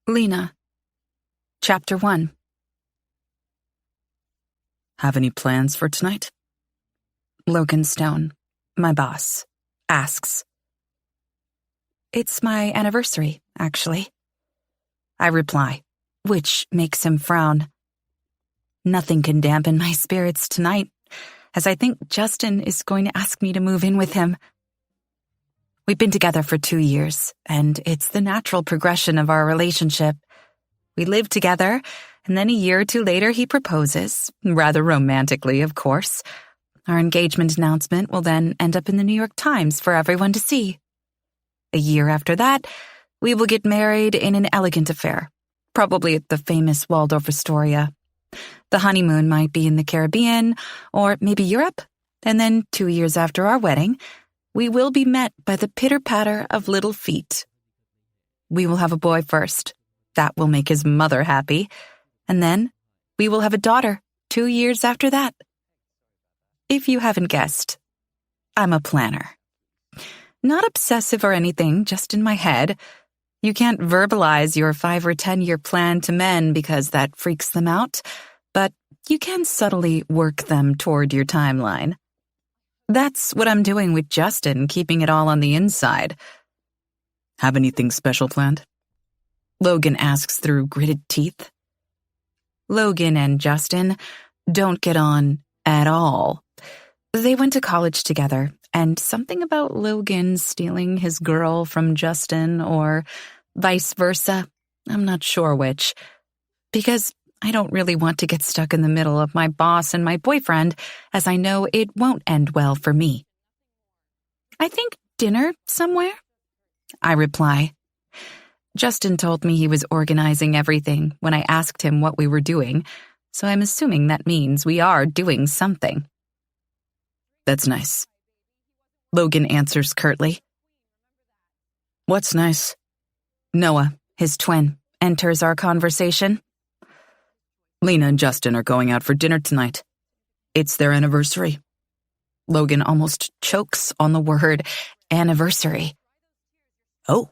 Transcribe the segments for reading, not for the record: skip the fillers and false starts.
Lena. Chapter 1. Have any plans for tonight? Logan Stone, my boss, asks. It's my anniversary, actually. I reply, which makes him frown. Nothing can dampen my spirits tonight, as I think Justin is going to ask me to move in with him. We've been together for 2 years, and it's the natural progression of our relationship. We live together, and then a year or two later he proposes, rather romantically, of course. Our engagement announcement will then end up in the New York Times for everyone to see. A year after that, we will get married in an elegant affair, probably at the famous Waldorf Astoria. The honeymoon might be in the Caribbean, or maybe Europe, and then 2 years after our wedding, we will be met by the pitter-patter of little feet. We will have a boy first. That will make his mother happy. And then we will have a daughter 2 years after that. If you haven't guessed, I'm a planner. Not obsessive or anything, just in my head. You can't verbalize your 5 or 10-year plan to men because that freaks them out, but you can subtly work them toward your timeline. That's what I'm doing with Justin, keeping it all on the inside. Have anything special planned? Logan asks through gritted teeth. Logan and Justin don't get on at all. They went to college together, and something about Logan stealing his girl from Justin, or vice versa, I'm not sure which, because I don't really want to get stuck in the middle of my boss and my boyfriend, as I know it won't end well for me. I think dinner somewhere, I reply. Justin told me he was organizing everything when I asked him what we were doing, so I'm assuming that means we are doing something. That's nice. Logan answers curtly. What's nice? Noah, his twin, enters our conversation. Lena and Justin are going out for dinner tonight. It's their anniversary. Logan almost chokes on the word anniversary. Oh.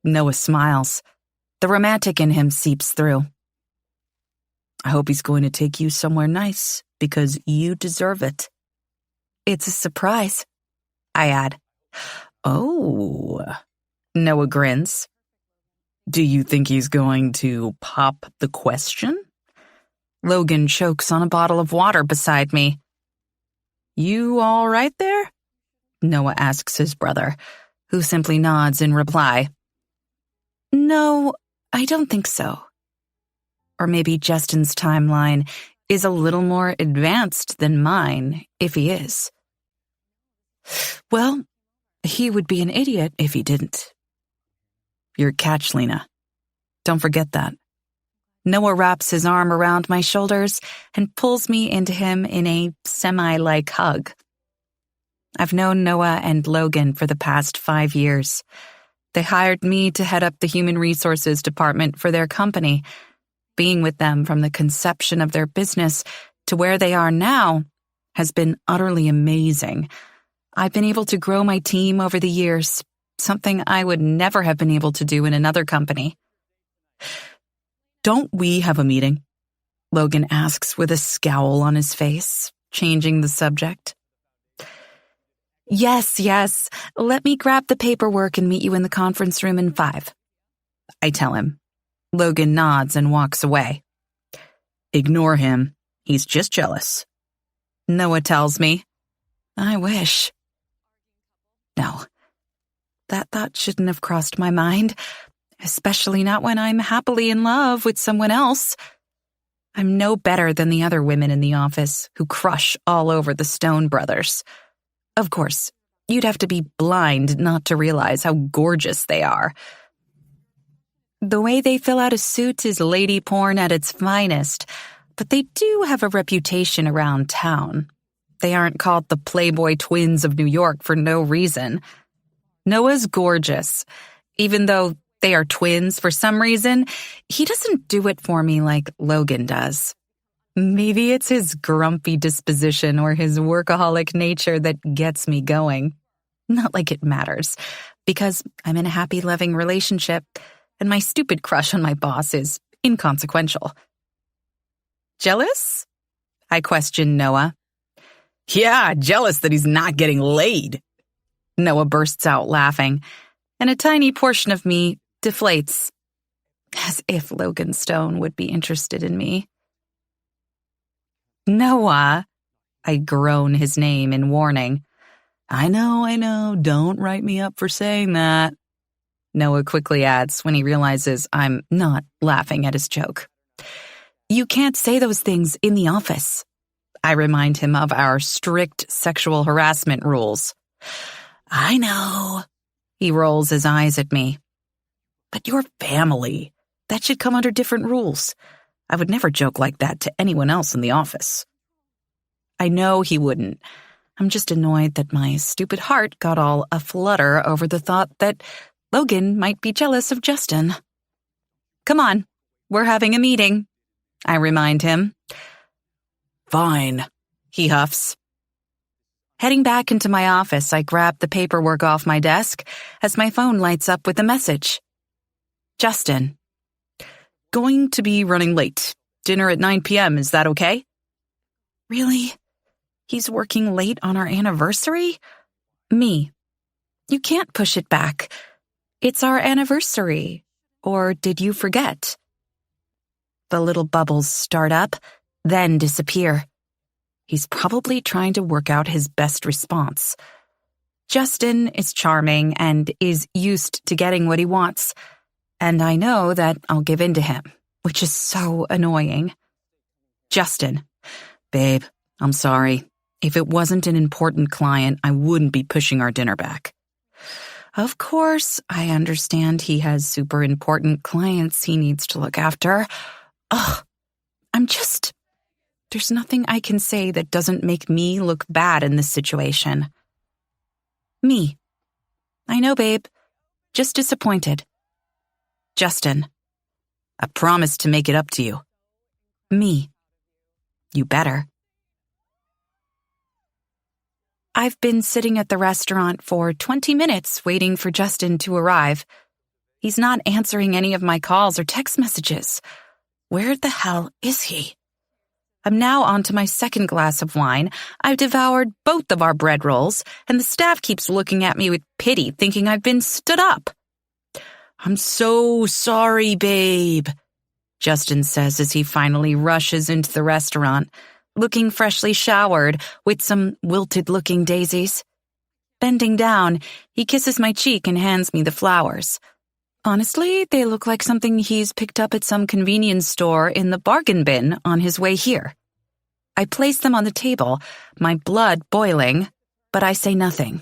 Noah smiles. The romantic in him seeps through. I hope he's going to take you somewhere nice, because you deserve it. It's a surprise, I add. Oh. Noah grins. Do you think he's going to pop the question? Logan chokes on a bottle of water beside me. You all right there? Noah asks his brother, who simply nods in reply. No, I don't think so. Or maybe Justin's timeline is a little more advanced than mine, if he is. Well, he would be an idiot if he didn't. Your catch, Lena. Don't forget that. Noah wraps his arm around my shoulders and pulls me into him in a semi-like hug. I've known Noah and Logan for the past 5 years. They hired me to head up the human resources department for their company. Being with them from the conception of their business to where they are now has been utterly amazing. I've been able to grow my team over the years, something I would never have been able to do in another company. Don't we have a meeting? Logan asks with a scowl on his face, changing the subject. Yes. Let me grab the paperwork and meet you in the conference room in 5. I tell him. Logan nods and walks away. Ignore him. He's just jealous. Noah tells me. I wish. No. That thought shouldn't have crossed my mind, especially not when I'm happily in love with someone else. I'm no better than the other women in the office who crush all over the Stone brothers. Of course, you'd have to be blind not to realize how gorgeous they are. The way they fill out a suit is lady porn at its finest, but they do have a reputation around town. They aren't called the Playboy twins of New York for no reason. Noah's gorgeous. Even though they are twins for some reason, he doesn't do it for me like Logan does. Maybe it's his grumpy disposition or his workaholic nature that gets me going. Not like it matters, because I'm in a happy, loving relationship, and my stupid crush on my boss is inconsequential. Jealous? I questioned Noah. Yeah, jealous that he's not getting laid. Noah bursts out laughing, and a tiny portion of me deflates, as if Logan Stone would be interested in me. Noah, I groan his name in warning. I know, don't write me up for saying that. Noah quickly adds when he realizes I'm not laughing at his joke. You can't say those things in the office. I remind him of our strict sexual harassment rules. I know. He rolls his eyes at me. But you're family. That should come under different rules. I would never joke like that to anyone else in the office. I know he wouldn't. I'm just annoyed that my stupid heart got all aflutter over the thought that Logan might be jealous of Justin. Come on, we're having a meeting, I remind him. Fine, he huffs. Heading back into my office, I grab the paperwork off my desk as my phone lights up with a message. Justin. Going to be running late. Dinner at 9 p.m., is that okay? Really? He's working late on our anniversary? Me. You can't push it back. It's our anniversary. Or did you forget? The little bubbles start up, then disappear. He's probably trying to work out his best response. Justin is charming and is used to getting what he wants, and I know that I'll give in to him, which is so annoying. Justin. Babe, I'm sorry. If it wasn't an important client, I wouldn't be pushing our dinner back. Of course, I understand he has super important clients he needs to look after. Ugh, there's nothing I can say that doesn't make me look bad in this situation. Me. I know, babe. Just disappointed. Justin. I promise to make it up to you. Me. You better. I've been sitting at the restaurant for 20 minutes waiting for Justin to arrive. He's not answering any of my calls or text messages. Where the hell is he? I'm now on to my second glass of wine. I've devoured both of our bread rolls, and the staff keeps looking at me with pity, thinking I've been stood up. I'm so sorry, babe, Justin says as he finally rushes into the restaurant, looking freshly showered with some wilted-looking daisies. Bending down, he kisses my cheek and hands me the flowers. Honestly, they look like something he's picked up at some convenience store in the bargain bin on his way here. I place them on the table, my blood boiling, but I say nothing.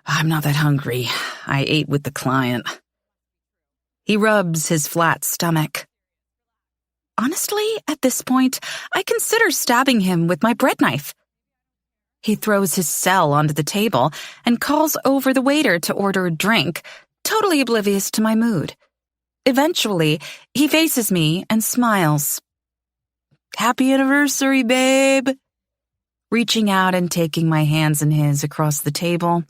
I'm not that hungry. I ate with the client. He rubs his flat stomach. Honestly, at this point, I consider stabbing him with my bread knife. He throws his cell onto the table and calls over the waiter to order a drink, totally oblivious to my mood. Eventually, he faces me and smiles. Happy anniversary, babe. Reaching out and taking my hands in his across the table,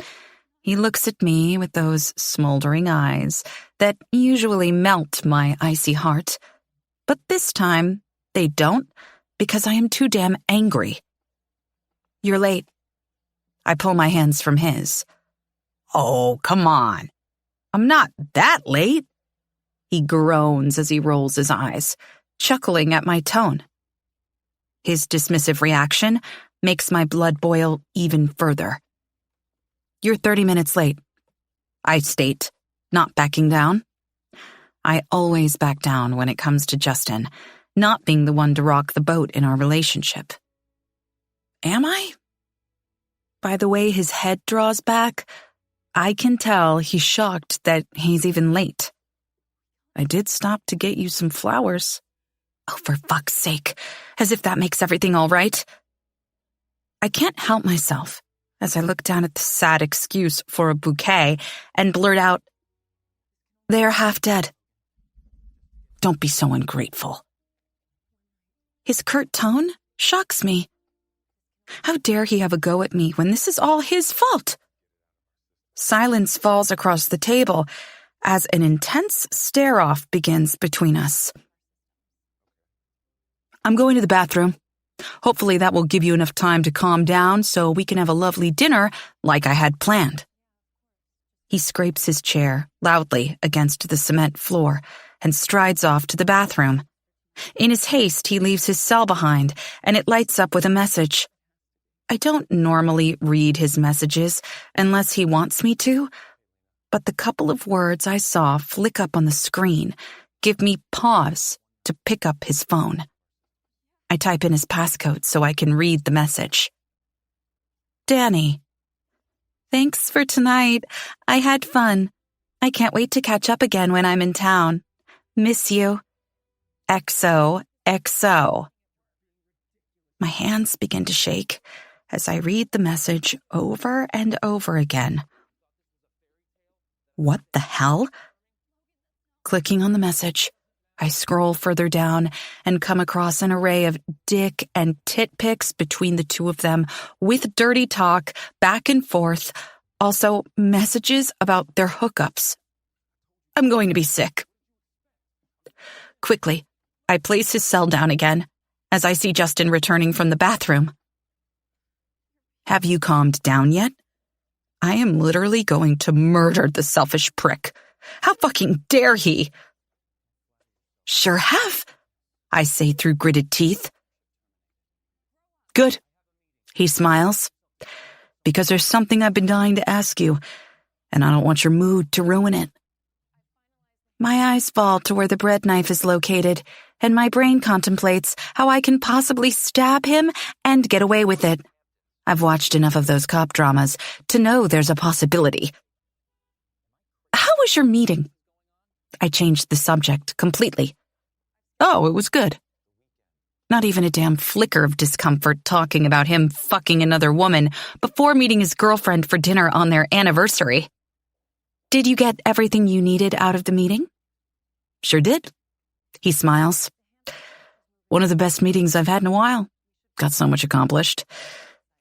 he looks at me with those smoldering eyes that usually melt my icy heart. But this time, they don't, because I am too damn angry. You're late. I pull my hands from his. Oh, come on. I'm not that late. He groans as he rolls his eyes, chuckling at my tone. His dismissive reaction makes my blood boil even further. You're 30 minutes late, I state, not backing down. I always back down when it comes to Justin, not being the one to rock the boat in our relationship. Am I? By the way his head draws back, I can tell he's shocked that he's even late. I did stop to get you some flowers. Oh, for fuck's sake, as if that makes everything all right. I can't help myself as I look down at the sad excuse for a bouquet and blurt out, they're half dead. Don't be so ungrateful. His curt tone shocks me. How dare he have a go at me when this is all his fault? Silence falls across the table as an intense stare-off begins between us. I'm going to the bathroom. Hopefully that will give you enough time to calm down so we can have a lovely dinner like I had planned. He scrapes his chair loudly against the cement floor and strides off to the bathroom. In his haste, he leaves his cell behind, and it lights up with a message. I don't normally read his messages unless he wants me to, but the couple of words I saw flick up on the screen give me pause to pick up his phone. I type in his passcode so I can read the message. Danny. Thanks for tonight. I had fun. I can't wait to catch up again when I'm in town. Miss you. XOXO. My hands begin to shake as I read the message over and over again. What the hell? Clicking on the message, I scroll further down and come across an array of dick and tit pics between the two of them, with dirty talk, back and forth, also messages about their hookups. I'm going to be sick. Quickly, I place his cell down again as I see Justin returning from the bathroom. Have you calmed down yet? I am literally going to murder the selfish prick. How fucking dare he? Sure have, I say through gritted teeth. Good, he smiles. Because there's something I've been dying to ask you, and I don't want your mood to ruin it. My eyes fall to where the bread knife is located, and my brain contemplates how I can possibly stab him and get away with it. I've watched enough of those cop dramas to know there's a possibility. How was your meeting? I changed the subject completely. Oh, it was good. Not even a damn flicker of discomfort talking about him fucking another woman before meeting his girlfriend for dinner on their anniversary. Did you get everything you needed out of the meeting? Sure did. He smiles. One of the best meetings I've had in a while. Got so much accomplished.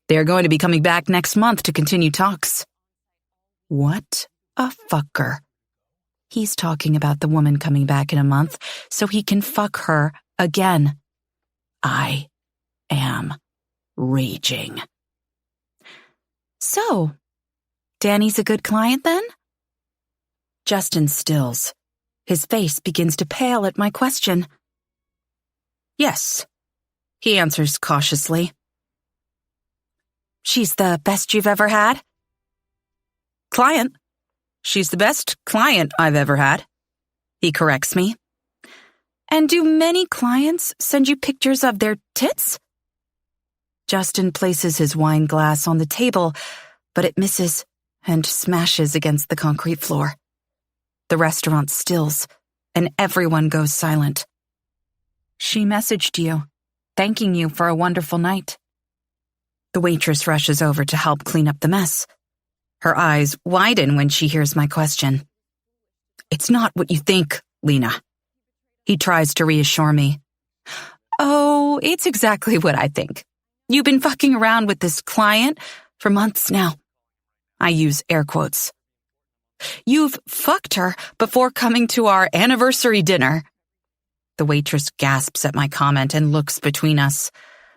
They're going to be coming back next month to continue talks. What a fucker. He's talking about the woman coming back in a month so he can fuck her again. I am raging. So, Danny's a good client then? Justin stills. His face begins to pale at my question. Yes, he answers cautiously. She's the best you've ever had? Client. She's the best client I've ever had. He corrects me. And do many clients send you pictures of their tits? Justin places his wine glass on the table, but it misses and smashes against the concrete floor. The restaurant stills, and everyone goes silent. She messaged you, thanking you for a wonderful night. The waitress rushes over to help clean up the mess. Her eyes widen when she hears my question. It's not what you think, Lena. He tries to reassure me. Oh, it's exactly what I think. You've been fucking around with this client for months now. I use air quotes. You've fucked her before coming to our anniversary dinner. The waitress gasps at my comment and looks between us.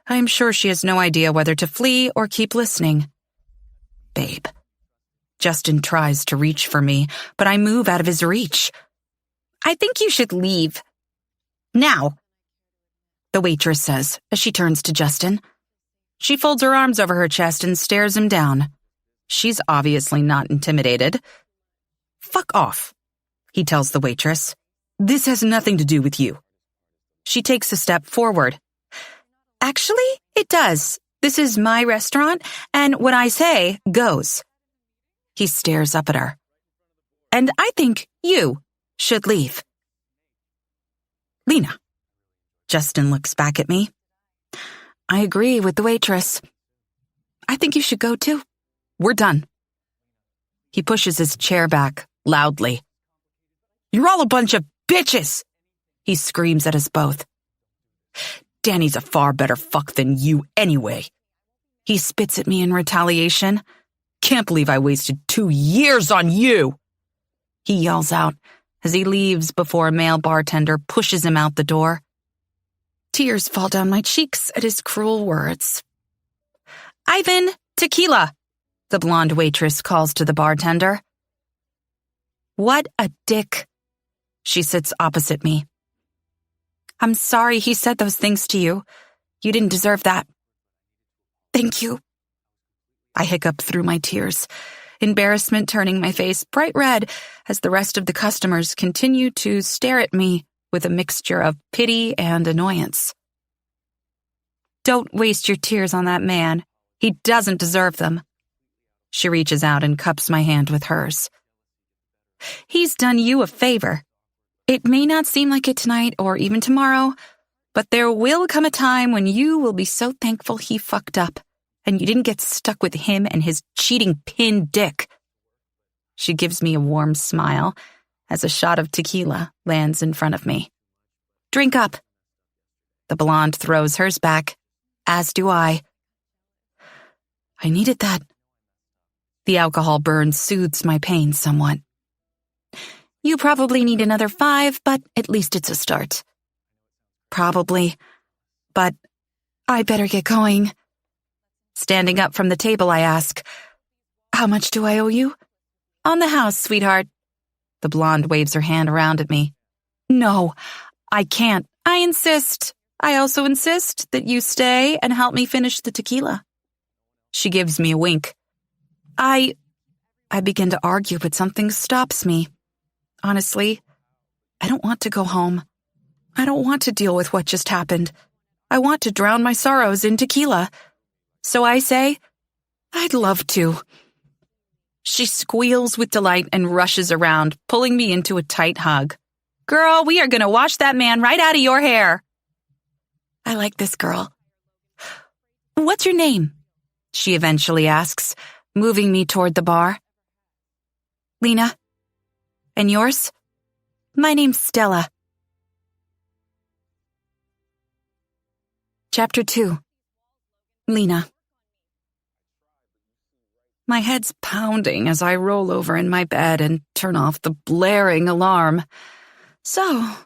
I am sure she has no idea whether to flee or keep listening. Babe. Justin tries to reach for me, but I move out of his reach. I think you should leave. Now, the waitress says as she turns to Justin. She folds her arms over her chest and stares him down. She's obviously not intimidated. Fuck off, he tells the waitress. This has nothing to do with you. She takes a step forward. Actually, it does. This is my restaurant, and what I say goes. He stares up at her. And I think you should leave. Lena. Justin looks back at me. I agree with the waitress. I think you should go too. We're done. He pushes his chair back loudly. You're all a bunch of bitches! He screams at us both. Danny's a far better fuck than you anyway. He spits at me in retaliation. Can't believe I wasted 2 years on you. he yells out as he leaves before a male bartender pushes him out the door. Tears fall down my cheeks at his cruel words. "Ivan, tequila!" the blonde waitress calls to the bartender. "What a dick." She sits opposite me. "I'm sorry he said those things to you. You didn't deserve that." "Thank you." I hiccup through my tears, embarrassment turning my face bright red as the rest of the customers continue to stare at me with a mixture of pity and annoyance. "Don't waste your tears on that man. He doesn't deserve them." She reaches out and cups my hand with hers. "He's done you a favor. It may not seem like it tonight or even tomorrow, but there will come a time when you will be so thankful he fucked up and you didn't get stuck with him and his cheating pin dick." She gives me a warm smile as a shot of tequila lands in front of me. "Drink up." The blonde throws hers back, as do I. I needed that. The alcohol burn soothes my pain somewhat. "You probably need another 5, but at least it's a start." "Probably, but I better get going." Standing up from the table, I ask, "How much do I owe you?" "On the house, sweetheart." The blonde waves her hand around at me. "No, I can't. I insist. I also insist that you stay and help me finish the tequila." She gives me a wink. I begin to argue, but something stops me. Honestly, I don't want to go home. I don't want to deal with what just happened. I want to drown my sorrows in tequila. So I say, "I'd love to." She squeals with delight and rushes around, pulling me into a tight hug. "Girl, we are going to wash that man right out of your hair." I like this girl. "What's your name?" she eventually asks, moving me toward the bar. "Lena. And yours?" "My name's Stella." Chapter 2. Lena. My head's pounding as I roll over in my bed and turn off the blaring alarm. So,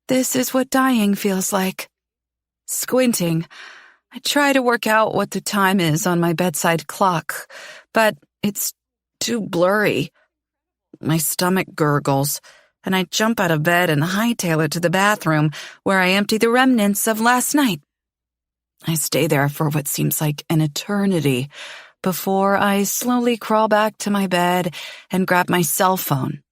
this is what dying feels like. Squinting, I try to work out what the time is on my bedside clock, but it's too blurry. My stomach gurgles, and I jump out of bed and hightail it to the bathroom, where I empty the remnants of last night. I stay there for what seems like an eternity before I slowly crawl back to my bed and grab my cell phone.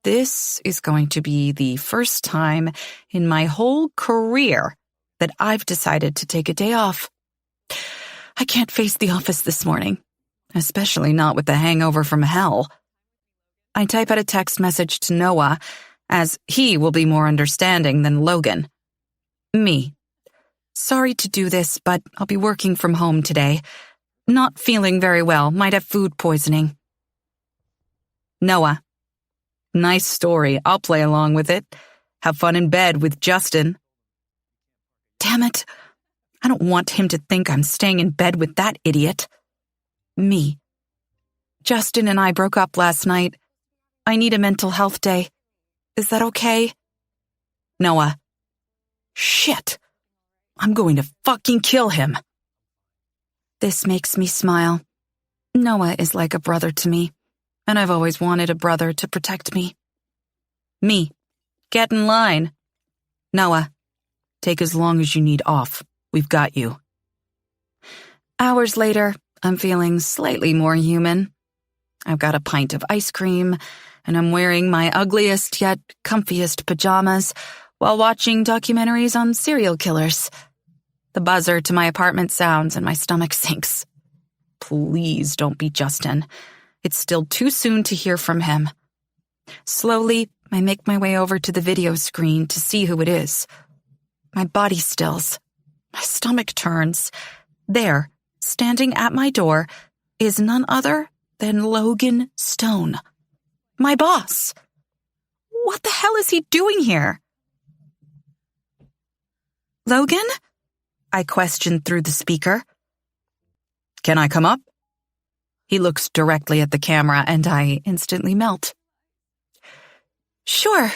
This is going to be the first time in my whole career that I've decided to take a day off. I can't face the office this morning, especially not with the hangover from hell. I type out a text message to Noah, as he will be more understanding than Logan. Me. Sorry to do this, but I'll be working from home today. Not feeling very well, might have food poisoning. Noah. Nice story, I'll play along with it. Have fun in bed with Justin. Damn it. I don't want him to think I'm staying in bed with that idiot. Me. Justin and I broke up last night. I need a mental health day. Is that okay? Noah. Shit. I'm going to fucking kill him. This makes me smile. Noah is like a brother to me, and I've always wanted a brother to protect me. Me. Get in line. Noah. Take as long as you need off. We've got you. Hours later, I'm feeling slightly more human. I've got a pint of ice cream, and I'm wearing my ugliest yet comfiest pajamas while watching documentaries on serial killers. The buzzer to my apartment sounds and my stomach sinks. Please don't be Justin. It's still too soon to hear from him. Slowly, I make my way over to the video screen to see who it is. My body stills. My stomach turns. There, standing at my door, is none other than Logan Stone. My boss. What the hell is he doing here? Logan? I questioned through the speaker. Can I come up? He looks directly at the camera and I instantly melt. Sure.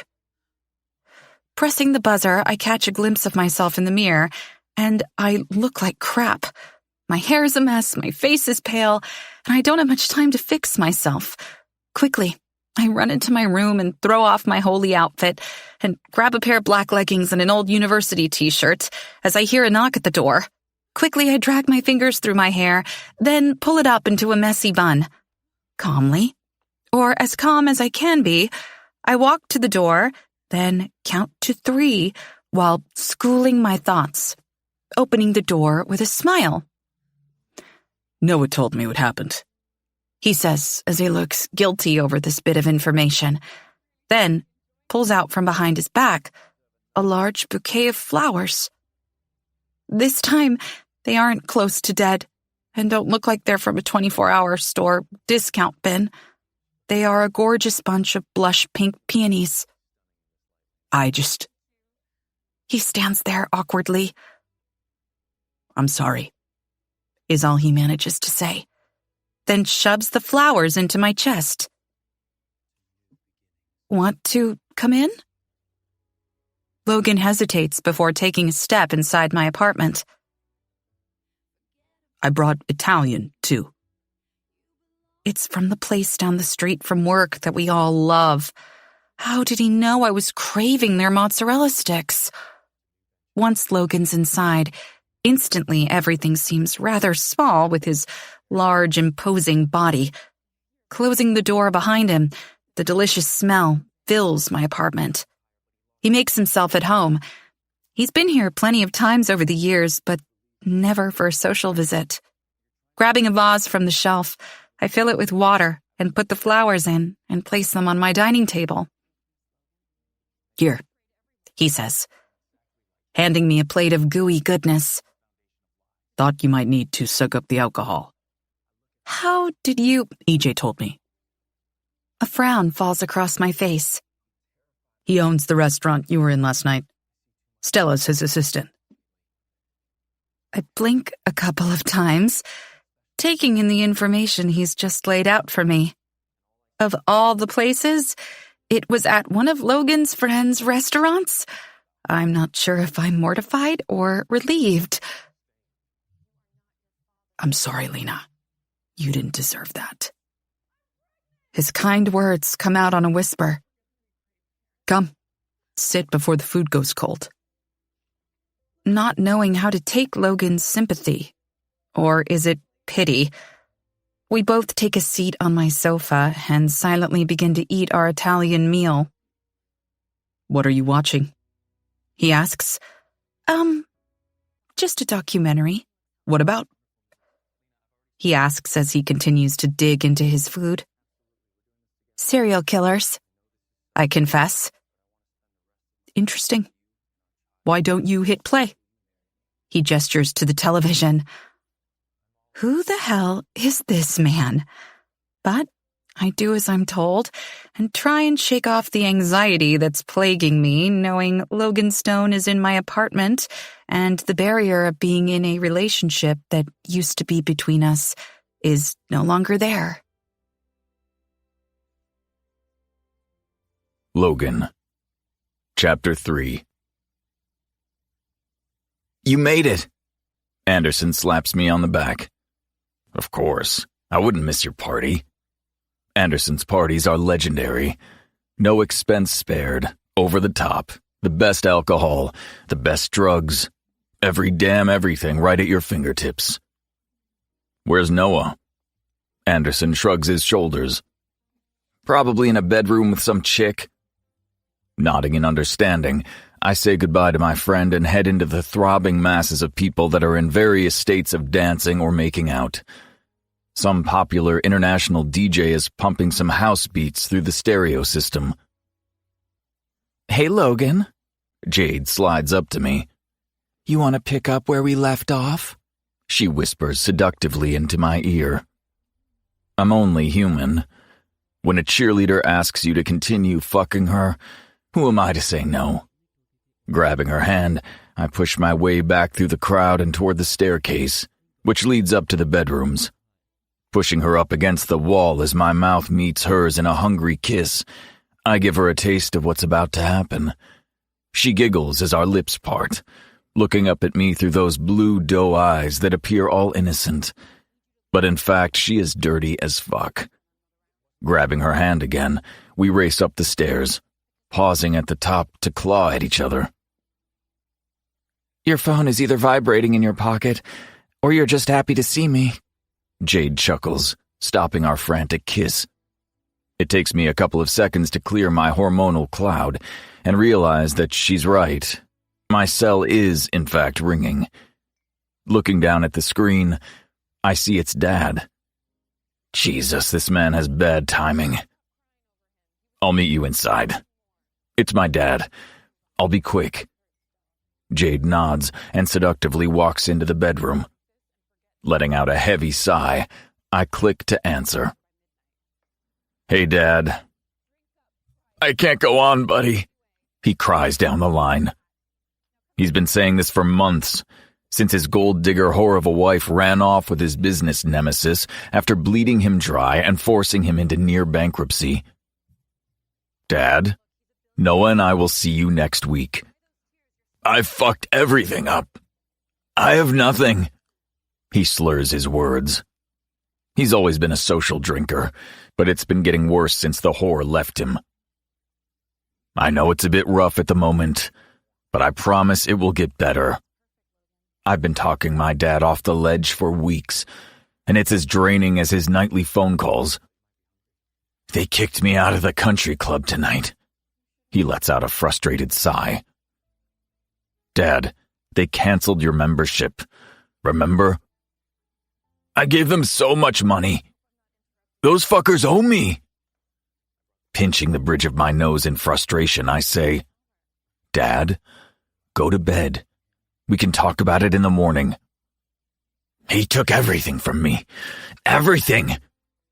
Pressing the buzzer, I catch a glimpse of myself in the mirror, and I look like crap. My hair is a mess, my face is pale, and I don't have much time to fix myself. Quickly, I run into my room and throw off my holy outfit and grab a pair of black leggings and an old university t-shirt as I hear a knock at the door. Quickly, I drag my fingers through my hair, then pull it up into a messy bun. Calmly, or as calm as I can be, I walk to the door, then count to 3 while schooling my thoughts, opening the door with a smile. Noah told me what happened, he says as he looks guilty over this bit of information, then pulls out from behind his back a large bouquet of flowers. This time, they aren't close to dead and don't look like they're from a 24-hour store discount bin. They are a gorgeous bunch of blush pink peonies. He stands there awkwardly. I'm sorry, is all he manages to say, then shoves the flowers into my chest. Want to come in? Logan hesitates before taking a step inside my apartment. I brought Italian, too. It's from the place down the street from work that we all love. How did he know I was craving their mozzarella sticks? Once Logan's inside, instantly everything seems rather small with his large, imposing body. Closing the door behind him, the delicious smell fills my apartment. He makes himself at home. He's been here plenty of times over the years, but never for a social visit. Grabbing a vase from the shelf, I fill it with water and put the flowers in and place them on my dining table. Here, he says, handing me a plate of gooey goodness. Thought you might need to soak up the alcohol. How did you... EJ told me. A frown falls across my face. He owns the restaurant you were in last night. Stella's his assistant. I blink a couple of times, taking in the information he's just laid out for me. Of all the places, it was at one of Logan's friends' restaurants. I'm not sure if I'm mortified or relieved. I'm sorry, Lena. You didn't deserve that. His kind words come out on a whisper. Come, sit before the food goes cold. Not knowing how to take Logan's sympathy, or is it pity, we both take a seat on my sofa and silently begin to eat our Italian meal. What are you watching? He asks. Just a documentary. What about? He asks as he continues to dig into his food. Serial killers, I confess. Interesting. Why don't you hit play? He gestures to the television. Who the hell is this man? But I do as I'm told and try and shake off the anxiety that's plaguing me, knowing Logan Stone is in my apartment and the barrier of being in a relationship that used to be between us is no longer there. Logan. Chapter 3. You made it! Anderson slaps me on the back. Of course, I wouldn't miss your party. Anderson's parties are legendary. No expense spared, over the top, the best alcohol, the best drugs, every damn everything right at your fingertips. Where's Noah? Anderson shrugs his shoulders. Probably in a bedroom with some chick. Nodding in understanding, I say goodbye to my friend and head into the throbbing masses of people that are in various states of dancing or making out. Some popular international DJ is pumping some house beats through the stereo system. Hey, Logan. Jade slides up to me. You want to pick up where we left off? She whispers seductively into my ear. I'm only human. When a cheerleader asks you to continue fucking her, who am I to say no? Grabbing her hand, I push my way back through the crowd and toward the staircase, which leads up to the bedrooms. Pushing her up against the wall as my mouth meets hers in a hungry kiss, I give her a taste of what's about to happen. She giggles as our lips part, looking up at me through those blue doe eyes that appear all innocent. But in fact, she is dirty as fuck. Grabbing her hand again, we race up the stairs, pausing at the top to claw at each other. Your phone is either vibrating in your pocket, or you're just happy to see me. Jade chuckles, stopping our frantic kiss. It takes me a couple of seconds to clear my hormonal cloud and realize that she's right. My cell is, in fact, ringing. Looking down at the screen, I see it's Dad. Jesus, this man has bad timing. I'll meet you inside. It's my dad. I'll be quick. Jade nods and seductively walks into the bedroom. Letting out a heavy sigh, I click to answer. Hey, Dad. I can't go on, buddy, he cries down the line. He's been saying this for months, since his gold digger whore of a wife ran off with his business nemesis after bleeding him dry and forcing him into near bankruptcy. Dad, Noah and I will see you next week. I fucked everything up. I have nothing. He slurs his words. He's always been a social drinker, but it's been getting worse since the whore left him. I know it's a bit rough at the moment, but I promise it will get better. I've been talking my dad off the ledge for weeks, and it's as draining as his nightly phone calls. They kicked me out of the country club tonight. He lets out a frustrated sigh. Dad, they canceled your membership. Remember? I gave them so much money. Those fuckers owe me. Pinching the bridge of my nose in frustration, I say, Dad, go to bed. We can talk about it in the morning. He took everything from me. Everything.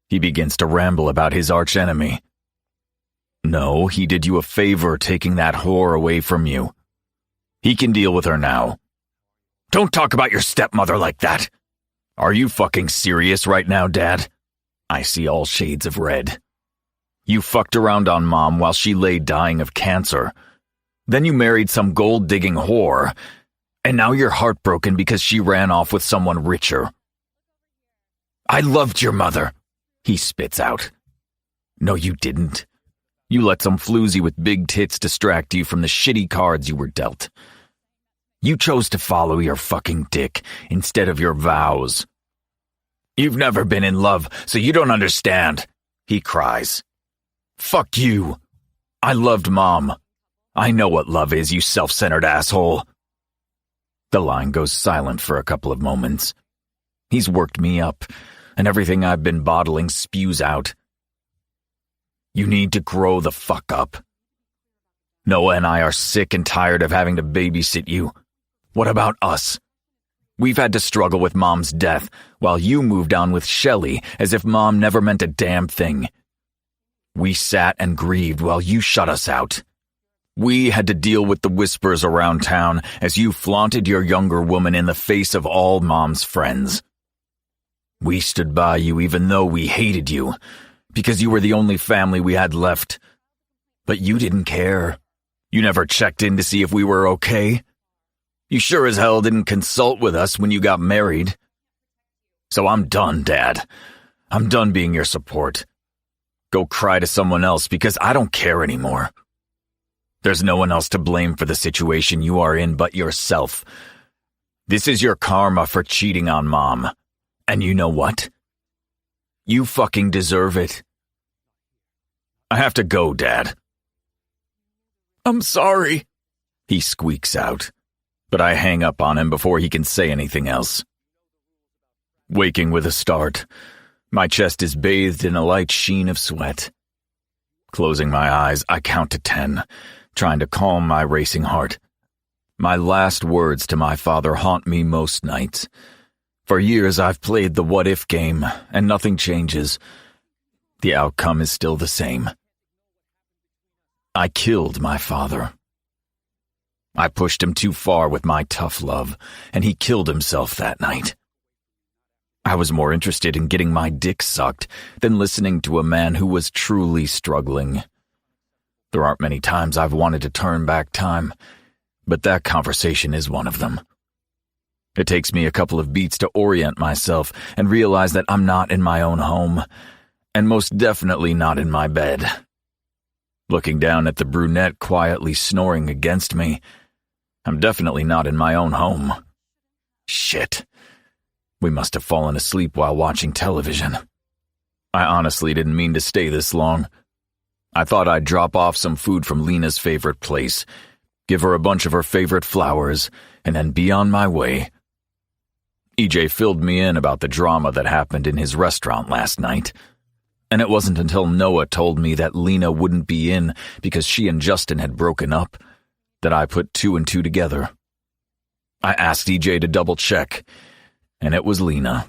He begins to ramble about his archenemy. No, he did you a favor taking that whore away from you. He can deal with her now. Don't talk about your stepmother like that. Are you fucking serious right now, Dad? I see all shades of red. You fucked around on Mom while she lay dying of cancer. Then you married some gold-digging whore, and now you're heartbroken because she ran off with someone richer. I loved your mother, he spits out. No, you didn't. You let some floozy with big tits distract you from the shitty cards you were dealt. You chose to follow your fucking dick instead of your vows. You've never been in love, so you don't understand, he cries. Fuck you. I loved Mom. I know what love is, you self-centered asshole. The line goes silent for a couple of moments. He's worked me up, and everything I've been bottling spews out. You need to grow the fuck up. Noah and I are sick and tired of having to babysit you. What about us? We've had to struggle with Mom's death, while you moved on with Shelley as if Mom never meant a damn thing. We sat and grieved while you shut us out. We had to deal with the whispers around town as you flaunted your younger woman in the face of all Mom's friends. We stood by you even though we hated you, because you were the only family we had left. But you didn't care. You never checked in to see if we were okay. You sure as hell didn't consult with us when you got married. So I'm done, Dad. I'm done being your support. Go cry to someone else because I don't care anymore. There's no one else to blame for the situation you are in but yourself. This is your karma for cheating on Mom. And you know what? You fucking deserve it. I have to go, Dad. I'm sorry, he squeaks out, but I hang up on him before he can say anything else. Waking with a start, my chest is bathed in a light sheen of sweat. Closing my eyes, I count to 10, trying to calm my racing heart. My last words to my father haunt me most nights. For years I've played the what-if game, and nothing changes. The outcome is still the same. I killed my father. I pushed him too far with my tough love, and he killed himself that night. I was more interested in getting my dick sucked than listening to a man who was truly struggling. There aren't many times I've wanted to turn back time, but that conversation is one of them. It takes me a couple of beats to orient myself and realize that I'm not in my own home, and most definitely not in my bed. Looking down at the brunette quietly snoring against me, I'm definitely not in my own home. Shit. We must have fallen asleep while watching television. I honestly didn't mean to stay this long. I thought I'd drop off some food from Lena's favorite place, give her a bunch of her favorite flowers, and then be on my way. EJ filled me in about the drama that happened in his restaurant last night. And it wasn't until Noah told me that Lena wouldn't be in because she and Justin had broken up that I put two and two together. I asked EJ to double check, and it was Lena.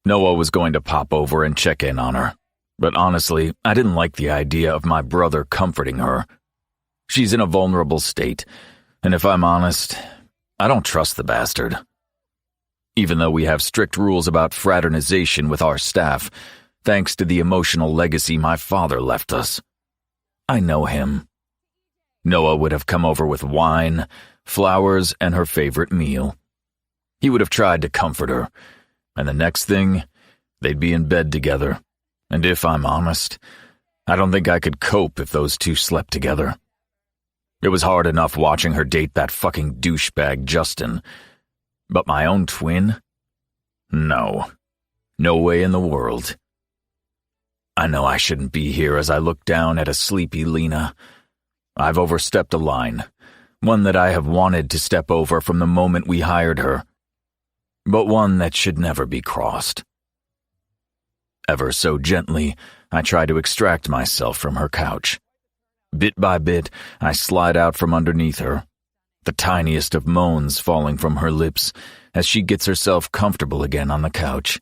Noah was going to pop over and check in on her, but honestly, I didn't like the idea of my brother comforting her. She's in a vulnerable state, and if I'm honest, I don't trust the bastard. Even though we have strict rules about fraternization with our staff, thanks to the emotional legacy my father left us. I know him. Noah would have come over with wine, flowers, and her favorite meal. He would have tried to comfort her, and the next thing, they'd be in bed together. And if I'm honest, I don't think I could cope if those two slept together. It was hard enough watching her date that fucking douchebag Justin. But my own twin? No. No way in the world. I know I shouldn't be here as I look down at a sleepy Lena. I've overstepped a line, one that I have wanted to step over from the moment we hired her, but one that should never be crossed. Ever so gently, I try to extract myself from her couch. Bit by bit, I slide out from underneath her, the tiniest of moans falling from her lips as she gets herself comfortable again on the couch.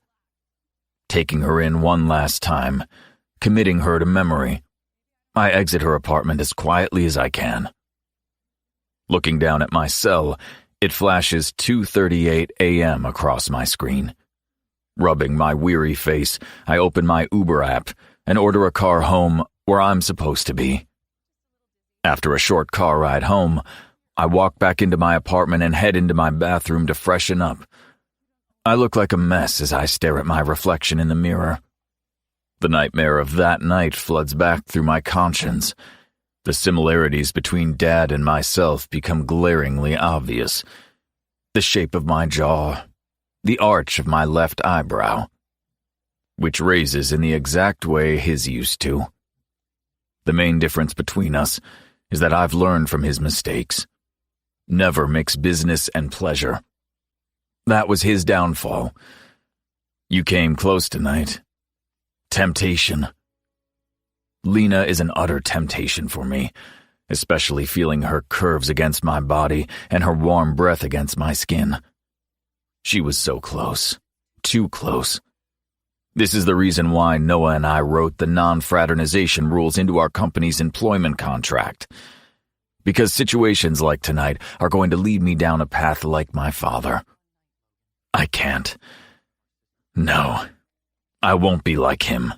Taking her in one last time, committing her to memory, I exit her apartment as quietly as I can. Looking down at my cell, it flashes 2:38 a.m. across my screen. Rubbing my weary face, I open my Uber app and order a car home where I'm supposed to be. After a short car ride home, I walk back into my apartment and head into my bathroom to freshen up. I look like a mess as I stare at my reflection in the mirror. The nightmare of that night floods back through my conscience. The similarities between Dad and myself become glaringly obvious. The shape of my jaw, the arch of my left eyebrow, which raises in the exact way his used to. The main difference between us is that I've learned from his mistakes. Never mix business and pleasure. That was his downfall. You came close tonight. Temptation. Lena is an utter temptation for me, especially feeling her curves against my body and her warm breath against my skin. She was so close. Too close. This is the reason why Noah and I wrote the non-fraternization rules into our company's employment contract. Because situations like tonight are going to lead me down a path like my father. I can't. No, I won't be like him.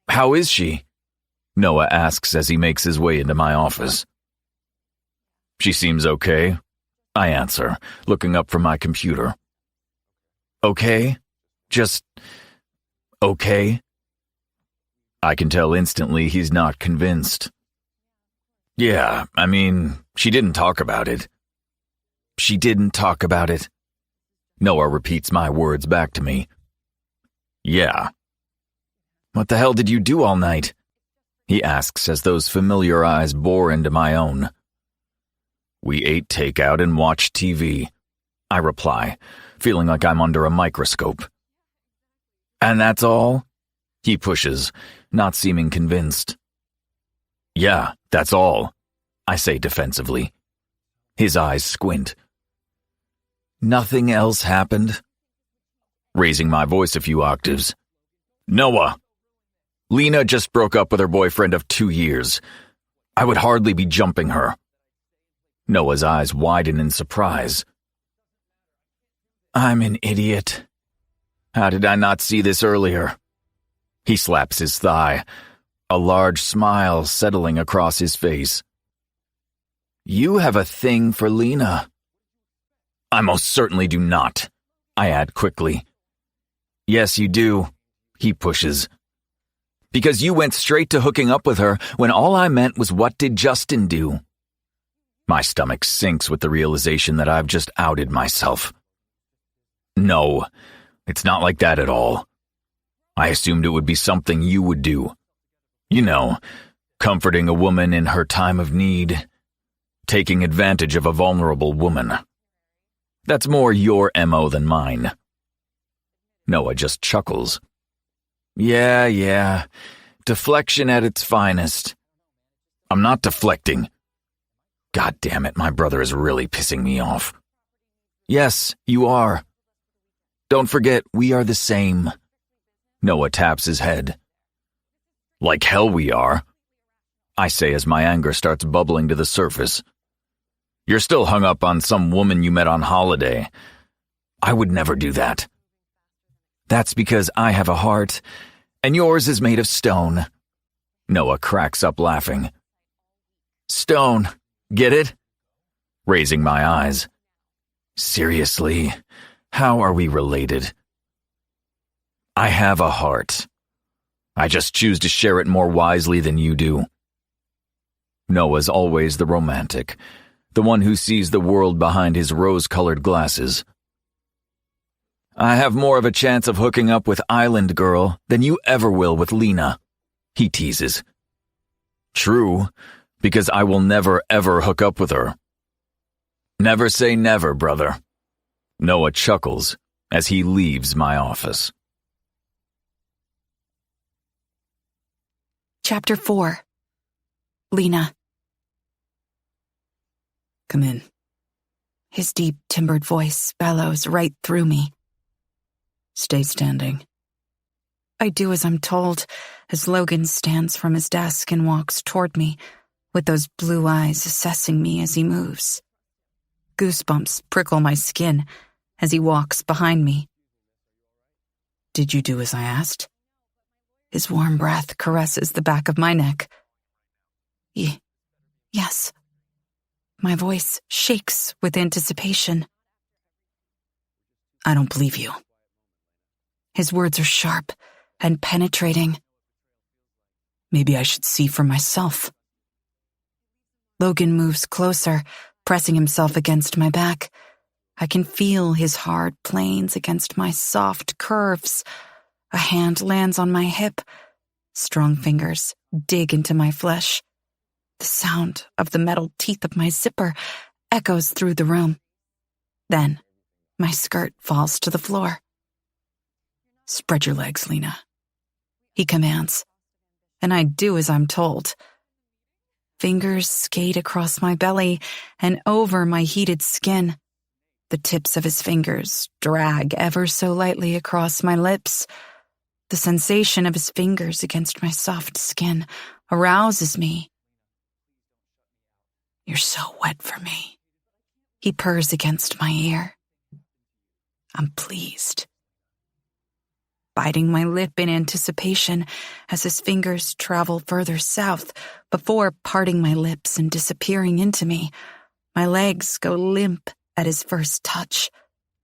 How is she? Noah asks as he makes his way into my office. She seems okay, I answer, looking up from my computer. Okay? Just okay? I can tell instantly he's not convinced. Yeah, I mean, she didn't talk about it. She didn't talk about it. Noah repeats my words back to me. Yeah. What the hell did you do all night? He asks as those familiar eyes bore into my own. We ate takeout and watched TV, I reply, feeling like I'm under a microscope. And that's all? He pushes, not seeming convinced. Yeah, that's all, I say defensively. His eyes squint. Nothing else happened? Raising my voice a few octaves. Noah! Lena just broke up with her boyfriend of 2 years. I would hardly be jumping her. Noah's eyes widen in surprise. I'm an idiot. How did I not see this earlier? He slaps his thigh. a large smile settling across his face. You have a thing for Lena. I most certainly do not, I add quickly. Yes, you do, he pushes. Because you went straight to hooking up with her when all I meant was what did Justin do? My stomach sinks with the realization that I've just outed myself. No, it's not like that at all. I assumed it would be something you would do. You know, comforting a woman in her time of need, taking advantage of a vulnerable woman. That's more your MO than mine. Noah just chuckles. Yeah, deflection at its finest. I'm not deflecting. God damn it, my brother is really pissing me off. Yes, you are. Don't forget, we are the same. Noah taps his head. Like hell we are, I say as my anger starts bubbling to the surface. You're still hung up on some woman you met on holiday. I would never do that. That's because I have a heart, and yours is made of stone. Noah cracks up laughing. Stone, get it? Raising my eyes. Seriously, how are we related? I have a heart. I just choose to share it more wisely than you do. Noah's always the romantic, the one who sees the world behind his rose-colored glasses. I have more of a chance of hooking up with Island Girl than you ever will with Lena, he teases. True, because I will never ever hook up with her. Never say never, brother. Noah chuckles as he leaves my office. Chapter 4. Lena. Come in. His deep, timbered voice bellows right through me. Stay standing. I do as I'm told, as Logan stands from his desk and walks toward me, with those blue eyes assessing me as he moves. Goosebumps prickle my skin as he walks behind me. Did you do as I asked? His warm breath caresses the back of my neck. Yes. My voice shakes with anticipation. I don't believe you. His words are sharp and penetrating. Maybe I should see for myself. Logan moves closer, pressing himself against my back. I can feel his hard planes against my soft curves. A hand lands on my hip. Strong fingers dig into my flesh. The sound of the metal teeth of my zipper echoes through the room. Then, my skirt falls to the floor. Spread your legs, Lena, he commands, and I do as I'm told. Fingers skate across my belly and over my heated skin. The tips of his fingers drag ever so lightly across my lips. The sensation of his fingers against my soft skin arouses me. You're so wet for me, he purrs against my ear. I'm pleased. Biting my lip in anticipation as his fingers travel further south before parting my lips and disappearing into me. My legs go limp at his first touch,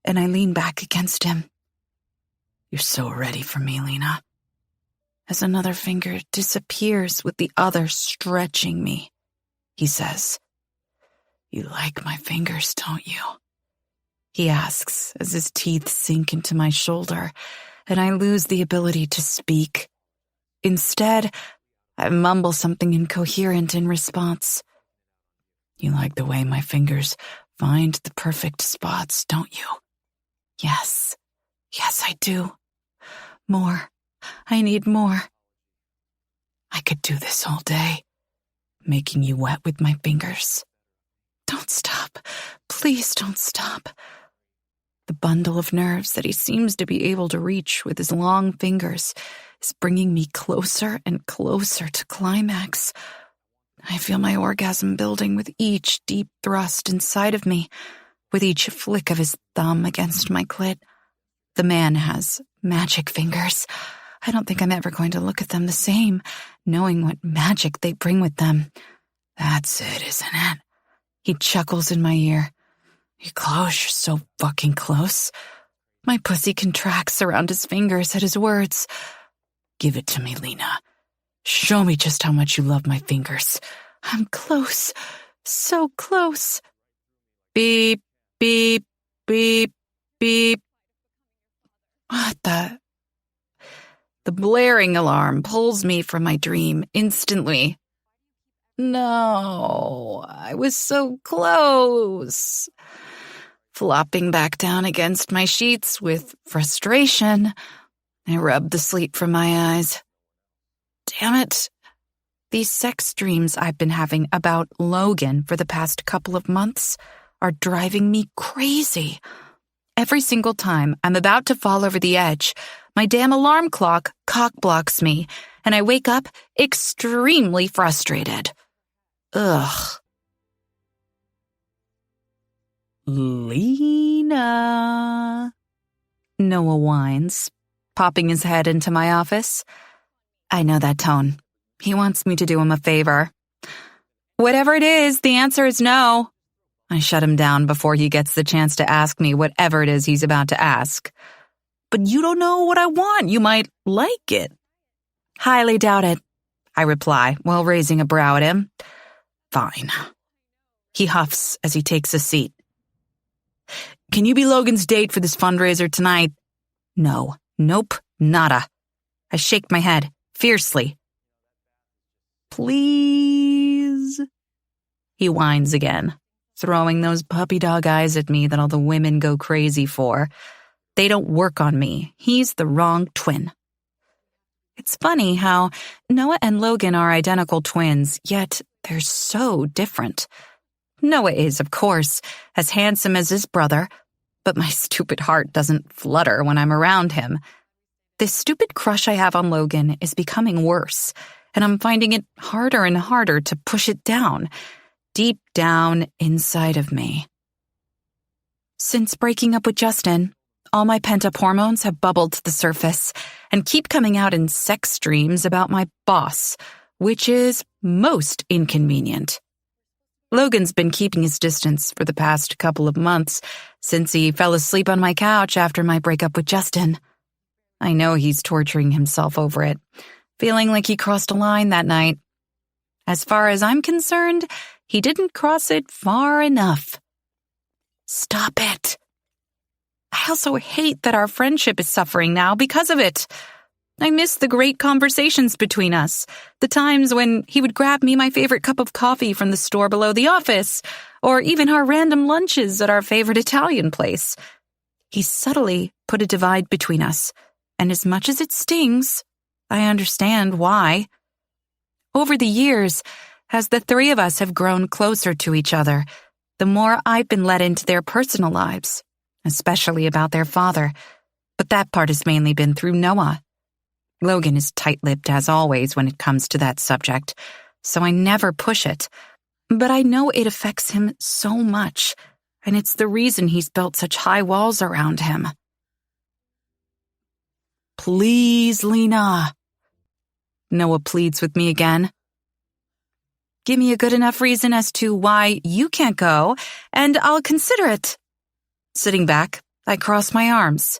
and I lean back against him. You're so ready for me, Lena. As another finger disappears with the other stretching me, he says. You like my fingers, don't you? He asks as his teeth sink into my shoulder, and I lose the ability to speak. Instead, I mumble something incoherent in response. You like the way my fingers find the perfect spots, don't you? Yes, I do. More. I need more. I could do this all day, making you wet with my fingers. Don't stop. Please don't stop. The bundle of nerves that he seems to be able to reach with his long fingers is bringing me closer and closer to climax. I feel my orgasm building with each deep thrust inside of me, with each flick of his thumb against my clit. The man has magic fingers. I don't think I'm ever going to look at them the same, knowing what magic they bring with them. That's it, isn't it? He chuckles in my ear. You're close, you're so fucking close. My pussy contracts around his fingers at his words. Give it to me, Lena. Show me just how much you love my fingers. I'm close, so close. Beep, beep, beep, beep. What the? The blaring alarm pulls me from my dream instantly. No, I was so close. Flopping back down against my sheets with frustration, I rubbed the sleep from my eyes. Damn it. These sex dreams I've been having about Logan for the past couple of months are driving me crazy. Every single time I'm about to fall over the edge, my damn alarm clock cock-blocks me, and I wake up extremely frustrated. Ugh. Lena. Noah whines, popping his head into my office. I know that tone. He wants me to do him a favor. Whatever it is, the answer is no. I shut him down before he gets the chance to ask me whatever it is he's about to ask. But you don't know what I want. You might like it. Highly doubt it, I reply while raising a brow at him. Fine. He huffs as he takes a seat. Can you be Logan's date for this fundraiser tonight? No. Nope. Nada. I shake my head fiercely. Please? He whines again, throwing those puppy dog eyes at me that all the women go crazy for. They don't work on me. He's the wrong twin. It's funny how Noah and Logan are identical twins, yet they're so different. Noah is, of course, as handsome as his brother, but my stupid heart doesn't flutter when I'm around him. This stupid crush I have on Logan is becoming worse, and I'm finding it harder and harder to push it down, deep down inside of me. Since breaking up with Justin, all my pent-up hormones have bubbled to the surface and keep coming out in sex dreams about my boss, which is most inconvenient. Logan's been keeping his distance for the past couple of months since he fell asleep on my couch after my breakup with Justin. I know he's torturing himself over it, feeling like he crossed a line that night. As far as I'm concerned, he didn't cross it far enough. Stop it. I also hate that our friendship is suffering now because of it. I miss the great conversations between us, the times when he would grab me my favorite cup of coffee from the store below the office, or even our random lunches at our favorite Italian place. He subtly put a divide between us, and as much as it stings, I understand why. Over the years, as the three of us have grown closer to each other, the more I've been let into their personal lives, especially about their father, but that part has mainly been through Noah. Logan is tight-lipped as always when it comes to that subject, so I never push it. But I know it affects him so much, and it's the reason he's built such high walls around him. Please, Lena. Noah pleads with me again. Give me a good enough reason as to why you can't go, and I'll consider it. Sitting back, I cross my arms.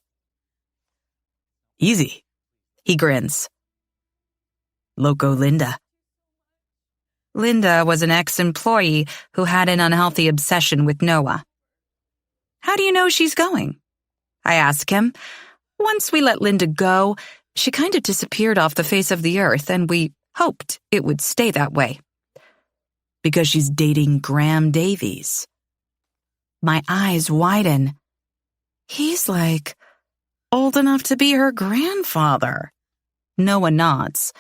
Easy. He grins. Loco Linda. Linda was an ex-employee who had an unhealthy obsession with Noah. How do you know she's going? I ask him. Once we let Linda go, she kind of disappeared off the face of the earth, and we hoped it would stay that way. Because she's dating Graham Davies. My eyes widen. He's like old enough to be her grandfather. Noah nods.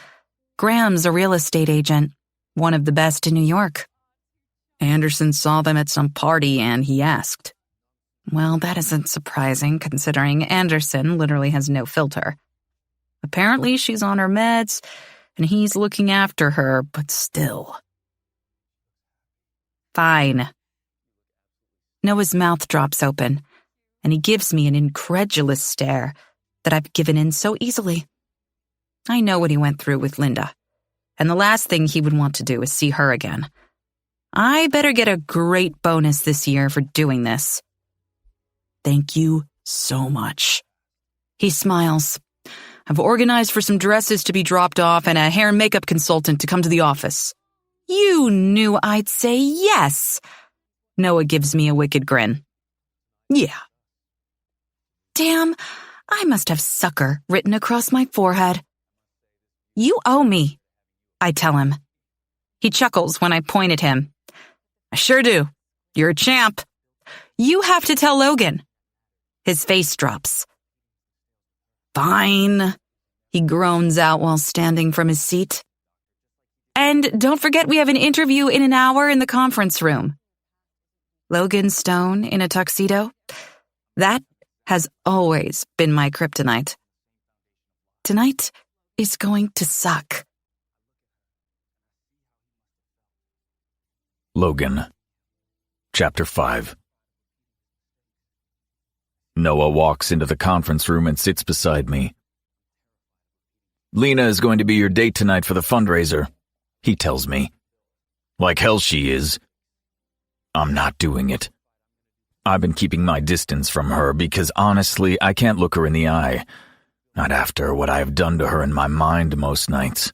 Graham's a real estate agent, one of the best in New York. Anderson saw them at some party and he asked. Well, that isn't surprising considering Anderson literally has no filter. Apparently she's on her meds and he's looking after her, but still. Fine. Noah's mouth drops open and he gives me an incredulous stare that I've given in so easily. I know what he went through with Linda. and the last thing he would want to do is see her again. I better get a great bonus this year for doing this. Thank you so much. He smiles. I've organized for some dresses to be dropped off and a hair and makeup consultant to come to the office. You knew I'd say yes. Noah gives me a wicked grin. Yeah. Damn, I must have sucker written across my forehead. You owe me, I tell him. He chuckles when I point at him. I sure do. You're a champ. You have to tell Logan. His face drops. Fine, he groans out while standing from his seat. And don't forget we have an interview in an hour in the conference room. Logan Stone in a tuxedo? That has always been my kryptonite. Tonight is going to suck. Logan. Chapter 5. Noah walks into the conference room and sits beside me. Lena is going to be your date tonight for the fundraiser, he tells me. Like hell she is. I'm not doing it. I've been keeping my distance from her because honestly, I can't look her in the eye. Not after what I have done to her in my mind most nights.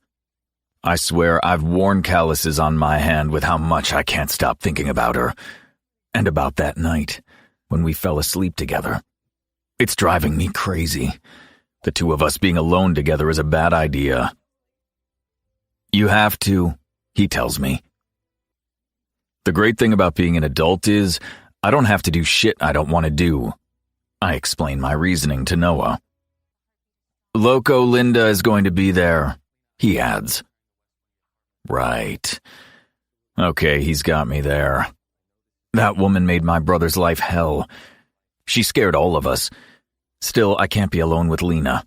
I swear I've worn calluses on my hand with how much I can't stop thinking about her. And about that night, when we fell asleep together. It's driving me crazy. The two of us being alone together is a bad idea. You have to, he tells me. The great thing about being an adult is I don't have to do shit I don't want to do. I explain my reasoning to Noah. Loco Linda is going to be there, he adds. Right. Okay, he's got me there. That woman made my brother's life hell. She scared all of us. Still, I can't be alone with Lena.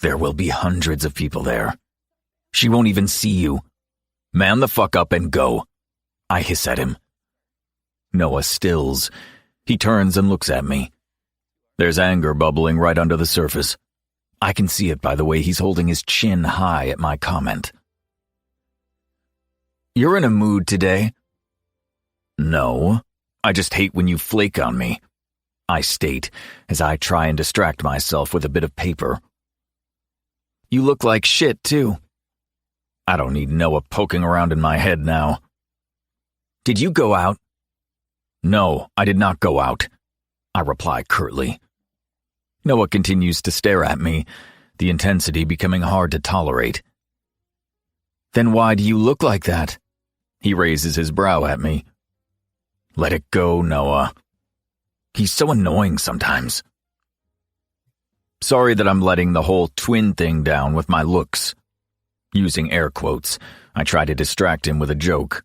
There will be hundreds of people there. She won't even see you. Man the fuck up and go. I hiss at him. Noah stills. He turns and looks at me. There's anger bubbling right under the surface. I can see it by the way he's holding his chin high at my comment. You're in a mood today? No, I just hate when you flake on me, I state as I try and distract myself with a bit of paper. You look like shit, too. I don't need Noah poking around in my head now. Did you go out? No, I did not go out, I reply curtly. Noah continues to stare at me, the intensity becoming hard to tolerate. Then why do you look like that? He raises his brow at me. Let it go, Noah. He's so annoying sometimes. Sorry that I'm letting the whole twin thing down with my looks. Using air quotes, I try to distract him with a joke.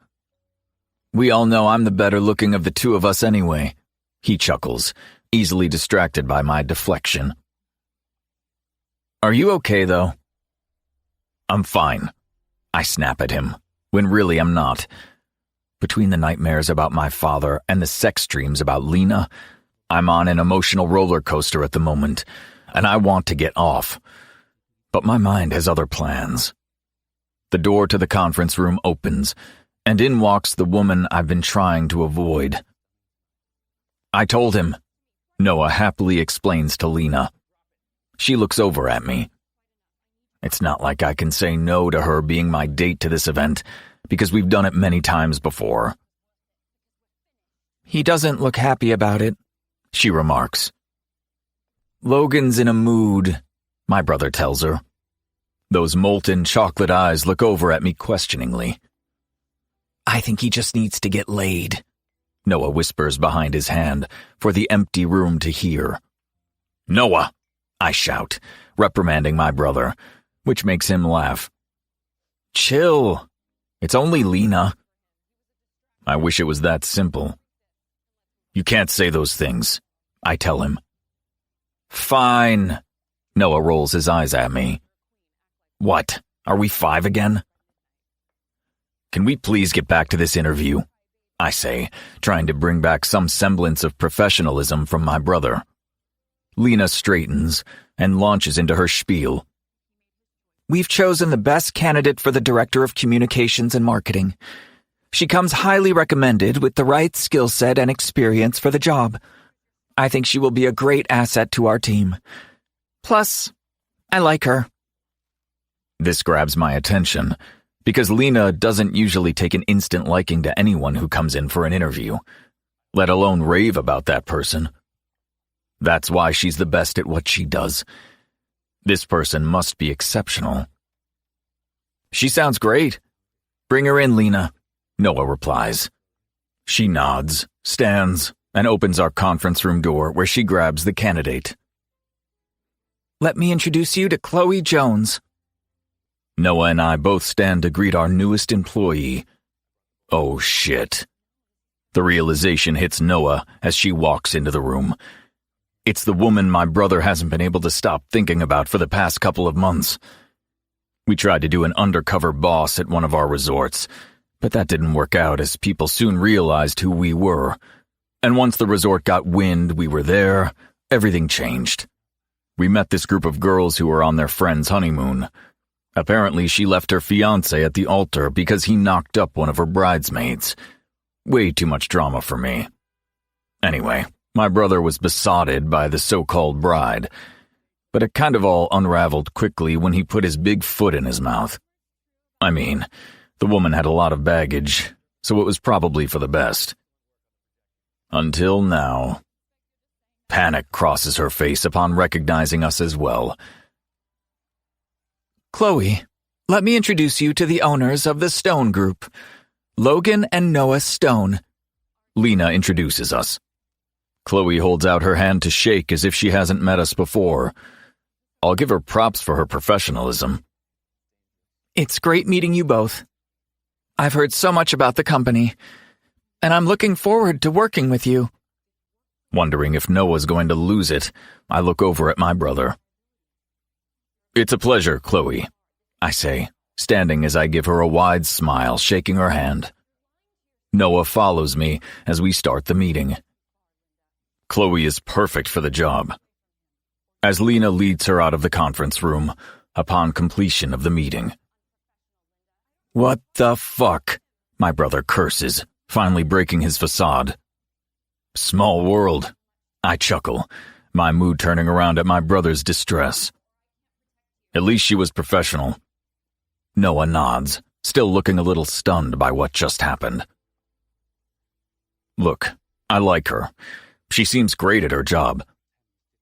We all know I'm the better looking of the two of us anyway, he chuckles, easily distracted by my deflection. Are you okay, though? I'm fine. I snap at him, when really I'm not. Between the nightmares about my father and the sex dreams about Lena, I'm on an emotional roller coaster at the moment, and I want to get off. But my mind has other plans. The door to the conference room opens, and in walks the woman I've been trying to avoid. I told him, Noah happily explains to Lena. She looks over at me. It's not like I can say no to her being my date to this event, because we've done it many times before. He doesn't look happy about it, she remarks. Logan's in a mood, my brother tells her. Those molten chocolate eyes look over at me questioningly. I think he just needs to get laid, Noah whispers behind his hand for the empty room to hear. Noah, I shout, reprimanding my brother, which makes him laugh. Chill. It's only Lena. I wish it was that simple. You can't say those things, I tell him. Fine. Noah rolls his eyes at me. What, are we 5 again? Can we please get back to this interview? I say, trying to bring back some semblance of professionalism from my brother. Lena straightens and launches into her spiel. we've chosen the best candidate for the Director of Communications and Marketing. She comes highly recommended with the right skill set and experience for the job. I think she will be a great asset to our team. Plus, I like her. This grabs my attention, because Lena doesn't usually take an instant liking to anyone who comes in for an interview, let alone rave about that person. That's why she's the best at what she does. This person must be exceptional. She sounds great. Bring her in, Lena, Noah replies. She nods, stands, and opens our conference room door where she grabs the candidate. Let me introduce you to Chloe Jones. Noah and I both stand to greet our newest employee. Oh shit. The realization hits Noah as she walks into the room. It's the woman my brother hasn't been able to stop thinking about for the past couple of months. We tried to do an undercover boss at one of our resorts, but that didn't work out as people soon realized who we were. And once the resort got wind we were there, everything changed. We met this group of girls who were on their friend's honeymoon. Apparently, she left her fiancé at the altar because he knocked up one of her bridesmaids. Way too much drama for me. Anyway, my brother was besotted by the so-called bride, but it kind of all unraveled quickly when he put his big foot in his mouth. I mean, the woman had a lot of baggage, so it was probably for the best. Until now. Panic crosses her face upon recognizing us as well. Chloe, let me introduce you to the owners of the Stone Group, Logan and Noah Stone. Lena introduces us. Chloe holds out her hand to shake as if she hasn't met us before. I'll give her props for her professionalism. It's great meeting you both. I've heard so much about the company, and I'm looking forward to working with you. Wondering if Noah's going to lose it, I look over at my brother. It's a pleasure, Chloe, I say, standing as I give her a wide smile, shaking her hand. Noah follows me as we start the meeting. Chloe is perfect for the job. As Lena leads her out of the conference room, upon completion of the meeting. What the fuck? My brother curses, finally breaking his facade. Small world, I chuckle, my mood turning around at my brother's distress. At least she was professional. Noah nods, still looking a little stunned by what just happened. Look, I like her. She seems great at her job.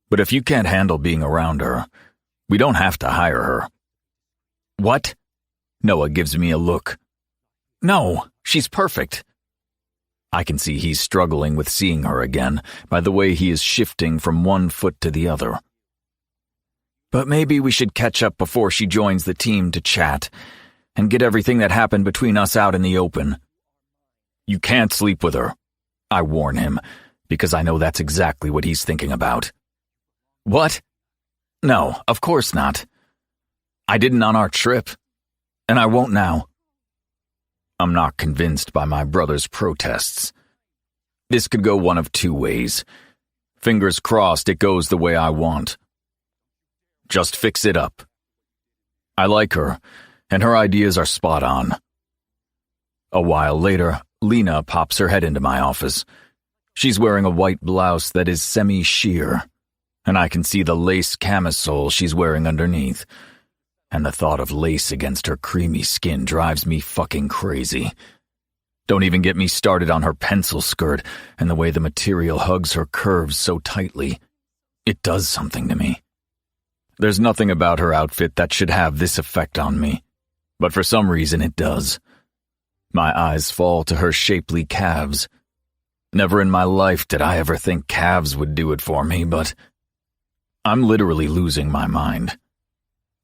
But if you can't handle being around her, we don't have to hire her. What? Noah gives me a look. No, she's perfect. I can see he's struggling with seeing her again by the way he is shifting from one foot to the other. But maybe we should catch up before she joins the team to chat and get everything that happened between us out in the open. You can't sleep with her, I warn him, because I know that's exactly what he's thinking about. What? No, of course not. I didn't on our trip, and I won't now. I'm not convinced by my brother's protests. This could go one of two ways. Fingers crossed it goes the way I want. Just fix it up. I like her, and her ideas are spot on. A while later, Lena pops her head into my office. She's wearing a white blouse that is semi-sheer, and I can see the lace camisole she's wearing underneath. And the thought of lace against her creamy skin drives me fucking crazy. Don't even get me started on her pencil skirt and the way the material hugs her curves so tightly. It does something to me. There's nothing about her outfit that should have this effect on me, but for some reason it does. My eyes fall to her shapely calves. Never in my life did I ever think calves would do it for me, but I'm literally losing my mind.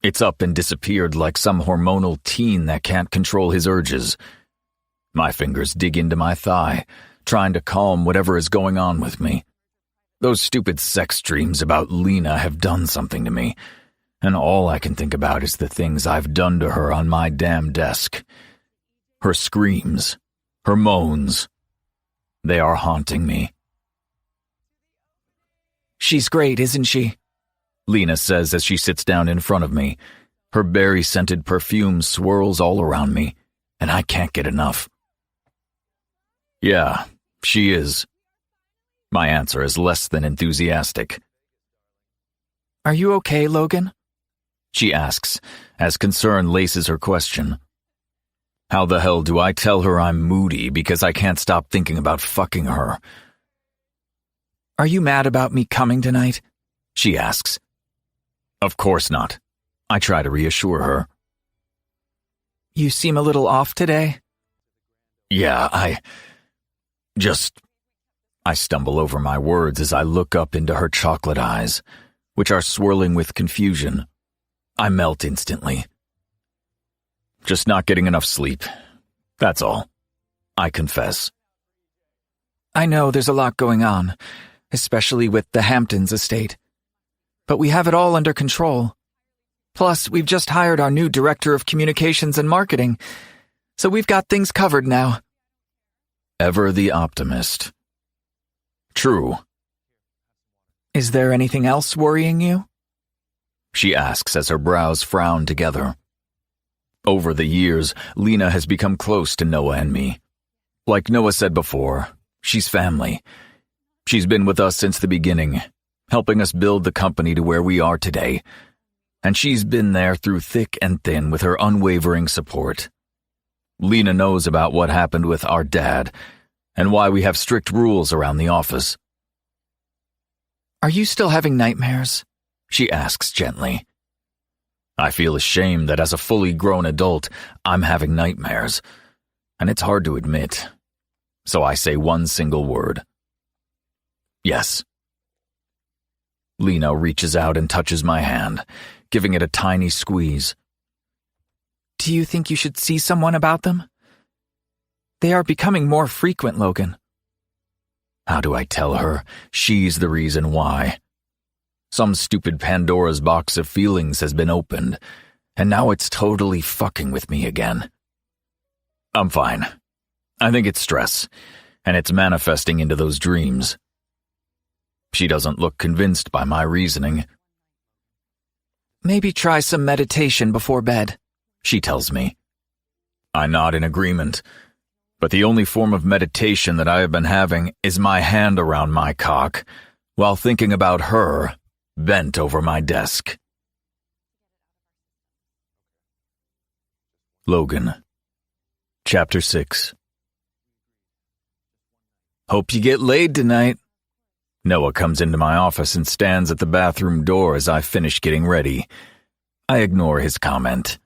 It's up and disappeared like some hormonal teen that can't control his urges. My fingers dig into my thigh, trying to calm whatever is going on with me. Those stupid sex dreams about Lena have done something to me, and all I can think about is the things I've done to her on my damn desk. Her screams, her moans, they are haunting me. She's great, isn't she? Lena says as she sits down in front of me, Her berry-scented perfume swirls all around me, and I can't get enough. Yeah, she is. My answer is less than enthusiastic. Are you okay, Logan? She asks, as concern laces her question. How the hell do I tell her I'm moody because I can't stop thinking about fucking her? Are you mad about me coming tonight? She asks. Of course not. I try to reassure her. You seem a little off today. Yeah, I stumble over my words as I look up into her chocolate eyes, which are swirling with confusion. I melt instantly. Just not getting enough sleep. That's all. I confess. I know there's a lot going on, especially with the Hamptons estate. But we have it all under control. Plus, we've just hired our new director of communications and marketing, so we've got things covered now. Ever the optimist. True. Is there anything else worrying you? She asks as her brows frown together. Over the years, Lena has become close to Noah and me. Like Noah said before, she's family. She's been with us since the beginning, helping us build the company to where we are today. And she's been there through thick and thin with her unwavering support. Lena knows about what happened with our dad, and why we have strict rules around the office. Are you still having nightmares? She asks gently. I feel ashamed that as a fully grown adult, I'm having nightmares, and it's hard to admit. So I say one single word. Yes. Lena reaches out and touches my hand, giving it a tiny squeeze. Do you think you should see someone about them? They are becoming more frequent, Logan. How do I tell her she's the reason why? Some stupid Pandora's box of feelings has been opened, and now it's totally fucking with me again. I'm fine. I think it's stress, and it's manifesting into those dreams. She doesn't look convinced by my reasoning. Maybe try some meditation before bed, she tells me. I nod in agreement, but the only form of meditation that I have been having is my hand around my cock, while thinking about her, bent over my desk. Logan. Chapter 6. Hope you get laid tonight. Noah comes into my office and stands at the bathroom door as I finish getting ready. I ignore his comment.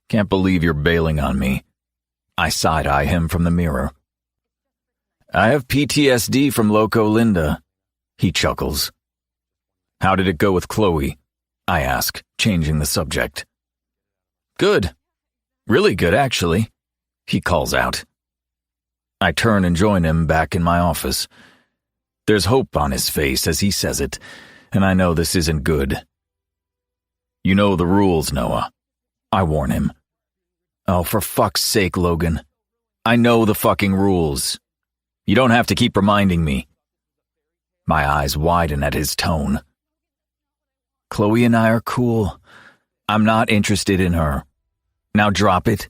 Can't believe you're bailing on me. I side-eye him from the mirror. I have PTSD from Loco Linda. He chuckles. How did it go with Chloe? I ask, changing the subject. Good. Really good, actually. He calls out. I turn and join him back in my office. There's hope on his face as he says it, and I know this isn't good. You know the rules, Noah. I warn him. Oh, for fuck's sake, Logan. I know the fucking rules. You don't have to keep reminding me. My eyes widen at his tone. Chloe and I are cool. I'm not interested in her. Now drop it.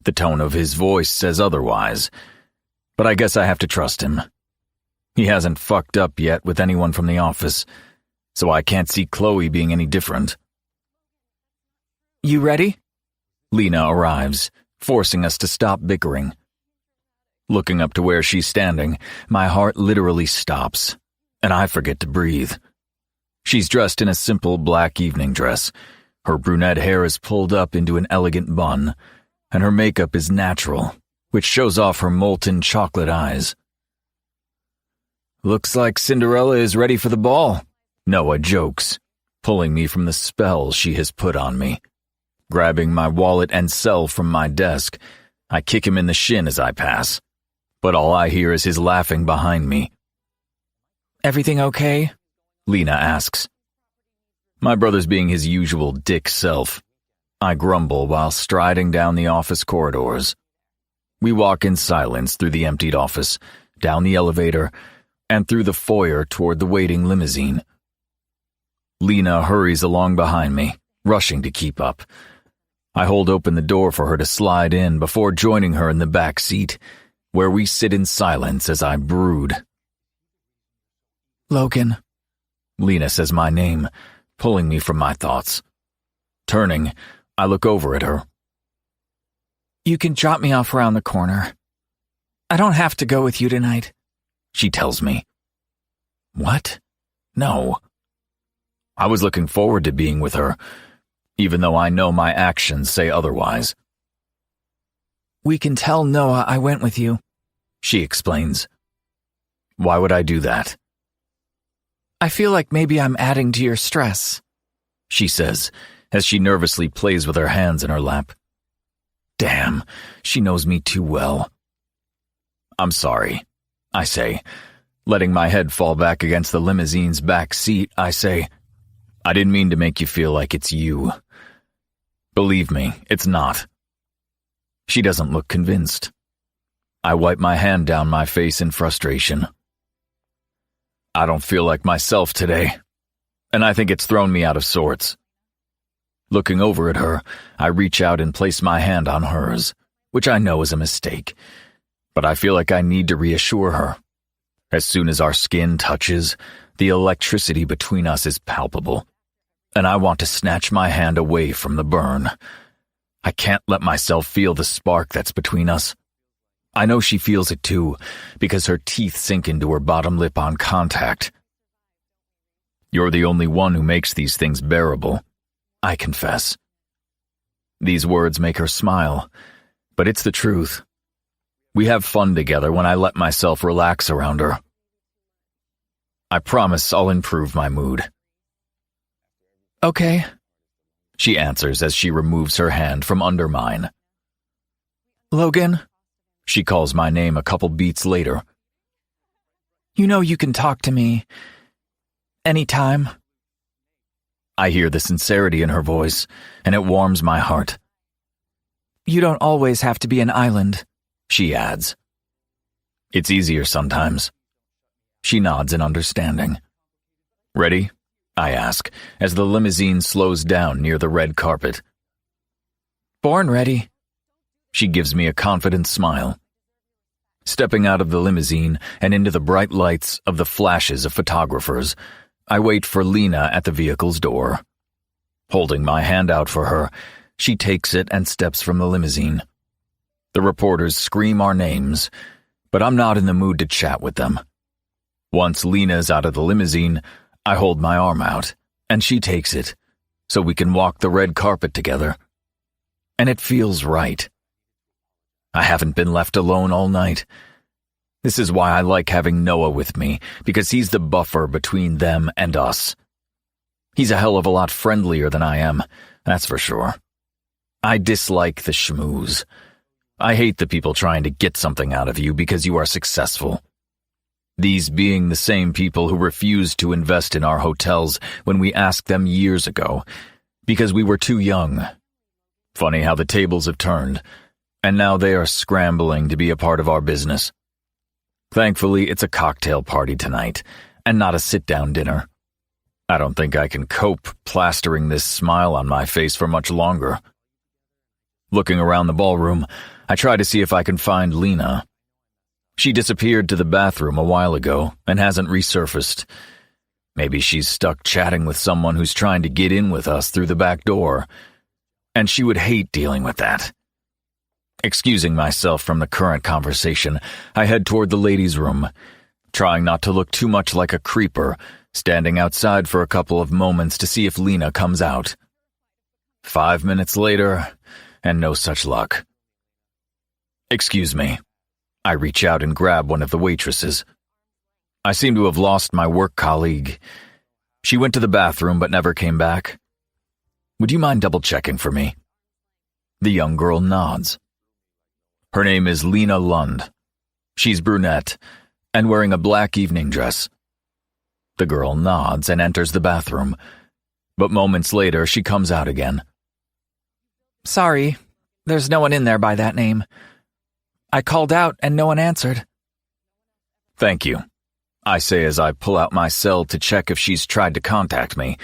The tone of his voice says otherwise, but I guess I have to trust him. He hasn't fucked up yet with anyone from the office, so I can't see Chloe being any different. You ready? Lena arrives, forcing us to stop bickering. Looking up to where she's standing, my heart literally stops, and I forget to breathe. She's dressed in a simple black evening dress. Her brunette hair is pulled up into an elegant bun, and her makeup is natural, which shows off her molten chocolate eyes. Looks like Cinderella is ready for the ball, Noah jokes, pulling me from the spell she has put on me. Grabbing my wallet and cell from my desk, I kick him in the shin as I pass, but all I hear is his laughing behind me. Everything okay? Lena asks. My brother's being his usual dick self. I grumble while striding down the office corridors. We walk in silence through the emptied office, down the elevator, and through the foyer toward the waiting limousine. Lena hurries along behind me, rushing to keep up. I hold open the door for her to slide in before joining her in the back seat, where we sit in silence as I brood. Logan. Lena says my name, pulling me from my thoughts. Turning, I look over at her. You can drop me off around the corner. I don't have to go with you tonight, she tells me. What? No. I was looking forward to being with her, even though I know my actions say otherwise. We can tell Noah I went with you, she explains. Why would I do that? I feel like maybe I'm adding to your stress, she says, as she nervously plays with her hands in her lap. Damn, she knows me too well. I'm sorry, I say. Letting my head fall back against the limousine's back seat, I say, I didn't mean to make you feel like it's you. Believe me, it's not. She doesn't look convinced. I wipe my hand down my face in frustration. I don't feel like myself today, and I think it's thrown me out of sorts. Looking over at her, I reach out and place my hand on hers, which I know is a mistake, but I feel like I need to reassure her. As soon as our skin touches, the electricity between us is palpable, and I want to snatch my hand away from the burn. I can't let myself feel the spark that's between us. I know she feels it too, because her teeth sink into her bottom lip on contact. You're the only one who makes these things bearable, I confess. These words make her smile, but it's the truth. We have fun together when I let myself relax around her. I promise I'll improve my mood. Okay, she answers as she removes her hand from under mine. Logan, she calls my name a couple beats later. You know you can talk to me anytime. I hear the sincerity in her voice, and it warms my heart. You don't always have to be an island, she adds. It's easier sometimes. She nods in understanding. Ready? I ask, as the limousine slows down near the red carpet. Born ready. She gives me a confident smile. Stepping out of the limousine and into the bright lights of the flashes of photographers, I wait for Lena at the vehicle's door. Holding my hand out for her, she takes it and steps from the limousine. The reporters scream our names, but I'm not in the mood to chat with them. Once Lena's out of the limousine, I hold my arm out, and she takes it, so we can walk the red carpet together. And it feels right. I haven't been left alone all night. This is why I like having Noah with me, because he's the buffer between them and us. He's a hell of a lot friendlier than I am, that's for sure. I dislike the schmooze. I hate the people trying to get something out of you because you are successful. These being the same people who refused to invest in our hotels when we asked them years ago, because we were too young. Funny how the tables have turned, and now they are scrambling to be a part of our business. Thankfully, it's a cocktail party tonight, and not a sit-down dinner. I don't think I can cope plastering this smile on my face for much longer. Looking around the ballroom, I try to see if I can find Lena. She disappeared to the bathroom a while ago and hasn't resurfaced. Maybe she's stuck chatting with someone who's trying to get in with us through the back door, and she would hate dealing with that. Excusing myself from the current conversation, I head toward the ladies' room, trying not to look too much like a creeper, standing outside for a couple of moments to see if Lena comes out. 5 minutes later, and no such luck. Excuse me. I reach out and grab one of the waitresses. I seem to have lost my work colleague. She went to the bathroom but never came back. Would you mind double-checking for me? The young girl nods. Her name is Lena Lund. She's brunette and wearing a black evening dress. The girl nods and enters the bathroom, but moments later she comes out again. Sorry, there's no one in there by that name. I called out and no one answered. Thank you, I say as I pull out my cell to check if she's tried to contact me.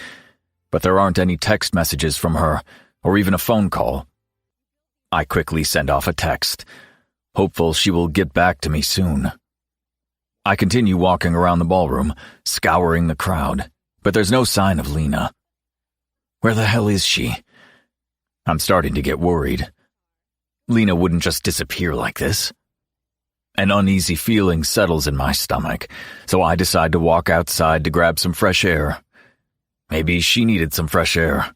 but there aren't any text messages from her, or even a phone call. I quickly send off a text, hopeful she will get back to me soon. I continue walking around the ballroom, scouring the crowd, but there's no sign of Lena. Where the hell is she? I'm starting to get worried. Lena wouldn't just disappear like this. An uneasy feeling settles in my stomach, so I decide to walk outside to grab some fresh air. Maybe she needed some fresh air.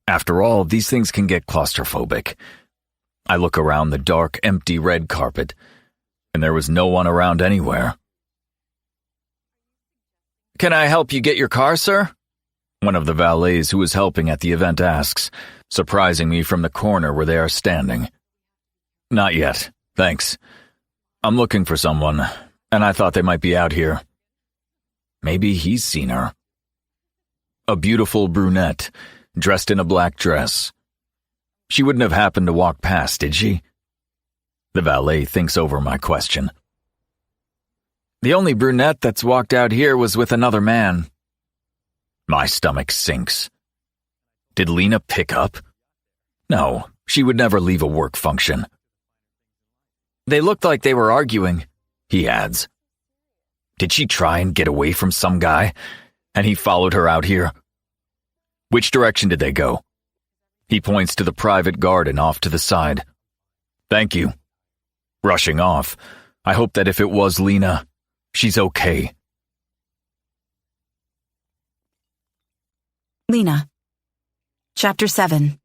After all, these things can get claustrophobic. I look around the dark, empty red carpet, and there was no one around anywhere. "Can I help you get your car, sir?" one of the valets who was helping at the event asks, surprising me from the corner where they are standing. "Not yet, thanks. I'm looking for someone, and I thought they might be out here." Maybe he's seen her. A beautiful brunette, dressed in a black dress. She wouldn't have happened to walk past, did she? The valet thinks over my question. "The only brunette that's walked out here was with another man." My stomach sinks. Did Lena pick up? No, she would never leave a work function. "They looked like they were arguing," he adds. Did she try and get away from some guy, and he followed her out here? Which direction did they go? He points to the private garden off to the side. "Thank you." Rushing off, I hope that if it was Lena, she's okay. Lena. Chapter 7.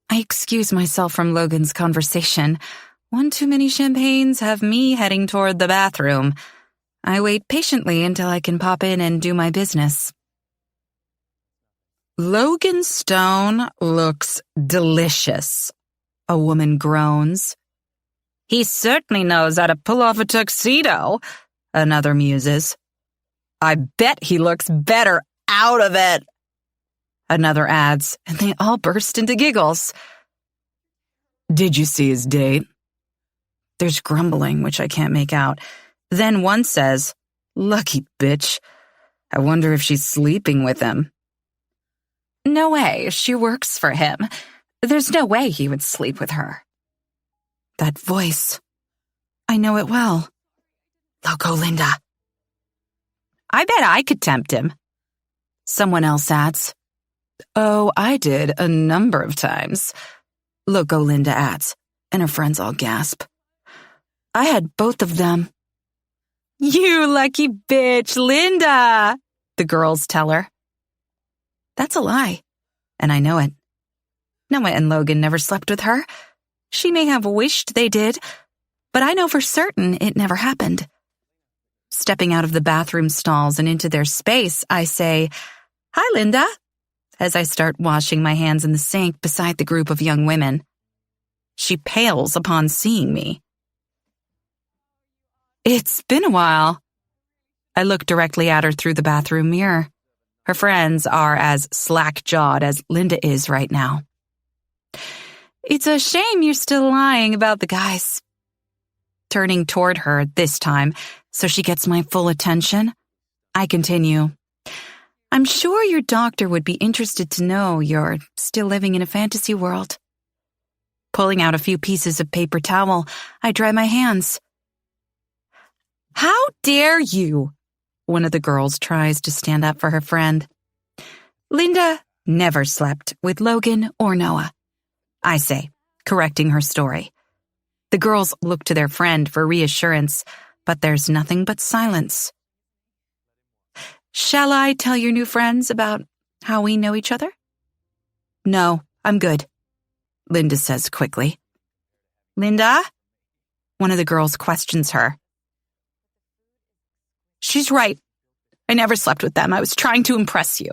I excuse myself from Logan's conversation. One too many champagnes have me heading toward the bathroom. I wait patiently until I can pop in and do my business. "Logan Stone looks delicious," a woman groans. "He certainly knows how to pull off a tuxedo," another muses. "I bet he looks better out of it," another adds, and they all burst into giggles. "Did you see his date?" There's grumbling, which I can't make out. Then one says, "Lucky bitch. I wonder if she's sleeping with him." "No way, she works for him. There's no way he would sleep with her." That voice. I know it well. Loco Linda. "I bet I could tempt him." Someone else adds. "Oh, I did a number of times," Loco Linda adds, and her friends all gasp. "I had both of them." "You lucky bitch, Linda," the girls tell her. That's a lie, and I know it. Noah and Logan never slept with her. She may have wished they did, but I know for certain it never happened. Stepping out of the bathroom stalls and into their space, I say, "Hi, Linda," as I start washing my hands in the sink beside the group of young women. She pales upon seeing me. "It's been a while." I look directly at her through the bathroom mirror. Her friends are as slack-jawed as Linda is right now. "It's a shame you're still lying about the guys." Turning toward her this time, so she gets my full attention, I continue. "I'm sure your doctor would be interested to know you're still living in a fantasy world." Pulling out a few pieces of paper towel, I dry my hands. "How dare you?" One of the girls tries to stand up for her friend. "Linda never slept with Logan or Noah," I say, correcting her story. The girls look to their friend for reassurance, but there's nothing but silence. "Shall I tell your new friends about how we know each other?" "No, I'm good," Linda says quickly. "Linda?" One of the girls questions her. "She's right. I never slept with them. I was trying to impress you,"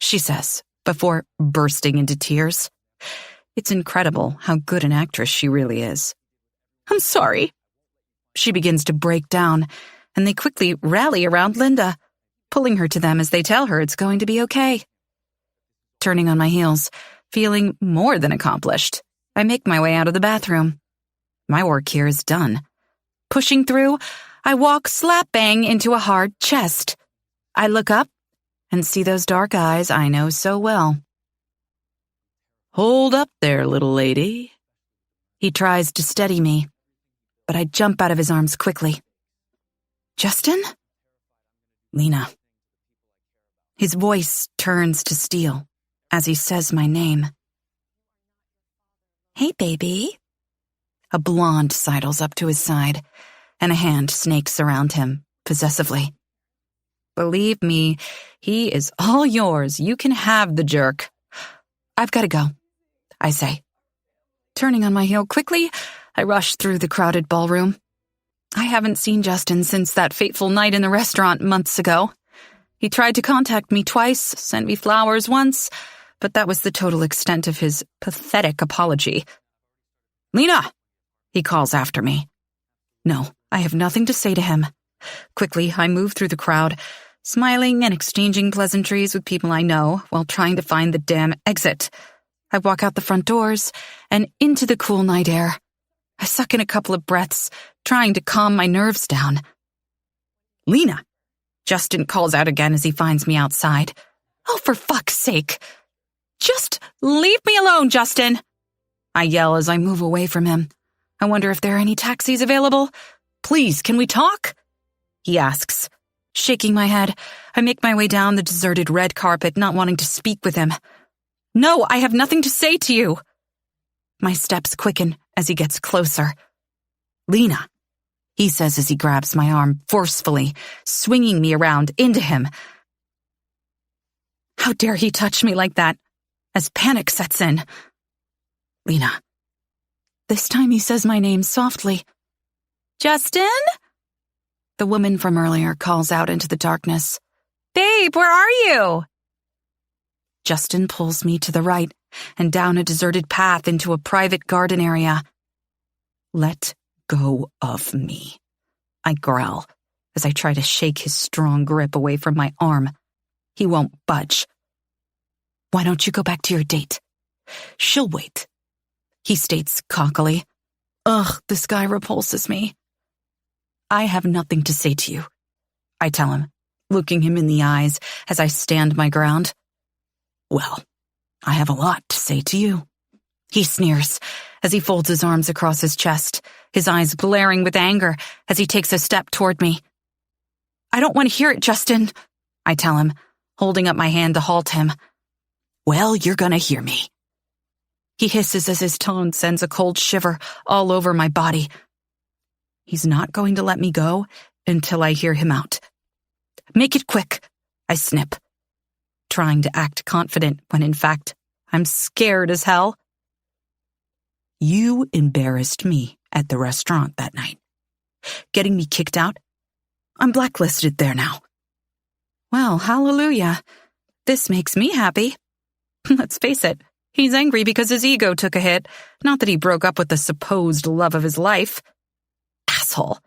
she says, before bursting into tears. It's incredible how good an actress she really is. "I'm sorry." She begins to break down, and they quickly rally around Linda, pulling her to them as they tell her it's going to be okay. Turning on my heels, feeling more than accomplished, I make my way out of the bathroom. My work here is done. Pushing through, I walk slap-bang into a hard chest. I look up, and see those dark eyes I know so well. Hold up there, little lady. He tries to steady me, but I jump out of his arms quickly. Justin? Lena. His voice turns to steel as he says my name. Hey, baby. A blonde sidles up to his side, and a hand snakes around him, possessively. Believe me, he is all yours. You can have the jerk. I've got to go, I say. Turning on my heel quickly, I rush through the crowded ballroom. I haven't seen Justin since that fateful night in the restaurant months ago. He tried to contact me twice, sent me flowers once, but that was the total extent of his pathetic apology. Lena! He calls after me. No, I have nothing to say to him. Quickly, I move through the crowd, smiling and exchanging pleasantries with people I know while trying to find the damn exit. I walk out the front doors and into the cool night air. I suck in a couple of breaths, trying to calm my nerves down. Lena! Justin calls out again as he finds me outside. Oh, for fuck's sake! Just leave me alone, Justin! I yell as I move away from him. I wonder if there are any taxis available. Please, can we talk? He asks. Shaking my head, I make my way down the deserted red carpet, not wanting to speak with him. No, I have nothing to say to you. My steps quicken as he gets closer. Lena, he says as he grabs my arm forcefully, swinging me around into him. How dare he touch me like that, as panic sets in. Lena. This time he says my name softly. Justin? The woman from earlier calls out into the darkness. Babe, where are you? Justin pulls me to the right and down a deserted path into a private garden area. Let go of me, I growl as I try to shake his strong grip away from my arm. He won't budge. Why don't you go back to your date? She'll wait, he states cockily. Ugh, this guy repulses me. I have nothing to say to you, I tell him, looking him in the eyes as I stand my ground. Well, I have a lot to say to you, he sneers as he folds his arms across his chest, his eyes glaring with anger as he takes a step toward me. I don't want to hear it, Justin, I tell him, holding up my hand to halt him. Well, you're gonna hear me. He hisses as his tone sends a cold shiver all over my body. He's not going to let me go until I hear him out. Make it quick, I snip, trying to act confident when in fact I'm scared as hell. You embarrassed me at the restaurant that night. Getting me kicked out? I'm blacklisted there now. Well, hallelujah. This makes me happy. Let's face it, he's angry because his ego took a hit, not that he broke up with the supposed love of his life. Asshole.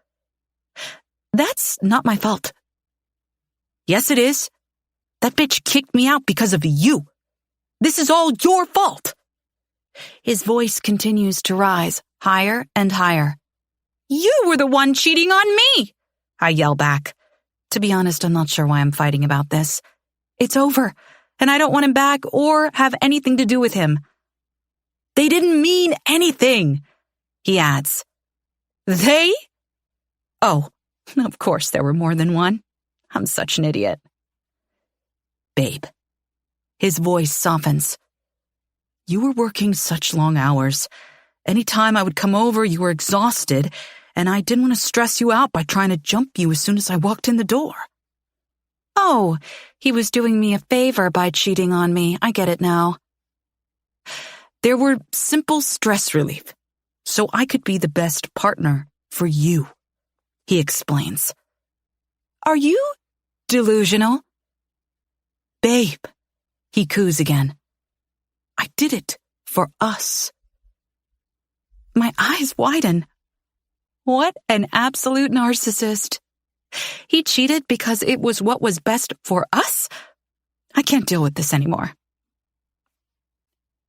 That's not my fault. Yes, it is. That bitch kicked me out because of you. This is all your fault. His voice continues to rise, higher and higher. You were the one cheating on me, I yell back. To be honest, I'm not sure why I'm fighting about this. It's over, and I don't want him back or have anything to do with him. They didn't mean anything, he adds. They? Oh, of course there were more than one. I'm such an idiot. Babe. His voice softens. You were working such long hours. Anytime I would come over, you were exhausted, and I didn't want to stress you out by trying to jump you as soon as I walked in the door. Oh, he was doing me a favor by cheating on me. I get it now. There were simple stress relief, so I could be the best partner for you, he explains. Are you delusional? Babe, he coos again. I did it for us. My eyes widen. What an absolute narcissist. He cheated because it was what was best for us? I can't deal with this anymore.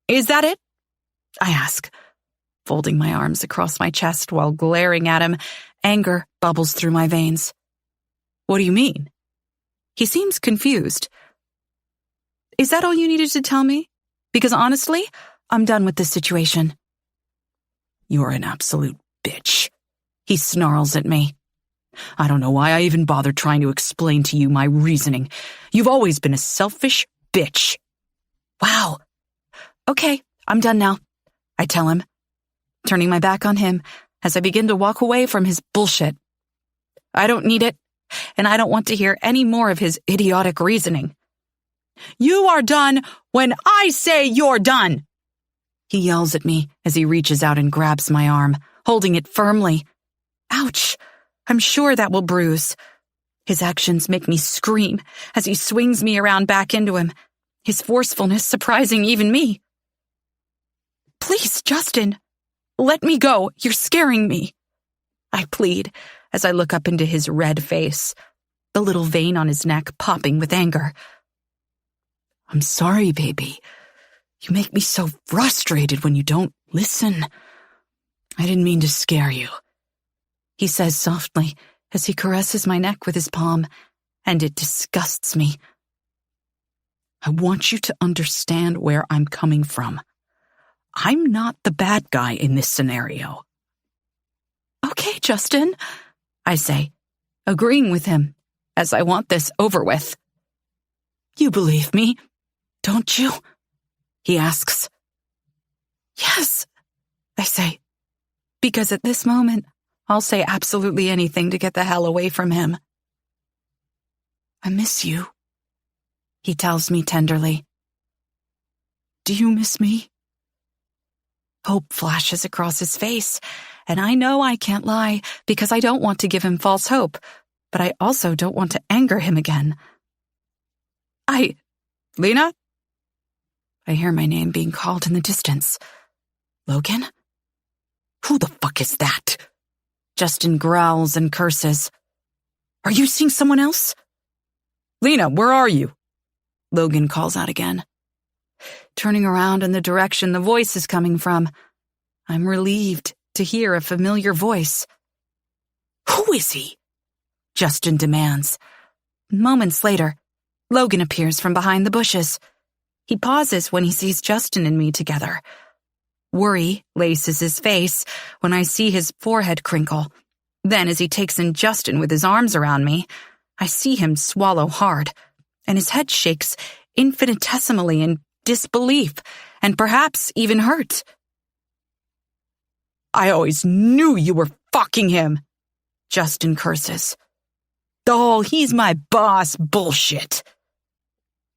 Is that it? I ask, folding my arms across my chest while glaring at him. Anger bubbles through my veins. What do you mean? He seems confused, Is that all you needed to tell me? Because honestly, I'm done with this situation. You're an absolute bitch, he snarls at me. I don't know why I even bothered trying to explain to you my reasoning. You've always been a selfish bitch. Wow. Okay, I'm done now, I tell him, turning my back on him as I begin to walk away from his bullshit. I don't need it, and I don't want to hear any more of his idiotic reasoning. You are done when I say you're done, he yells at me as he reaches out and grabs my arm, holding it firmly. Ouch, I'm sure that will bruise. His actions make me scream as he swings me around back into him, his forcefulness surprising even me. Please, Justin, let me go. You're scaring me, I plead as I look up into his red face, the little vein on his neck popping with anger. I'm sorry, baby. You make me so frustrated when you don't listen. I didn't mean to scare you, he says softly as he caresses my neck with his palm, and it disgusts me. I want you to understand where I'm coming from. I'm not the bad guy in this scenario. Okay, Justin, I say, agreeing with him as I want this over with. You believe me, don't you? He asks. Yes, I say, because at this moment, I'll say absolutely anything to get the hell away from him. I miss you, he tells me tenderly. Do you miss me? Hope flashes across his face, and I know I can't lie because I don't want to give him false hope, but I also don't want to anger him again. Lena? I hear my name being called in the distance. Logan? Who the fuck is that? Justin growls and curses. Are you seeing someone else? Lena, where are you? Logan calls out again. Turning around in the direction the voice is coming from, I'm relieved to hear a familiar voice. Who is he? Justin demands. Moments later, Logan appears from behind the bushes. He pauses when he sees Justin and me together. Worry laces his face when I see his forehead crinkle. Then, as he takes in Justin with his arms around me, I see him swallow hard, and his head shakes infinitesimally in disbelief and perhaps even hurt. I always knew you were fucking him, Justin curses. The whole he's my boss bullshit.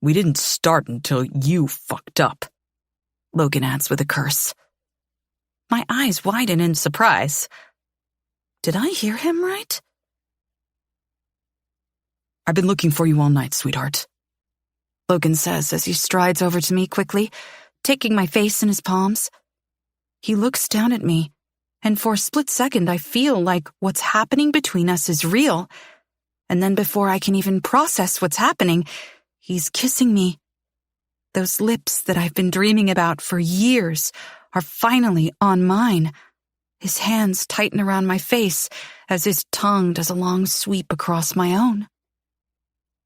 We didn't start until you fucked up, Logan adds with a curse. My eyes widen in surprise. Did I hear him right? I've been looking for you all night, sweetheart, Logan says as he strides over to me quickly, taking my face in his palms. He looks down at me, and for a split second I feel like what's happening between us is real. And then before I can even process what's happening, he's kissing me. Those lips that I've been dreaming about for years are finally on mine. His hands tighten around my face as his tongue does a long sweep across my own.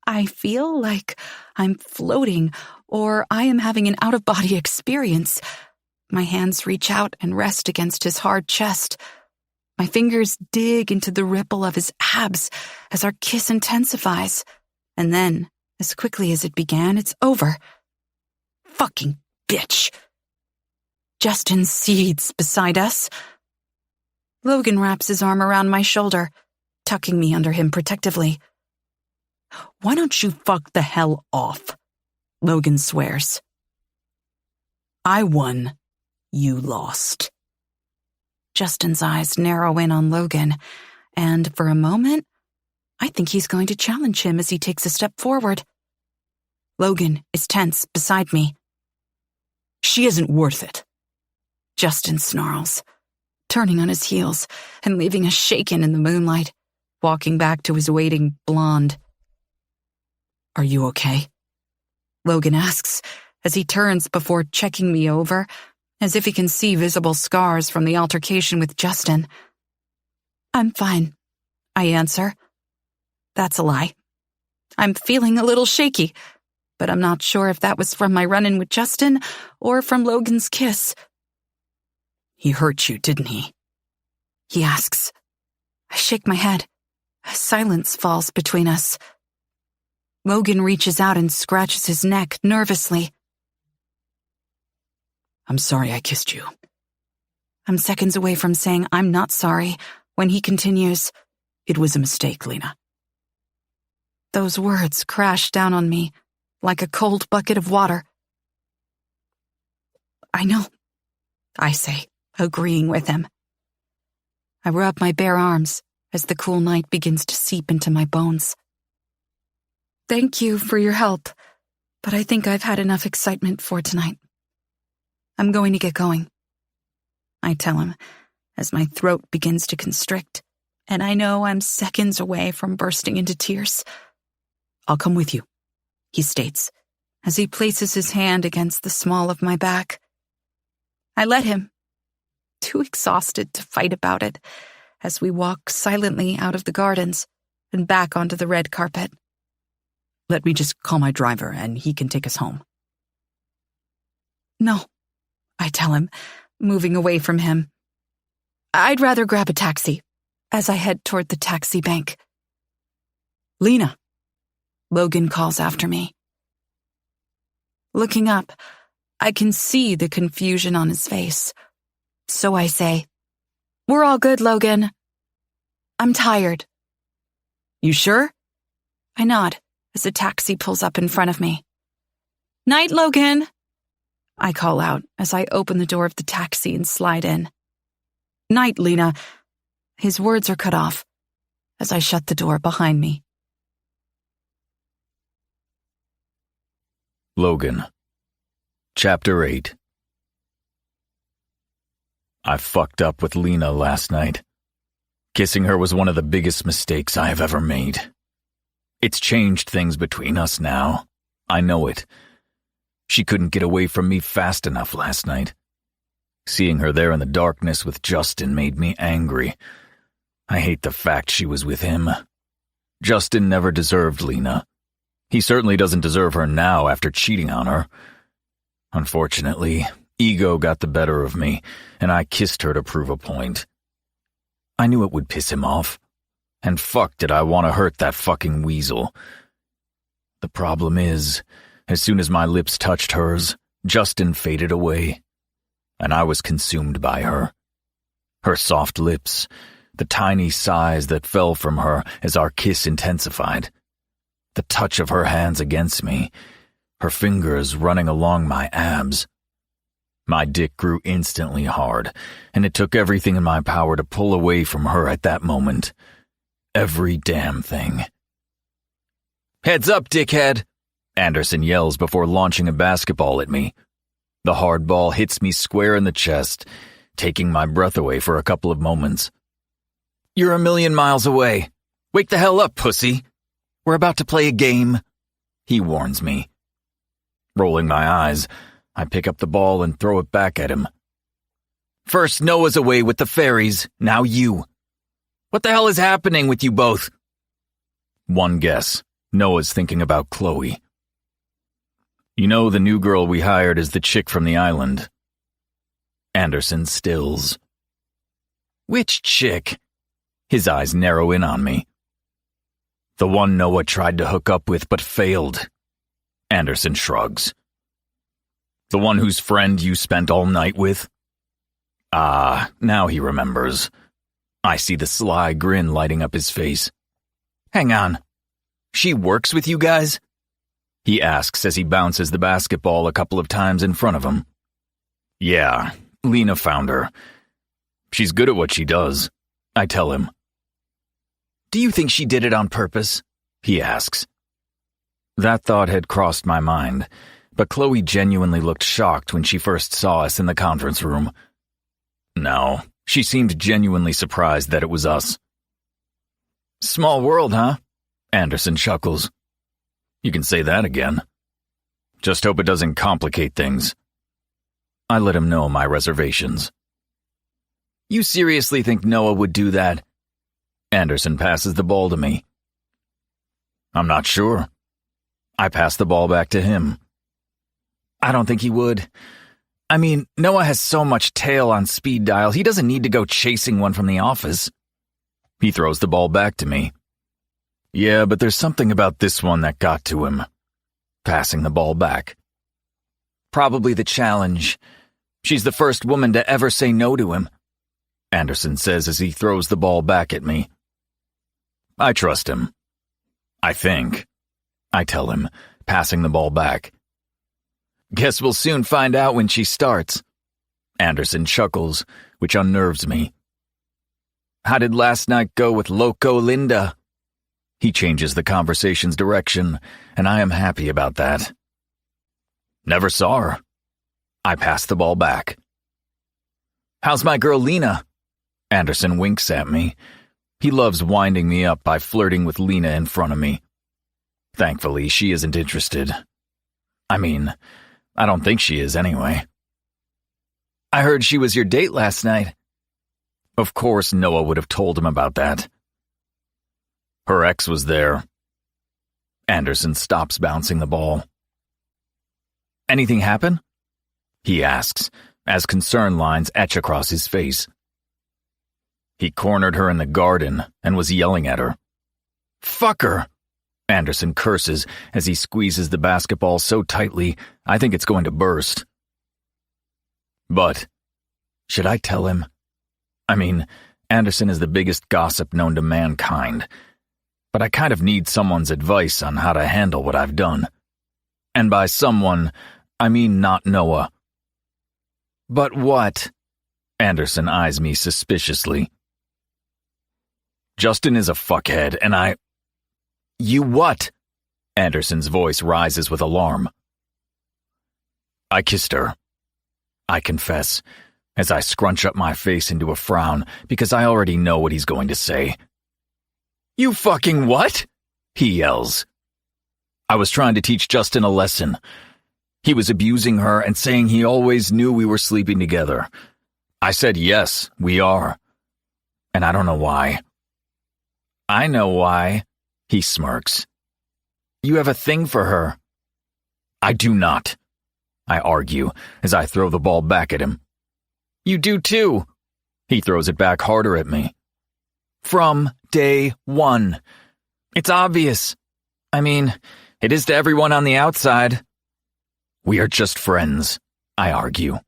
I feel like I'm floating, or I am having an out-of-body experience. My hands reach out and rest against his hard chest. My fingers dig into the ripple of his abs as our kiss intensifies. And then, as quickly as it began, it's over. Fucking bitch. Justin seethes beside us. Logan wraps his arm around my shoulder, tucking me under him protectively. Why don't you fuck the hell off? Logan swears. I won. You lost. Justin's eyes narrow in on Logan, and for a moment, I think he's going to challenge him as he takes a step forward. Logan is tense beside me. She isn't worth it, Justin snarls, turning on his heels and leaving us shaken in the moonlight, walking back to his waiting blonde. Are you okay? Logan asks as he turns before checking me over, as if he can see visible scars from the altercation with Justin. I'm fine, I answer. That's a lie. I'm feeling a little shaky, but I'm not sure if that was from my run-in with Justin or from Logan's kiss. He hurt you, didn't he? He asks. I shake my head. A silence falls between us. Logan reaches out and scratches his neck nervously. I'm sorry I kissed you. I'm seconds away from saying I'm not sorry when he continues. It was a mistake, Lena. Those words crash down on me like a cold bucket of water. I know, I say, agreeing with him. I rub my bare arms as the cool night begins to seep into my bones. Thank you for your help, but I think I've had enough excitement for tonight. I'm going to get going, I tell him as my throat begins to constrict, and I know I'm seconds away from bursting into tears. I'll come with you, he states, as he places his hand against the small of my back. I let him, too exhausted to fight about it, as we walk silently out of the gardens and back onto the red carpet. Let me just call my driver and he can take us home. No, I tell him, moving away from him. I'd rather grab a taxi, as I head toward the taxi bank. Lena, Logan calls after me. Looking up, I can see the confusion on his face. So I say, "We're all good, Logan. I'm tired." You sure? I nod as a taxi pulls up in front of me. "Night, Logan," I call out as I open the door of the taxi and slide in. Night, Lena. His words are cut off as I shut the door behind me. Logan. Chapter 8. I fucked up with Lena last night. Kissing her was one of the biggest mistakes I have ever made. It's changed things between us now. I know it. She couldn't get away from me fast enough last night. Seeing her there in the darkness with Justin made me angry. I hate the fact she was with him. Justin never deserved Lena. He certainly doesn't deserve her now after cheating on her. Unfortunately, ego got the better of me, and I kissed her to prove a point. I knew it would piss him off. And fuck did I want to hurt that fucking weasel. The problem is, as soon as my lips touched hers, Justin faded away. And I was consumed by her. Her soft lips, the tiny sighs that fell from her as our kiss intensified. The touch of her hands against me, her fingers running along my abs. My dick grew instantly hard, and it took everything in my power to pull away from her at that moment. Every damn thing. "Heads up, dickhead!" Anderson yells before launching a basketball at me. The hard ball hits me square in the chest, taking my breath away for a couple of moments. "You're a million miles away. Wake the hell up, pussy. We're about to play a game," he warns me. Rolling my eyes, I pick up the ball and throw it back at him. "First Noah's away with the fairies, now you. What the hell is happening with you both?" One guess. Noah's thinking about Chloe. "You know the new girl we hired is the chick from the island." Anderson stills. "Which chick?" His eyes narrow in on me. "The one Noah tried to hook up with but failed." Anderson shrugs. "The one whose friend you spent all night with?" Ah, now he remembers. I see the sly grin lighting up his face. "Hang on. She works with you guys?" he asks as he bounces the basketball a couple of times in front of him. "Yeah, Lena found her. She's good at what she does," I tell him. "Do you think she did it on purpose?" he asks. That thought had crossed my mind, but Chloe genuinely looked shocked when she first saw us in the conference room. No, she seemed genuinely surprised that it was us. "Small world, huh?" Anderson chuckles. "You can say that again. Just hope it doesn't complicate things." I let him know my reservations. "You seriously think Noah would do that?" Anderson passes the ball to me. "I'm not sure. I pass the ball back to him. I don't think he would. I mean, Noah has so much tail on speed dial, he doesn't need to go chasing one from the office. He throws the ball back to me. Yeah, but there's something about this one that got to him. Passing the ball back. Probably the challenge. She's the first woman to ever say no to him, Anderson says as he throws the ball back at me. I trust him. I think. I tell him, passing the ball back. Guess we'll soon find out when she starts. Anderson chuckles, which unnerves me. How did last night go with Loco Linda? He changes the conversation's direction, and I am happy about that. Never saw her. I pass the ball back. How's my girl Lena? Anderson winks at me. He loves winding me up by flirting with Lena in front of me. Thankfully, she isn't interested. I mean, I don't think she is anyway. I heard she was your date last night. Of course Noah would have told him about that. Her ex was there. Anderson stops bouncing the ball. Anything happen? He asks, as concern lines etch across his face. He cornered her in the garden and was yelling at her. Fuck her! Anderson curses as he squeezes the basketball so tightly I think it's going to burst. But, should I tell him? I mean, Anderson is the biggest gossip known to mankind, but I kind of need someone's advice on how to handle what I've done. And by someone, I mean not Noah. But what? Anderson eyes me suspiciously. Justin is a fuckhead, and I... You what? Anderson's voice rises with alarm. I kissed her. I confess, as I scrunch up my face into a frown because I already know what he's going to say. You fucking what? He yells. I was trying to teach Justin a lesson. He was abusing her and saying he always knew we were sleeping together. I said yes, we are. And I don't know why. I know why, he smirks. You have a thing for her. I do not, I argue as I throw the ball back at him. You do too. He throws it back harder at me. From day one. It's obvious. I mean, it is to everyone on the outside. We are just friends, I argue.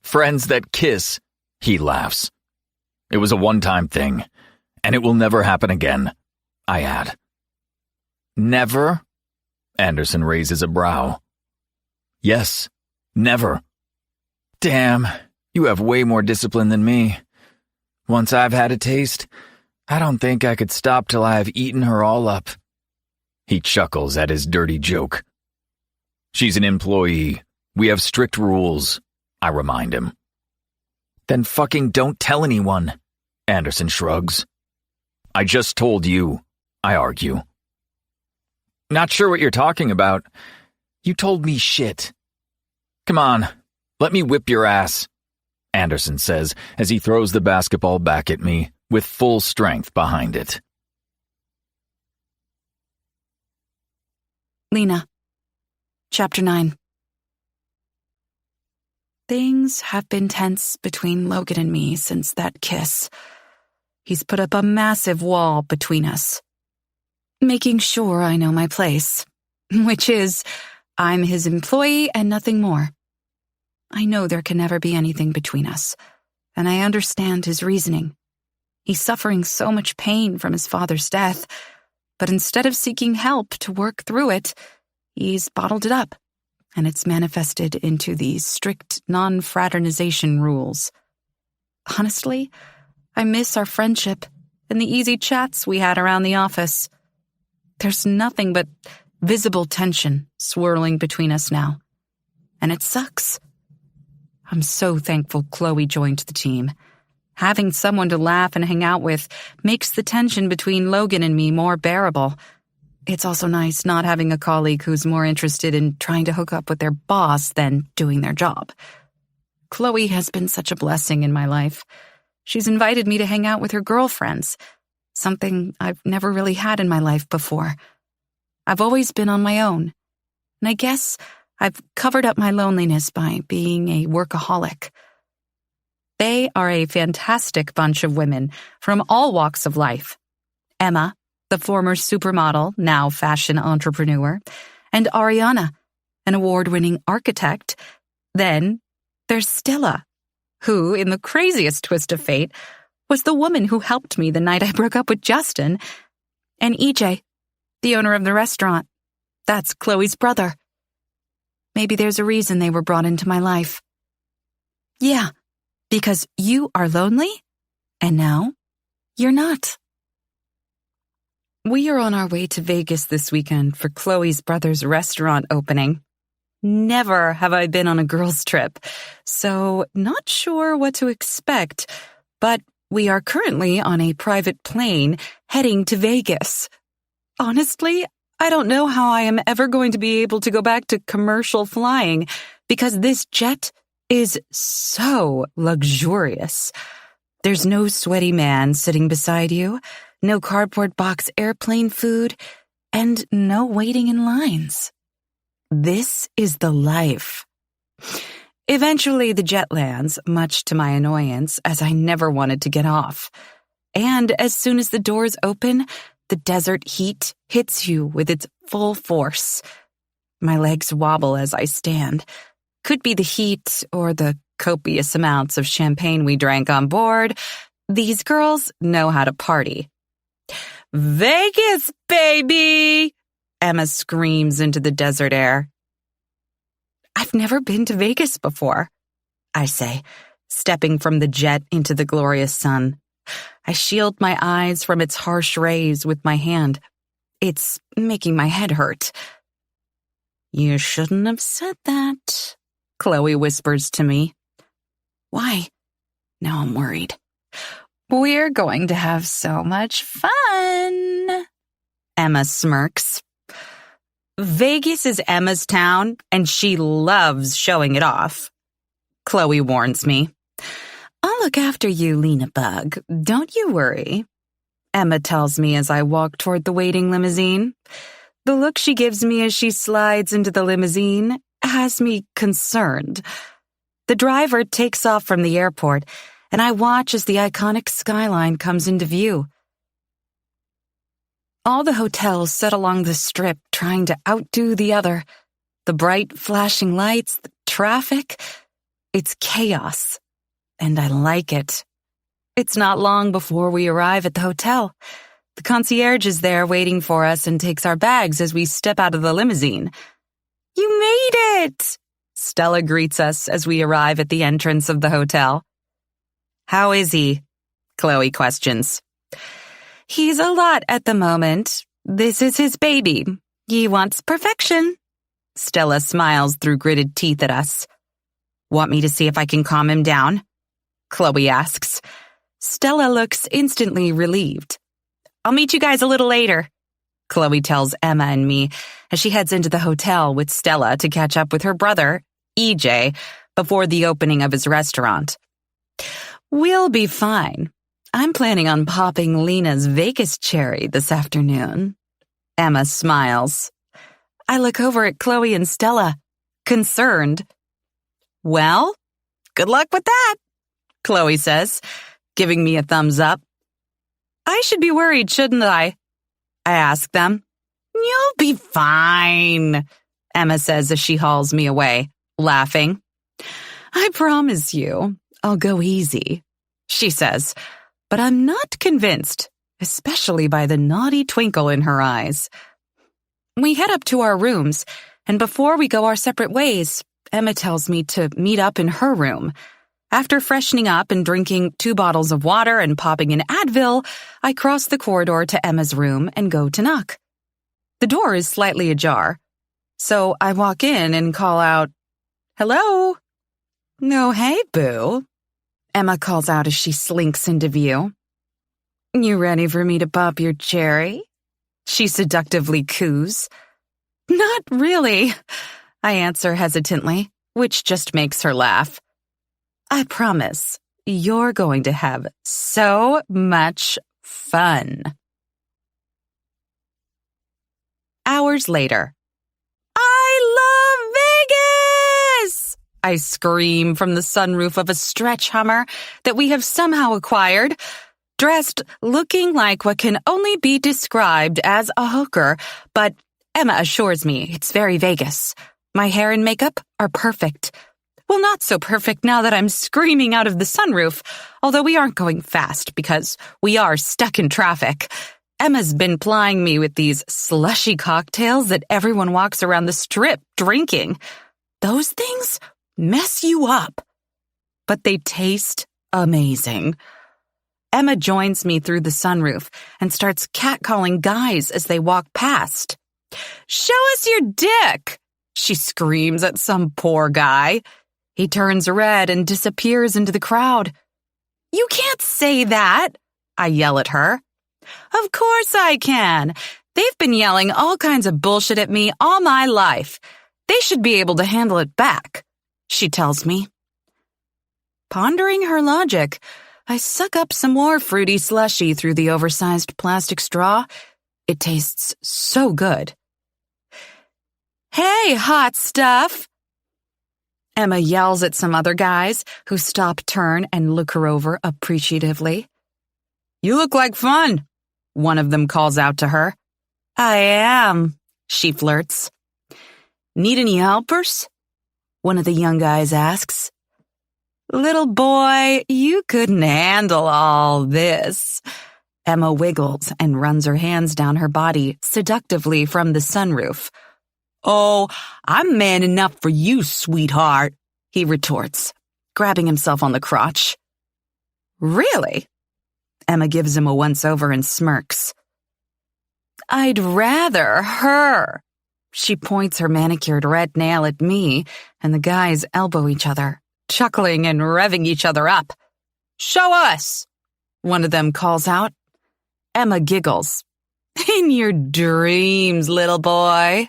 Friends that kiss, he laughs. It was a one-time thing, and it will never happen again, I add. Never? Anderson raises a brow. Yes, never. Damn, you have way more discipline than me. Once I've had a taste, I don't think I could stop till I have eaten her all up. He chuckles at his dirty joke. She's an employee. We have strict rules, I remind him. Then fucking don't tell anyone, Anderson shrugs. I just told you, I argue. Not sure what you're talking about. You told me shit. Come on, let me whip your ass, Anderson says as he throws the basketball back at me with full strength behind it. Lena. Chapter 9. Things have been tense between Logan and me since that kiss. He's put up a massive wall between us, making sure I know my place, which is I'm his employee and nothing more. I know there can never be anything between us, and I understand his reasoning. He's suffering so much pain from his father's death, but instead of seeking help to work through it, he's bottled it up, and it's manifested into these strict non-fraternization rules. Honestly, I miss our friendship and the easy chats we had around the office. There's nothing but visible tension swirling between us now, and it sucks. I'm so thankful Chloe joined the team. Having someone to laugh and hang out with makes the tension between Logan and me more bearable. It's also nice not having a colleague who's more interested in trying to hook up with their boss than doing their job. Chloe has been such a blessing in my life. She's invited me to hang out with her girlfriends, something I've never really had in my life before. I've always been on my own. And I guess I've covered up my loneliness by being a workaholic. They are a fantastic bunch of women from all walks of life. Emma, the former supermodel, now fashion entrepreneur, and Ariana, an award-winning architect. Then there's Stella, who, in the craziest twist of fate, was the woman who helped me the night I broke up with Justin, and EJ, the owner of the restaurant. That's Chloe's brother. Maybe there's a reason they were brought into my life. Yeah, because you are lonely, and now you're not. We are on our way to Vegas this weekend for Chloe's brother's restaurant opening. Never have I been on a girls' trip, so not sure what to expect, but we are currently on a private plane heading to Vegas. Honestly, I don't know how I am ever going to be able to go back to commercial flying because this jet is so luxurious. There's no sweaty man sitting beside you, no cardboard box airplane food, and no waiting in lines. This is the life. Eventually, the jet lands, much to my annoyance, as I never wanted to get off. And as soon as the doors open, the desert heat hits you with its full force. My legs wobble as I stand. Could be the heat or the copious amounts of champagne we drank on board. These girls know how to party. "Vegas, baby!" Emma screams into the desert air. "I've never been to Vegas before," I say, stepping from the jet into the glorious sun. I shield my eyes from its harsh rays with my hand. It's making my head hurt. "You shouldn't have said that," Chloe whispers to me. "Why?" Now I'm worried. "We're going to have so much fun," Emma smirks. Vegas is Emma's town, and she loves showing it off. Chloe warns me. "I'll look after you, Lena Bug. Don't you worry," Emma tells me as I walk toward the waiting limousine. The look she gives me as she slides into the limousine has me concerned. The driver takes off from the airport, and I watch as the iconic skyline comes into view. All the hotels set along the strip trying to outdo the other. The bright flashing lights, the traffic. It's chaos, and I like it. It's not long before we arrive at the hotel. The concierge is there waiting for us and takes our bags as we step out of the limousine. "You made it!" Stella greets us as we arrive at the entrance of the hotel. "How is he?" Chloe questions. "He's a lot at the moment. This is his baby. He wants perfection." Stella smiles through gritted teeth at us. "Want me to see if I can calm him down?" Chloe asks. Stella looks instantly relieved. "I'll meet you guys a little later," Chloe tells Emma and me as she heads into the hotel with Stella to catch up with her brother, EJ, before the opening of his restaurant. "We'll be fine. I'm planning on popping Lena's Vegas cherry this afternoon." Emma smiles. I look over at Chloe and Stella, concerned. "Well, good luck with that," Chloe says, giving me a thumbs up. "I should be worried, shouldn't I?" I ask them. "You'll be fine," Emma says as she hauls me away, laughing. "I promise you, I'll go easy," she says, but I'm not convinced, especially by the naughty twinkle in her eyes. We head up to our rooms, and before we go our separate ways, Emma tells me to meet up in her room. After freshening up and drinking 2 bottles of water and popping an Advil, I cross the corridor to Emma's room and go to knock. The door is slightly ajar, so I walk in and call out, "Hello?" "No, hey, boo," Emma calls out as she slinks into view. "You ready for me to pop your cherry?" she seductively coos. "Not really," I answer hesitantly, which just makes her laugh. "I promise, you're going to have so much fun." hours later. I love Vegas! I scream from the sunroof of a stretch Hummer that we have somehow acquired, dressed looking like what can only be described as a hooker, but Emma assures me it's very Vegas. My hair and makeup are perfect. Well, not so perfect now that I'm screaming out of the sunroof, although we aren't going fast because we are stuck in traffic. Emma's been plying me with these slushy cocktails that everyone walks around the strip drinking. Those things mess you up, but they taste amazing. Emma joins me through the sunroof and starts catcalling guys as they walk past. "Show us your dick!" she screams at some poor guy. He turns red and disappears into the crowd. "You can't say that," I yell at her. "Of course I can. They've been yelling all kinds of bullshit at me all my life. They should be able to handle it back," she tells me. Pondering her logic, I suck up some more fruity slushy through the oversized plastic straw. It tastes so good. "Hey, hot stuff!" Emma yells at some other guys who stop, turn, and look her over appreciatively. "You look like fun," one of them calls out to her. "I am," she flirts. "Need any helpers?" one of the young guys asks. "Little boy, you couldn't handle all this." Emma wiggles and runs her hands down her body seductively from the sunroof. "Oh, I'm man enough for you, sweetheart," he retorts, grabbing himself on the crotch. "Really?" Emma gives him a once-over and smirks. "I'd rather her." She points her manicured red nail at me, and the guys elbow each other, chuckling and revving each other up. "Show us!" one of them calls out. Emma giggles. "In your dreams, little boy."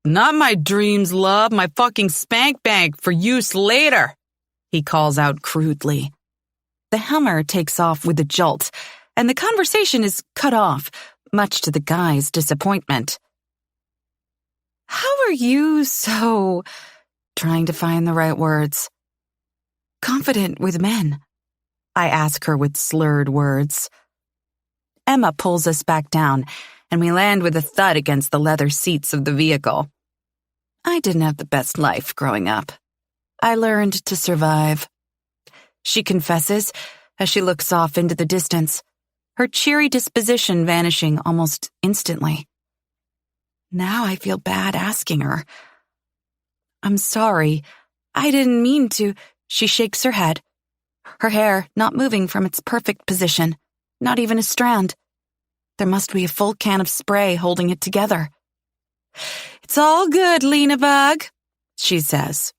"Not my dreams, love, my fucking spank bank for use later," he calls out crudely. The Hummer takes off with a jolt, and the conversation is cut off, much to the guy's disappointment. "How are you so," trying to find the right words, "confident with men?" I ask her with slurred words. Emma pulls us back down, and we land with a thud against the leather seats of the vehicle. I didn't have the best life growing up. I learned to survive. She confesses as she looks off into the distance, her cheery disposition vanishing almost instantly. Now I feel bad asking her. "I'm sorry. I didn't mean to." She shakes her head, her hair not moving from its perfect position, not even a strand. There must be a full can of spray holding it together. "It's all good, Lena Bug," she says,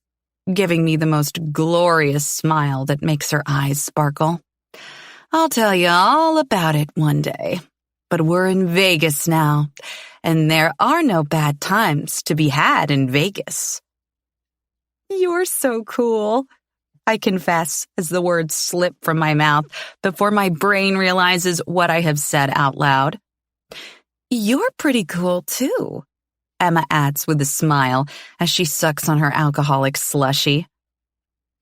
giving me the most glorious smile that makes her eyes sparkle. "I'll tell you all about it one day. But we're in Vegas now, and there are no bad times to be had in Vegas." "You're so cool," I confess as the words slip from my mouth before my brain realizes what I have said out loud. "You're pretty cool, too," Emma adds with a smile as she sucks on her alcoholic slushie.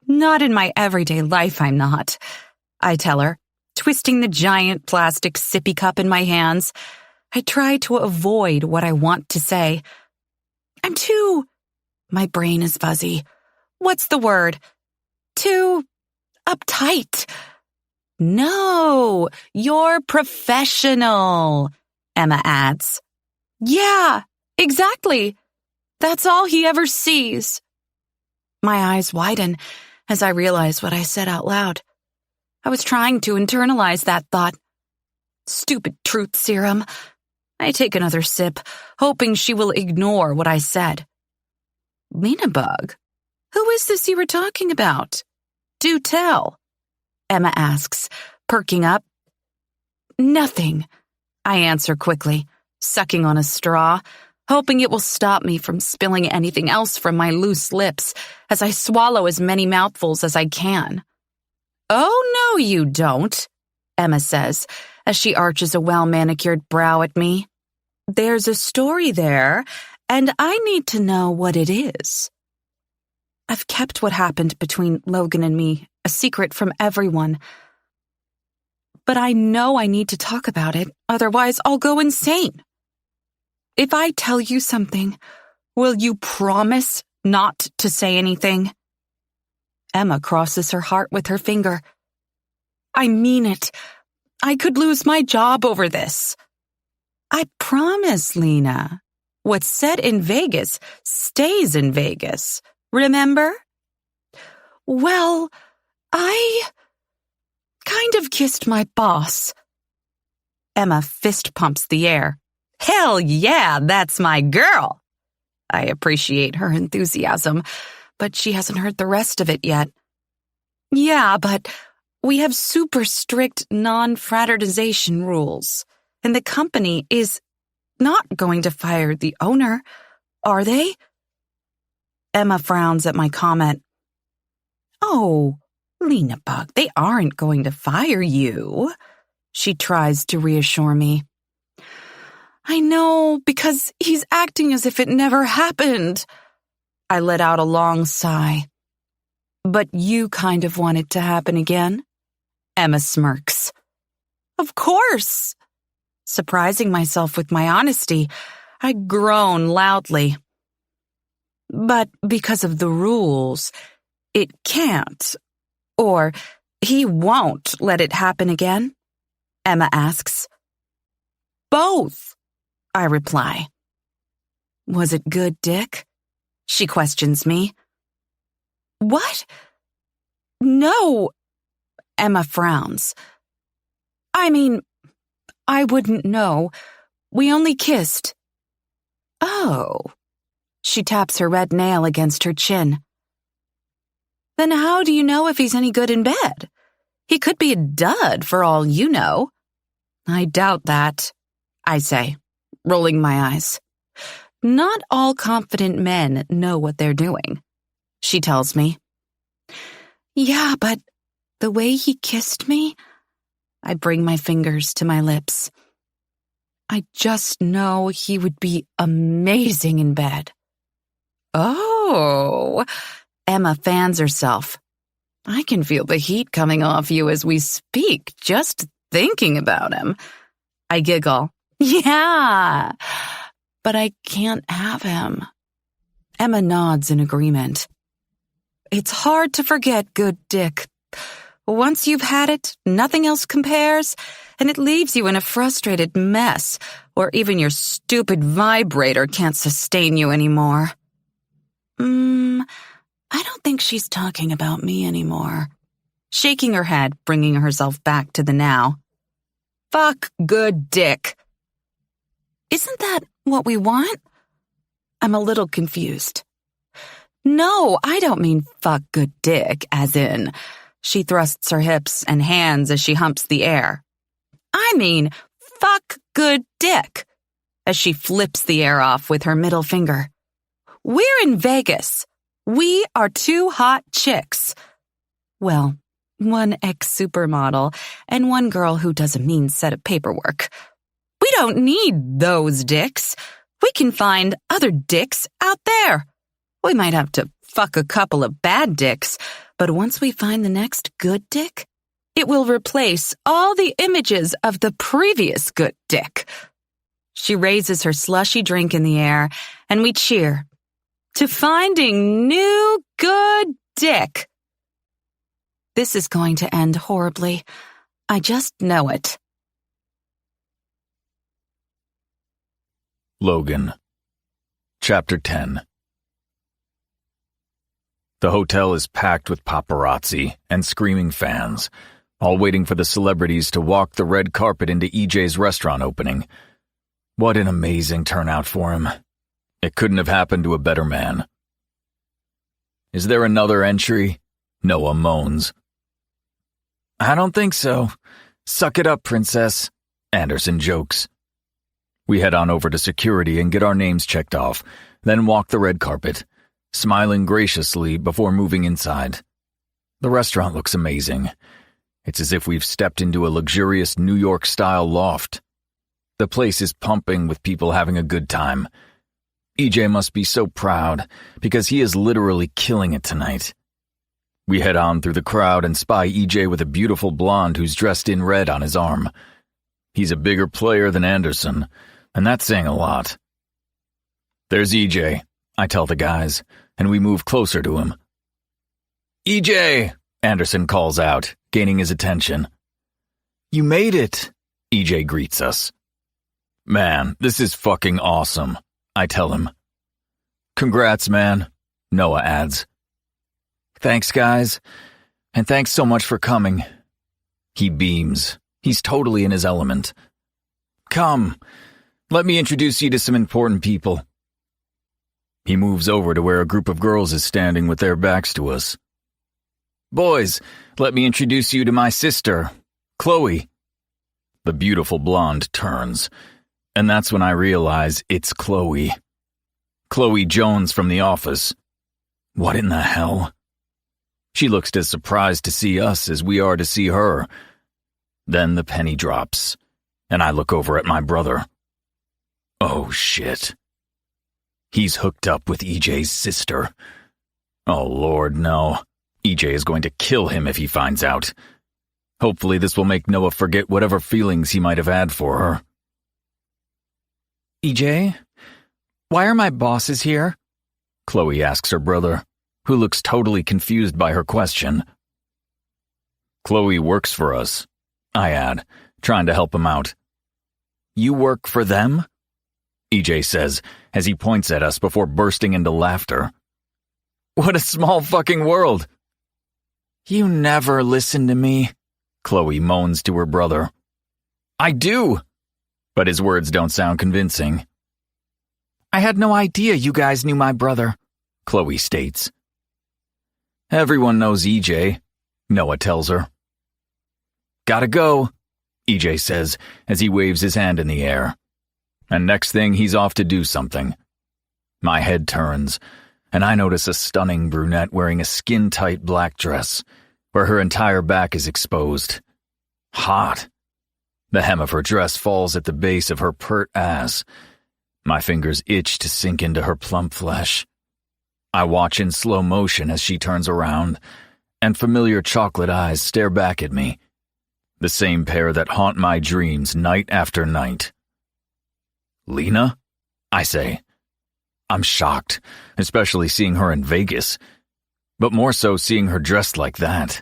"Not in my everyday life, I'm not," I tell her, twisting the giant plastic sippy cup in my hands. I try to avoid what I want to say. "I'm too..." My brain is fuzzy. What's the word? "Too uptight." "No, you're professional," Emma adds. "Yeah, exactly. That's all he ever sees." My eyes widen as I realize what I said out loud. I was trying to internalize that thought. Stupid truth serum. I take another sip, hoping she will ignore what I said. "Lena Bug, who is this you were talking about? Do tell," Emma asks, perking up. "Nothing," I answer quickly, sucking on a straw, hoping it will stop me from spilling anything else from my loose lips as I swallow as many mouthfuls as I can. "Oh, no, you don't," Emma says, as she arches a well-manicured brow at me. there's a story there, and I need to know what it is. I've kept what happened between Logan and me a secret from everyone. But I know I need to talk about it, otherwise I'll go insane. If I tell you something, will you promise not to say anything? Emma crosses her heart with her finger. I mean it. I could lose my job over this. I promise, Lena. What's said in Vegas stays in Vegas. Remember? Well, I kind of kissed my boss. Emma fist pumps the air. Hell yeah, that's my girl. I appreciate her enthusiasm, but she hasn't heard the rest of it yet. Yeah, but we have super strict non-fraternization rules, and the company is not going to fire the owner, are they? Emma frowns at my comment. Oh, Lena Bug, they aren't going to fire you. She tries to reassure me. I know, because he's acting as if it never happened. I let out a long sigh. But you kind of want it to happen again? Emma smirks. Of course. Surprising myself with my honesty, I groan loudly. But because of the rules, it can't. Or he won't let it happen again? Emma asks. Both, I reply. Was it good, Dick? She questions me. What? No, Emma frowns. I mean, I wouldn't know. We only kissed. Oh. She taps her red nail against her chin. Then how do you know if he's any good in bed? He could be a dud for all you know. I doubt that, I say, rolling my eyes. Not all confident men know what they're doing, she tells me. Yeah, but the way he kissed me, I bring my fingers to my lips. I just know he would be amazing in bed. Oh, Emma fans herself. I can feel the heat coming off you as we speak, just thinking about him. I giggle. Yeah, but I can't have him. Emma nods in agreement. It's hard to forget good Dick. Once you've had it, nothing else compares, and it leaves you in a frustrated mess where even your stupid vibrator can't sustain you anymore. I don't think she's talking about me anymore. Shaking her head, bringing herself back to the now. Fuck good Dick. Isn't that what we want? I'm a little confused. No, I don't mean fuck good Dick, as in... She thrusts her hips and hands as she humps the air. I mean, fuck good Dick, as she flips the air off with her middle finger. We're in Vegas. We are two hot chicks. Well, one ex-supermodel and one girl who does a mean set of paperwork. We don't need those dicks. We can find other dicks out there. We might have to fuck a couple of bad dicks, but once we find the next good dick, it will replace all the images of the previous good dick. She raises her slushy drink in the air, and we cheer. To finding new good dick. This is going to end horribly. I just know it. Logan. Chapter 10. The hotel is packed with paparazzi and screaming fans, all waiting for the celebrities to walk the red carpet into EJ's restaurant opening. What an amazing turnout for him. It couldn't have happened to a better man. Is there another entry? Noah moans. I don't think so. Suck it up, princess, Anderson jokes. We head on over to security and get our names checked off, then walk the red carpet, smiling graciously before moving inside. The restaurant looks amazing. It's as if we've stepped into a luxurious New York-style loft. The place is pumping with people having a good time. EJ must be so proud, because he is literally killing it tonight. We head on through the crowd and spy EJ with a beautiful blonde who's dressed in red on his arm. He's a bigger player than Anderson, and that's saying a lot. There's EJ, I tell the guys, and we move closer to him. EJ, Anderson calls out, gaining his attention. You made it, EJ greets us. Man, this is fucking awesome, I tell him. Congrats, man, Noah adds. Thanks, guys, and thanks so much for coming. He beams. He's totally in his element. Come, let me introduce you to some important people. He moves over to where a group of girls is standing with their backs to us. Boys, let me introduce you to my sister, Chloe. The beautiful blonde turns, and that's when I realize it's Chloe. Chloe Jones from The Office. What in the hell? She looks as surprised to see us as we are to see her. Then the penny drops, and I look over at my brother. Oh shit. He's hooked up with EJ's sister. Oh Lord, no. EJ is going to kill him if he finds out. Hopefully this will make Noah forget whatever feelings he might have had for her. EJ, why are my bosses here? Chloe asks her brother, who looks totally confused by her question. Chloe works for us, I add, trying to help him out. You work for them? EJ says, as he points at us before bursting into laughter. What a small fucking world! You never listen to me, Chloe moans to her brother. I do! But his words don't sound convincing. I had no idea you guys knew my brother, Chloe states. Everyone knows EJ, Noah tells her. Gotta go, EJ says as he waves his hand in the air. And next thing he's off to do something. My head turns, and I notice a stunning brunette wearing a skin-tight black dress, where her entire back is exposed. Hot. The hem of her dress falls at the base of her pert ass. My fingers itch to sink into her plump flesh. I watch in slow motion as she turns around, and familiar chocolate eyes stare back at me. The same pair that haunt my dreams night after night. Lena? I say. I'm shocked, especially seeing her in Vegas, but more so seeing her dressed like that.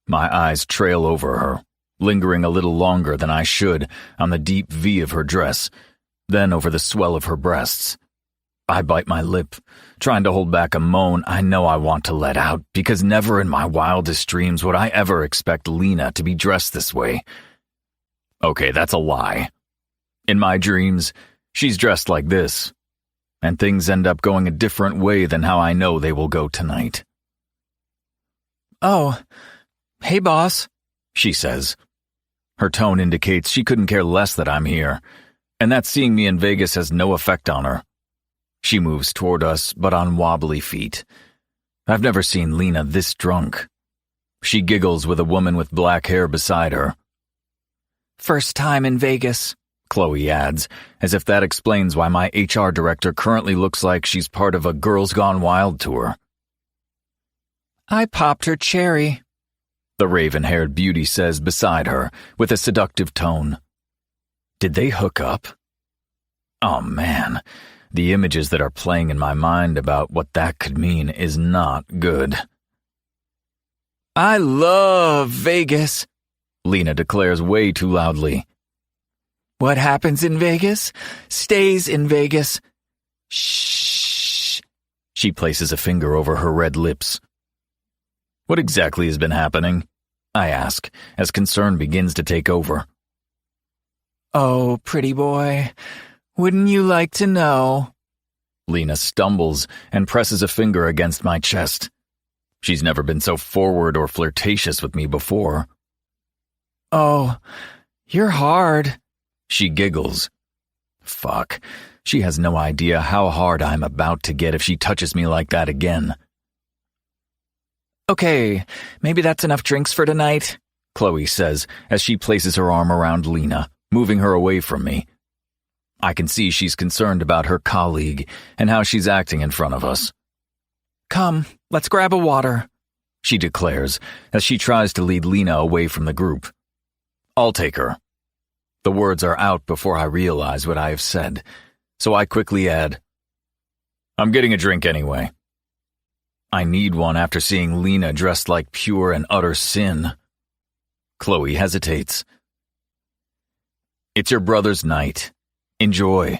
My eyes trail over her, lingering a little longer than I should on the deep V of her dress, then over the swell of her breasts. I bite my lip, trying to hold back a moan I know I want to let out, because never in my wildest dreams would I ever expect Lena to be dressed this way. Okay, that's a lie. In my dreams, she's dressed like this, and things end up going a different way than how I know they will go tonight. Oh, hey boss, she says. Her tone indicates she couldn't care less that I'm here, and that seeing me in Vegas has no effect on her. She moves toward us, but on wobbly feet. I've never seen Lena this drunk. She giggles with a woman with black hair beside her. First time in Vegas, Chloe adds, as if that explains why my HR director currently looks like she's part of a Girls Gone Wild tour. I popped her cherry, the raven-haired beauty says beside her, with a seductive tone. Did they hook up? Oh man, the images that are playing in my mind about what that could mean is not good. I love Vegas, Lena declares way too loudly. What happens in Vegas stays in Vegas. Shh. She places a finger over her red lips. What exactly has been happening? I ask, as concern begins to take over. Oh, pretty boy, wouldn't you like to know? Lena stumbles and presses a finger against my chest. She's never been so forward or flirtatious with me before. Oh, you're hard, she giggles. Fuck, she has no idea how hard I'm about to get if she touches me like that again. Okay, maybe that's enough drinks for tonight, Chloe says as she places her arm around Lena, moving her away from me. I can see she's concerned about her colleague and how she's acting in front of us. Come, let's grab a water, she declares as she tries to lead Lena away from the group. I'll take her. The words are out before I realize what I have said, so I quickly add, I'm getting a drink anyway. I need one after seeing Lena dressed like pure and utter sin. Chloe hesitates. It's your brother's night. Enjoy,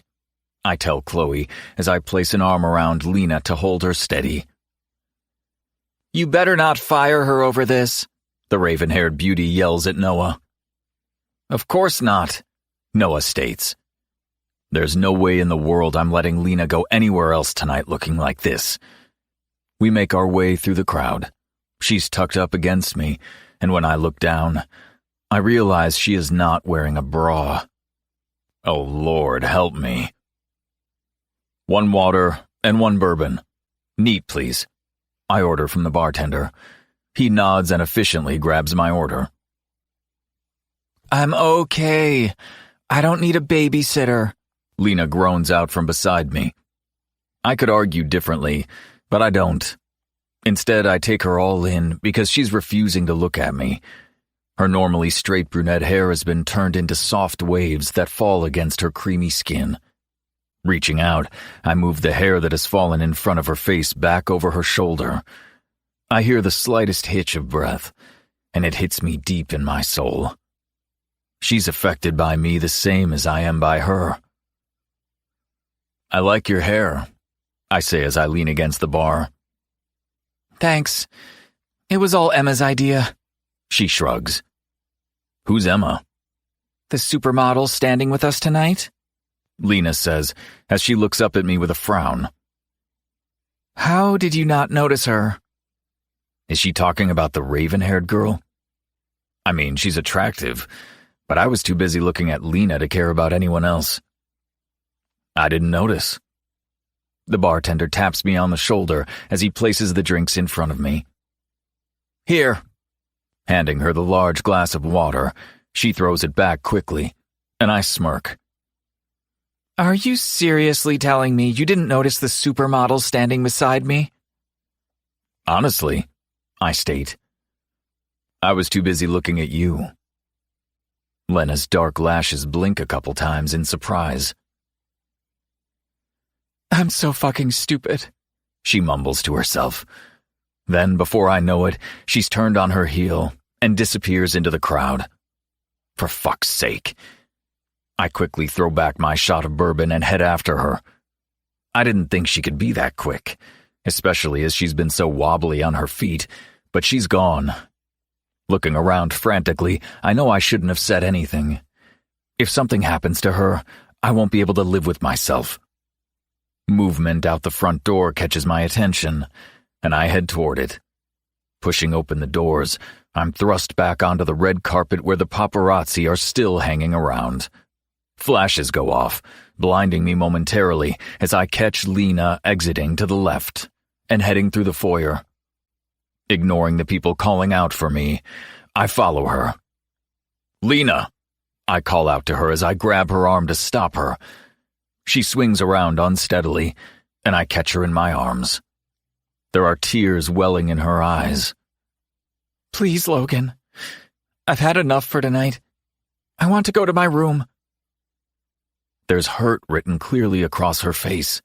I tell Chloe as I place an arm around Lena to hold her steady. You better not fire her over this, the raven-haired beauty yells at Noah. Of course not, Noah states. There's no way in the world I'm letting Lena go anywhere else tonight looking like this. We make our way through the crowd. She's tucked up against me, and when I look down, I realize she is not wearing a bra. Oh, Lord, help me. 1 water and 1 bourbon. Neat, please, I order from the bartender. He nods and efficiently grabs my order. I'm okay. I don't need a babysitter, Lena groans out from beside me. I could argue differently, but I don't. Instead, I take her all in because she's refusing to look at me. Her normally straight brunette hair has been turned into soft waves that fall against her creamy skin. Reaching out, I move the hair that has fallen in front of her face back over her shoulder. I hear the slightest hitch of breath, and it hits me deep in my soul. She's affected by me the same as I am by her. I like your hair, I say as I lean against the bar. Thanks. It was all Emma's idea, she shrugs. Who's Emma? The supermodel standing with us tonight, Lena says as she looks up at me with a frown. How did you not notice her? Is she talking about the raven-haired girl? I mean, she's attractive, but I was too busy looking at Lena to care about anyone else. I didn't notice. The bartender taps me on the shoulder as he places the drinks in front of me. Here. Handing her the large glass of water, she throws it back quickly, and I smirk. Are you seriously telling me you didn't notice the supermodel standing beside me? Honestly, I state. I was too busy looking at you. Lena's dark lashes blink a couple times in surprise. I'm so fucking stupid, she mumbles to herself. Then, before I know it, she's turned on her heel and disappears into the crowd. For fuck's sake. I quickly throw back my shot of bourbon and head after her. I didn't think she could be that quick, especially as she's been so wobbly on her feet, but she's gone. Looking around frantically, I know I shouldn't have said anything. If something happens to her, I won't be able to live with myself. Movement out the front door catches my attention, and I head toward it. Pushing open the doors, I'm thrust back onto the red carpet where the paparazzi are still hanging around. Flashes go off, blinding me momentarily as I catch Lena exiting to the left and heading through the foyer. Ignoring the people calling out for me, I follow her. Lena! I call out to her as I grab her arm to stop her. She swings around unsteadily, and I catch her in my arms. There are tears welling in her eyes. Please, Logan. I've had enough for tonight. I want to go to my room. There's hurt written clearly across her face,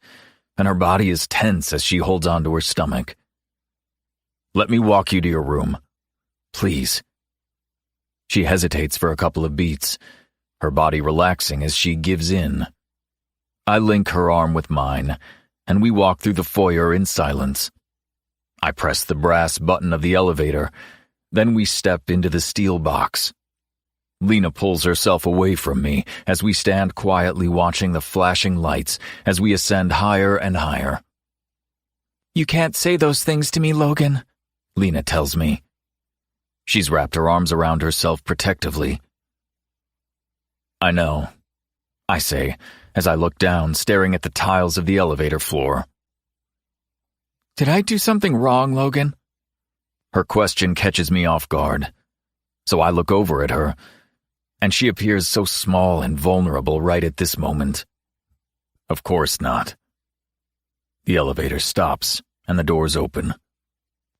and her body is tense as she holds onto her stomach. Let me walk you to your room. Please. She hesitates for a couple of beats, her body relaxing as she gives in. I link her arm with mine, and we walk through the foyer in silence. I press the brass button of the elevator, then we step into the steel box. Lena pulls herself away from me as we stand quietly watching the flashing lights as we ascend higher and higher. You can't say those things to me, Logan, Lena tells me. She's wrapped her arms around herself protectively. I know, I say, as I look down, staring at the tiles of the elevator floor. Did I do something wrong, Logan? Her question catches me off guard, so I look over at her, and she appears so small and vulnerable right at this moment. Of course not. The elevator stops, and the doors open.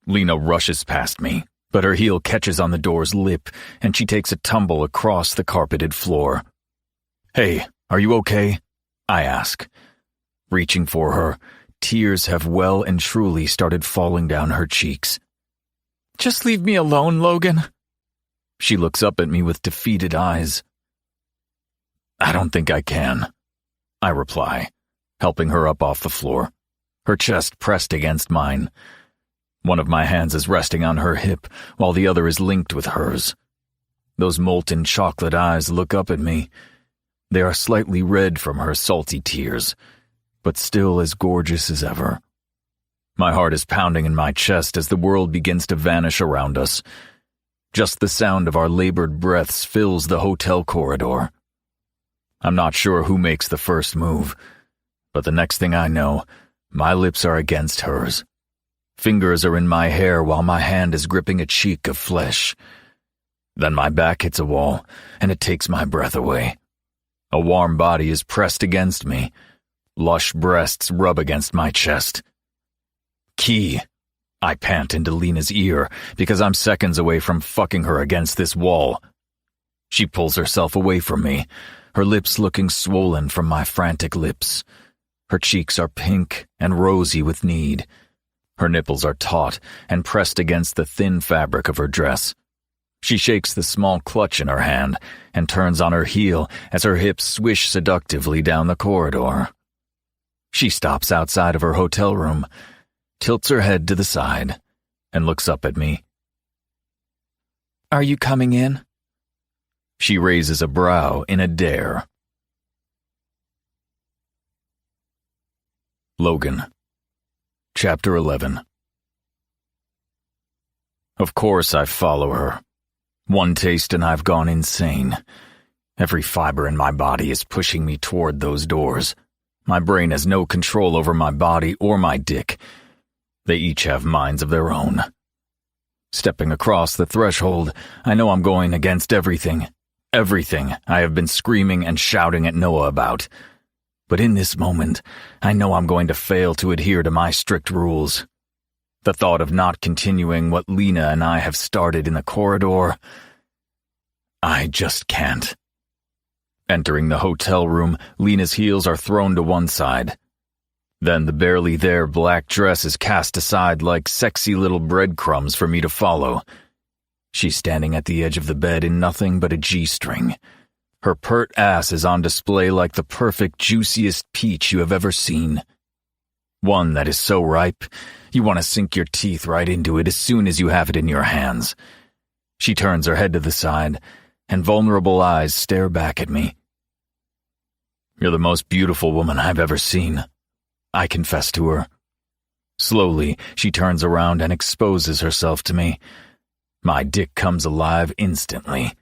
Lena rushes past me, but her heel catches on the door's lip, and she takes a tumble across the carpeted floor. "Hey, are you okay?" I ask. Reaching for her, tears have well and truly started falling down her cheeks. "Just leave me alone, Logan." She looks up at me with defeated eyes. "I don't think I can," I reply, helping her up off the floor, her chest pressed against mine. One of my hands is resting on her hip, while the other is linked with hers. Those molten chocolate eyes look up at me. They are slightly red from her salty tears, but still as gorgeous as ever. My heart is pounding in my chest as the world begins to vanish around us. Just the sound of our labored breaths fills the hotel corridor. I'm not sure who makes the first move, but the next thing I know, my lips are against hers. Fingers are in my hair while my hand is gripping a cheek of flesh. Then my back hits a wall, and it takes my breath away. A warm body is pressed against me. Lush breasts rub against my chest. "Key," I pant into Lena's ear because I'm seconds away from fucking her against this wall. She pulls herself away from me, her lips looking swollen from my frantic lips. Her cheeks are pink and rosy with need. Her nipples are taut and pressed against the thin fabric of her dress. She shakes the small clutch in her hand and turns on her heel as her hips swish seductively down the corridor. She stops outside of her hotel room, tilts her head to the side, and looks up at me. "Are you coming in?" She raises a brow in a dare. Logan. Chapter 11. Of course I follow her. One taste and I've gone insane. Every fiber in my body is pushing me toward those doors. My brain has no control over my body or my dick. They each have minds of their own. Stepping across the threshold, I know I'm going against everything I have been screaming and shouting at Noah about. But in this moment, I know I'm going to fail to adhere to my strict rules. The thought of not continuing what Lena and I have started in the corridor, I just can't. Entering the hotel room, Lena's heels are thrown to one side. Then the barely there black dress is cast aside like sexy little breadcrumbs for me to follow. She's standing at the edge of the bed in nothing but a G-string. Her pert ass is on display like the perfect, juiciest peach you have ever seen. One that is so ripe, you want to sink your teeth right into it as soon as you have it in your hands. She turns her head to the side, and vulnerable eyes stare back at me. "You're the most beautiful woman I've ever seen," I confess to her. Slowly, she turns around and exposes herself to me. My dick comes alive instantly.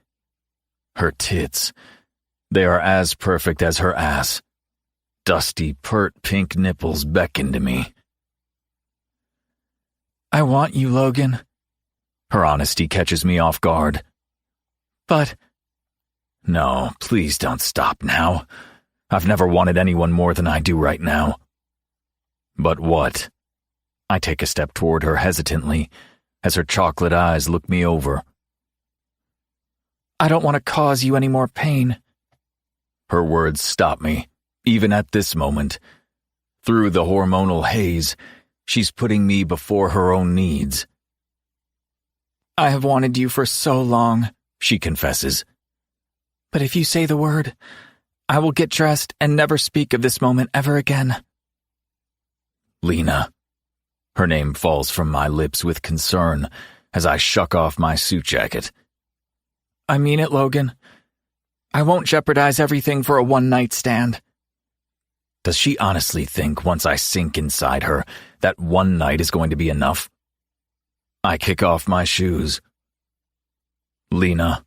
Her tits, they are as perfect as her ass. Dusty, pert pink nipples beckon to me. "I want you, Logan." Her honesty catches me off guard. "But—" "No, please don't stop now. I've never wanted anyone more than I do right now." "But what?" I take a step toward her hesitantly, as her chocolate eyes look me over. "I don't want to cause you any more pain." Her words stop me, even at this moment. Through the hormonal haze, she's putting me before her own needs. "I have wanted you for so long," she confesses. "But if you say the word, I will get dressed and never speak of this moment ever again." Lena. Her name falls from my lips with concern as I shuck off my suit jacket. "I mean it, Logan. I won't jeopardize everything for a one-night stand." Does she honestly think once I sink inside her that one night is going to be enough? I kick off my shoes. "Lena."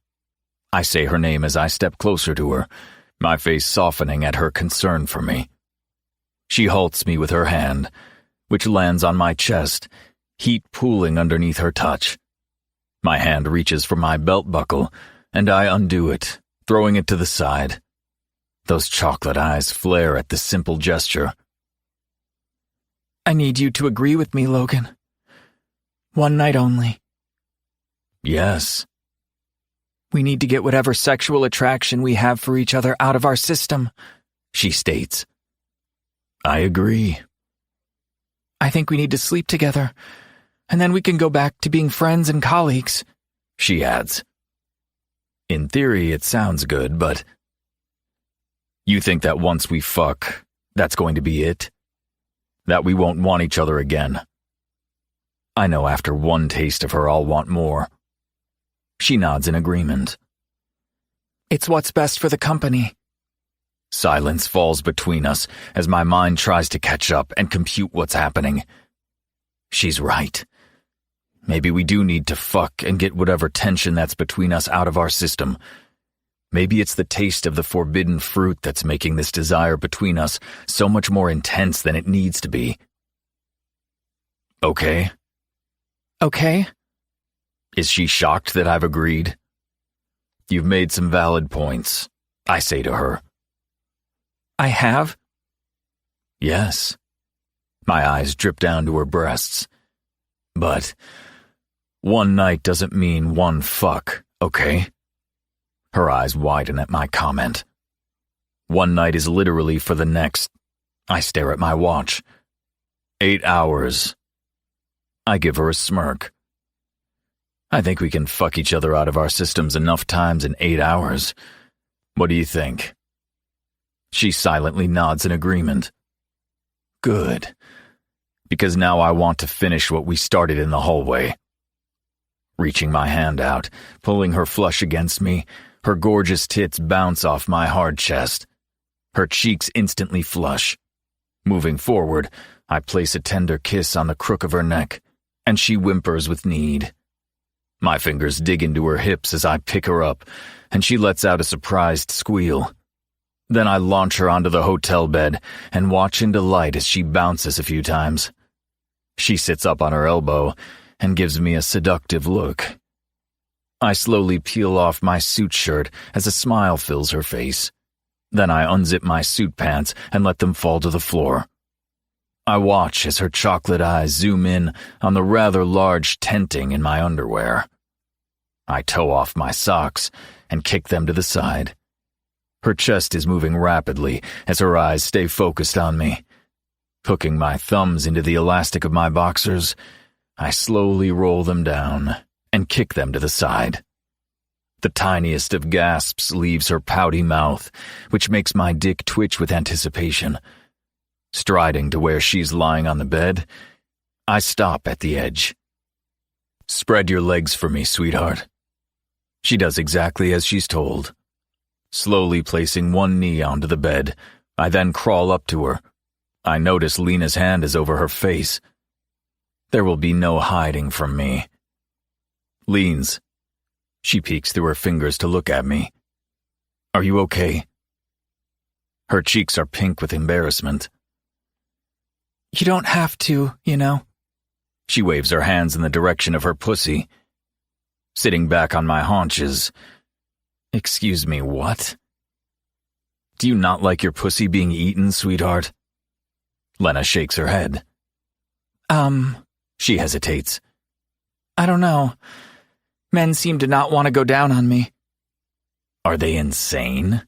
I say her name as I step closer to her, my face softening at her concern for me. She halts me with her hand, which lands on my chest, heat pooling underneath her touch. My hand reaches for my belt buckle, and I undo it, throwing it to the side. Those chocolate eyes flare at the simple gesture. I need you to agree with me, Logan. One night only. Yes. We need to get whatever sexual attraction we have for each other out of our system, she states. I agree. I think we need to sleep together, and then we can go back to being friends and colleagues, she adds. In theory, it sounds good, but... You think that once we fuck, that's going to be it? That we won't want each other again? I know after one taste of her I'll want more. She nods in agreement. It's what's best for the company. Silence falls between us as my mind tries to catch up and compute what's happening. She's right. Maybe we do need to fuck and get whatever tension that's between us out of our system. Maybe it's the taste of the forbidden fruit that's making this desire between us so much more intense than it needs to be. Okay? Okay? Is she shocked that I've agreed? You've made some valid points, I say to her. I have? Yes. My eyes drip down to her breasts. But one night doesn't mean one fuck, okay? Her eyes widen at my comment. One night is literally for the next. I stare at my watch. 8 hours. I give her a smirk. I think we can fuck each other out of our systems enough times in 8 hours. What do you think? She silently nods in agreement. Good. Because now I want to finish what we started in the hallway. Reaching my hand out, pulling her flush against me, her gorgeous tits bounce off my hard chest. Her cheeks instantly flush. Moving forward, I place a tender kiss on the crook of her neck, and she whimpers with need. My fingers dig into her hips as I pick her up, and she lets out a surprised squeal. Then I launch her onto the hotel bed and watch in delight as she bounces a few times. She sits up on her elbow and gives me a seductive look. I slowly peel off my suit shirt as a smile fills her face. Then I unzip my suit pants and let them fall to the floor. I watch as her chocolate eyes zoom in on the rather large tenting in my underwear. I toe off my socks and kick them to the side. Her chest is moving rapidly as her eyes stay focused on me. Hooking my thumbs into the elastic of my boxers, I slowly roll them down and kick them to the side. The tiniest of gasps leaves her pouty mouth, which makes my dick twitch with anticipation. Striding to where she's lying on the bed, I stop at the edge. Spread your legs for me, sweetheart. She does exactly as she's told. Slowly placing one knee onto the bed, I then crawl up to her. I notice Lena's hand is over her face. There will be no hiding from me. Leans. She peeks through her fingers to look at me. Are you okay? Her cheeks are pink with embarrassment. You don't have to, you know. She waves her hands in the direction of her pussy. Sitting back on my haunches. Excuse me, what? Do you not like your pussy being eaten, sweetheart? Lena shakes her head. She hesitates. I don't know. Men seem to not want to go down on me. Are they insane?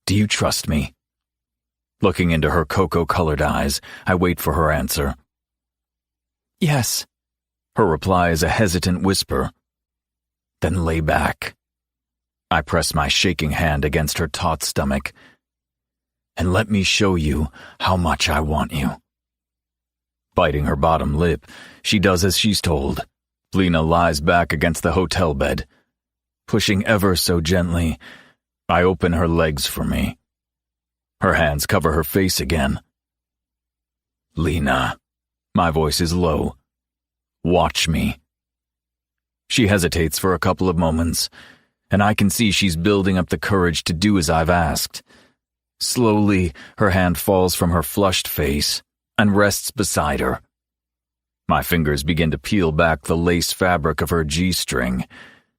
Do you trust me? Looking into her cocoa-colored eyes, I wait for her answer. Yes. Her reply is a hesitant whisper. Then lay back. I press my shaking hand against her taut stomach. And let me show you how much I want you. Biting her bottom lip, she does as she's told. Lena lies back against the hotel bed. Pushing ever so gently, I open her legs for me. Her hands cover her face again. Lena, my voice is low. Watch me. She hesitates for a couple of moments, and I can see she's building up the courage to do as I've asked. Slowly, her hand falls from her flushed face and rests beside her. My fingers begin to peel back the lace fabric of her G-string,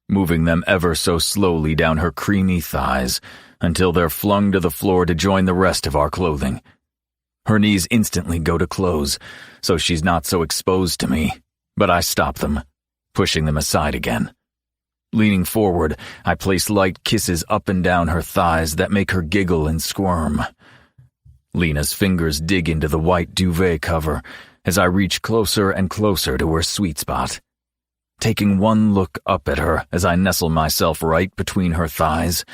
moving them ever so slowly down her creamy thighs until they're flung to the floor to join the rest of our clothing. Her knees instantly go to close, so she's not so exposed to me, but I stop them, pushing them aside again. Leaning forward, I place light kisses up and down her thighs that make her giggle and squirm. Lena's fingers dig into the white duvet cover as I reach closer and closer to her sweet spot. Taking one look up at her as I nestle myself right between her thighs,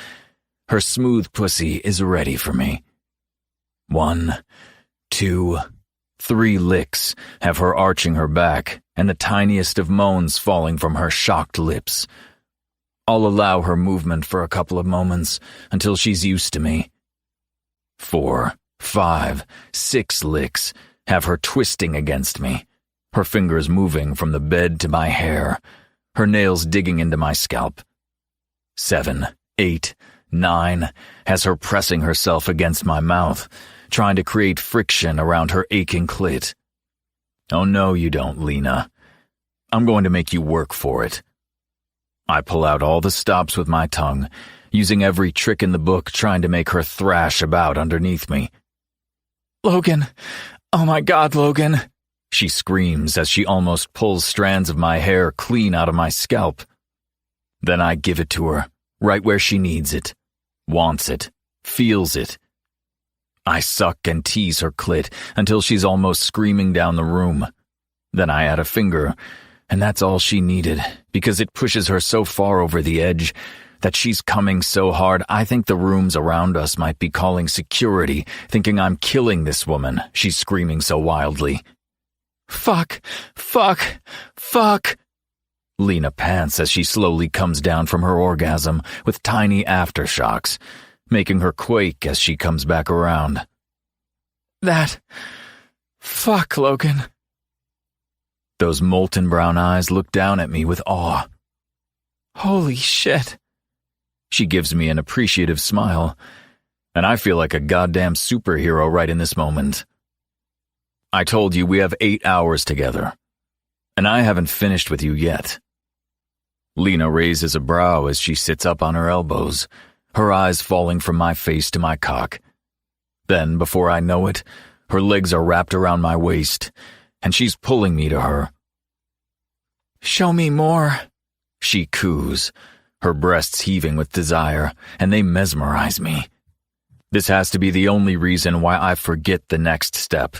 her smooth pussy is ready for me. 1, 2, 3 licks have her arching her back and the tiniest of moans falling from her shocked lips. I'll allow her movement for a couple of moments until she's used to me. 4, 5, 6 licks have her twisting against me, her fingers moving from the bed to my hair, her nails digging into my scalp. 7, 8, 9 has her pressing herself against my mouth, trying to create friction around her aching clit. Oh no, you don't, Lena. I'm going to make you work for it. I pull out all the stops with my tongue, using every trick in the book trying to make her thrash about underneath me. Logan! Oh my God, Logan! She screams as she almost pulls strands of my hair clean out of my scalp. Then I give it to her, right where she needs it, wants it, feels it. I suck and tease her clit until she's almost screaming down the room. Then I add a finger, and that's all she needed, because it pushes her so far over the edge that she's coming so hard I think the rooms around us might be calling security, thinking I'm killing this woman. She's screaming so wildly. Fuck! Fuck! Fuck! Lena pants as she slowly comes down from her orgasm with tiny aftershocks, making her quake as she comes back around. Fuck, Logan. Those molten brown eyes look down at me with awe. Holy shit. She gives me an appreciative smile, and I feel like a goddamn superhero right in this moment. I told you we have 8 hours together, and I haven't finished with you yet. Lena raises a brow as she sits up on her elbows, her eyes falling from my face to my cock. Then, before I know it, her legs are wrapped around my waist, and she's pulling me to her. Show me more, she coos, her breasts heaving with desire, and they mesmerize me. This has to be the only reason why I forget the next step.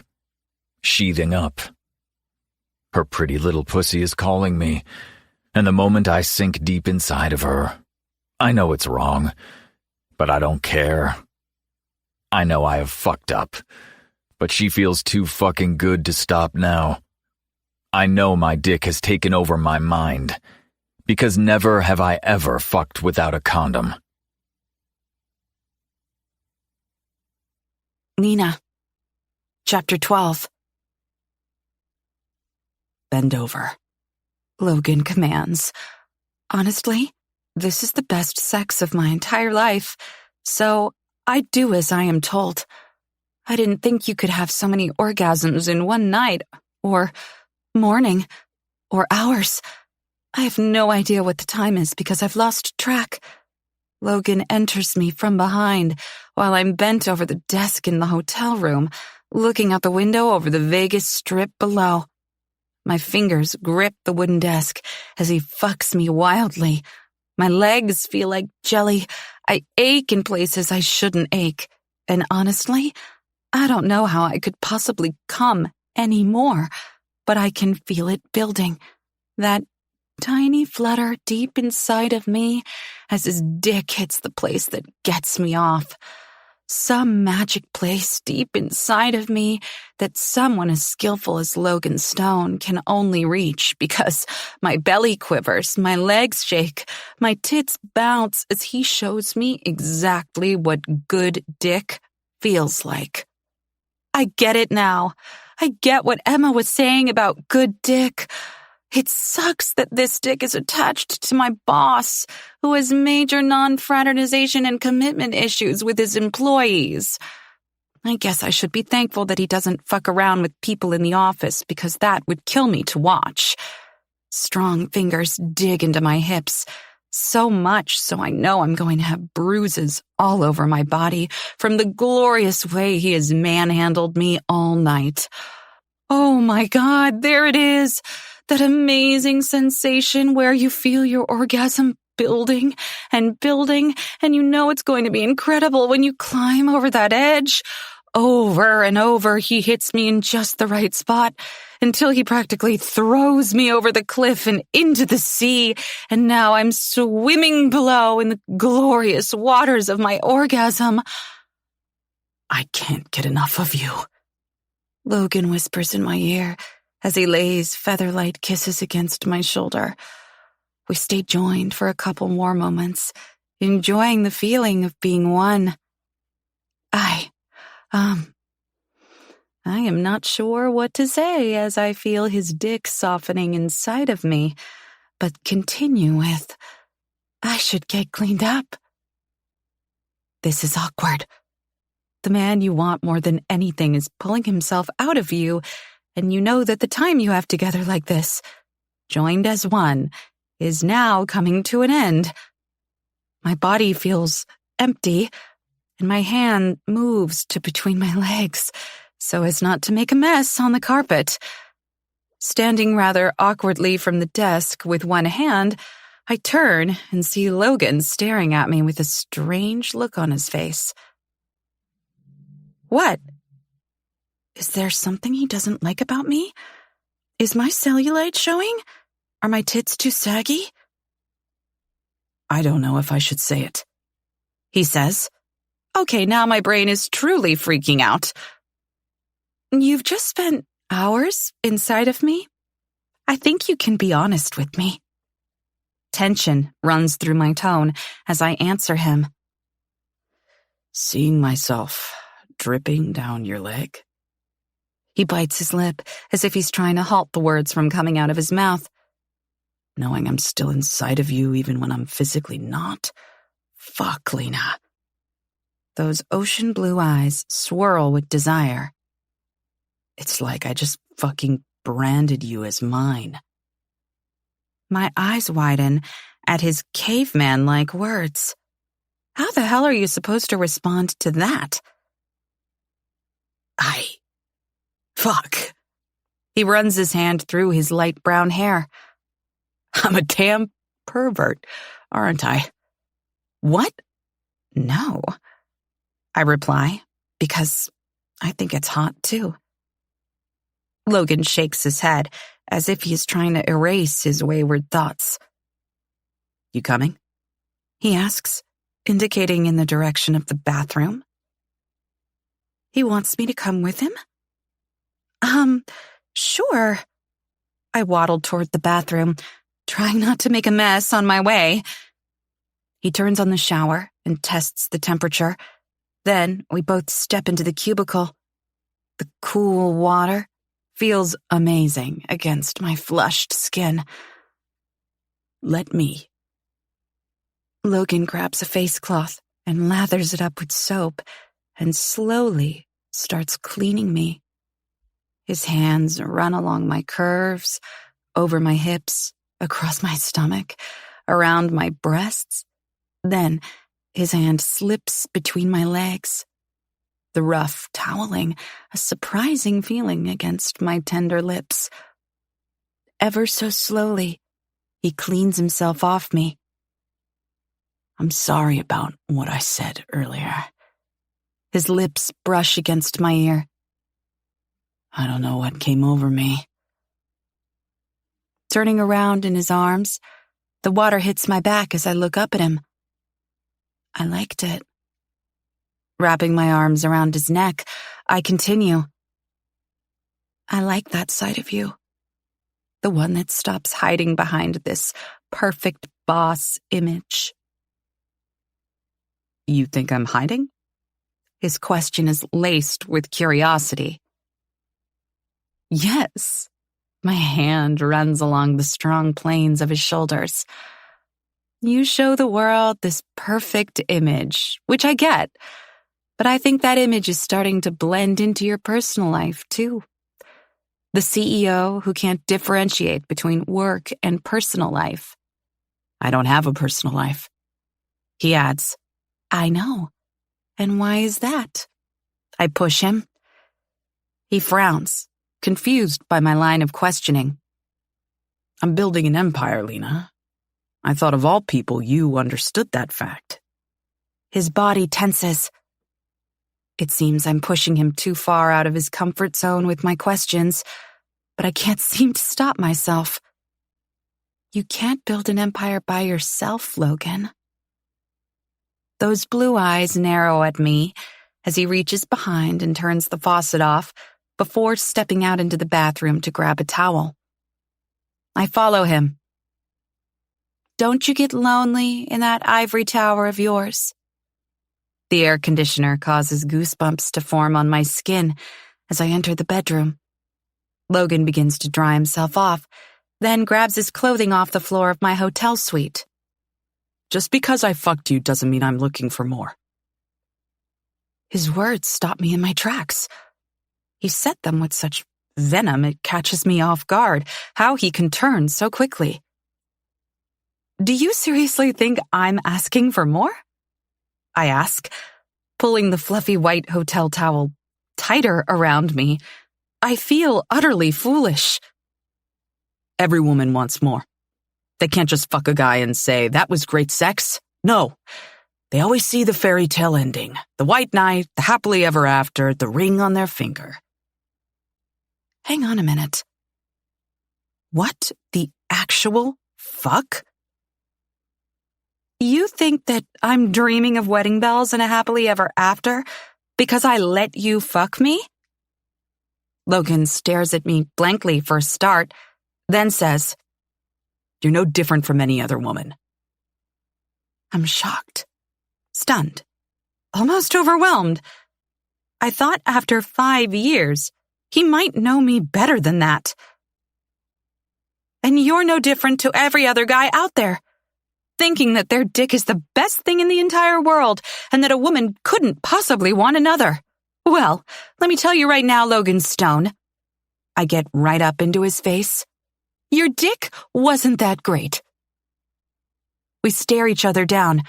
Sheathing up. Her pretty little pussy is calling me, and the moment I sink deep inside of her, I know it's wrong, but I don't care. I know I have fucked up, but she feels too fucking good to stop now. I know my dick has taken over my mind, because never have I ever fucked without a condom. Lena, Chapter 12. Bend over. Logan commands. Honestly, this is the best sex of my entire life, so I do as I am told. I didn't think you could have so many orgasms in one night, or morning, or hours. I have no idea what the time is because I've lost track. Logan enters me from behind while I'm bent over the desk in the hotel room, looking out the window over the Vegas Strip below. My fingers grip the wooden desk as he fucks me wildly. My legs feel like jelly. I ache in places I shouldn't ache. And honestly, I don't know how I could possibly come anymore, but I can feel it building. That tiny flutter deep inside of me as his dick hits the place that gets me off. Some magic place deep inside of me that someone as skillful as Logan Stone can only reach, because my belly quivers, my legs shake, my tits bounce as he shows me exactly what good dick feels like. I get it now. I get what Emma was saying about good dick. It sucks that this dick is attached to my boss, who has major non-fraternization and commitment issues with his employees. I guess I should be thankful that he doesn't fuck around with people in the office, because that would kill me to watch. Strong fingers dig into my hips. So much so I know I'm going to have bruises all over my body from the glorious way he has manhandled me all night. Oh my God, there it is. That amazing sensation where you feel your orgasm building, and you know it's going to be incredible when you climb over that edge. Over and over, he hits me in just the right spot until he practically throws me over the cliff and into the sea, and now I'm swimming below in the glorious waters of my orgasm. I can't get enough of you, Logan whispers in my ear as he lays feather-light kisses against my shoulder. We stay joined for a couple more moments, enjoying the feeling of being one. I am not sure what to say as I feel his dick softening inside of me, but continue with, I should get cleaned up. This is awkward. The man you want more than anything is pulling himself out of you, and you know that the time you have together like this, joined as one, is now coming to an end. My body feels empty, and my hand moves to between my legs so as not to make a mess on the carpet. Standing rather awkwardly from the desk with one hand, I turn and see Logan staring at me with a strange look on his face. What? Is there something he doesn't like about me? Is my cellulite showing? Are my tits too saggy? I don't know if I should say it, he says. Okay, now my brain is truly freaking out. You've just spent hours inside of me? I think you can be honest with me. Tension runs through my tone as I answer him. Seeing myself dripping down your leg? He bites his lip as if he's trying to halt the words from coming out of his mouth. Knowing I'm still inside of you even when I'm physically not? Fuck, Lena. Those ocean blue eyes swirl with desire. It's like I just fucking branded you as mine. My eyes widen at his caveman-like words. How the hell are you supposed to respond to that? Fuck. He runs his hand through his light brown hair. I'm a damn pervert, aren't I? What? No, I reply, because I think it's hot too. Logan shakes his head as if he is trying to erase his wayward thoughts. You coming? He asks, indicating in the direction of the bathroom. He wants me to come with him? Sure. I waddled toward the bathroom, trying not to make a mess on my way. He turns on the shower and tests the temperature. Then we both step into the cubicle. The cool water feels amazing against my flushed skin. Let me. Logan grabs a face cloth and lathers it up with soap and slowly starts cleaning me. His hands run along my curves, over my hips, across my stomach, around my breasts. Then his hand slips between my legs. The rough toweling, a surprising feeling against my tender lips. Ever so slowly, he cleans himself off me. I'm sorry about what I said earlier. His lips brush against my ear. I don't know what came over me. Turning around in his arms, the water hits my back as I look up at him. I liked it. Wrapping my arms around his neck, I continue. I like that side of you. The one that stops hiding behind this perfect boss image. You think I'm hiding? His question is laced with curiosity. Yes. My hand runs along the strong planes of his shoulders. You show the world this perfect image, which I get, but I think that image is starting to blend into your personal life, too. The CEO who can't differentiate between work and personal life. I don't have a personal life. He adds, I know. And why is that? I push him. He frowns, confused by my line of questioning. I'm building an empire, Lena. I thought of all people you understood that fact. His body tenses. It seems I'm pushing him too far out of his comfort zone with my questions, but I can't seem to stop myself. You can't build an empire by yourself, Logan. Those blue eyes narrow at me as he reaches behind and turns the faucet off before stepping out into the bathroom to grab a towel. I follow him. Don't you get lonely in that ivory tower of yours? The air conditioner causes goosebumps to form on my skin as I enter the bedroom. Logan begins to dry himself off, then grabs his clothing off the floor of my hotel suite. Just because I fucked you doesn't mean I'm looking for more. His words stop me in my tracks. He said them with such venom it catches me off guard how he can turn so quickly. Do you seriously think I'm asking for more? I ask, pulling the fluffy white hotel towel tighter around me. I feel utterly foolish. Every woman wants more. They can't just fuck a guy and say, that was great sex. No. They always see the fairy tale ending, the white knight, the happily ever after, the ring on their finger. Hang on a minute. What the actual fuck? You think that I'm dreaming of wedding bells and a happily ever after because I let you fuck me? Logan stares at me blankly for a start, then says, You're no different from any other woman. I'm shocked, stunned, almost overwhelmed. I thought after 5 years, he might know me better than that. And you're no different to every other guy out there, thinking that their dick is the best thing in the entire world and that a woman couldn't possibly want another. Well, let me tell you right now, Logan Stone. I get right up into his face. Your dick wasn't that great. We stare each other down,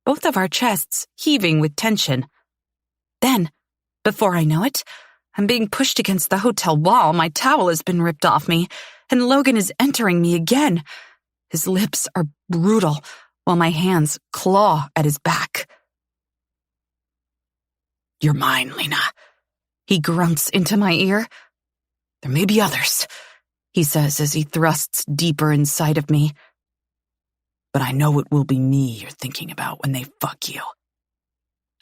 both of our chests heaving with tension. Then, before I know it, I'm being pushed against the hotel wall, my towel has been ripped off me, and Logan is entering me again. His lips are brutal, while my hands claw at his back. You're mine, Lena. He grunts into my ear. There may be others, he says as he thrusts deeper inside of me. But I know it will be me you're thinking about when they fuck you.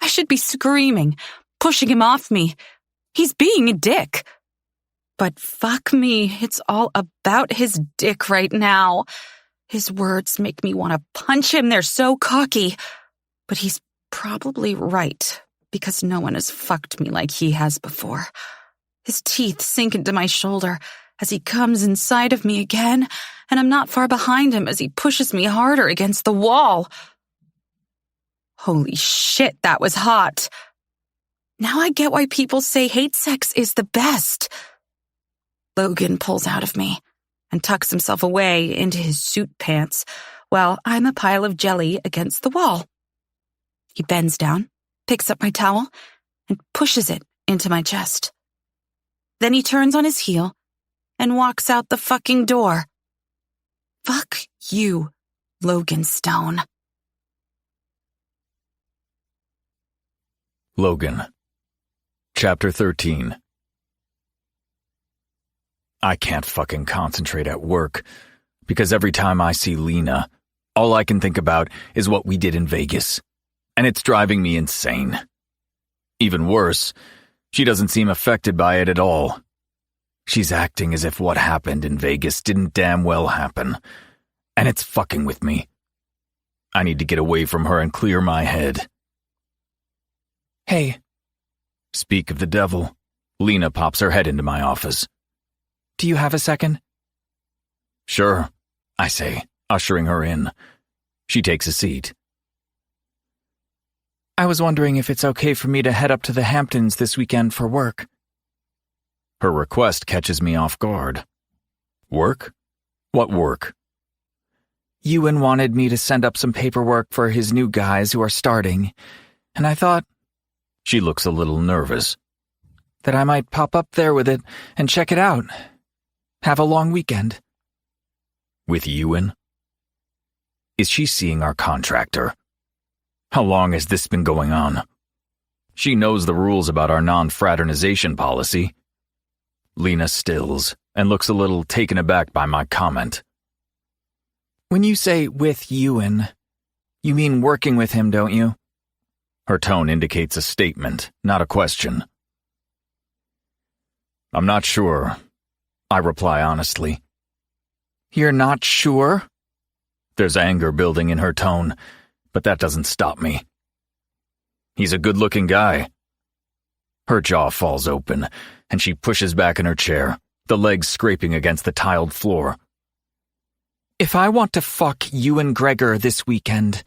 I should be screaming, pushing him off me. He's being a dick. But fuck me, it's all about his dick right now. His words make me want to punch him, they're so cocky. But he's probably right, because no one has fucked me like he has before. His teeth sink into my shoulder as he comes inside of me again, and I'm not far behind him as he pushes me harder against the wall. Holy shit, that was hot. Now I get why people say hate sex is the best. Logan pulls out of me and tucks himself away into his suit pants while I'm a pile of jelly against the wall. He bends down, picks up my towel, and pushes it into my chest. Then he turns on his heel and walks out the fucking door. Fuck you, Logan Stone. Logan. Chapter 13. I can't fucking concentrate at work, because every time I see Lena, all I can think about is what we did in Vegas, and it's driving me insane. Even worse, she doesn't seem affected by it at all. She's acting as if what happened in Vegas didn't damn well happen, and it's fucking with me. I need to get away from her and clear my head. Hey. Speak of the devil. Lena pops her head into my office. Do you have a second? Sure, I say, ushering her in. She takes a seat. I was wondering if it's okay for me to head up to the Hamptons this weekend for work. Her request catches me off guard. Work? What work? Ewan wanted me to send up some paperwork for his new guys who are starting, and I thought, She looks a little nervous. that I might pop up there with it and check it out. Have a long weekend. With Ewan? Is she seeing our contractor? How long has this been going on? She knows the rules about our non-fraternization policy. Lena stills and looks a little taken aback by my comment. When you say with Ewan, you mean working with him, don't you? Her tone indicates a statement, not a question. I'm not sure, I reply honestly. You're not sure? There's anger building in her tone, but that doesn't stop me. He's a good-looking guy. Her jaw falls open, and she pushes back in her chair, the legs scraping against the tiled floor. If I want to fuck Ewan Gregor this weekend,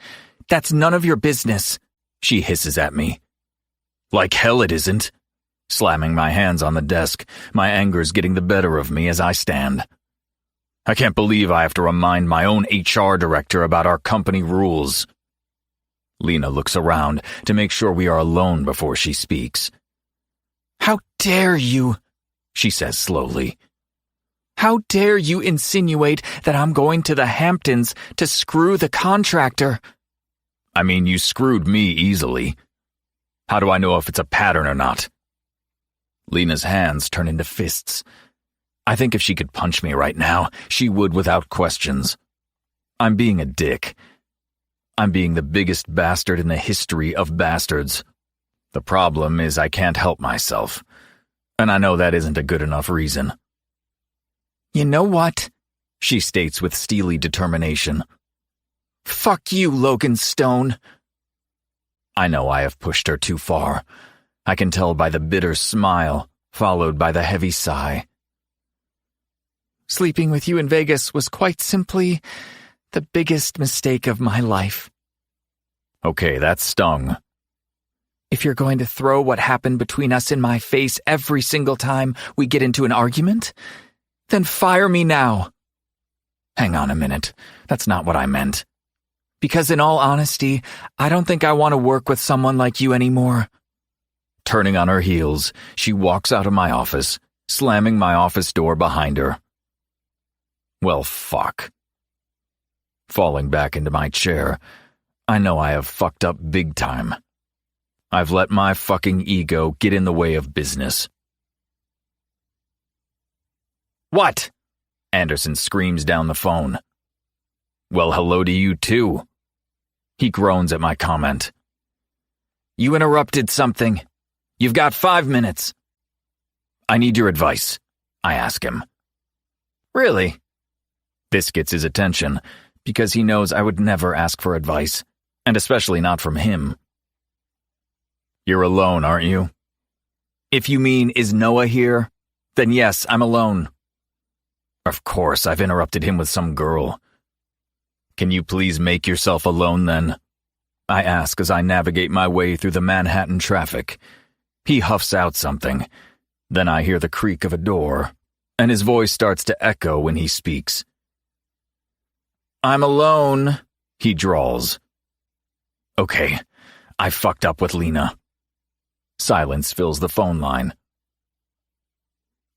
that's none of your business, she hisses at me. Like hell it isn't. Slamming my hands on the desk, my anger's getting the better of me as I stand. I can't believe I have to remind my own HR director about our company rules. Lena looks around to make sure we are alone before she speaks. How dare you, she says slowly. How dare you insinuate that I'm going to the Hamptons to screw the contractor? I mean, you screwed me easily. How do I know if it's a pattern or not? Lena's hands turn into fists. I think if she could punch me right now, she would without questions. I'm being a dick. I'm being the biggest bastard in the history of bastards. The problem is I can't help myself. And I know that isn't a good enough reason. You know what? She states with steely determination. Fuck you, Logan Stone. I know I have pushed her too far. I can tell by the bitter smile, followed by the heavy sigh. Sleeping with you in Vegas was quite simply the biggest mistake of my life. Okay, that stung. If you're going to throw what happened between us in my face every single time we get into an argument, then fire me now. Hang on a minute. That's not what I meant. Because in all honesty, I don't think I want to work with someone like you anymore. Turning on her heels, she walks out of my office, slamming my office door behind her. Well, fuck. Falling back into my chair, I know I have fucked up big time. I've let my fucking ego get in the way of business. What? Anderson screams down the phone. Well, hello to you too. He groans at my comment. You interrupted something. You've got 5 minutes. I need your advice, I ask him. Really? This gets his attention, because he knows I would never ask for advice, and especially not from him. You're alone, aren't you? If you mean, is Noah here? Then yes, I'm alone. Of course, I've interrupted him with some girl. Can you please make yourself alone then? I ask as I navigate my way through the Manhattan traffic. He huffs out something. Then I hear the creak of a door, and his voice starts to echo when he speaks. I'm alone, he drawls. Okay, I fucked up with Lena. Silence fills the phone line.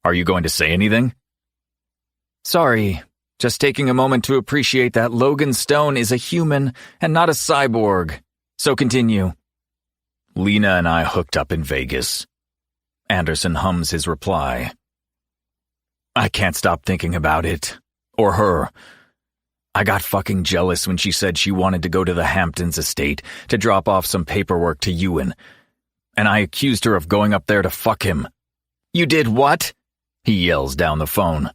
Are you going to say anything? Sorry, just taking a moment to appreciate that Logan Stone is a human and not a cyborg. So continue. Lena and I hooked up in Vegas. Anderson hums his reply. I can't stop thinking about it. Or her. I got fucking jealous when she said she wanted to go to the Hamptons estate to drop off some paperwork to Ewan. And I accused her of going up there to fuck him. You did what? He yells down the phone.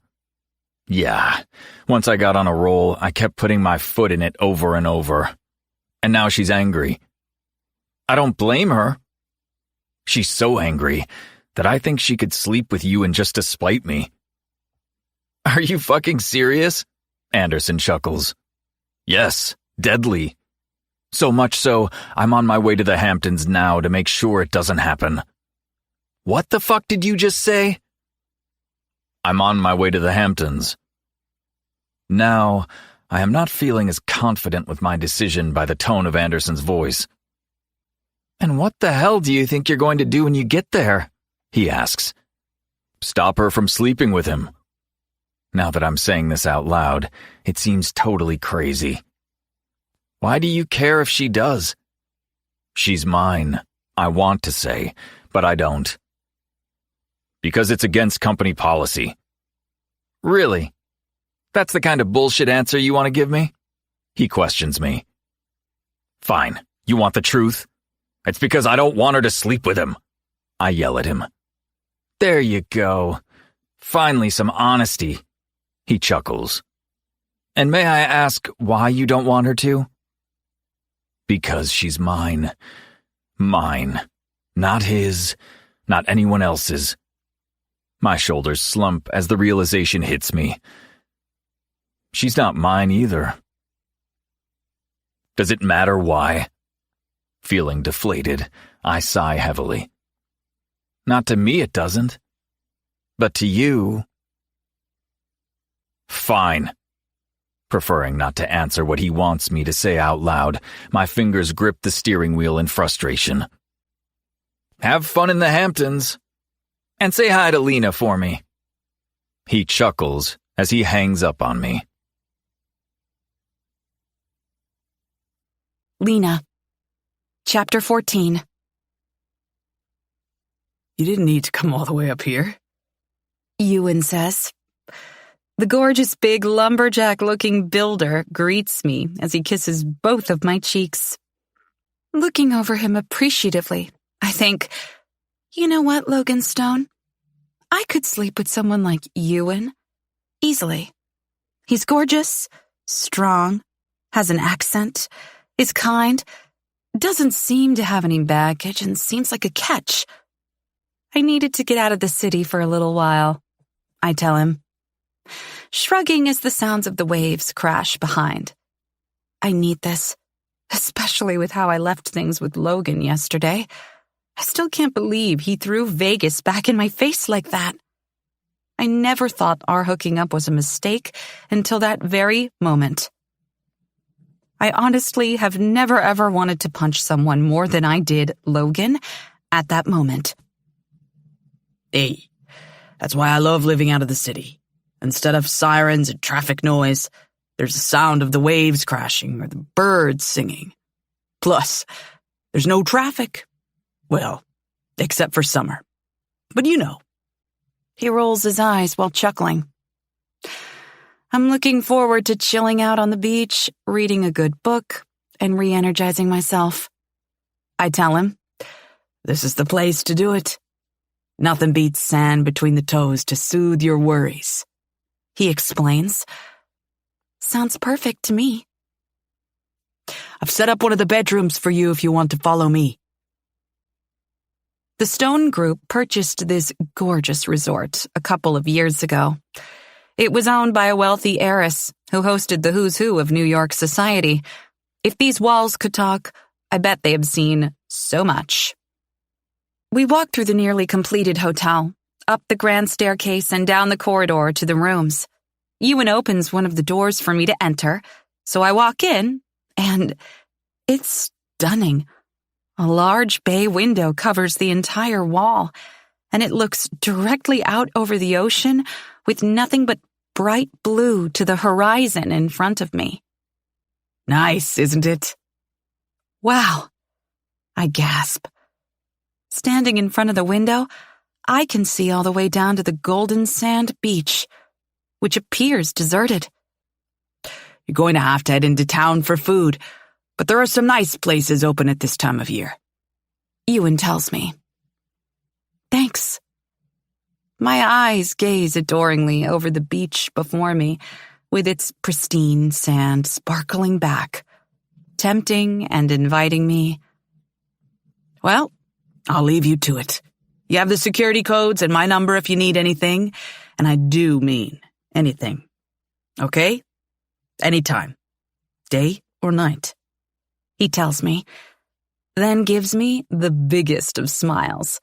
Yeah, once I got on a roll, I kept putting my foot in it over and over. And now she's angry. I don't blame her. She's so angry that I think she could sleep with Ewan just to spite me. Are you fucking serious? Anderson chuckles. Yes, deadly. So much so, I'm on my way to the Hamptons now to make sure it doesn't happen. What the fuck did you just say? I'm on my way to the Hamptons. Now, I am not feeling as confident with my decision by the tone of Anderson's voice. And what the hell do you think you're going to do when you get there? He asks. Stop her from sleeping with him. Now that I'm saying this out loud, it seems totally crazy. Why do you care if she does? She's mine, I want to say, but I don't. Because it's against company policy. Really? That's the kind of bullshit answer you want to give me? He questions me. Fine, you want the truth? It's because I don't want her to sleep with him. I yell at him. There you go. Finally some honesty. He chuckles. And may I ask why you don't want her to? Because she's mine. Mine. Not his. Not anyone else's. My shoulders slump as the realization hits me. She's not mine either. Does it matter why? Feeling deflated, I sigh heavily. Not to me it doesn't. But to you... Fine. Preferring not to answer what he wants me to say out loud, my fingers grip the steering wheel in frustration. Have fun in the Hamptons. And say hi to Lena for me. He chuckles as he hangs up on me. Lena. Chapter 14. You didn't need to come all the way up here. Ewan says. The gorgeous big lumberjack-looking builder greets me as he kisses both of my cheeks. Looking over him appreciatively, I think, you know what, Logan Stone? I could sleep with someone like Ewan. Easily. He's gorgeous, strong, has an accent, is kind, doesn't seem to have any baggage, and seems like a catch. I needed to get out of the city for a little while, I tell him, shrugging as the sounds of the waves crash behind. I need this, especially with how I left things with Logan yesterday. I still can't believe he threw Vegas back in my face like that. I never thought our hooking up was a mistake until that very moment. I honestly have never ever wanted to punch someone more than I did Logan at that moment. Hey, that's why I love living out of the city. Instead of sirens and traffic noise, there's the sound of the waves crashing or the birds singing. Plus, there's no traffic. Well, except for summer. But you know. He rolls his eyes while chuckling. I'm looking forward to chilling out on the beach, reading a good book, and re-energizing myself. I tell him, this is the place to do it. Nothing beats sand between the toes to soothe your worries. He explains. Sounds perfect to me. I've set up one of the bedrooms for you if you want to follow me. The Stone Group purchased this gorgeous resort a couple of years ago. It was owned by a wealthy heiress who hosted the who's who of New York society. If these walls could talk, I bet they have seen so much. We walk through the nearly completed hotel, up the grand staircase and down the corridor to the rooms. Ewan opens one of the doors for me to enter, so I walk in, and it's stunning. A large bay window covers the entire wall, and it looks directly out over the ocean with nothing but bright blue to the horizon in front of me. Nice, isn't it? Wow, I gasp. Standing in front of the window, I can see all the way down to the golden sand beach, which appears deserted. You're going to have to head into town for food, but there are some nice places open at this time of year. Ewan tells me. Thanks. My eyes gaze adoringly over the beach before me, with its pristine sand sparkling back, tempting and inviting me. Well, I'll leave you to it. You have the security codes and my number if you need anything, and I do mean anything. Okay? Anytime. Day or night. He tells me, then gives me the biggest of smiles.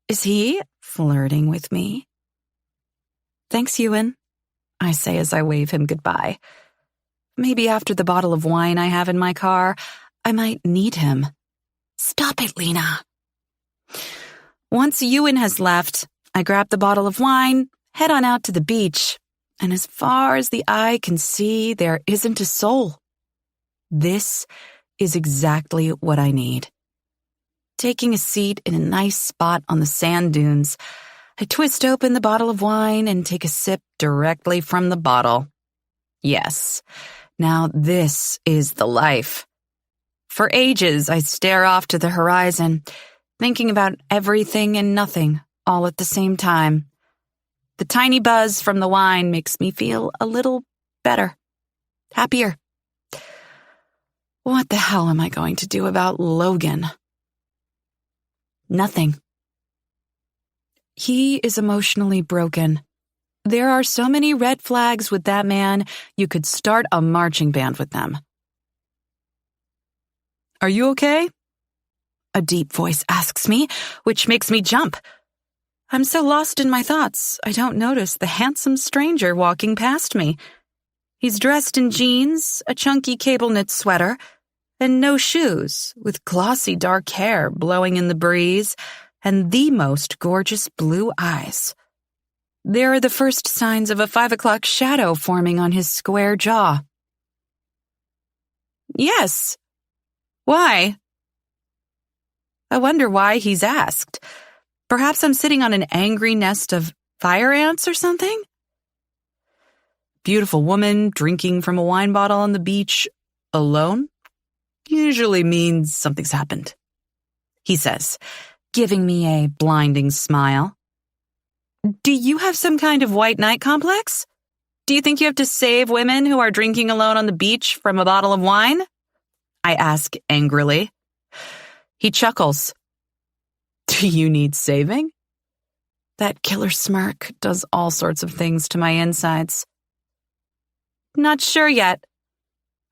Is he flirting with me? Thanks, Ewan, I say as I wave him goodbye. maybe after the bottle of wine I have in my car, I might need him. Stop it, Lena. Once Ewan has left, I grab the bottle of wine, head on out to the beach, and as far as the eye can see, there isn't a soul. This is exactly what I need. Taking a seat in a nice spot on the sand dunes, I twist open the bottle of wine and take a sip directly from the bottle. Yes, now this is the life. For ages, I stare off to the horizon, thinking about everything and nothing all at the same time. The tiny buzz from the wine makes me feel a little better, happier. What the hell am I going to do about Logan? Nothing. He is emotionally broken. There are so many red flags with that man, you could start a marching band with them. Are you okay? A deep voice asks me, which makes me jump. I'm so lost in my thoughts, I don't notice the handsome stranger walking past me. He's dressed in jeans, a chunky cable-knit sweater, and no shoes, with glossy dark hair blowing in the breeze, and the most gorgeous blue eyes. There are the first signs of a 5 o'clock shadow forming on his square jaw. Yes. Why? I wonder why he's asked. Perhaps I'm sitting on an angry nest of fire ants or something? Beautiful woman drinking from a wine bottle on the beach alone usually means something's happened, he says, giving me a blinding smile. Do you have some kind of white knight complex? Do you think you have to save women who are drinking alone on the beach from a bottle of wine? I ask angrily. He chuckles. Do you need saving? That killer smirk does all sorts of things to my insides. Not sure yet.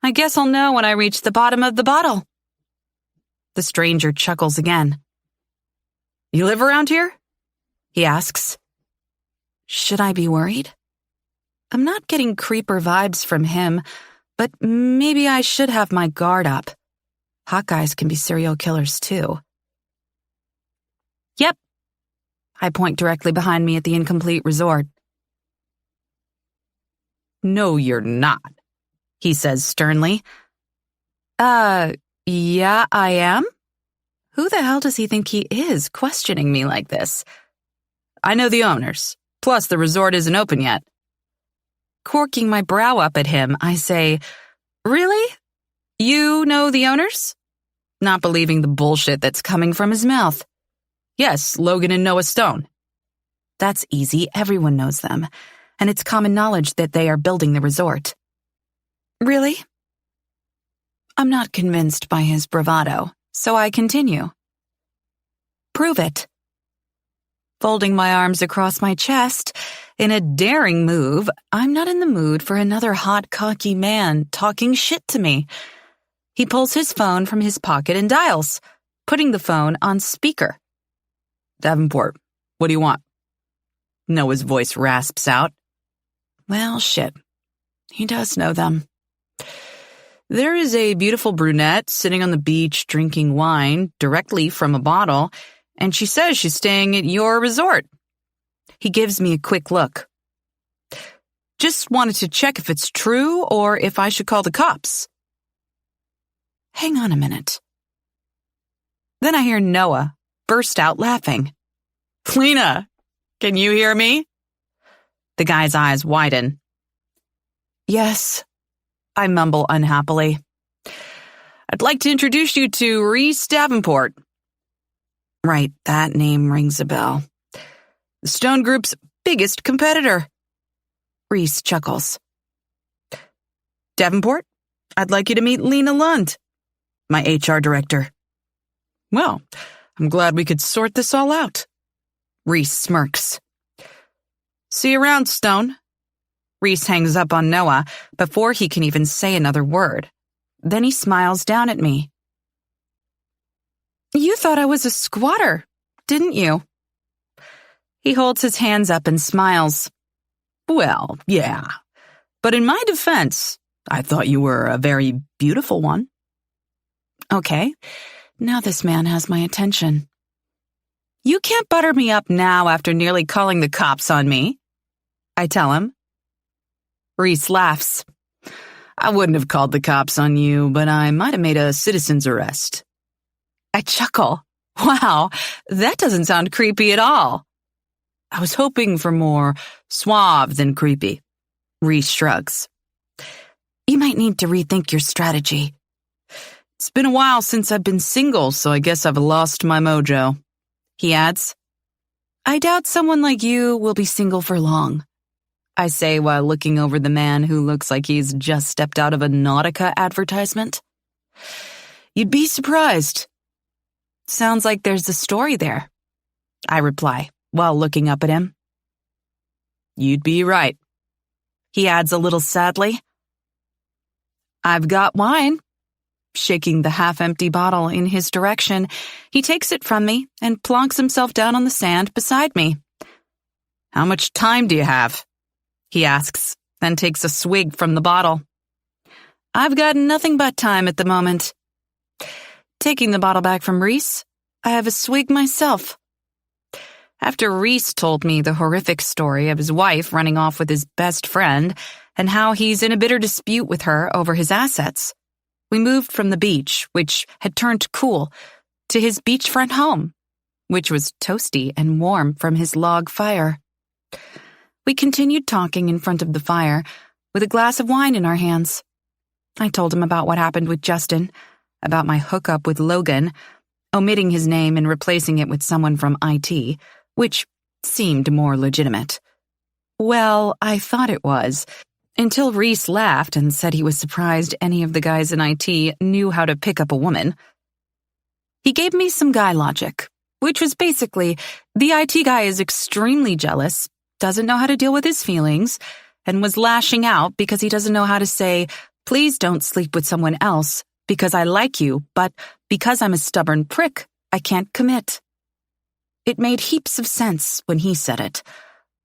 I guess I'll know when I reach the bottom of the bottle. The stranger chuckles again. You live around here? He asks. Should I be worried? I'm not getting creeper vibes from him, but maybe I should have my guard up. Hot guys can be serial killers too. Yep. I point directly behind me at the incomplete resort. No, you're not, he says sternly. Yeah, I am? Who the hell does he think he is, questioning me like this? I know the owners. Plus, the resort isn't open yet. Corking my brow up at him, I say, Really? You know the owners? Not believing the bullshit that's coming from his mouth. Yes, Logan and Noah Stone. That's easy, everyone knows them, and it's common knowledge that they are building the resort. Really? I'm not convinced by his bravado, so I continue. Prove it. Folding my arms across my chest, in a daring move, I'm not in the mood for another hot, cocky man talking shit to me. He pulls his phone from his pocket and dials, putting the phone on speaker. Davenport, what do you want? Noah's voice rasps out. Well, shit. He does know them. There is a beautiful brunette sitting on the beach drinking wine directly from a bottle, and she says she's staying at your resort. He gives me a quick look. Just wanted to check if it's true or if I should call the cops. Hang on a minute. Then I hear Noah burst out laughing. Lena, can you hear me? The guy's eyes widen. Yes, I mumble unhappily. I'd like to introduce you to Reese Davenport. Right, that name rings a bell. The Stone Group's biggest competitor. Reese chuckles. Davenport, I'd like you to meet Lena Lund, my HR director. Well, I'm glad we could sort this all out. Reese smirks. See you around, Stone. Reese hangs up on Noah before he can even say another word. Then he smiles down at me. You thought I was a squatter, didn't you? He holds his hands up and smiles. Well, yeah. But in my defense, I thought you were a very beautiful one. Okay, now this man has my attention. You can't butter me up now after nearly calling the cops on me, I tell him. Reese laughs. I wouldn't have called the cops on you, but I might have made a citizen's arrest. I chuckle. Wow, that doesn't sound creepy at all. I was hoping for more suave than creepy. Reese shrugs. You might need to rethink your strategy. It's been a while since I've been single, so I guess I've lost my mojo. He adds, I doubt someone like you will be single for long, I say while looking over the man who looks like he's just stepped out of a Nautica advertisement. You'd be surprised. Sounds like there's a story there, I reply while looking up at him. You'd be right, he adds a little sadly. I've got wine. Shaking the half-empty bottle in his direction, he takes it from me and plonks himself down on the sand beside me. How much time do you have? He asks, then takes a swig from the bottle. I've got nothing but time at the moment. Taking the bottle back from Reese, I have a swig myself. After Reese told me the horrific story of his wife running off with his best friend and how he's in a bitter dispute with her over his assets, we moved from the beach, which had turned cool, to his beachfront home, which was toasty and warm from his log fire. We continued talking in front of the fire, with a glass of wine in our hands. I told him about what happened with Justin, about my hookup with Logan, omitting his name and replacing it with someone from IT, which seemed more legitimate. Well, I thought it was, until Reese laughed and said he was surprised any of the guys in IT knew how to pick up a woman. He gave me some guy logic, which was basically, the IT guy is extremely jealous, doesn't know how to deal with his feelings, and was lashing out because he doesn't know how to say, please don't sleep with someone else because I like you, but because I'm a stubborn prick, I can't commit. It made heaps of sense when he said it.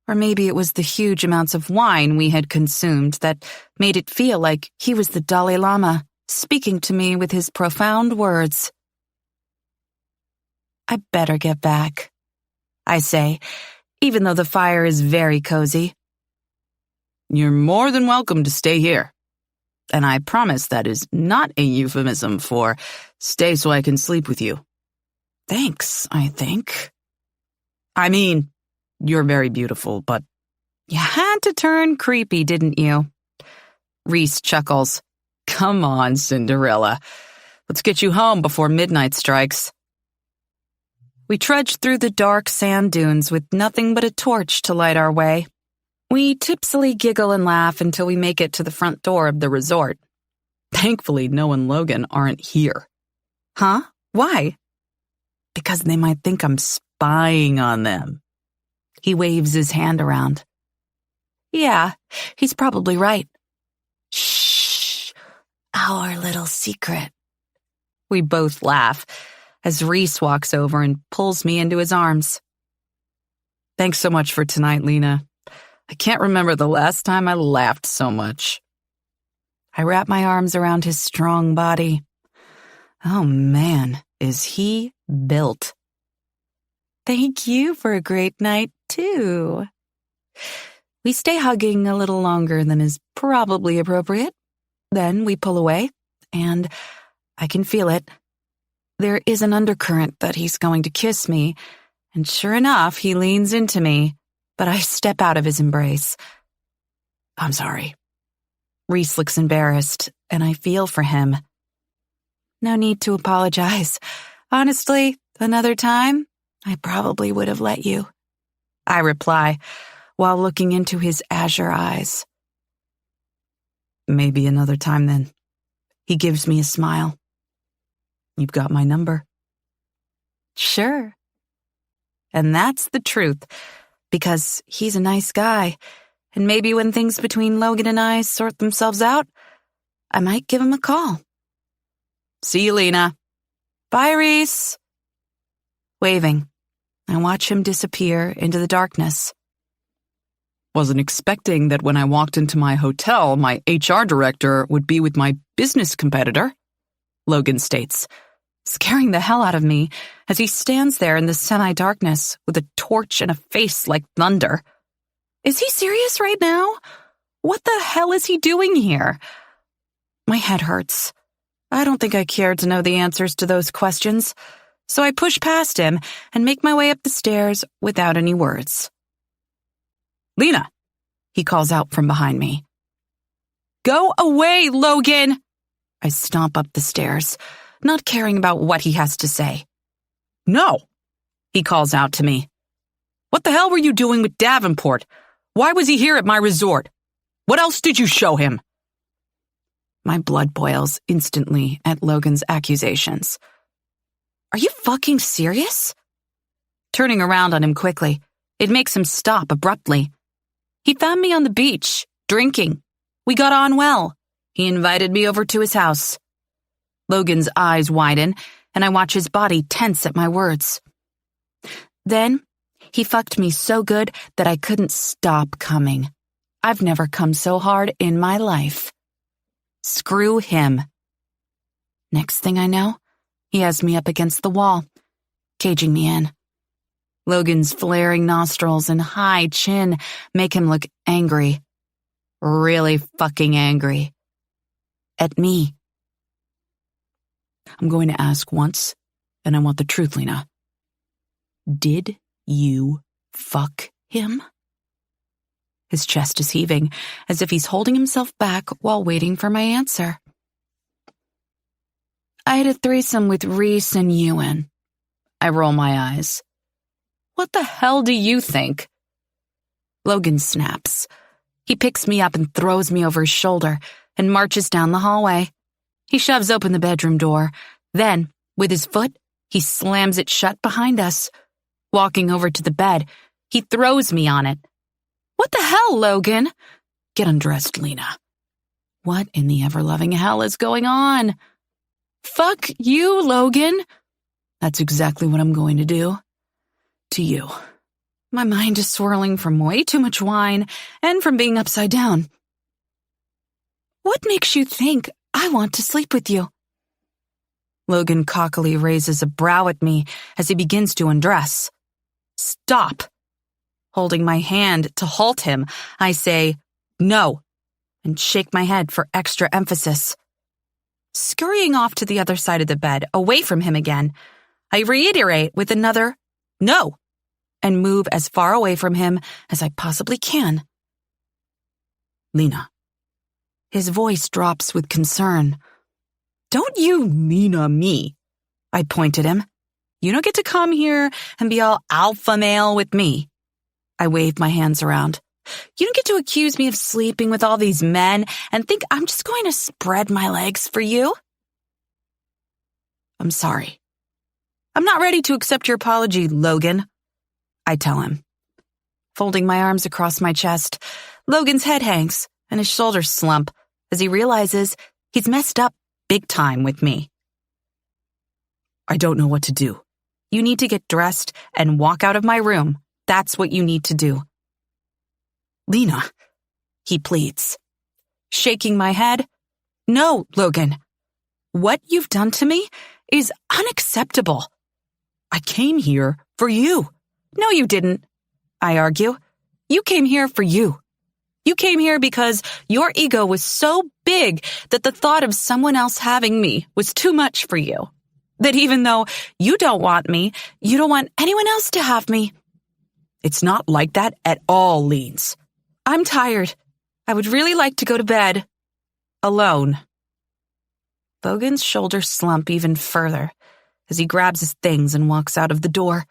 Or maybe it was the huge amounts of wine we had consumed that made it feel like he was the Dalai Lama, speaking to me with his profound words. I better get back, I say, even though the fire is very cozy. You're more than welcome to stay here. And I promise that is not a euphemism for stay so I can sleep with you. Thanks, I think. I mean, you're very beautiful, but you had to turn creepy, didn't you? Reese chuckles. Come on, Cinderella. Let's get you home before midnight strikes. We trudge through the dark sand dunes with nothing but a torch to light our way. We tipsily giggle and laugh until we make it to the front door of the resort. Thankfully, Noah and Logan aren't here. Huh? Why? Because they might think I'm spying on them. He waves his hand around. Yeah, he's probably right. Shh, our little secret. We both laugh as Reese walks over and pulls me into his arms. Thanks so much for tonight, Lena. I can't remember the last time I laughed so much. I wrap my arms around his strong body. Oh man, is he built. Thank you for a great night, too. We stay hugging a little longer than is probably appropriate. Then we pull away, and I can feel it. There is an undercurrent that he's going to kiss me, and sure enough, he leans into me, but I step out of his embrace. I'm sorry. Reese looks embarrassed, and I feel for him. No need to apologize. Honestly, another time, I probably would have let you, I reply, while looking into his azure eyes. Maybe another time then. He gives me a smile. You've got my number. Sure. And that's the truth, because he's a nice guy, and maybe when things between Logan and I sort themselves out, I might give him a call. See you, Lena. Bye, Reese. Waving, I watch him disappear into the darkness. Wasn't expecting that when I walked into my hotel, my HR director would be with my business competitor, Logan states, scaring the hell out of me as he stands there in the semi-darkness with a torch and a face like thunder. Is he serious right now? What the hell is he doing here? My head hurts. I don't think I care to know the answers to those questions, so I push past him and make my way up the stairs without any words. Lena, he calls out from behind me. Go away, Logan! I stomp up the stairs, not caring about what he has to say. No, he calls out to me. What the hell were you doing with Davenport? Why was he here at my resort? What else did you show him? My blood boils instantly at Logan's accusations. Are you fucking serious? Turning around on him quickly, it makes him stop abruptly. He found me on the beach, drinking. We got on well. He invited me over to his house. Logan's eyes widen, and I watch his body tense at my words. Then, he fucked me so good that I couldn't stop coming. I've never come so hard in my life. Screw him. Next thing I know, he has me up against the wall, caging me in. Logan's flaring nostrils and high chin make him look angry. Really fucking angry. At me. I'm going to ask once, and I want the truth, Lena. Did you fuck him? His chest is heaving, as if he's holding himself back while waiting for my answer. I had a threesome with Reese and Ewan. I roll my eyes. What the hell do you think? Logan snaps. He picks me up and throws me over his shoulder and marches down the hallway. He shoves open the bedroom door. Then, with his foot, he slams it shut behind us. Walking over to the bed, he throws me on it. What the hell, Logan? Get undressed, Lena. What in the ever-loving hell is going on? Fuck you, Logan. That's exactly what I'm going to do. To you. My mind is swirling from way too much wine and from being upside down. What makes you think I want to sleep with you? Logan cockily raises a brow at me as he begins to undress. Stop. Holding my hand to halt him, I say, no, and shake my head for extra emphasis. Scurrying off to the other side of the bed, away from him again, I reiterate with another, no, and move as far away from him as I possibly can. Lena. His voice drops with concern. Don't you Lena me. I point at him. You don't get to come here and be all alpha male with me. I wave my hands around. You don't get to accuse me of sleeping with all these men and think I'm just going to spread my legs for you. I'm sorry. I'm not ready to accept your apology, Logan. I tell him. Folding my arms across my chest, Logan's head hangs and his shoulders slump as he realizes he's messed up big time with me. I don't know what to do. You need to get dressed and walk out of my room. That's what you need to do. Lena, he pleads. Shaking my head. No, Logan. What you've done to me is unacceptable. I came here for you. No, you didn't, I argue. You came here for you. You came here because your ego was so big that the thought of someone else having me was too much for you. That even though you don't want me, you don't want anyone else to have me. It's not like that at all, Leans. I'm tired. I would really like to go to bed. Alone. Logan's shoulders slump even further as he grabs his things and walks out of the door.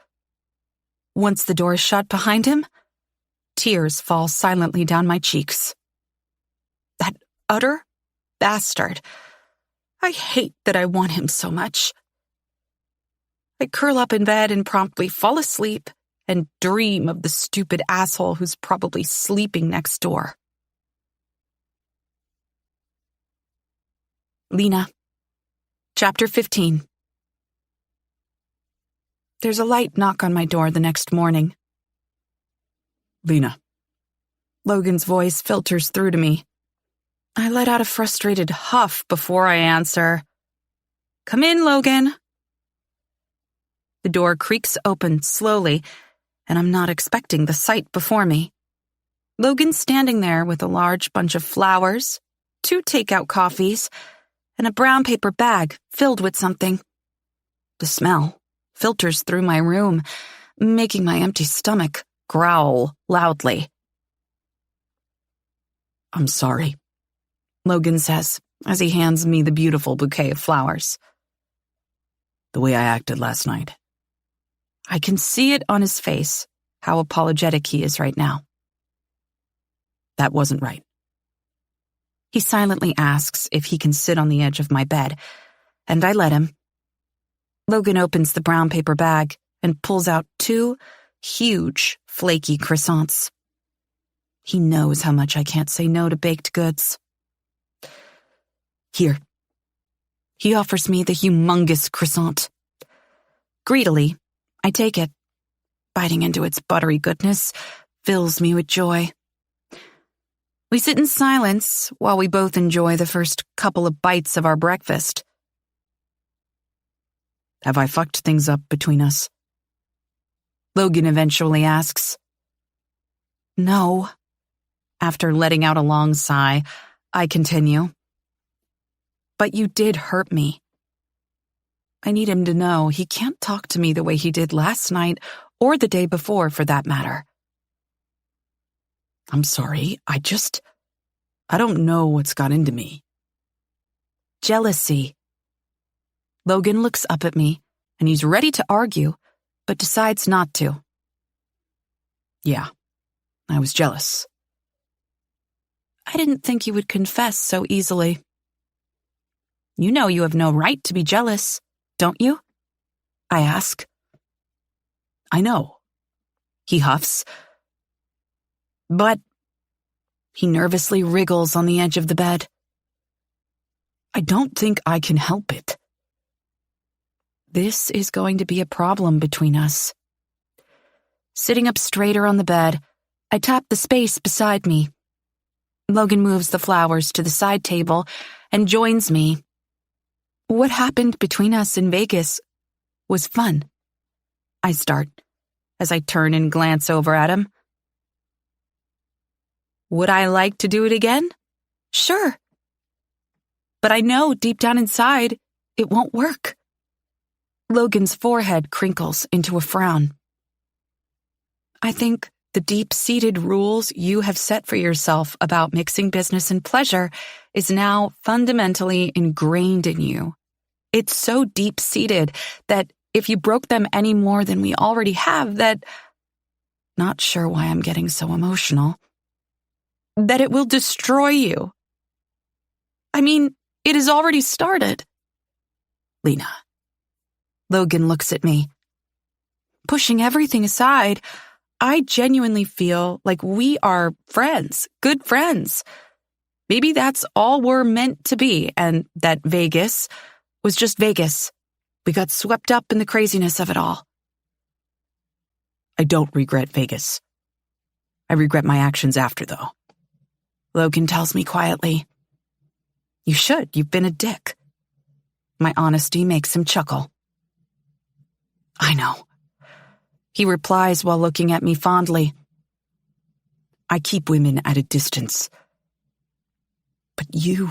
Once the door is shut behind him, tears fall silently down my cheeks. That utter bastard. I hate that I want him so much. I curl up in bed and promptly fall asleep and dream of the stupid asshole who's probably sleeping next door. Lena. Chapter 15. There's a light knock on my door the next morning. Lena, Logan's voice filters through to me. I let out a frustrated huff before I answer. Come in, Logan. The door creaks open slowly, and I'm not expecting the sight before me. Logan's standing there with a large bunch of flowers, 2 takeout coffees, and a brown paper bag filled with something. The smell filters through my room, making my empty stomach growl loudly. I'm sorry, Logan says as he hands me the beautiful bouquet of flowers. The way I acted last night. I can see it on his face, how apologetic he is right now. That wasn't right. He silently asks if he can sit on the edge of my bed, and I let him. Logan opens the brown paper bag and pulls out 2 huge, flaky croissants. He knows how much I can't say no to baked goods. Here. He offers me the humongous croissant. Greedily, I take it. Biting into its buttery goodness fills me with joy. We sit in silence while we both enjoy the first couple of bites of our breakfast. Have I fucked things up between us? Logan eventually asks. No. After letting out a long sigh, I continue. But you did hurt me. I need him to know he can't talk to me the way he did last night or the day before, for that matter. I'm sorry, I don't know what's got into me. Jealousy. Logan looks up at me, and he's ready to argue, but decides not to. Yeah, I was jealous. I didn't think you would confess so easily. You know you have no right to be jealous, don't you? I ask. I know. He huffs. But he nervously wriggles on the edge of the bed. I don't think I can help it. This is going to be a problem between us. Sitting up straighter on the bed, I tap the space beside me. Logan moves the flowers to the side table and joins me. What happened between us in Vegas was fun. I start, as I turn and glance over at him. Would I like to do it again? Sure. But I know deep down inside, it won't work. Logan's forehead crinkles into a frown. I think the deep-seated rules you have set for yourself about mixing business and pleasure is now fundamentally ingrained in you. It's so deep-seated that if you broke them any more than we already have, not sure why I'm getting so emotional, that it will destroy you. I mean, it has already started. Lena. Logan looks at me. Pushing everything aside, I genuinely feel like we are friends, good friends. Maybe that's all we're meant to be, and that Vegas was just Vegas. We got swept up in the craziness of it all. I don't regret Vegas. I regret my actions after, though. Logan tells me quietly. You should. You've been a dick. My honesty makes him chuckle. I know. He replies while looking at me fondly. I keep women at a distance. But you...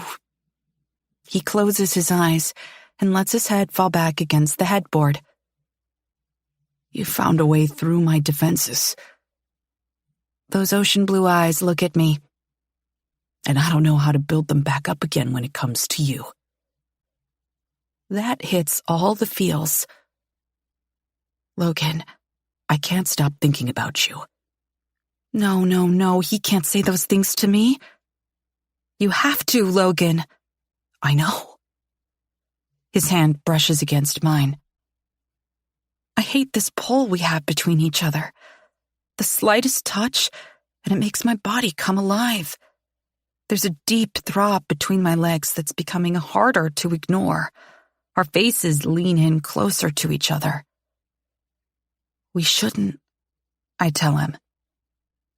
He closes his eyes and lets his head fall back against the headboard. You found a way through my defenses. Those ocean blue eyes look at me. And I don't know how to build them back up again when it comes to you. That hits all the feels. Logan, I can't stop thinking about you. No, he can't say those things to me. You have to, Logan. I know. His hand brushes against mine. I hate this pull we have between each other. The slightest touch, and it makes my body come alive. There's a deep throb between my legs that's becoming harder to ignore. Our faces lean in closer to each other. We shouldn't, I tell him.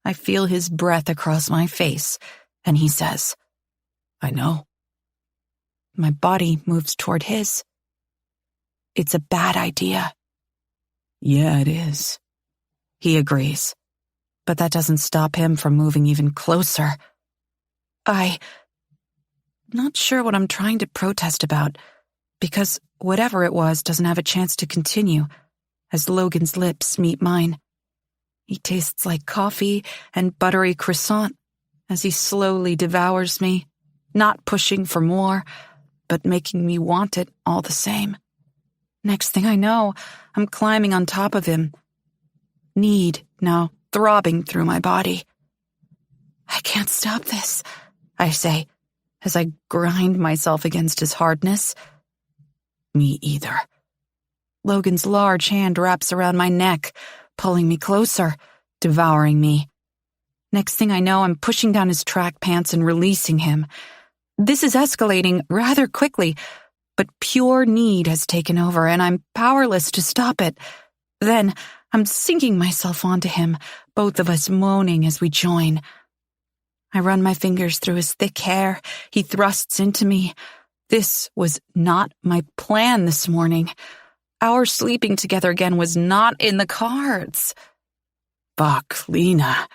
I feel his breath across my face, and he says, "I know." My body moves toward his. "It's a bad idea." "Yeah, it is." He agrees, but that doesn't stop him from moving even closer. I'm not sure what I'm trying to protest about, because whatever it was doesn't have a chance to continue as Logan's lips meet mine. He tastes like coffee and buttery croissant as he slowly devours me, not pushing for more, but making me want it all the same. Next thing I know, I'm climbing on top of him, need now throbbing through my body. "I can't stop this," I say, as I grind myself against his hardness. "Me either." Logan's large hand wraps around my neck, pulling me closer, devouring me. Next thing I know, I'm pushing down his track pants and releasing him. This is escalating rather quickly, but pure need has taken over, and I'm powerless to stop it. Then I'm sinking myself onto him, both of us moaning as we join. I run my fingers through his thick hair. He thrusts into me. This was not my plan this morning. Our sleeping together again was not in the cards. "Fuck, Lena,"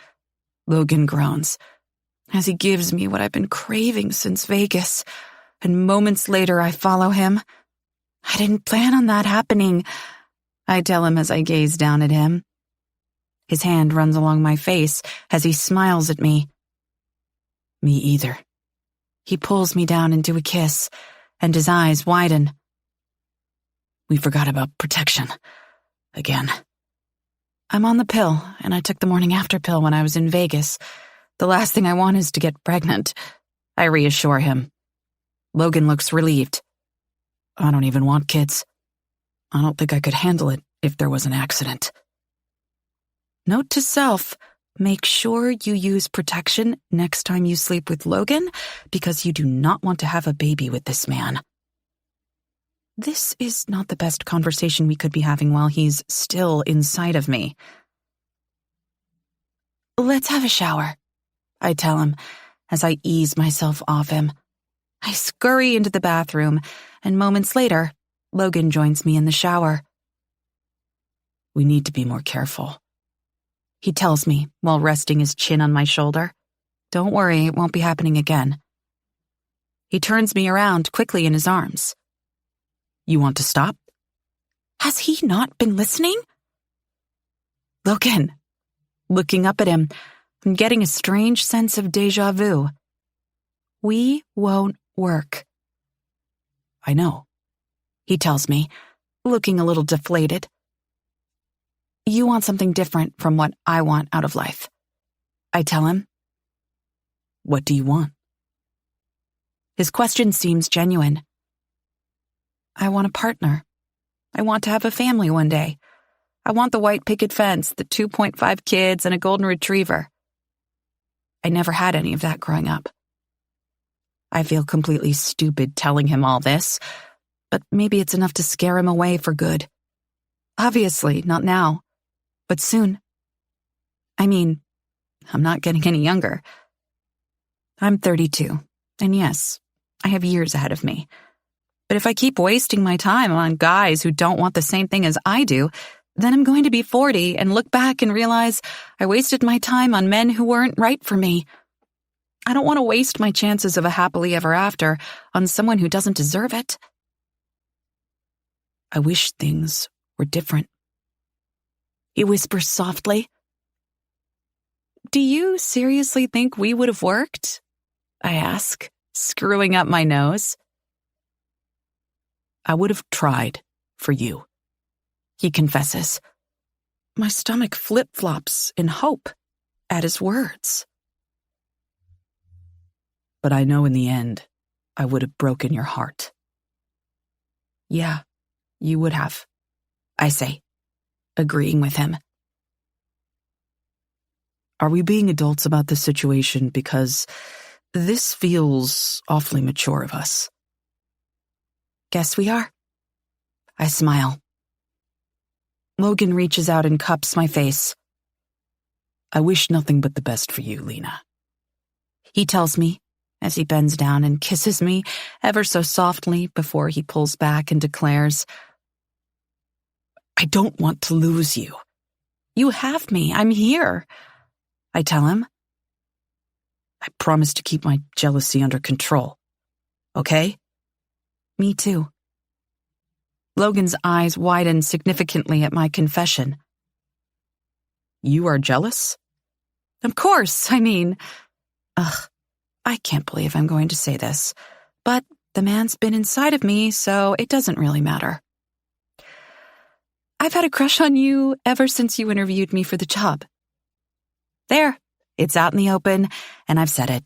Logan groans, as he gives me what I've been craving since Vegas, and moments later I follow him. "I didn't plan on that happening," I tell him as I gaze down at him. His hand runs along my face as he smiles at me. "Me either." He pulls me down into a kiss, and his eyes widen. "We forgot about protection. Again." I'm on the pill, and I took the morning after pill when I was in Vegas. The last thing I want is to get pregnant. I reassure him. Logan looks relieved. "I don't even want kids. I don't think I could handle it if there was an accident." Note to self, make sure you use protection next time you sleep with Logan, because you do not want to have a baby with this man. This is not the best conversation we could be having while he's still inside of me. "Let's have a shower," I tell him as I ease myself off him. I scurry into the bathroom, and moments later, Logan joins me in the shower. "We need to be more careful," he tells me while resting his chin on my shoulder. "Don't worry, it won't be happening again." He turns me around quickly in his arms. "You want to stop?" Has he not been listening? "Logan." Looking up at him, I'm getting a strange sense of déjà vu. "We won't work." "I know," he tells me, looking a little deflated. "You want something different from what I want out of life," I tell him. "What do you want?" His question seems genuine. "I want a partner. I want to have a family one day. I want the white picket fence, the 2.5 kids, and a golden retriever." I never had any of that growing up. I feel completely stupid telling him all this, but maybe it's enough to scare him away for good. Obviously, not now, but soon. I mean, I'm not getting any younger. I'm 32, and yes, I have years ahead of me. But if I keep wasting my time on guys who don't want the same thing as I do, then I'm going to be 40 and look back and realize I wasted my time on men who weren't right for me. I don't want to waste my chances of a happily ever after on someone who doesn't deserve it. I wish things were different. He whispers softly. "Do you seriously think we would have worked?" I ask, screwing up my nose. "I would have tried for you," he confesses. My stomach flip-flops in hope at his words. "But I know in the end, I would have broken your heart." "Yeah, you would have," I say, agreeing with him. Are we being adults about this situation? Because this feels awfully mature of us. Guess we are. I smile. Logan reaches out and cups my face. I wish nothing but the best for you, Lena. He tells me as he bends down and kisses me ever so softly before he pulls back and declares, I don't want to lose you. You have me. I'm here. I tell him. I promise to keep my jealousy under control. Okay? Me too. Logan's eyes widen significantly at my confession. You are jealous? Of course, I can't believe I'm going to say this, but the man's been inside of me, so it doesn't really matter. I've had a crush on you ever since you interviewed me for the job. There, it's out in the open, and I've said it.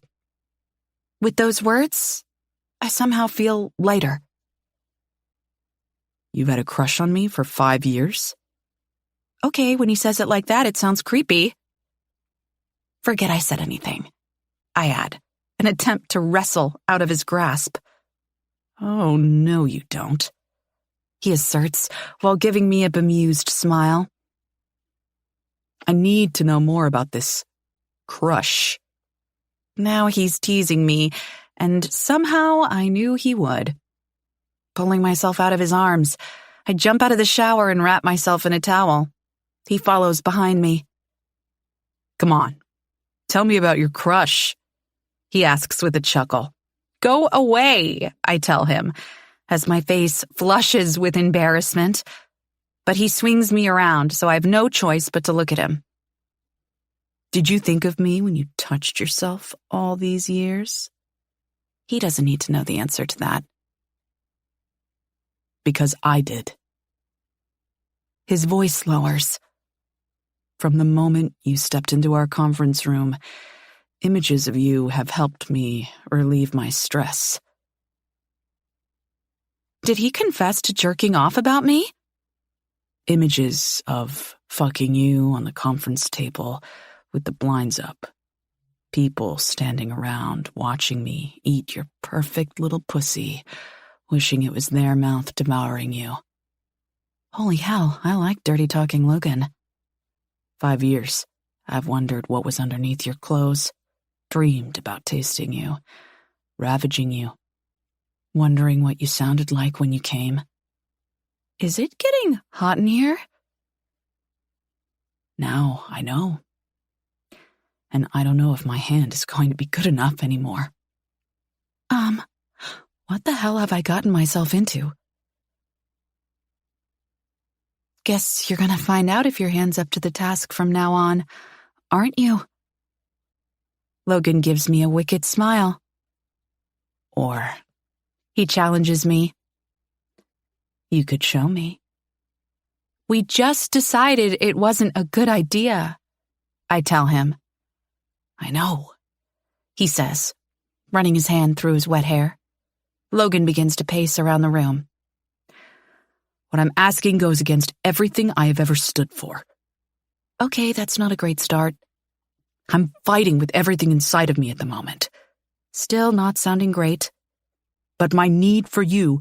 With those words, I somehow feel lighter. You've had a crush on me for 5 years? Okay, when he says it like that, it sounds creepy. Forget I said anything, I add, an attempt to wrestle out of his grasp. Oh, no, you don't, he asserts while giving me a bemused smile. I need to know more about this crush. Now he's teasing me, and somehow I knew he would. Pulling myself out of his arms, I jump out of the shower and wrap myself in a towel. He follows behind me. Come on, tell me about your crush, he asks with a chuckle. Go away, I tell him, as my face flushes with embarrassment. But he swings me around, so I have no choice but to look at him. Did you think of me when you touched yourself all these years? He doesn't need to know the answer to that. Because I did. His voice lowers. From the moment you stepped into our conference room, images of you have helped me relieve my stress. Did he confess to jerking off about me? Images of fucking you on the conference table with the blinds up. People standing around watching me eat your perfect little pussy, wishing it was their mouth devouring you. Holy hell, I like dirty talking Logan. 5 years, I've wondered what was underneath your clothes, dreamed about tasting you, ravaging you, wondering what you sounded like when you came. Is it getting hot in here? Now I know. And I don't know if my hand is going to be good enough anymore. What the hell have I gotten myself into? Guess you're gonna find out if your hand's up to the task from now on, aren't you? Logan gives me a wicked smile. Or, he challenges me. You could show me. We just decided it wasn't a good idea, I tell him. I know, he says, running his hand through his wet hair. Logan begins to pace around the room. What I'm asking goes against everything I have ever stood for. Okay, that's not a great start. I'm fighting with everything inside of me at the moment. Still not sounding great. But my need for you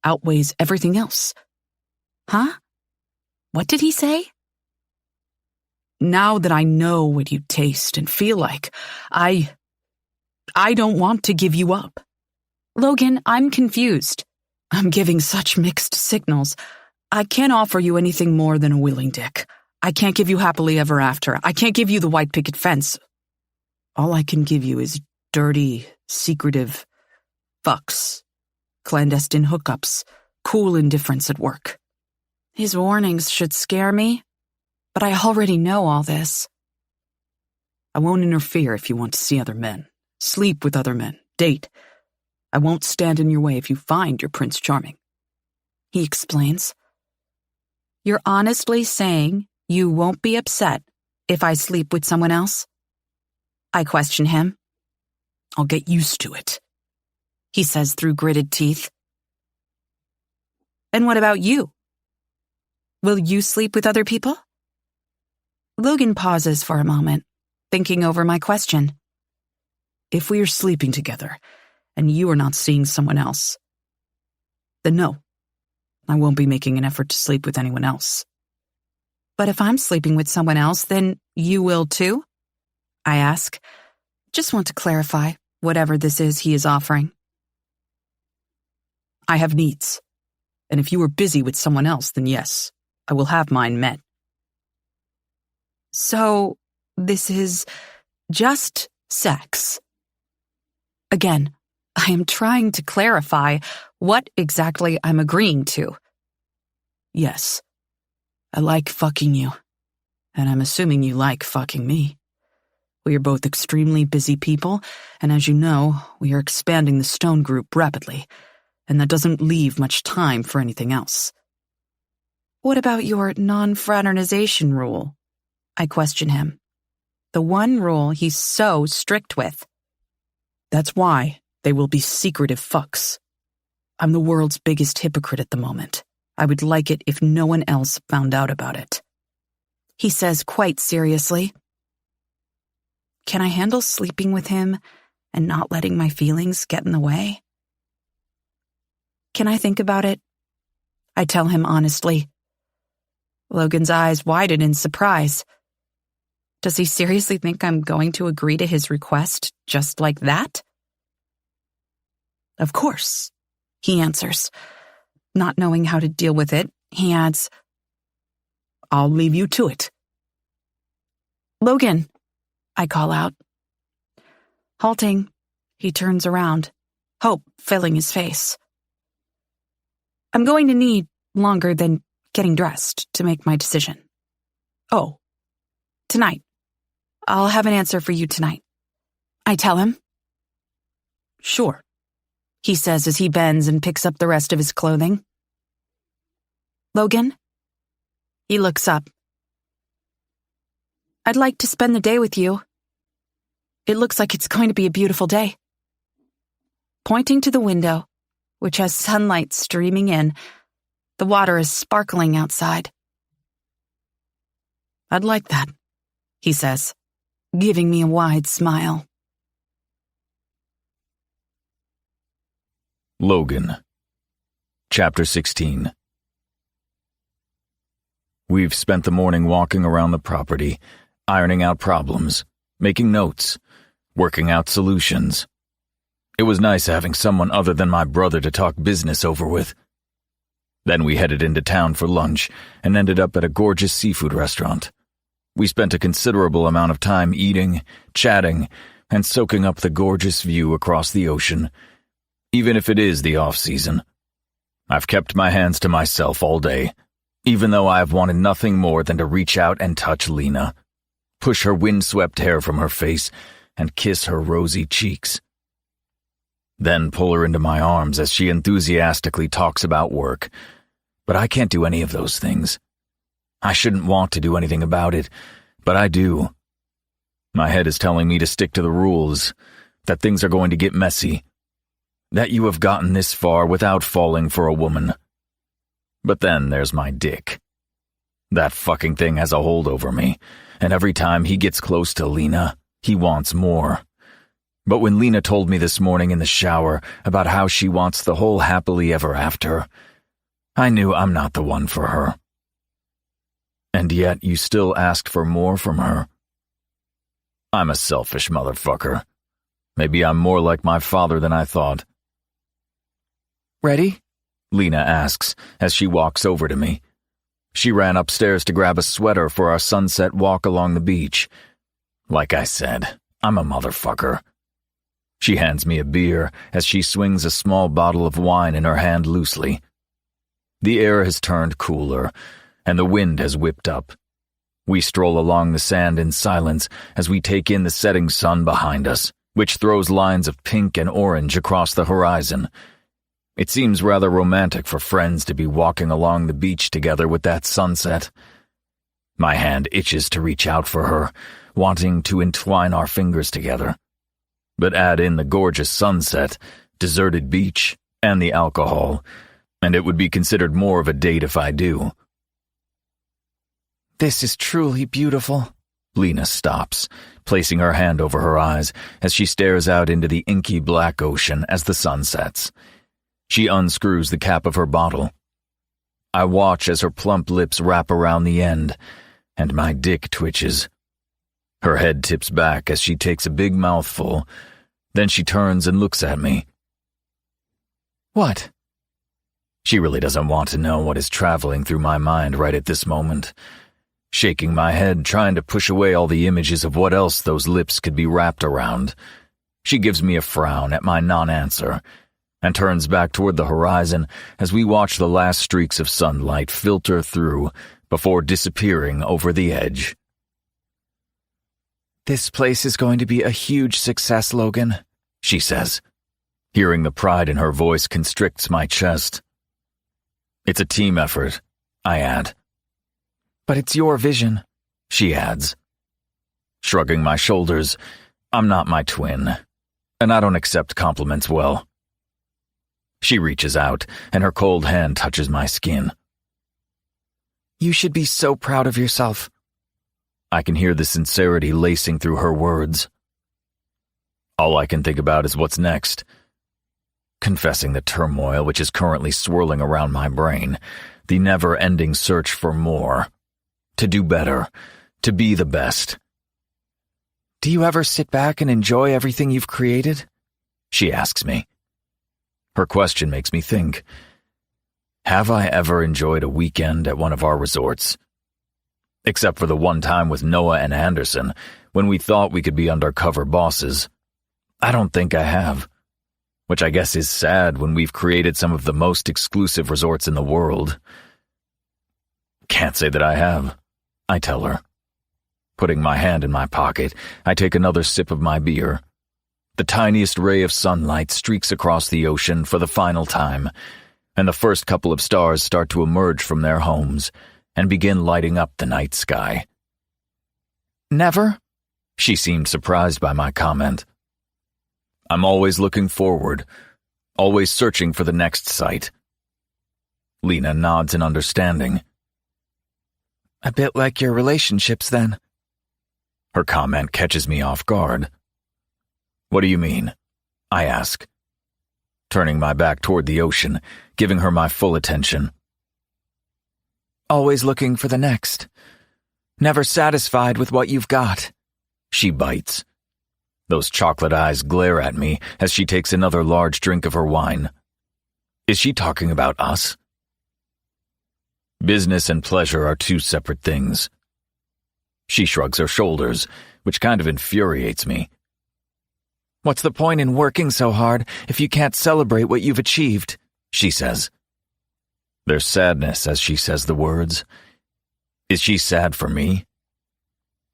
outweighs everything else. Huh? What did he say? Now that I know what you taste and feel like, I don't want to give you up. Logan, I'm confused. I'm giving such mixed signals. I can't offer you anything more than a willing dick. I can't give you happily ever after. I can't give you the white picket fence. All I can give you is dirty, secretive fucks, clandestine hookups, cool indifference at work. His warnings should scare me, but I already know all this. I won't interfere if you want to see other men, sleep with other men, date. I won't stand in your way if you find your Prince Charming. He explains. You're honestly saying you won't be upset if I sleep with someone else? I question him. I'll get used to it, he says through gritted teeth. And what about you? Will you sleep with other people? Logan pauses for a moment, thinking over my question. If we are sleeping together, and you are not seeing someone else, then no, I won't be making an effort to sleep with anyone else. But if I'm sleeping with someone else, then you will too? I ask. Just want to clarify whatever this is he is offering. I have needs, and if you are busy with someone else, then yes, I will have mine met. So, this is just sex. Again, I am trying to clarify what exactly I'm agreeing to. Yes, I like fucking you, and I'm assuming you like fucking me. We are both extremely busy people, and as you know, we are expanding the Stone Group rapidly, and that doesn't leave much time for anything else. What about your non-fraternization rule? I question him. The one rule he's so strict with. That's why they will be secretive fucks. I'm the world's biggest hypocrite at the moment. I would like it if no one else found out about it. He says quite seriously. Can I handle sleeping with him and not letting my feelings get in the way? Can I think about it? I tell him honestly. Logan's eyes widen in surprise. Does he seriously think I'm going to agree to his request just like that? Of course, he answers. Not knowing how to deal with it, he adds, I'll leave you to it. Logan, I call out. Halting, he turns around, hope filling his face. I'm going to need longer than getting dressed to make my decision. Oh. Tonight. I'll have an answer for you tonight. I tell him. Sure, he says as he bends and picks up the rest of his clothing. Logan? He looks up. I'd like to spend the day with you. It looks like it's going to be a beautiful day. Pointing to the window, which has sunlight streaming in, the water is sparkling outside. I'd like that, he says, giving me a wide smile. Logan. Chapter 16. We've spent the morning walking around the property, ironing out problems, making notes, working out solutions. It was nice having someone other than my brother to talk business over with. Then we headed into town for lunch and ended up at a gorgeous seafood restaurant. We spent a considerable amount of time eating, chatting, and soaking up the gorgeous view across the ocean, even if it is the off-season. I've kept my hands to myself all day, even though I have wanted nothing more than to reach out and touch Lena, push her windswept hair from her face, and kiss her rosy cheeks. Then pull her into my arms as she enthusiastically talks about work. But I can't do any of those things. I shouldn't want to do anything about it, but I do. My head is telling me to stick to the rules, that things are going to get messy, that you have gotten this far without falling for a woman. But then there's my dick. That fucking thing has a hold over me, and every time he gets close to Lena, he wants more. But when Lena told me this morning in the shower about how she wants the whole happily ever after, I knew I'm not the one for her. And yet you still asked for more from her. I'm a selfish motherfucker. Maybe I'm more like my father than I thought. Ready? Lena asks as she walks over to me. She ran upstairs to grab a sweater for our sunset walk along the beach. Like I said, I'm a motherfucker. She hands me a beer as she swings a small bottle of wine in her hand loosely. The air has turned cooler, and the wind has whipped up. We stroll along the sand in silence as we take in the setting sun behind us, which throws lines of pink and orange across the horizon. It seems rather romantic for friends to be walking along the beach together with that sunset. My hand itches to reach out for her, wanting to entwine our fingers together. But add in the gorgeous sunset, deserted beach, and the alcohol, and it would be considered more of a date if I do. This is truly beautiful. Lena stops, placing her hand over her eyes as she stares out into the inky black ocean as the sun sets. She unscrews the cap of her bottle. I watch as her plump lips wrap around the end, and my dick twitches. Her head tips back as she takes a big mouthful. Then she turns and looks at me. What? She really doesn't want to know what is traveling through my mind right at this moment. Shaking my head, trying to push away all the images of what else those lips could be wrapped around. She gives me a frown at my non-answer and turns back toward the horizon as we watch the last streaks of sunlight filter through before disappearing over the edge. This place is going to be a huge success, Logan, she says. Hearing the pride in her voice constricts my chest. It's a team effort, I add. But it's your vision, she adds. Shrugging my shoulders, I'm not my twin, and I don't accept compliments well. She reaches out, and her cold hand touches my skin. You should be so proud of yourself. I can hear the sincerity lacing through her words. All I can think about is what's next. Confessing the turmoil which is currently swirling around my brain, the never-ending search for more. To do better, to be the best. Do you ever sit back and enjoy everything you've created? She asks me. Her question makes me think. Have I ever enjoyed a weekend at one of our resorts? Except for the one time with Noah and Anderson, when we thought we could be undercover bosses. I don't think I have. Which I guess is sad when we've created some of the most exclusive resorts in the world. Can't say that I have, I tell her. Putting my hand in my pocket, I take another sip of my beer. The tiniest ray of sunlight streaks across the ocean for the final time, and the first couple of stars start to emerge from their homes and begin lighting up the night sky. Never? She seemed surprised by my comment. I'm always looking forward, always searching for the next sight. Lena nods in understanding. A bit like your relationships, then. Her comment catches me off guard. What do you mean? I ask, turning my back toward the ocean, giving her my full attention. Always looking for the next. Never satisfied with what you've got. She bites. Those chocolate eyes glare at me as she takes another large drink of her wine. Is she talking about us? Business and pleasure are two separate things. She shrugs her shoulders, which kind of infuriates me. What's the point in working so hard if you can't celebrate what you've achieved? She says. There's sadness as she says the words. Is she sad for me?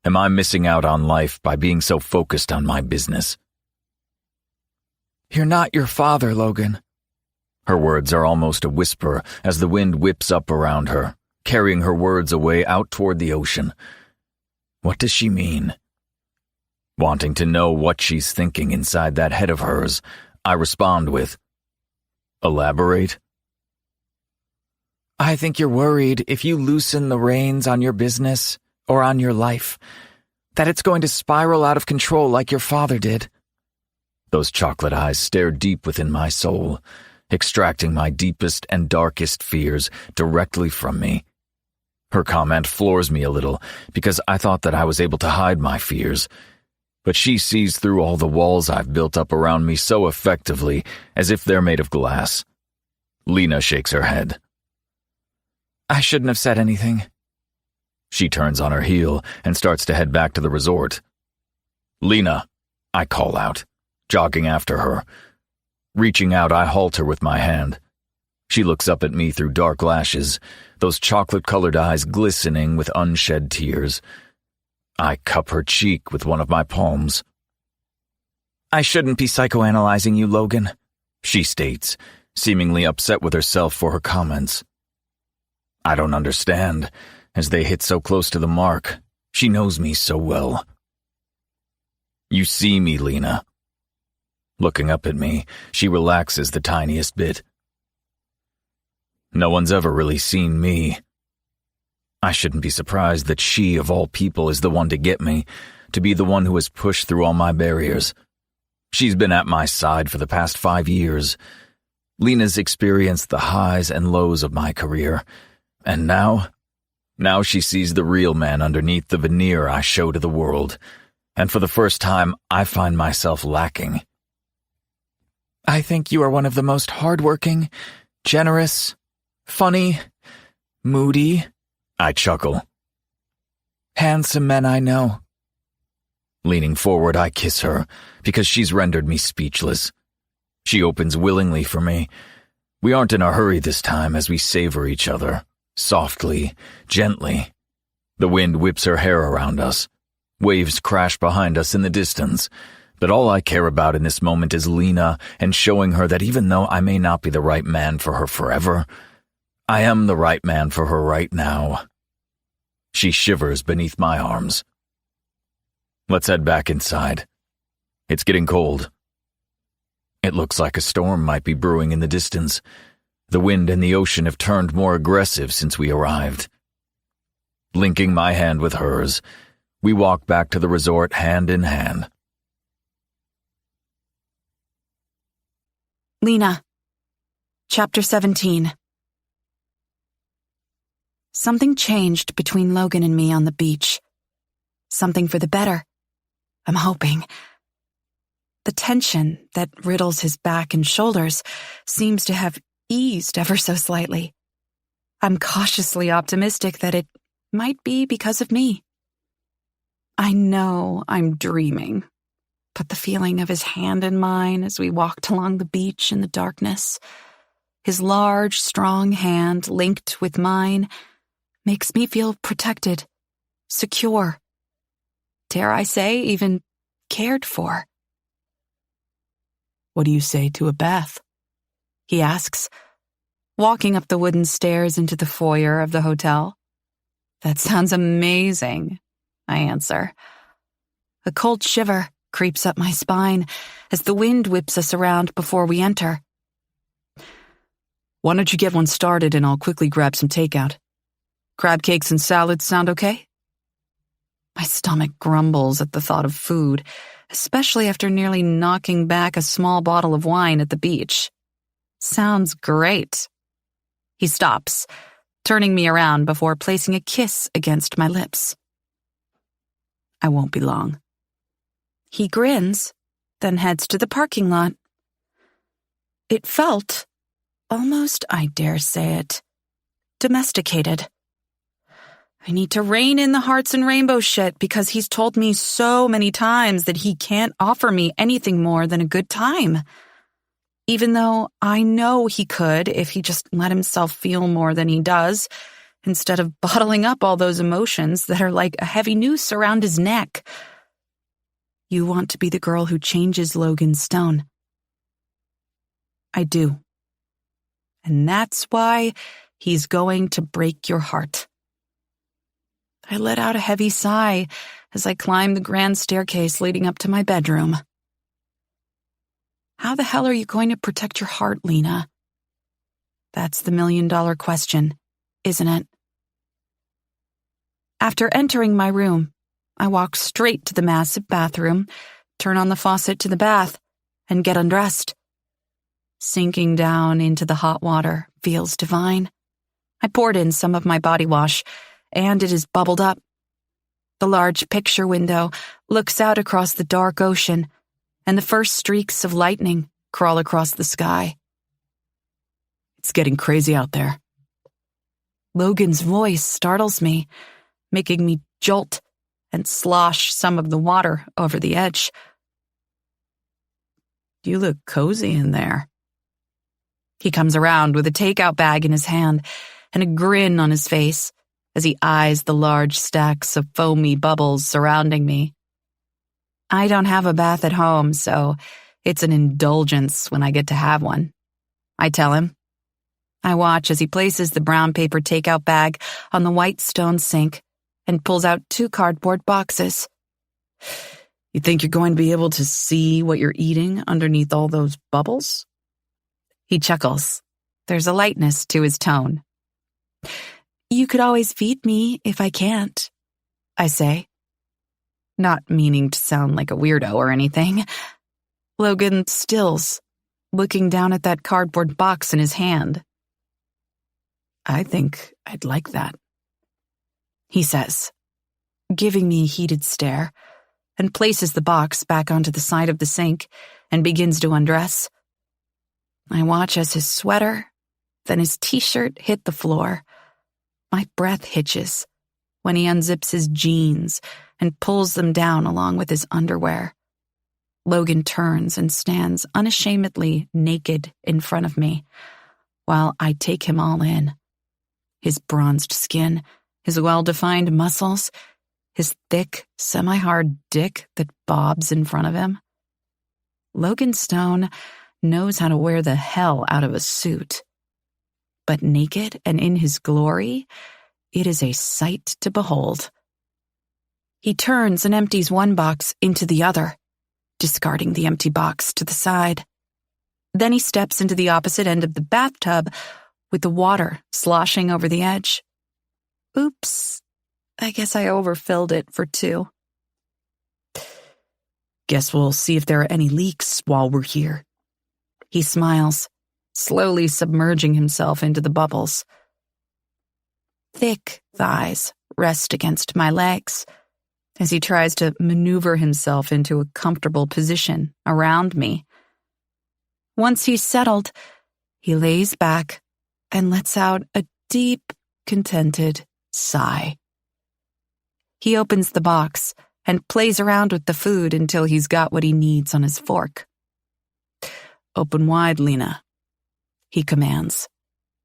Am I missing out on life by being so focused on my business? You're not your father, Logan. Her words are almost a whisper as the wind whips up around her, carrying her words away out toward the ocean. What does she mean? Wanting to know what she's thinking inside that head of hers, I respond with, elaborate? I think you're worried if you loosen the reins on your business or on your life, that it's going to spiral out of control like your father did. Those chocolate eyes stare deep within my soul, extracting my deepest and darkest fears directly from me. Her comment floors me a little because I thought that I was able to hide my fears, but she sees through all the walls I've built up around me so effectively as if they're made of glass. Lena shakes her head. I shouldn't have said anything. She turns on her heel and starts to head back to the resort. Lena, I call out, jogging after her. Reaching out, I halt her with my hand. She looks up at me through dark lashes, those chocolate-colored eyes glistening with unshed tears. I cup her cheek with one of my palms. I shouldn't be psychoanalyzing you, Logan, she states, seemingly upset with herself for her comments. I don't understand, as they hit so close to the mark. She knows me so well. You see me, Lena. Looking up at me, she relaxes the tiniest bit. No one's ever really seen me. I shouldn't be surprised that she, of all people, is the one to get me, to be the one who has pushed through all my barriers. She's been at my side for the past 5 years. Lena's experienced the highs and lows of my career, and now Now she sees the real man underneath the veneer I show to the world, and for the first time, I find myself lacking. I think you are one of the most hardworking, generous, funny, moody, I chuckle. handsome men I know. Leaning forward, I kiss her, because she's rendered me speechless. She opens willingly for me. We aren't in a hurry this time as we savor each other, softly, gently. The wind whips her hair around us. Waves crash behind us in the distance. But all I care about in this moment is Lena and showing her that even though I may not be the right man for her forever, I am the right man for her right now. She shivers beneath my arms. Let's head back inside. It's getting cold. It looks like a storm might be brewing in the distance. The wind and the ocean have turned more aggressive since we arrived. Linking my hand with hers, we walk back to the resort hand in hand. Lena, Chapter 17. Something changed between Logan and me on the beach. Something for the better. I'm hoping. The tension that riddles his back and shoulders seems to have eased ever so slightly. I'm cautiously optimistic that it might be because of me. I know I'm dreaming, but the feeling of his hand in mine as we walked along the beach in the darkness, his large, strong hand linked with mine, makes me feel protected, secure. Dare I say, even cared for. What do you say to a bath? He asks, walking up the wooden stairs into the foyer of the hotel. That sounds amazing, I answer. A cold shiver creeps up my spine as the wind whips us around before we enter. Why don't you get one started and I'll quickly grab some takeout? Crab cakes and salads sound okay? My stomach grumbles at the thought of food, especially after nearly knocking back a small bottle of wine at the beach. Sounds great. He stops, turning me around before placing a kiss against my lips. I won't be long. He grins, then heads to the parking lot. It felt, almost, I dare say it, domesticated. I need to rein in the hearts and rainbow shit because he's told me so many times that he can't offer me anything more than a good time. Even though I know he could if he just let himself feel more than he does, instead of bottling up all those emotions that are like a heavy noose around his neck. You want to be the girl who changes Logan Stone. I do. And that's why he's going to break your heart. I let out a heavy sigh as I climbed the grand staircase leading up to my bedroom. How the hell are you going to protect your heart, Lena? That's the million-dollar question, isn't it? After entering my room, I walk straight to the massive bathroom, turn on the faucet to the bath, and get undressed. Sinking down into the hot water feels divine. I poured in some of my body wash, and it is bubbled up. The large picture window looks out across the dark ocean, and the first streaks of lightning crawl across the sky. It's getting crazy out there. Logan's voice startles me, making me jolt and slosh some of the water over the edge. You look cozy in there. He comes around with a takeout bag in his hand and a grin on his face as he eyes the large stacks of foamy bubbles surrounding me. I don't have a bath at home, so it's an indulgence when I get to have one, I tell him. I watch as he places the brown paper takeout bag on the white stone sink and pulls out 2 cardboard boxes. You think you're going to be able to see what you're eating underneath all those bubbles? He chuckles. There's a lightness to his tone. You could always feed me if I can't, I say. Not meaning to sound like a weirdo or anything. Logan stills, looking down at that cardboard box in his hand. I think I'd like that. he says, giving me a heated stare, and places the box back onto the side of the sink and begins to undress. I watch as his sweater, then his t-shirt hit the floor. My breath hitches when he unzips his jeans and pulls them down along with his underwear. Logan turns and stands unashamedly naked in front of me while I take him all in. His bronzed skin, his well-defined muscles, his thick, semi-hard dick that bobs in front of him. Logan Stone knows how to wear the hell out of a suit. But naked and in his glory, it is a sight to behold. He turns and empties one box into the other, discarding the empty box to the side. Then he steps into the opposite end of the bathtub with the water sloshing over the edge. Oops, I guess I overfilled it for 2. Guess we'll see if there are any leaks while we're here. He smiles, slowly submerging himself into the bubbles. Thick thighs rest against my legs as he tries to maneuver himself into a comfortable position around me. Once he's settled, he lays back and lets out a deep, contented sigh. He opens the box and plays around with the food until he's got what he needs on his fork. Open wide, Lena, he commands,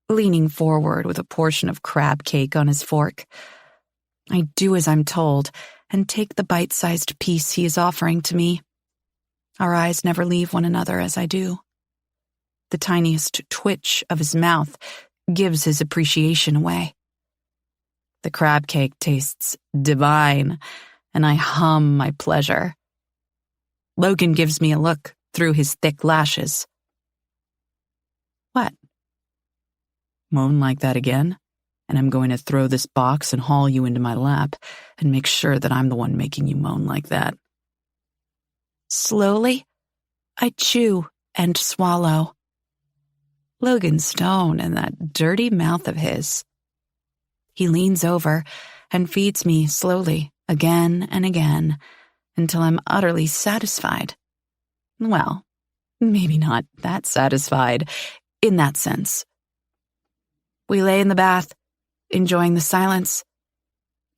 leaning forward with a portion of crab cake on his fork. I do as I'm told and take the bite-sized piece he is offering to me. Our eyes never leave one another as I do. The tiniest twitch of his mouth gives his appreciation away. The crab cake tastes divine, and I hum my pleasure. Logan gives me a look through his thick lashes. What? Moan like that again, and I'm going to throw this box and haul you into my lap and make sure that I'm the one making you moan like that. Slowly, I chew and swallow. Logan Stone and that dirty mouth of his. He leans over and feeds me slowly, again and again, until I'm utterly satisfied. Well, maybe not that satisfied, in that sense. We lay in the bath, enjoying the silence,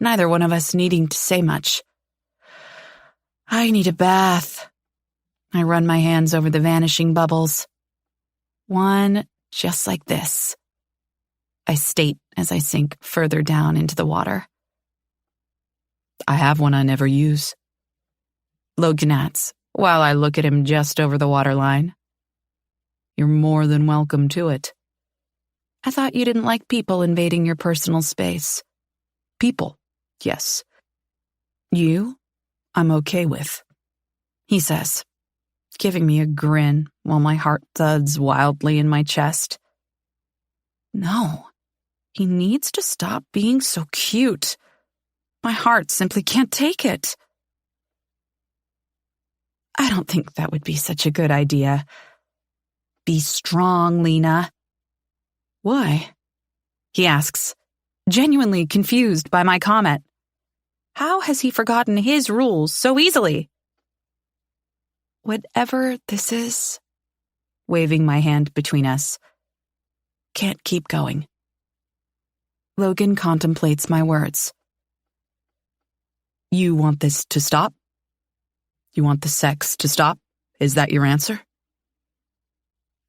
neither one of us needing to say much. I need a bath. I run my hands over the vanishing bubbles. One just like this, I state as I sink further down into the water. I have one I never use, Logan adds, while I look at him just over the waterline. You're more than welcome to it. I thought you didn't like people invading your personal space. People, yes. You, I'm okay with, he says, giving me a grin while my heart thuds wildly in my chest. No, he needs to stop being so cute. My heart simply can't take it. I don't think that would be such a good idea. Be strong, Lena. Why? He asks, genuinely confused by my comment. How has he forgotten his rules so easily? Whatever this is, waving my hand between us, can't keep going. Logan contemplates my words. You want this to stop? You want the sex to stop? Is that your answer?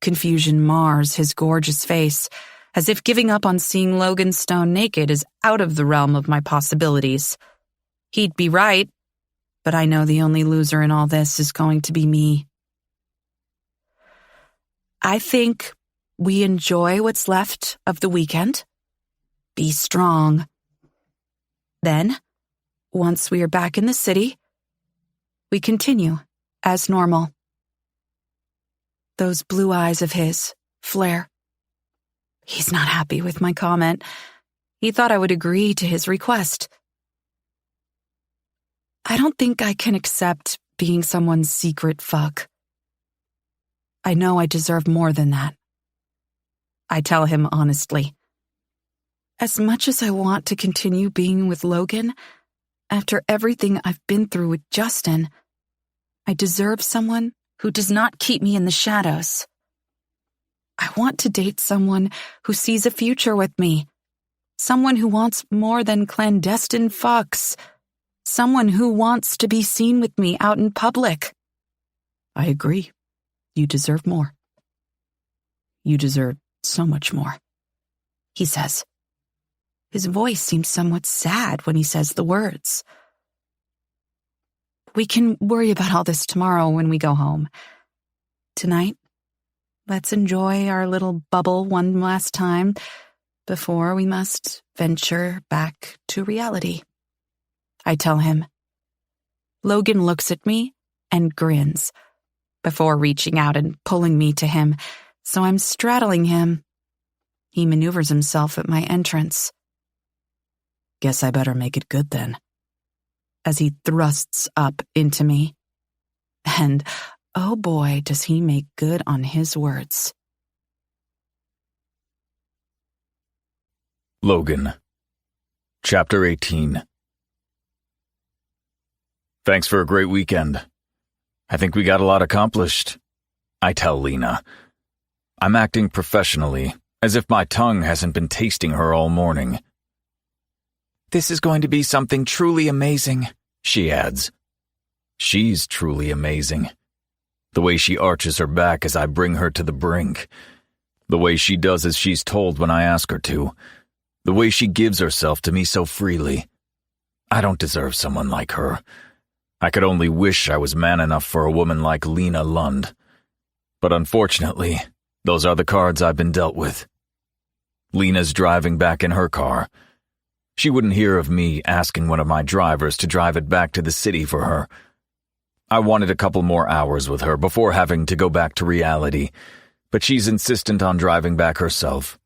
Confusion mars his gorgeous face, as if giving up on seeing Logan Stone naked is out of the realm of my possibilities. He'd be right, but I know the only loser in all this is going to be me. I think we enjoy what's left of the weekend. Be strong. Then, once we are back in the city, we continue as normal. Those blue eyes of his flare. He's not happy with my comment. He thought I would agree to his request. I don't think I can accept being someone's secret fuck. I know I deserve more than that. I tell him honestly. As much as I want to continue being with Logan, after everything I've been through with Justin, I deserve someone who does not keep me in the shadows. I want to date someone who sees a future with me, someone who wants more than clandestine fucks, someone who wants to be seen with me out in public. I agree. You deserve more. You deserve so much more, he says. His voice seems somewhat sad when he says the words. We can worry about all this tomorrow when we go home. Tonight, let's enjoy our little bubble one last time before we must venture back to reality. I tell him. Logan looks at me and grins before reaching out and pulling me to him, so I'm straddling him. He maneuvers himself at my entrance. Guess I better make it good then. As he thrusts up into me. And, oh boy, does he make good on his words. Logan. Chapter 18. Thanks for a great weekend. I think we got a lot accomplished, I tell Lena. I'm acting professionally, as if my tongue hasn't been tasting her all morning. This is going to be something truly amazing, she adds. She's truly amazing. The way she arches her back as I bring her to the brink. The way she does as she's told when I ask her to. The way she gives herself to me so freely. I don't deserve someone like her. I could only wish I was man enough for a woman like Lena Lund. But unfortunately, those are the cards I've been dealt with. Lena's driving back in her car. She wouldn't hear of me asking one of my drivers to drive it back to the city for her. I wanted a couple more hours with her before having to go back to reality, but she's insistent on driving back herself,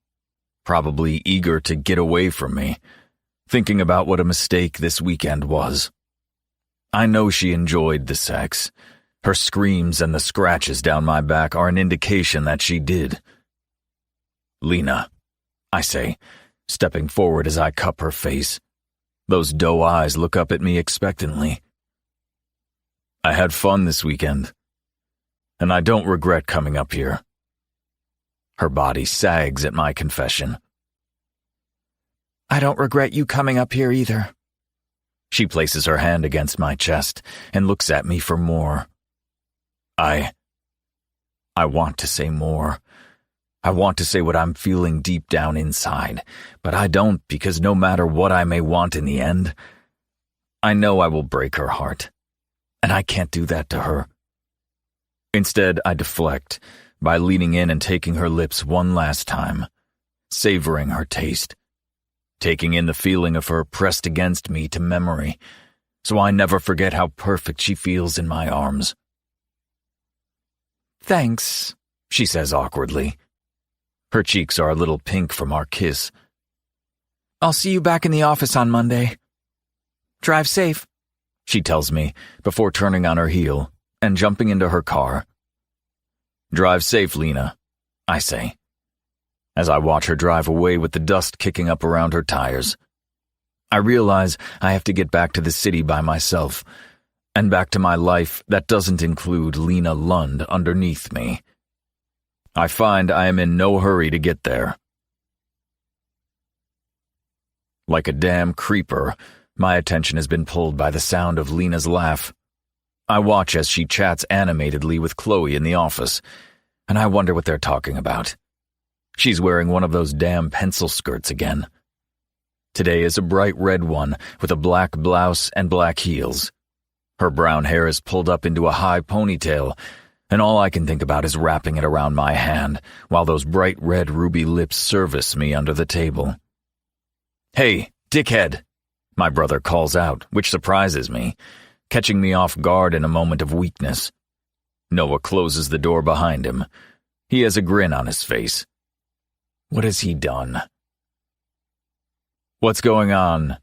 probably eager to get away from me, thinking about what a mistake this weekend was. I know she enjoyed the sex. Her screams and the scratches down my back are an indication that she did. Lena, I say, stepping forward as I cup her face. Those doe eyes look up at me expectantly. I had fun this weekend, and I don't regret coming up here. Her body sags at my confession. I don't regret you coming up here either. She places her hand against my chest and looks at me for more. I want to say more. I want to say what I'm feeling deep down inside, but I don't because no matter what I may want in the end, I know I will break her heart, and I can't do that to her. Instead, I deflect by leaning in and taking her lips one last time, savoring her taste, taking in the feeling of her pressed against me to memory, so I never forget how perfect she feels in my arms. Thanks, she says awkwardly. Her cheeks are a little pink from our kiss. I'll see you back in the office on Monday. Drive safe, she tells me before turning on her heel and jumping into her car. Drive safe, Lena, I say, as I watch her drive away with the dust kicking up around her tires. I realize I have to get back to the city by myself, and back to my life that doesn't include Lena Lund underneath me. I find I am in no hurry to get there. Like a damn creeper, my attention has been pulled by the sound of Lena's laugh. I watch as she chats animatedly with Chloe in the office, and I wonder what they're talking about. She's wearing one of those damn pencil skirts again. Today is a bright red one with a black blouse and black heels. Her brown hair is pulled up into a high ponytail, and all I can think about is wrapping it around my hand while those bright red ruby lips service me under the table. "Hey, dickhead," my brother calls out, which surprises me, catching me off guard in a moment of weakness. Noah closes the door behind him. He has a grin on his face. What has he done? "What's going on?"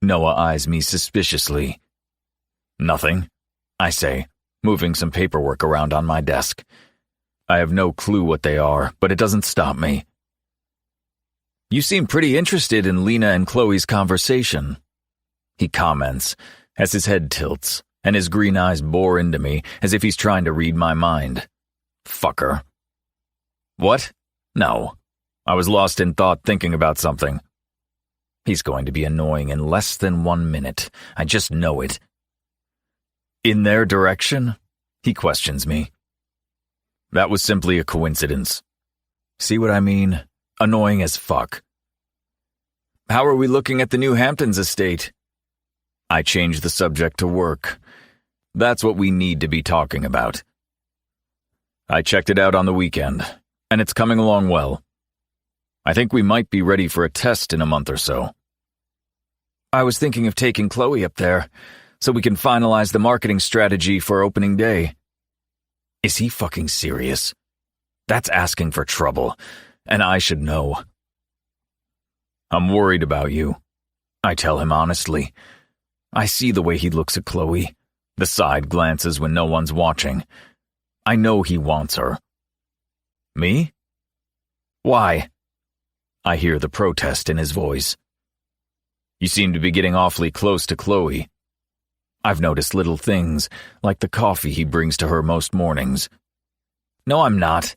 Noah eyes me suspiciously. "Nothing," I say, moving some paperwork around on my desk. I have no clue what they are, but it doesn't stop me. You seem pretty interested in Lena and Chloe's conversation, he comments as his head tilts and his green eyes bore into me as if he's trying to read my mind. Fucker. What? No. I was lost in thought thinking about something. He's going to be annoying in less than 1 minute. I just know it. In their direction? He questions me. That was simply a coincidence. See what I mean? Annoying as fuck. How are we looking at the New Hamptons estate? I changed the subject to work. That's what we need to be talking about. I checked it out on the weekend, and it's coming along well. I think we might be ready for a test in a month or so. I was thinking of taking Chloe up there, so we can finalize the marketing strategy for opening day. Is he fucking serious? That's asking for trouble, and I should know. I'm worried about you, I tell him honestly. I see the way he looks at Chloe, the side glances when no one's watching. I know he wants her. Me? Why? I hear the protest in his voice. You seem to be getting awfully close to Chloe. I've noticed little things, like the coffee he brings to her most mornings. No, I'm not,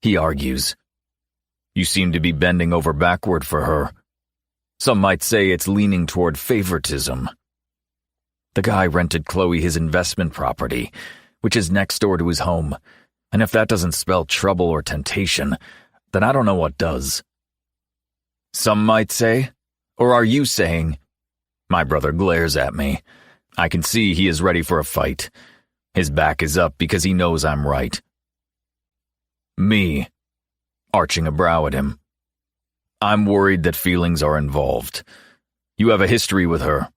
he argues. You seem to be bending over backward for her. Some might say it's leaning toward favoritism. The guy rented Chloe his investment property, which is next door to his home, and if that doesn't spell trouble or temptation, then I don't know what does. Some might say, or are you saying? My brother glares at me. I can see he is ready for a fight. His back is up because he knows I'm right. Me, arching a brow at him. I'm worried that feelings are involved. You have a history with her.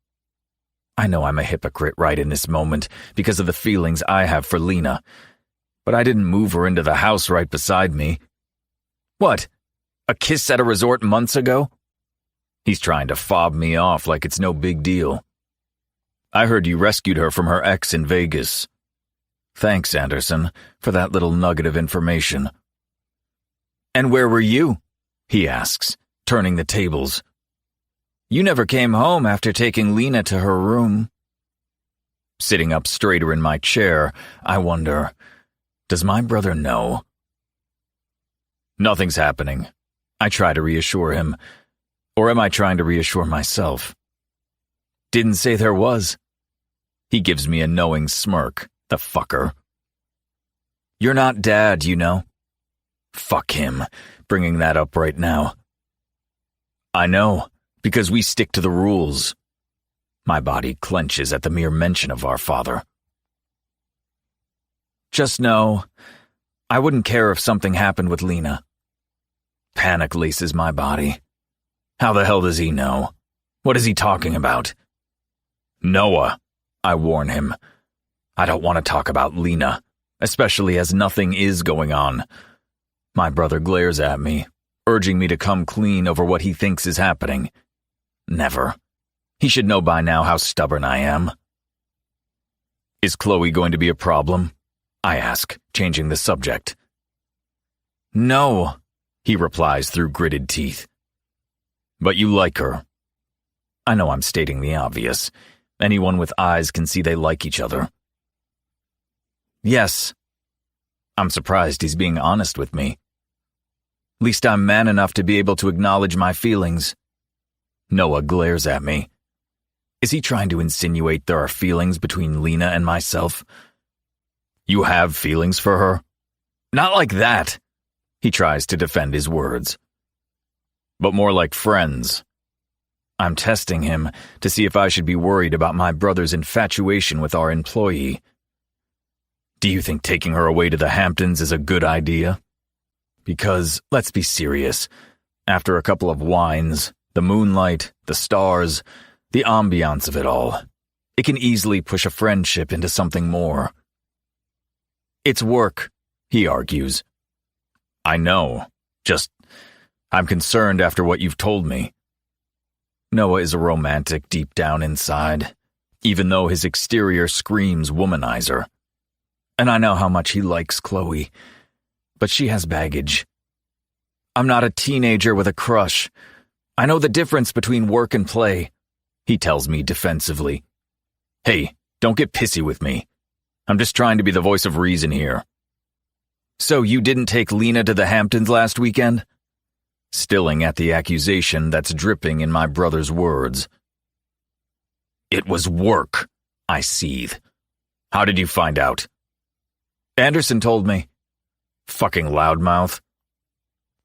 I know I'm a hypocrite right in this moment because of the feelings I have for Lena, but I didn't move her into the house right beside me. What? A kiss at a resort months ago? He's trying to fob me off like it's no big deal. I heard you rescued her from her ex in Vegas. Thanks, Anderson, for that little nugget of information. And where were you? He asks, turning the tables. You never came home after taking Lena to her room. Sitting up straighter in my chair, I wonder, does my brother know? Nothing's happening. I try to reassure him. Or am I trying to reassure myself? Didn't say there was. He gives me a knowing smirk, the fucker. You're not Dad, you know. Fuck him, bringing that up right now. I know, because we stick to the rules. My body clenches at the mere mention of our father. Just know, I wouldn't care if something happened with Lena. Panic laces my body. How the hell does he know? What is he talking about? Noah, I warn him. I don't want to talk about Lena, especially as nothing is going on. My brother glares at me, urging me to come clean over what he thinks is happening. Never. He should know by now how stubborn I am. Is Chloe going to be a problem? I ask, changing the subject. No, he replies through gritted teeth. But you like her. I know I'm stating the obvious. Anyone with eyes can see they like each other. Yes. I'm surprised he's being honest with me. Least I'm man enough to be able to acknowledge my feelings. Noah glares at me. Is he trying to insinuate there are feelings between Lena and myself? You have feelings for her? Not like that. He tries to defend his words. But more like friends. I'm testing him to see if I should be worried about my brother's infatuation with our employee. Do you think taking her away to the Hamptons is a good idea? Because, let's be serious, after a couple of wines, the moonlight, the stars, the ambiance of it all, it can easily push a friendship into something more. It's work, he argues. I know, I'm concerned after what you've told me. Noah is a romantic deep down inside, even though his exterior screams womanizer. And I know how much he likes Chloe, but she has baggage. I'm not a teenager with a crush, I know the difference between work and play, he tells me defensively. Hey, don't get pissy with me. I'm just trying to be the voice of reason here. So you didn't take Lena to the Hamptons last weekend? Stilling at the accusation that's dripping in my brother's words. It was work, I seethe. How did you find out? Anderson told me. Fucking loudmouth.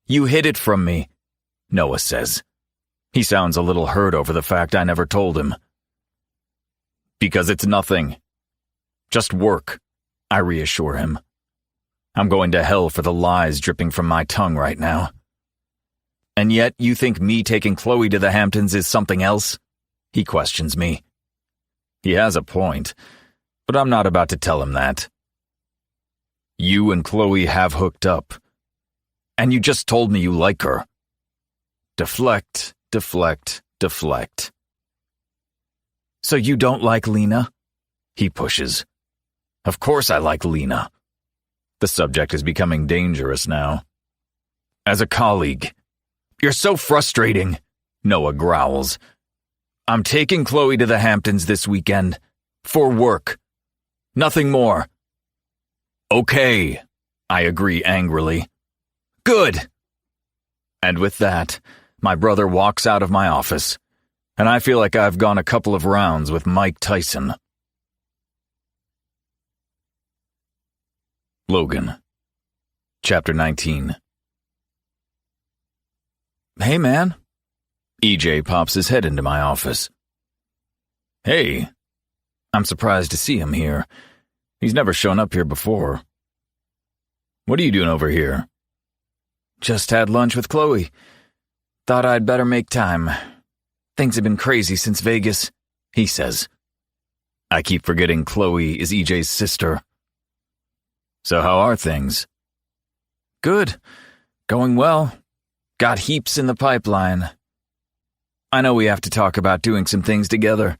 You hid it from me, Noah says. He sounds a little hurt over the fact I never told him. Because it's nothing. Just work, I reassure him. I'm going to hell for the lies dripping from my tongue right now. And yet you think me taking Chloe to the Hamptons is something else? He questions me. He has a point, but I'm not about to tell him that. You and Chloe have hooked up. And you just told me you like her. Deflect, deflect, deflect. So you don't like Lena? He pushes. Of course I like Lena. The subject is becoming dangerous now. As a colleague. You're so frustrating, Noah growls. I'm taking Chloe to the Hamptons this weekend. For work. Nothing more. Okay, I agree angrily. Good. And with that, my brother walks out of my office, and I feel like I've gone a couple of rounds with Mike Tyson. Logan. Chapter 19. Hey, man. EJ pops his head into my office. Hey. I'm surprised to see him here. He's never shown up here before. What are you doing over here? Just had lunch with Chloe. Thought I'd better make time. Things have been crazy since Vegas, he says. I keep forgetting Chloe is EJ's sister. So how are things? Good. Going well. Got heaps in the pipeline. I know we have to talk about doing some things together.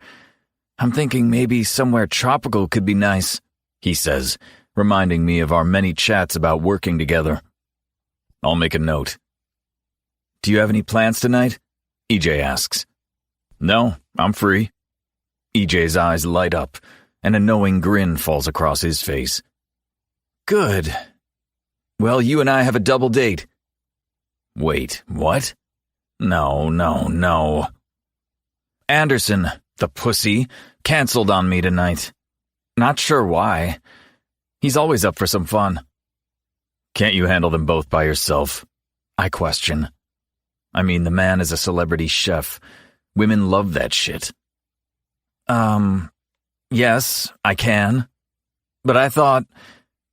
I'm thinking maybe somewhere tropical could be nice, he says, reminding me of our many chats about working together. I'll make a note. Do you have any plans tonight? EJ asks. No, I'm free. EJ's eyes light up, and a knowing grin falls across his face. Good. Well, you and I have a double date. Wait, what? No. Anderson, the pussy, canceled on me tonight. Not sure why. He's always up for some fun. Can't you handle them both by yourself? I question. I mean, the man is a celebrity chef. Women love that shit. Yes, I can. But I thought,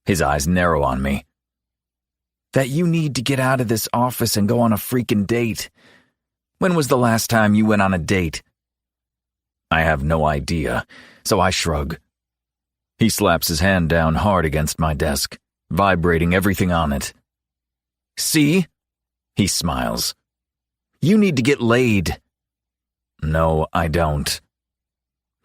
his eyes narrow on me, that you need to get out of this office and go on a freaking date. When was the last time you went on a date? I have no idea, so I shrug. He slaps his hand down hard against my desk, vibrating everything on it. See? He smiles. You need to get laid. No, I don't.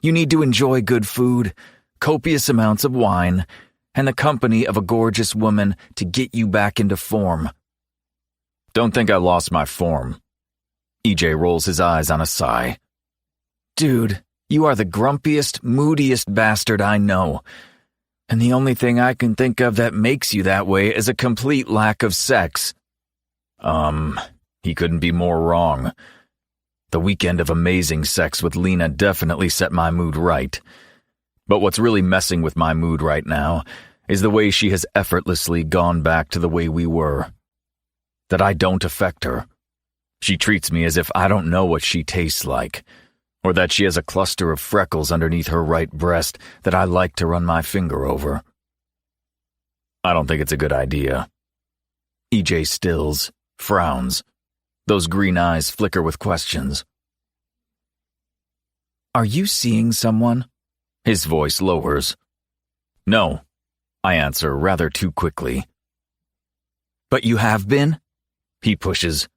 You need to enjoy good food, copious amounts of wine, and the company of a gorgeous woman to get you back into form. Don't think I lost my form. EJ rolls his eyes on a sigh. Dude, you are the grumpiest, moodiest bastard I know. And the only thing I can think of that makes you that way is a complete lack of sex. He couldn't be more wrong. The weekend of amazing sex with Lena definitely set my mood right. But what's really messing with my mood right now is the way she has effortlessly gone back to the way we were. That I don't affect her. She treats me as if I don't know what she tastes like, or that she has a cluster of freckles underneath her right breast that I like to run my finger over. I don't think it's a good idea. EJ stills, frowns. Those green eyes flicker with questions. Are you seeing someone? His voice lowers. No, I answer rather too quickly. But you have been? He pushes.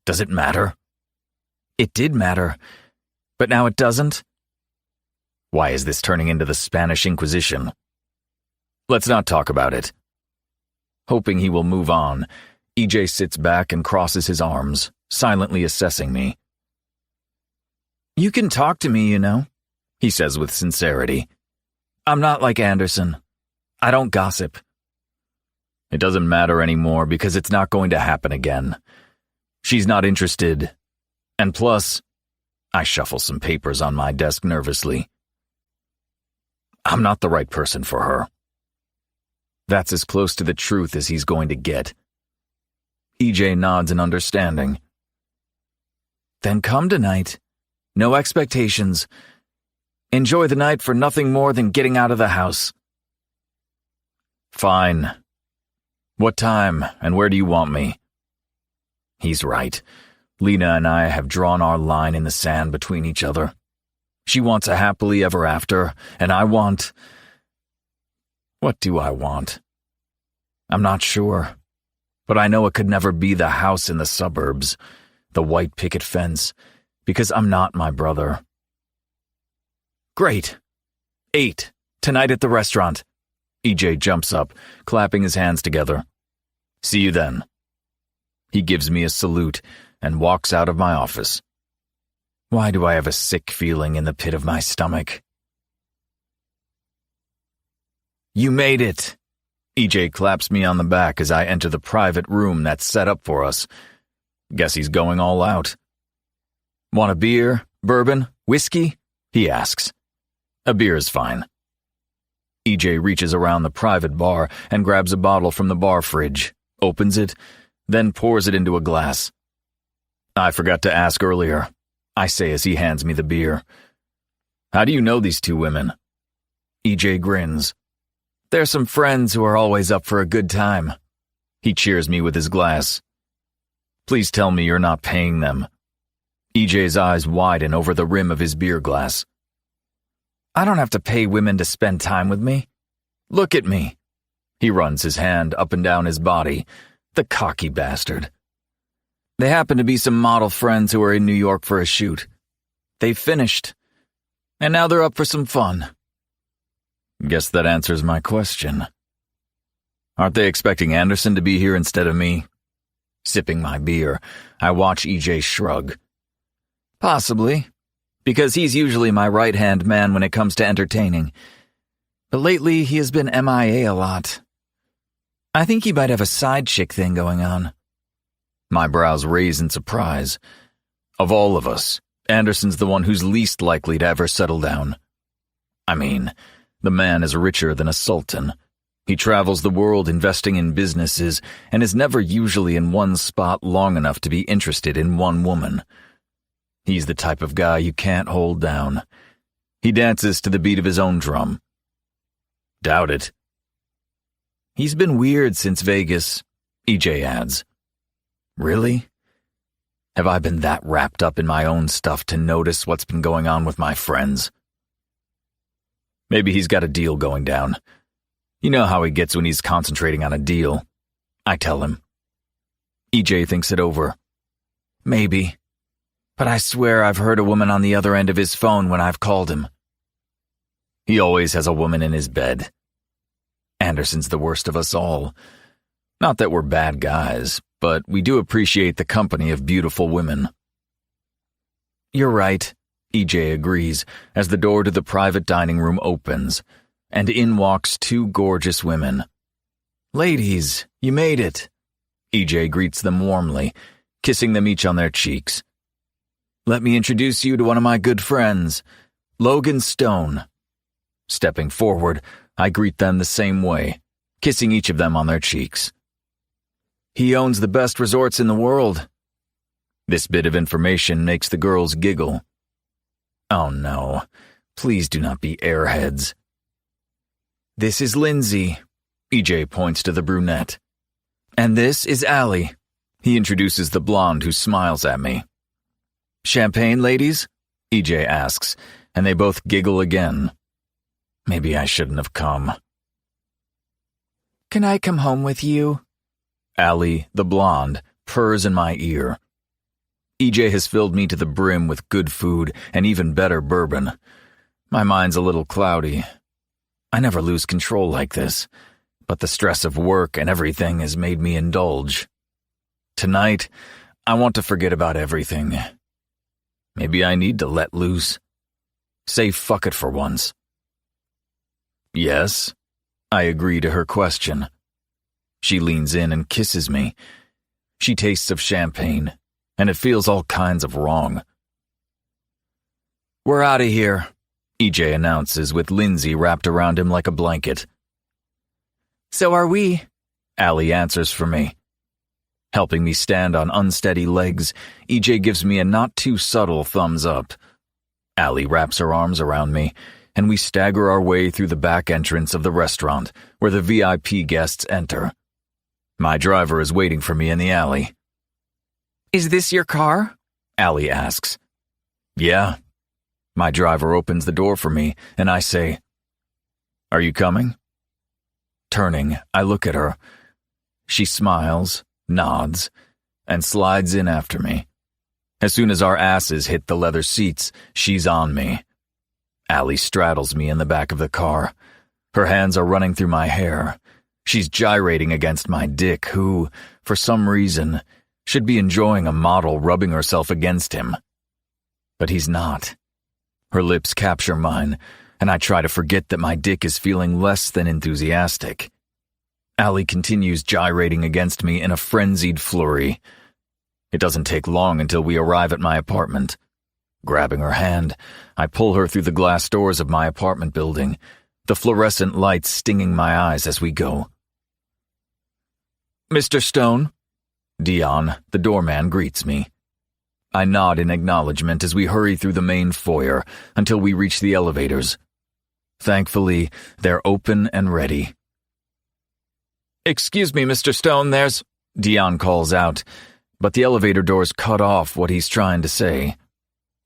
Does it matter? It did matter, but now it doesn't? Why is this turning into the Spanish Inquisition? Let's not talk about it. Hoping he will move on, EJ sits back and crosses his arms, silently assessing me. "You can talk to me, you know," he says with sincerity. "I'm not like Anderson. I don't gossip." It doesn't matter anymore because it's not going to happen again. She's not interested. And plus, I shuffle some papers on my desk nervously. I'm not the right person for her. That's as close to the truth as he's going to get. EJ nods in understanding. "Then come tonight. No expectations. Enjoy the night for nothing more than getting out of the house." "Fine. What time and where do you want me?" He's right. Lena and I have drawn our line in the sand between each other. She wants a happily ever after, and I want... What do I want? I'm not sure, but I know it could never be the house in the suburbs, the white picket fence, because I'm not my brother. "Great. 8, tonight at the restaurant." EJ jumps up, clapping his hands together. "See you then." He gives me a salute and walks out of my office. Why do I have a sick feeling in the pit of my stomach? "You made it." EJ claps me on the back as I enter the private room that's set up for us. Guess he's going all out. "Want a beer, bourbon, whiskey?" he asks. "A beer is fine." EJ reaches around the private bar and grabs a bottle from the bar fridge, opens it, then pours it into a glass. "I forgot to ask earlier," I say as he hands me the beer. "How do you know these two women?" EJ grins. "They're some friends who are always up for a good time." He cheers me with his glass. "Please tell me you're not paying them." EJ's eyes widen over the rim of his beer glass. "I don't have to pay women to spend time with me. Look at me." He runs his hand up and down his body, the cocky bastard. "They happen to be some model friends who are in New York for a shoot. They've finished, and now they're up for some fun." Guess that answers my question. Aren't they expecting Anderson to be here instead of me? Sipping my beer, I watch EJ shrug. Possibly, because he's usually my right-hand man when it comes to entertaining. But lately he has been MIA a lot. I think he might have a side chick thing going on. My brows raise in surprise. Of all of us, Anderson's the one who's least likely to ever settle down. I mean, the man is richer than a sultan. He travels the world investing in businesses and is never usually in one spot long enough to be interested in one woman. He's the type of guy you can't hold down. He dances to the beat of his own drum. Doubt it. He's been weird since Vegas, EJ adds. Really? Have I been that wrapped up in my own stuff to notice what's been going on with my friends? Maybe he's got a deal going down. You know how he gets when he's concentrating on a deal. I tell him. EJ thinks it over. Maybe. But I swear I've heard a woman on the other end of his phone when I've called him. He always has a woman in his bed. Anderson's the worst of us all. Not that we're bad guys, but we do appreciate the company of beautiful women. You're right, EJ agrees, as the door to the private dining room opens, and in walks two gorgeous women. Ladies, you made it. EJ greets them warmly, kissing them each on their cheeks. Let me introduce you to one of my good friends, Logan Stone. Stepping forward, I greet them the same way, kissing each of them on their cheeks. He owns the best resorts in the world. This bit of information makes the girls giggle. Oh no, please do not be airheads. This is Lindsay, EJ points to the brunette. And this is Allie. He introduces the blonde who smiles at me. Champagne, ladies? EJ asks, and they both giggle again. Maybe I shouldn't have come. Can I come home with you? Allie, the blonde, purrs in my ear. EJ has filled me to the brim with good food and even better bourbon. My mind's a little cloudy. I never lose control like this, but the stress of work and everything has made me indulge. Tonight, I want to forget about everything. Maybe I need to let loose. Say fuck it for once. Yes, I agree to her question. She leans in and kisses me. She tastes of champagne, and it feels all kinds of wrong. We're out of here, EJ announces with Lindsay wrapped around him like a blanket. So are we, Allie answers for me. Helping me stand on unsteady legs, EJ gives me a not-too-subtle thumbs up. Allie wraps her arms around me, and we stagger our way through the back entrance of the restaurant, where the VIP guests enter. My driver is waiting for me in the alley. Is this your car? Allie asks. Yeah. My driver opens the door for me, and I say, Are you coming? Turning, I look at her. She smiles, nods, and slides in after me. As soon as our asses hit the leather seats, she's on me. Allie straddles me in the back of the car. Her hands are running through my hair. She's gyrating against my dick, who, for some reason, should be enjoying a model rubbing herself against him. But he's not. Her lips capture mine, and I try to forget that my dick is feeling less than enthusiastic. Allie continues gyrating against me in a frenzied flurry. It doesn't take long until we arrive at my apartment. Grabbing her hand, I pull her through the glass doors of my apartment building, the fluorescent lights stinging my eyes as we go. Mr. Stone? Dion, the doorman, greets me. I nod in acknowledgement as we hurry through the main foyer until we reach the elevators. Thankfully, they're open and ready. Excuse me, Mr. Stone, there's... Dion calls out, but the elevator doors cut off what he's trying to say.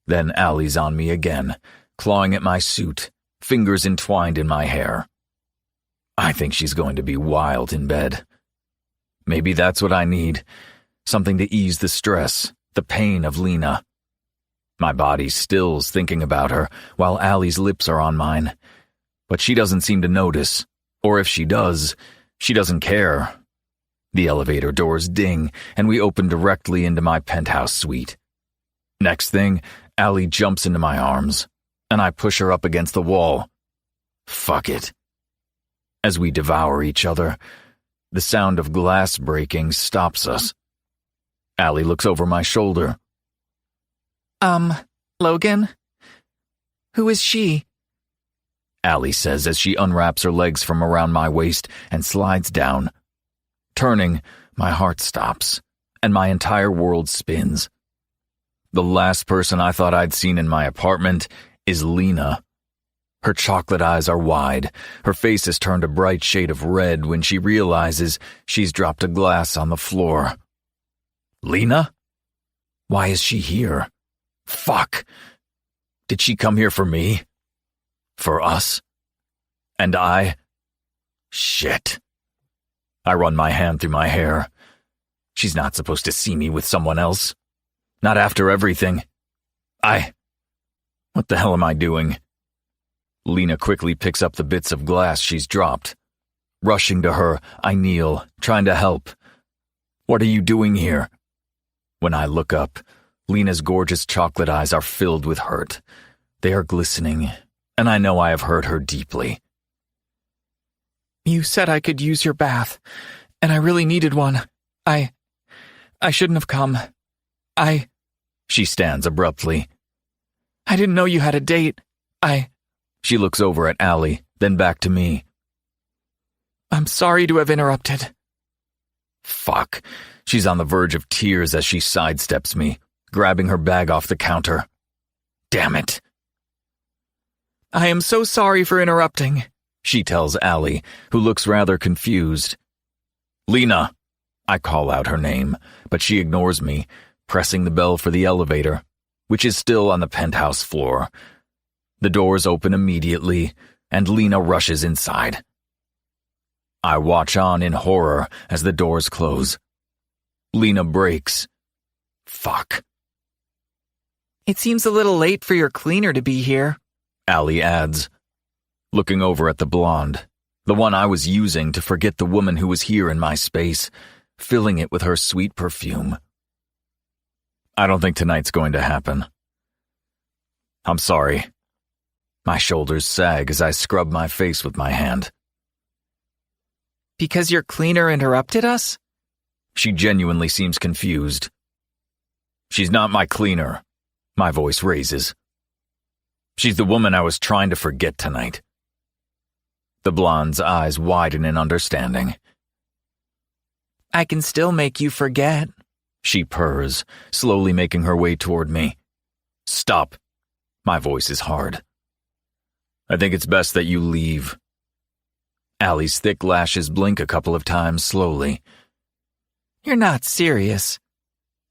Then Allie's on me again, clawing at my suit, fingers entwined in my hair. I think she's going to be wild in bed. Maybe that's what I need, something to ease the stress, the pain of Lena. My body stills thinking about her while Allie's lips are on mine, but she doesn't seem to notice, or if she does, she doesn't care. The elevator doors ding, and we open directly into my penthouse suite. Next thing, Allie jumps into my arms, and I push her up against the wall. Fuck it. As we devour each other, the sound of glass breaking stops us. Allie looks over my shoulder. Logan? Who is she? Allie says as she unwraps her legs from around my waist and slides down. Turning, my heart stops, and my entire world spins. The last person I thought I'd seen in my apartment is Lena. Her chocolate eyes are wide. Her face has turned a bright shade of red when she realizes she's dropped a glass on the floor. Lena? Why is she here? Fuck. Did she come here for me? For us? And I? Shit. I run my hand through my hair. She's not supposed to see me with someone else. Not after everything. What the hell am I doing? Lena quickly picks up the bits of glass she's dropped. Rushing to her, I kneel, trying to help. What are you doing here? When I look up, Lena's gorgeous chocolate eyes are filled with hurt. They are glistening, and I know I have hurt her deeply. You said I could use your bath, and I really needed one. I shouldn't have come. She stands abruptly. I didn't know you had a date. She looks over at Allie, then back to me. I'm sorry to have interrupted. Fuck. She's on the verge of tears as she sidesteps me, grabbing her bag off the counter. Damn it. I am so sorry for interrupting, she tells Allie, who looks rather confused. Lena. I call out her name, but she ignores me, pressing the bell for the elevator, which is still on the penthouse floor. The doors open immediately, and Lena rushes inside. I watch on in horror as the doors close. Lena breaks. Fuck. It seems a little late for your cleaner to be here, Allie adds, looking over at the blonde, the one I was using to forget the woman who was here in my space, filling it with her sweet perfume. I don't think tonight's going to happen. I'm sorry. My shoulders sag as I scrub my face with my hand. Because your cleaner interrupted us? She genuinely seems confused. She's not my cleaner. My voice raises. She's the woman I was trying to forget tonight. The blonde's eyes widen in understanding. I can still make you forget, she purrs, slowly making her way toward me. Stop. My voice is hard. I think it's best that you leave. Allie's thick lashes blink a couple of times slowly. You're not serious.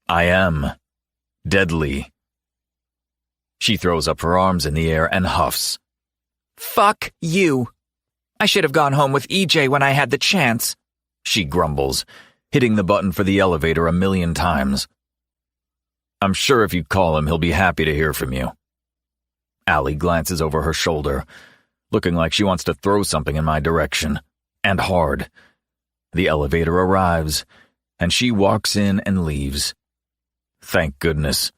I am. Deadly. She throws up her arms in the air and huffs. Fuck you. I should have gone home with EJ when I had the chance, she grumbles, hitting the button for the elevator 1,000,000 times. I'm sure if you call him, he'll be happy to hear from you. Allie glances over her shoulder, looking like she wants to throw something in my direction, and hard. The elevator arrives, and she walks in and leaves. Thank goodness.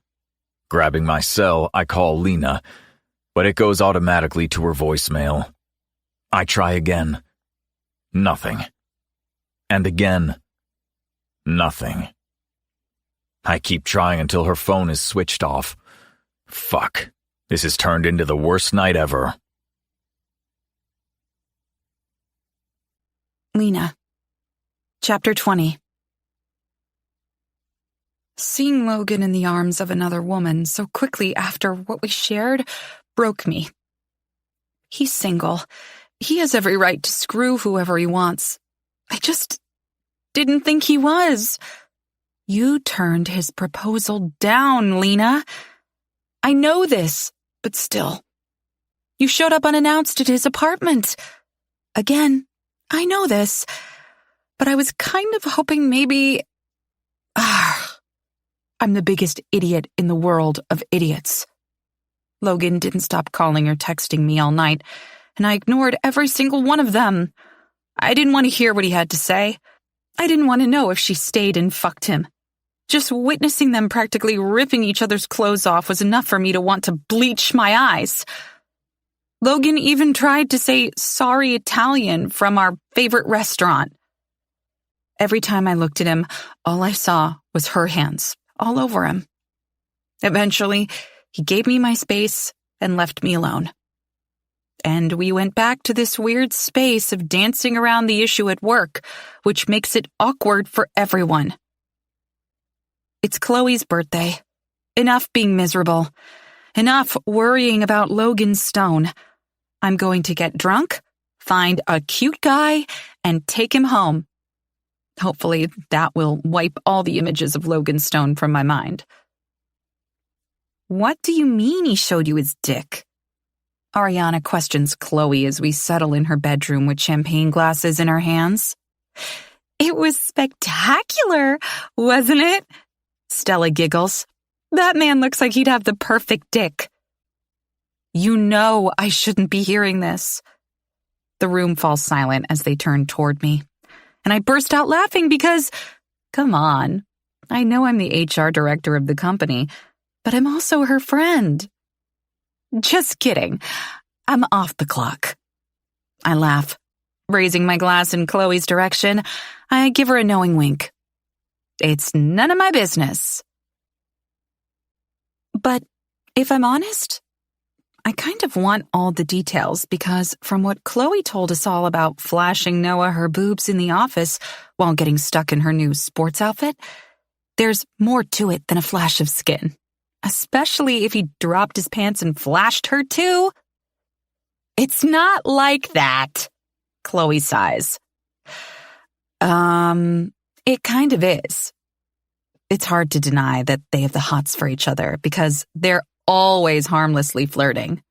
Grabbing my cell, I call Lena, but it goes automatically to her voicemail. I try again. Nothing. And again. Nothing. I keep trying until her phone is switched off. Fuck. This has turned into the worst night ever. Lena. Chapter 20. Seeing Logan in the arms of another woman so quickly after what we shared broke me. He's single. He has every right to screw whoever he wants. I just didn't think he was. You turned his proposal down, Lena. I know this, but still. You showed up unannounced at his apartment. Again, I know this, but I was kind of hoping maybe... I'm the biggest idiot in the world of idiots. Logan didn't stop calling or texting me all night, and I ignored every single one of them. I didn't want to hear what he had to say. I didn't want to know if she stayed and fucked him. Just witnessing them practically ripping each other's clothes off was enough for me to want to bleach my eyes. Logan even tried to say sorry Italian from our favorite restaurant. Every time I looked at him, all I saw was her hands. All over him. Eventually, he gave me my space and left me alone. And we went back to this weird space of dancing around the issue at work, which makes it awkward for everyone. It's Chloe's birthday. Enough being miserable. Enough worrying about Logan Stone. I'm going to get drunk, find a cute guy, and take him home. Hopefully, that will wipe all the images of Logan Stone from my mind. What do you mean he showed you his dick? Ariana questions Chloe as we settle in her bedroom with champagne glasses in our hands. It was spectacular, wasn't it? Stella giggles. That man looks like he'd have the perfect dick. You know I shouldn't be hearing this. The room falls silent as they turn toward me. And I burst out laughing because, come on, I know I'm the HR director of the company, but I'm also her friend. Just kidding. I'm off the clock. I laugh. Raising my glass in Chloe's direction, I give her a knowing wink. It's none of my business. But if I'm honest, I kind of want all the details because from what Chloe told us all about flashing Noah her boobs in the office while getting stuck in her new sports outfit, there's more to it than a flash of skin. Especially if he dropped his pants and flashed her too. It's not like that, Chloe sighs. It kind of is. It's hard to deny that they have the hots for each other because they're always harmlessly flirting.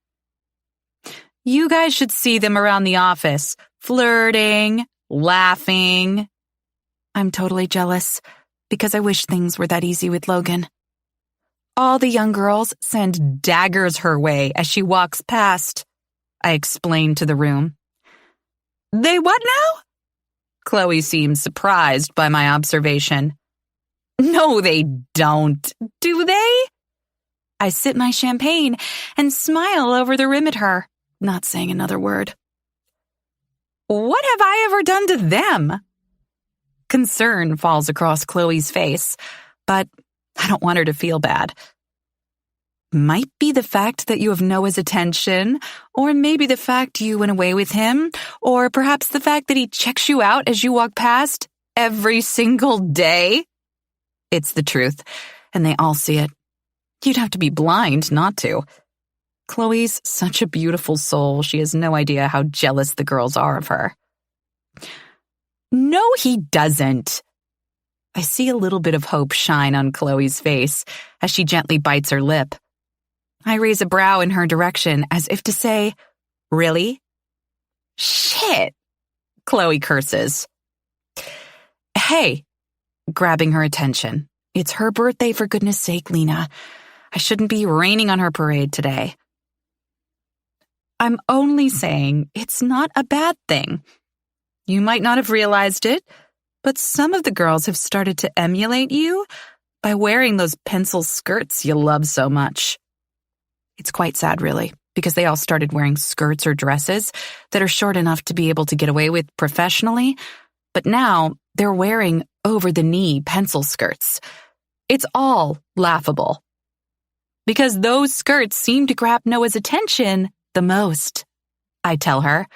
You guys should see them around the office, flirting, laughing. I'm totally jealous because I wish things were that easy with Logan. All the young girls send daggers her way as she walks past, I explain to the room. They what now? Chloe seems surprised by my observation. No, they don't. Do they? I sip my champagne and smile over the rim at her, not saying another word. What have I ever done to them? Concern falls across Chloe's face, but I don't want her to feel bad. Might be the fact that you have Noah's attention, or maybe the fact you went away with him, or perhaps the fact that he checks you out as you walk past every single day. It's the truth, and they all see it. You'd have to be blind not to. Chloe's such a beautiful soul, she has no idea how jealous the girls are of her. No, he doesn't. I see a little bit of hope shine on Chloe's face as she gently bites her lip. I raise a brow in her direction as if to say, really? Shit, Chloe curses. Hey, grabbing her attention. It's her birthday, for goodness sake, Lena. I shouldn't be raining on her parade today. I'm only saying it's not a bad thing. You might not have realized it, but some of the girls have started to emulate you by wearing those pencil skirts you love so much. It's quite sad, really, because they all started wearing skirts or dresses that are short enough to be able to get away with professionally, but now they're wearing over-the-knee pencil skirts. It's all laughable. Because those skirts seem to grab Noah's attention the most, I tell her.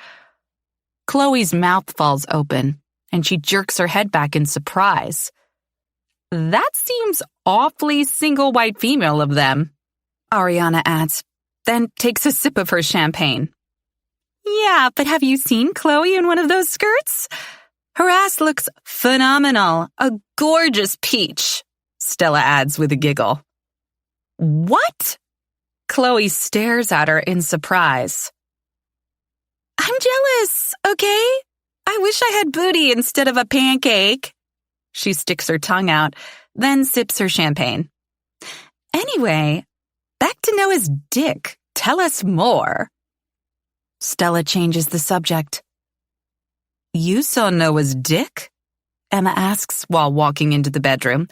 Chloe's mouth falls open, and she jerks her head back in surprise. That seems awfully single white female of them, Ariana adds, then takes a sip of her champagne. Yeah, but have you seen Chloe in one of those skirts? Her ass looks phenomenal, a gorgeous peach, Stella adds with a giggle. What? Chloe stares at her in surprise. I'm jealous, okay? I wish I had booty instead of a pancake. She sticks her tongue out, then sips her champagne. Anyway, back to Noah's dick. Tell us more. Stella changes the subject. You saw Noah's dick? Emma asks while walking into the bedroom.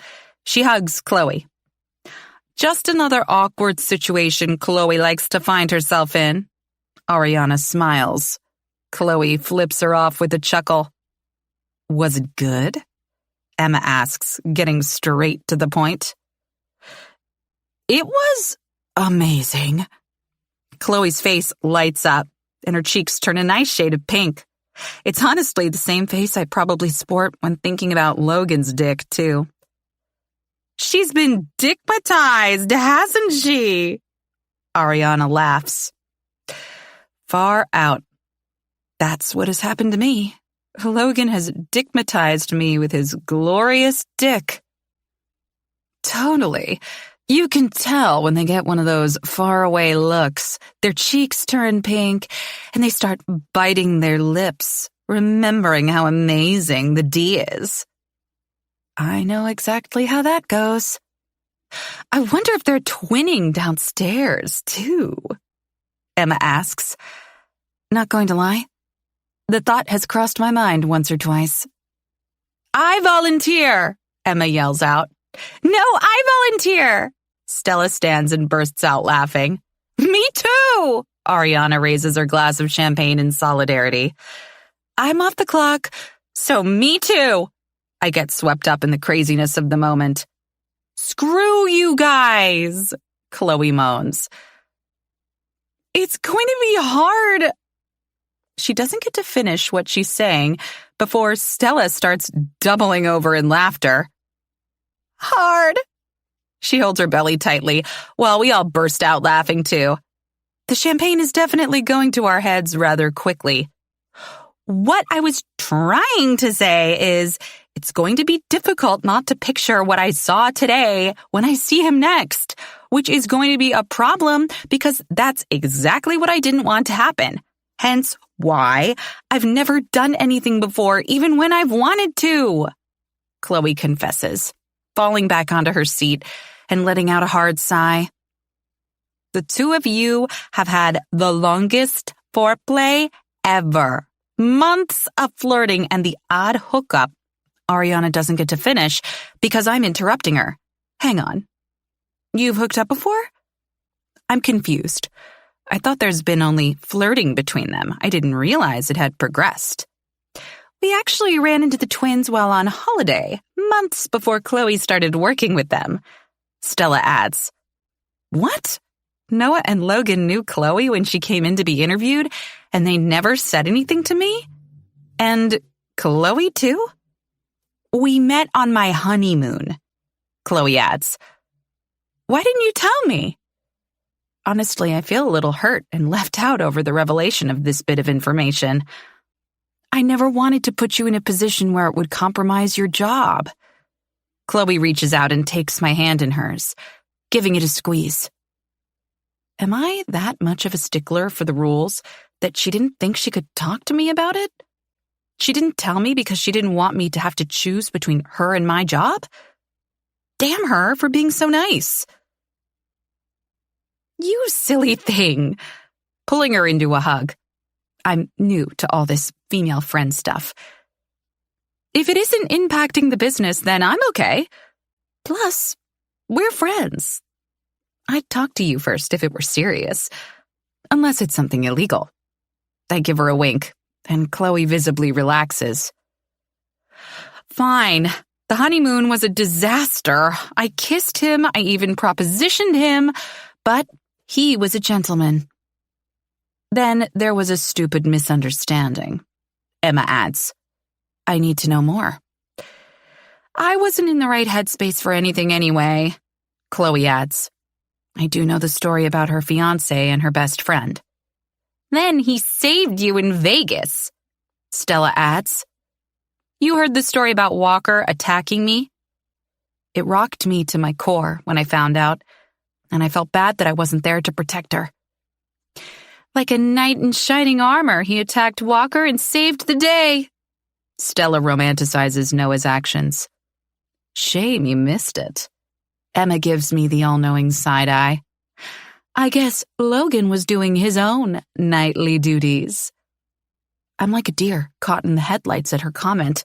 She hugs Chloe. Just another awkward situation Chloe likes to find herself in. Ariana smiles. Chloe flips her off with a chuckle. Was it good? Emma asks, getting straight to the point. It was amazing. Chloe's face lights up, and her cheeks turn a nice shade of pink. It's honestly the same face I probably sport when thinking about Logan's dick, too. She's been dickmatized, hasn't she? Ariana laughs. Far out. That's what has happened to me. Logan has dickmatized me with his glorious dick. Totally. You can tell when they get one of those faraway looks. Their cheeks turn pink, and they start biting their lips, remembering how amazing the D is. I know exactly how that goes. I wonder if they're twinning downstairs, too, Emma asks. Not going to lie, the thought has crossed my mind once or twice. I volunteer, Emma yells out. No, I volunteer. Stella stands and bursts out laughing. Me too! Ariana raises her glass of champagne in solidarity. I'm off the clock, so me too. I get swept up in the craziness of the moment. Screw you guys, Chloe moans. It's going to be hard. She doesn't get to finish what she's saying before Stella starts doubling over in laughter. Hard. She holds her belly tightly while we all burst out laughing too. The champagne is definitely going to our heads rather quickly. What I was trying to say is it's going to be difficult not to picture what I saw today when I see him next, which is going to be a problem because that's exactly what I didn't want to happen. Hence why I've never done anything before, even when I've wanted to, Chloe confesses, falling back onto her seat and letting out a hard sigh. The two of you have had the longest foreplay ever. Months of flirting and the odd hookup Ariana doesn't get to finish because I'm interrupting her. Hang on. You've hooked up before? I'm confused. I thought there's been only flirting between them. I didn't realize it had progressed. We actually ran into the twins while on holiday, months before Chloe started working with them. Stella adds. What? Noah and Logan knew Chloe when she came in to be interviewed, and they never said anything to me? And Chloe too? We met on my honeymoon, Chloe adds. Why didn't you tell me? Honestly, I feel a little hurt and left out over the revelation of this bit of information. I never wanted to put you in a position where it would compromise your job. Chloe reaches out and takes my hand in hers, giving it a squeeze. Am I that much of a stickler for the rules that she didn't think she could talk to me about it? She didn't tell me because she didn't want me to have to choose between her and my job? Damn her for being so nice. You silly thing. Pulling her into a hug. I'm new to all this female friend stuff. If it isn't impacting the business, then I'm okay. Plus, we're friends. I'd talk to you first if it were serious. Unless it's something illegal. I give her a wink, and Chloe visibly relaxes. Fine. The honeymoon was a disaster. I kissed him, I even propositioned him, but he was a gentleman. Then there was a stupid misunderstanding. Emma adds. I need to know more. I wasn't in the right headspace for anything anyway, Chloe adds. I do know the story about her fiancé and her best friend. Then he saved you in Vegas, Stella adds. You heard the story about Walker attacking me? It rocked me to my core when I found out, and I felt bad that I wasn't there to protect her. Like a knight in shining armor, he attacked Walker and saved the day. Stella romanticizes Noah's actions. Shame you missed it. Emma gives me the all-knowing side-eye. I guess Logan was doing his own nightly duties. I'm like a deer caught in the headlights at her comment.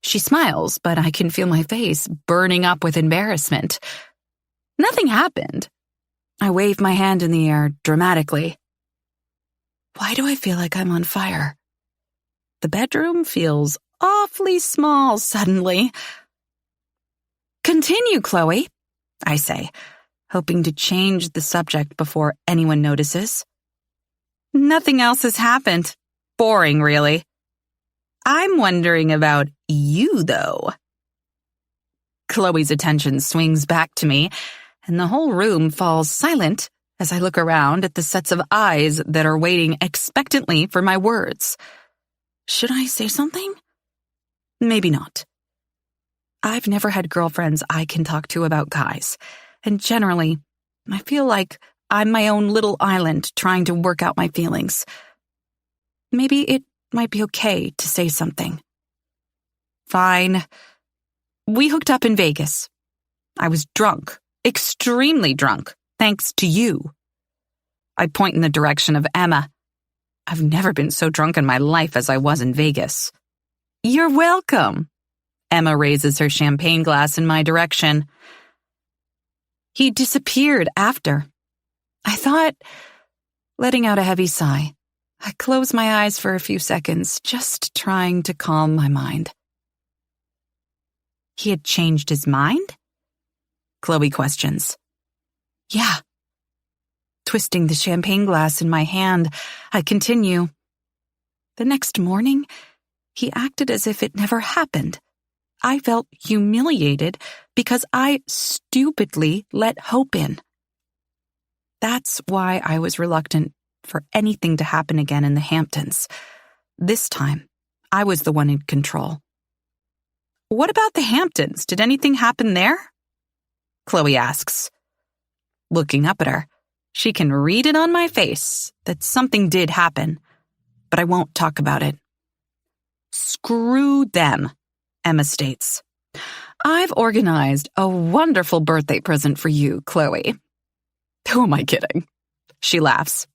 She smiles, but I can feel my face burning up with embarrassment. Nothing happened. I wave my hand in the air dramatically. Why do I feel like I'm on fire? The bedroom feels awfully small suddenly. Continue, Chloe, I say, hoping to change the subject before anyone notices. Nothing else has happened. Boring, really. I'm wondering about you, though. Chloe's attention swings back to me, and the whole room falls silent as I look around at the sets of eyes that are waiting expectantly for my words. Should I say something? Maybe not. I've never had girlfriends I can talk to about guys, and generally, I feel like I'm my own little island trying to work out my feelings. Maybe it might be okay to say something. Fine. We hooked up in Vegas. I was drunk, extremely drunk, thanks to you. I point in the direction of Emma. I've never been so drunk in my life as I was in Vegas. You're welcome. Emma raises her champagne glass in my direction. He disappeared after. I thought, letting out a heavy sigh. I closed my eyes for a few seconds, just trying to calm my mind. He had changed his mind? Chloe questions. Yeah. Twisting the champagne glass in my hand, I continue. The next morning, he acted as if it never happened. I felt humiliated because I stupidly let hope in. That's why I was reluctant for anything to happen again in the Hamptons. This time, I was the one in control. What about the Hamptons? Did anything happen there? Chloe asks. Looking up at her, she can read it on my face that something did happen, but I won't talk about it. Screw them, Emma states. I've organized a wonderful birthday present for you, Chloe. Who am I kidding? She laughs.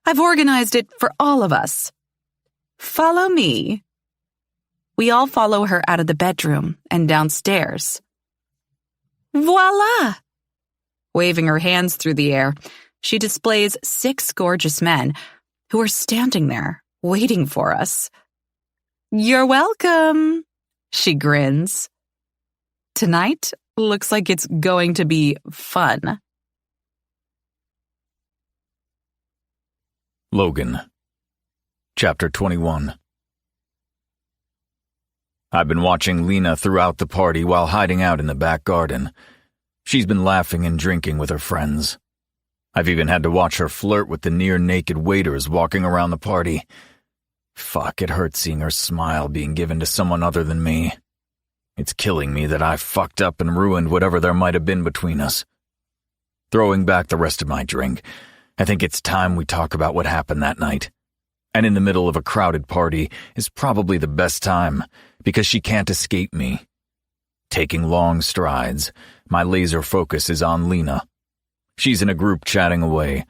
I've organized it for all of us. Follow me. We all follow her out of the bedroom and downstairs. Voila! Waving her hands through the air, she displays 6 gorgeous men who are standing there, waiting for us. You're welcome, she grins. Tonight looks like it's going to be fun. Logan. Chapter 21. I've been watching Lena throughout the party while hiding out in the back garden. She's been laughing and drinking with her friends. I've even had to watch her flirt with the near-naked waiters walking around the party. Fuck, it hurts seeing her smile being given to someone other than me. It's killing me that I fucked up and ruined whatever there might have been between us. Throwing back the rest of my drink, I think it's time we talk about what happened that night. And in the middle of a crowded party is probably the best time, because she can't escape me. Taking long strides, my laser focus is on Lena. She's in a group chatting away,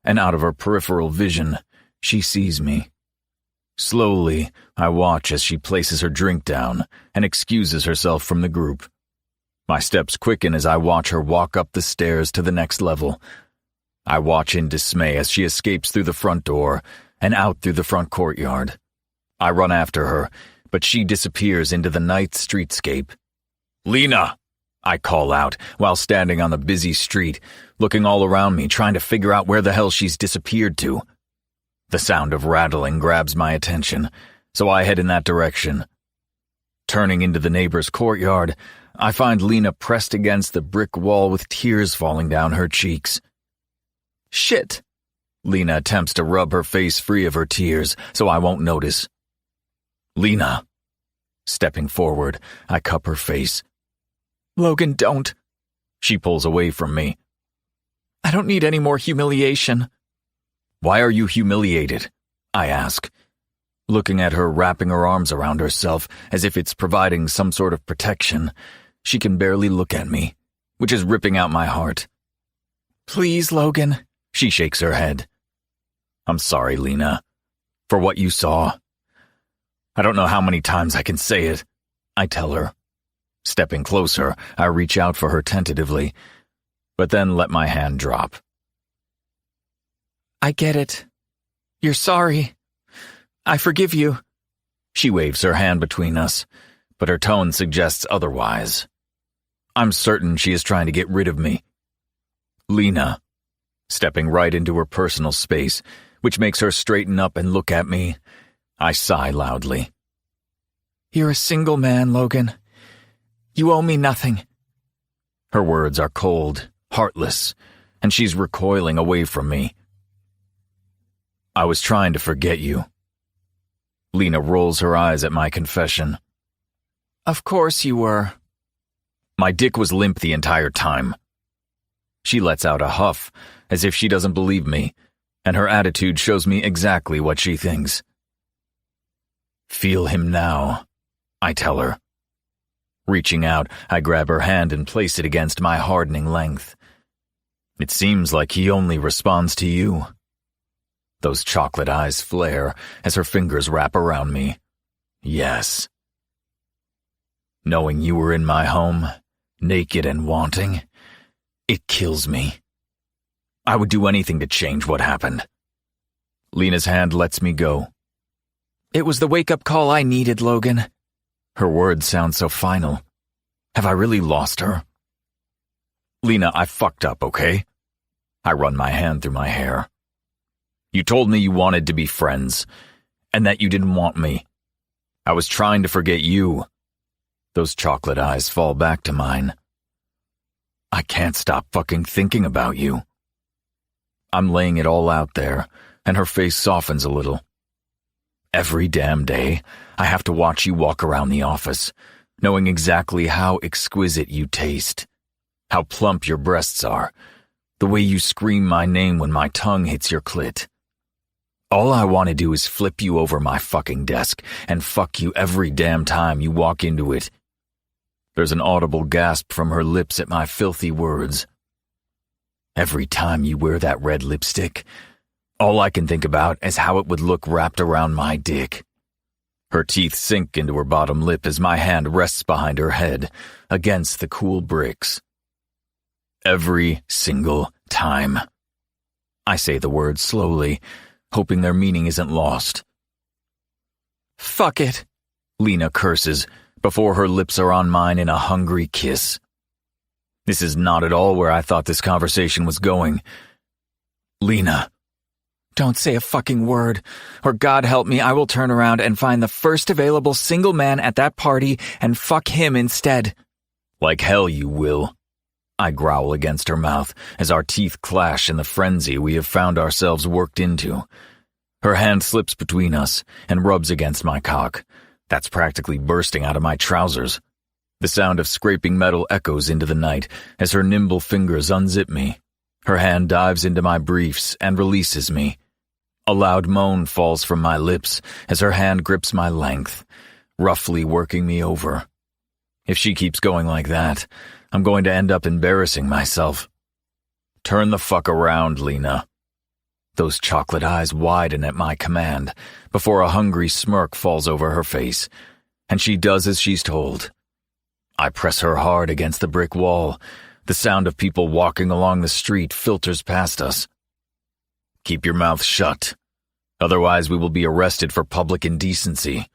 and out of her peripheral vision, she sees me. Slowly, I watch as she places her drink down and excuses herself from the group. My steps quicken as I watch her walk up the stairs to the next level. I watch in dismay as she escapes through the front door and out through the front courtyard. I run after her, but she disappears into the night streetscape. Lena! I call out while standing on the busy street, looking all around me, trying to figure out where the hell she's disappeared to. The sound of rattling grabs my attention, so I head in that direction. Turning into the neighbor's courtyard, I find Lena pressed against the brick wall with tears falling down her cheeks. Shit! Lena attempts to rub her face free of her tears so I won't notice. Lena. Stepping forward, I cup her face. Logan, don't. She pulls away from me. I don't need any more humiliation. Why are you humiliated? I ask, looking at her wrapping her arms around herself as if it's providing some sort of protection. She can barely look at me, which is ripping out my heart. Please, Logan. She shakes her head. I'm sorry, Lena, for what you saw. I don't know how many times I can say it, I tell her. Stepping closer, I reach out for her tentatively, but then let my hand drop. I get it. You're sorry. I forgive you. She waves her hand between us, but her tone suggests otherwise. I'm certain she is trying to get rid of me. Lena, stepping right into her personal space, which makes her straighten up and look at me, I sigh loudly. You're a single man, Logan. You owe me nothing. Her words are cold, heartless, and she's recoiling away from me. I was trying to forget you. Lena rolls her eyes at my confession. Of course you were. My dick was limp the entire time. She lets out a huff, as if she doesn't believe me, and her attitude shows me exactly what she thinks. Feel him now, I tell her. Reaching out, I grab her hand and place it against my hardening length. It seems like he only responds to you. Those chocolate eyes flare as her fingers wrap around me. Yes. Knowing you were in my home, naked and wanting, it kills me. I would do anything to change what happened. Lena's hand lets me go. It was the wake-up call I needed, Logan. Her words sound so final. Have I really lost her? Lena, I fucked up, okay? I run my hand through my hair. You told me you wanted to be friends, and that you didn't want me. I was trying to forget you. Those chocolate eyes fall back to mine. I can't stop fucking thinking about you. I'm laying it all out there, and her face softens a little. Every damn day, I have to watch you walk around the office, knowing exactly how exquisite you taste, how plump your breasts are, the way you scream my name when my tongue hits your clit. All I want to do is flip you over my fucking desk and fuck you every damn time you walk into it. There's an audible gasp from her lips at my filthy words. Every time you wear that red lipstick, all I can think about is how it would look wrapped around my dick. Her teeth sink into her bottom lip as my hand rests behind her head, against the cool bricks. Every single time. I say the words slowly, hoping their meaning isn't lost. Fuck it, Lena curses, before her lips are on mine in a hungry kiss. This is not at all where I thought this conversation was going. Lena. Don't say a fucking word, or God help me, I will turn around and find the first available single man at that party and fuck him instead. Like hell you will. I growl against her mouth as our teeth clash in the frenzy we have found ourselves worked into. Her hand slips between us and rubs against my cock. That's practically bursting out of my trousers. The sound of scraping metal echoes into the night as her nimble fingers unzip me. Her hand dives into my briefs and releases me. A loud moan falls from my lips as her hand grips my length, roughly working me over. If she keeps going like that, I'm going to end up embarrassing myself. Turn the fuck around, Lena. Those chocolate eyes widen at my command before a hungry smirk falls over her face, and she does as she's told. I press her hard against the brick wall. The sound of people walking along the street filters past us. Keep your mouth shut. Otherwise we will be arrested for public indecency.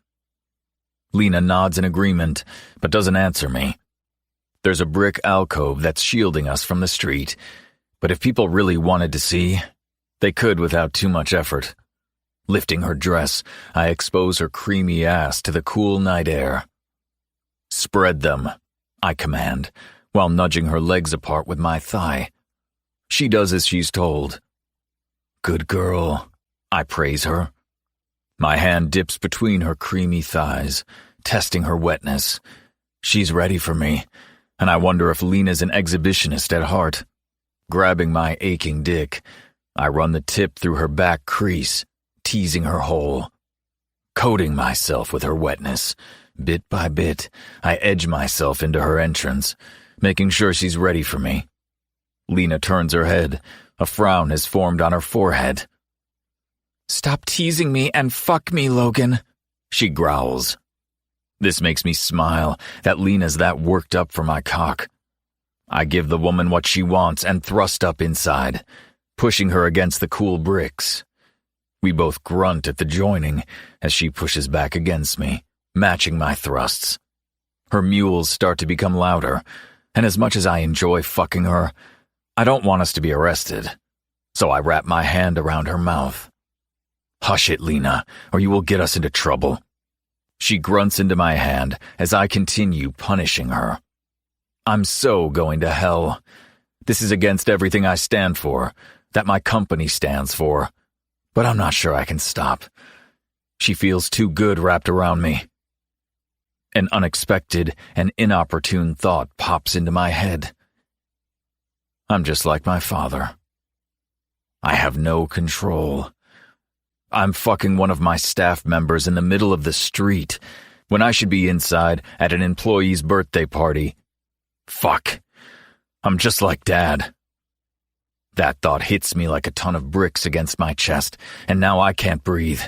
Lena nods in agreement, but doesn't answer me. There's a brick alcove that's shielding us from the street, but if people really wanted to see, they could without too much effort. Lifting her dress, I expose her creamy ass to the cool night air. Spread them, I command, while nudging her legs apart with my thigh. She does as she's told. Good girl, I praise her. My hand dips between her creamy thighs, testing her wetness. She's ready for me, and I wonder if Lena's an exhibitionist at heart. Grabbing my aching dick, I run the tip through her back crease, teasing her hole. Coating myself with her wetness, bit by bit, I edge myself into her entrance, making sure she's ready for me. Lena turns her head. A frown has formed on her forehead. Stop teasing me and fuck me, Logan, she growls. This makes me smile that Lena's that worked up for my cock. I give the woman what she wants and thrust up inside, pushing her against the cool bricks. We both grunt at the joining as she pushes back against me, matching my thrusts. Her mules start to become louder, and as much as I enjoy fucking her, I don't want us to be arrested, so I wrap my hand around her mouth. Hush it, Lena, or you will get us into trouble. She grunts into my hand as I continue punishing her. I'm so going to hell. This is against everything I stand for, that my company stands for, but I'm not sure I can stop. She feels too good wrapped around me. An unexpected and inopportune thought pops into my head. I'm just like my father. I have no control. I'm fucking one of my staff members in the middle of the street when I should be inside at an employee's birthday party. Fuck. I'm just like Dad. That thought hits me like a ton of bricks against my chest, and now I can't breathe.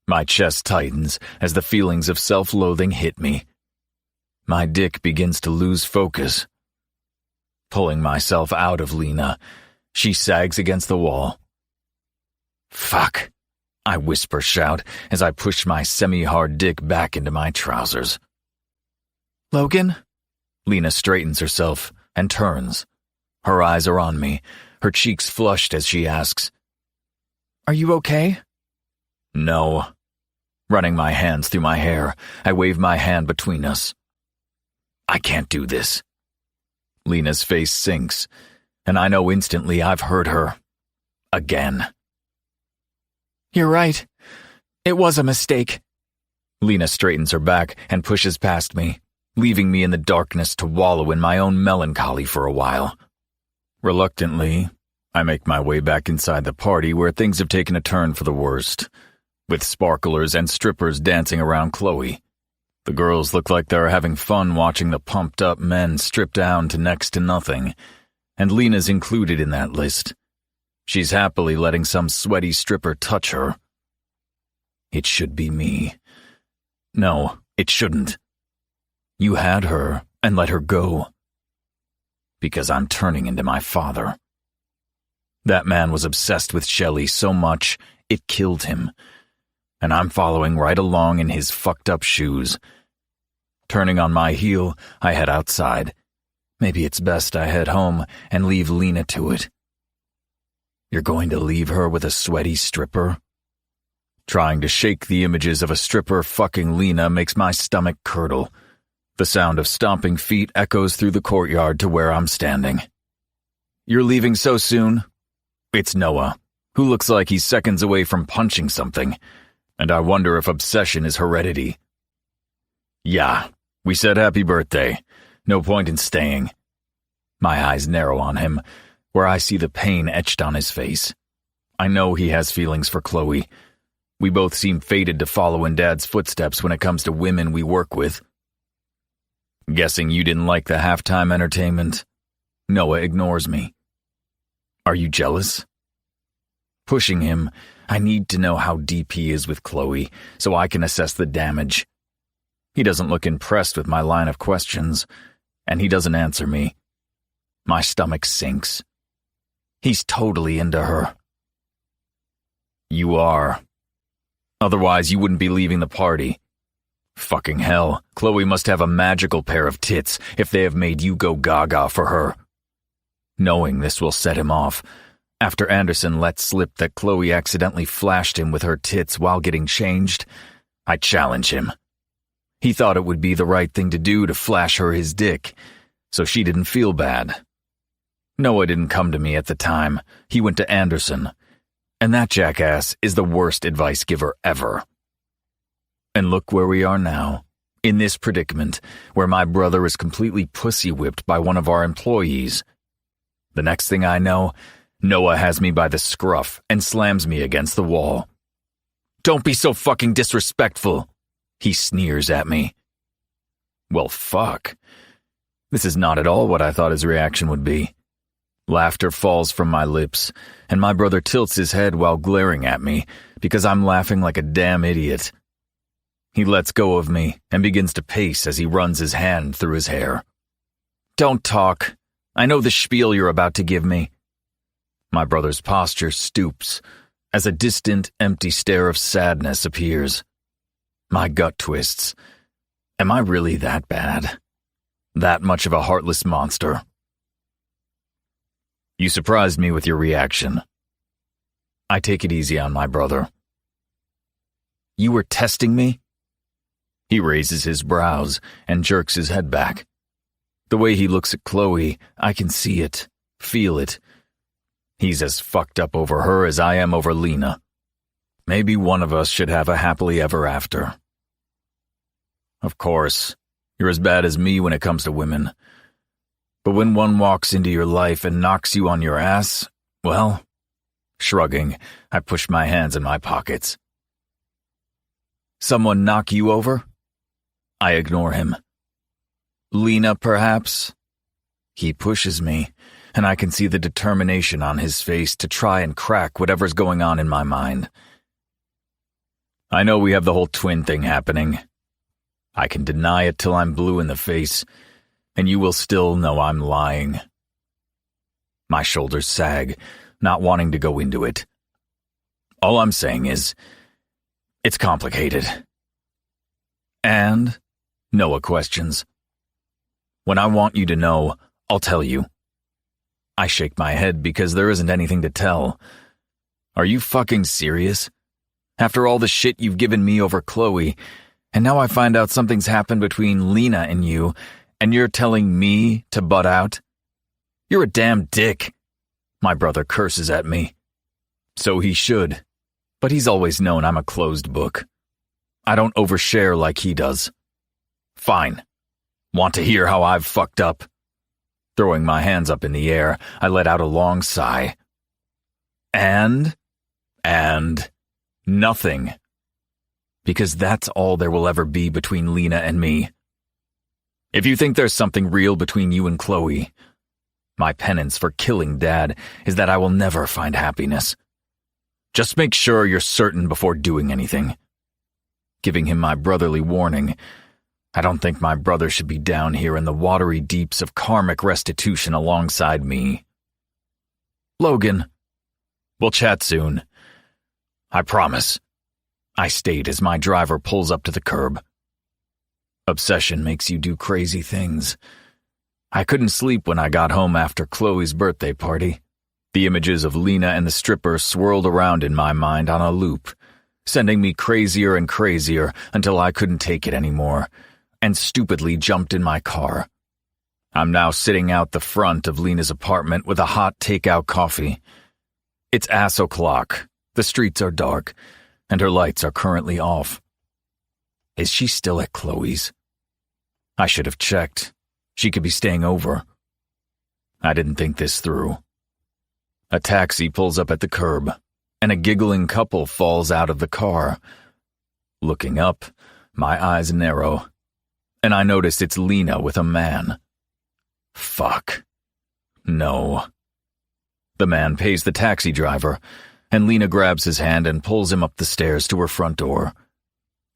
My chest tightens as the feelings of self-loathing hit me. My dick begins to lose focus. Pulling myself out of Lena, she sags against the wall. Fuck, I whisper shout as I push my semi-hard dick back into my trousers. Logan? Lena straightens herself and turns. Her eyes are on me, her cheeks flushed as she asks, Are you okay? No. Running my hands through my hair, I wave my hand between us. I can't do this. Lena's face sinks, and I know instantly I've hurt her. Again. You're right. It was a mistake. Lena straightens her back and pushes past me, leaving me in the darkness to wallow in my own melancholy for a while. Reluctantly, I make my way back inside the party where things have taken a turn for the worst, with sparklers and strippers dancing around Chloe. The girls look like they're having fun watching the pumped-up men strip down to next to nothing, and Lena's included in that list. She's happily letting some sweaty stripper touch her. It should be me. No, it shouldn't. You had her and let her go. Because I'm turning into my father. That man was obsessed with Shelley so much, it killed him. And I'm following right along in his fucked up shoes. Turning on my heel, I head outside. Maybe it's best I head home and leave Lena to it. You're going to leave her with a sweaty stripper? Trying to shake the images of a stripper fucking Lena makes my stomach curdle. The sound of stomping feet echoes through the courtyard to where I'm standing. You're leaving so soon? It's Noah, who looks like he's seconds away from punching something, and I wonder if obsession is heredity. Yeah, we said happy birthday. No point in staying. My eyes narrow on him, where I see the pain etched on his face. I know he has feelings for Chloe. We both seem fated to follow in Dad's footsteps when it comes to women we work with. Guessing you didn't like the halftime entertainment? Noah ignores me. Are you jealous? Pushing him, I need to know how deep he is with Chloe so I can assess the damage. He doesn't look impressed with my line of questions, and he doesn't answer me. My stomach sinks. He's totally into her. You are. Otherwise, you wouldn't be leaving the party. Fucking hell, Chloe must have a magical pair of tits if they have made you go gaga for her. Knowing this will set him off, after Anderson let slip that Chloe accidentally flashed him with her tits while getting changed, I challenge him. He thought it would be the right thing to do to flash her his dick, so she didn't feel bad. Noah didn't come to me at the time. He went to Anderson. And that jackass is the worst advice giver ever. And look where we are now, in this predicament, where my brother is completely pussy-whipped by one of our employees. The next thing I know, Noah has me by the scruff and slams me against the wall. Don't be so fucking disrespectful, he sneers at me. Well, fuck. This is not at all what I thought his reaction would be. Laughter falls from my lips, and my brother tilts his head while glaring at me because I'm laughing like a damn idiot. He lets go of me and begins to pace as he runs his hand through his hair. Don't talk. I know the spiel you're about to give me. My brother's posture stoops as a distant, empty stare of sadness appears. My gut twists. Am I really that bad? That much of a heartless monster? You surprised me with your reaction. I take it easy on my brother. You were testing me? He raises his brows and jerks his head back. The way he looks at Chloe, I can see it, feel it. He's as fucked up over her as I am over Lena. Maybe one of us should have a happily ever after. Of course, you're as bad as me when it comes to women. But when one walks into your life and knocks you on your ass, well, shrugging, I push my hands in my pockets. Someone knock you over? I ignore him. Lena, perhaps? He pushes me, and I can see the determination on his face to try and crack whatever's going on in my mind. I know we have the whole twin thing happening. I can deny it till I'm blue in the face, and you will still know I'm lying. My shoulders sag, not wanting to go into it. All I'm saying is, it's complicated. And? Noah questions. When I want you to know, I'll tell you. I shake my head because there isn't anything to tell. Are you fucking serious? After all the shit you've given me over Chloe, and now I find out something's happened between Lena and you, and you're telling me to butt out? You're a damn dick. My brother curses at me. So he should. But he's always known I'm a closed book. I don't overshare like he does. Fine. Want to hear how I've fucked up? Throwing my hands up in the air, I let out a long sigh. And nothing. Because that's all there will ever be between Lena and me. If you think there's something real between you and Chloe, my penance for killing Dad is that I will never find happiness. Just make sure you're certain before doing anything. giving him my brotherly warning. I don't think my brother should be down here in the watery deeps of karmic restitution alongside me. Logan, we'll chat soon. I promise. I state as my driver pulls up to the curb. Obsession makes you do crazy things. I couldn't sleep when I got home after Chloe's birthday party. The images of Lena and the stripper swirled around in my mind on a loop, sending me crazier and crazier until I couldn't take it anymore, and stupidly jumped in my car. I'm now sitting out the front of Lena's apartment with a hot takeout coffee. It's ass o'clock, the streets are dark, and her lights are currently off. Is she still at Chloe's? I should have checked. She could be staying over. I didn't think this through. A taxi pulls up at the curb, and a giggling couple falls out of the car. Looking up, my eyes narrow, and I notice it's Lena with a man. Fuck. No. The man pays the taxi driver, and Lena grabs his hand and pulls him up the stairs to her front door.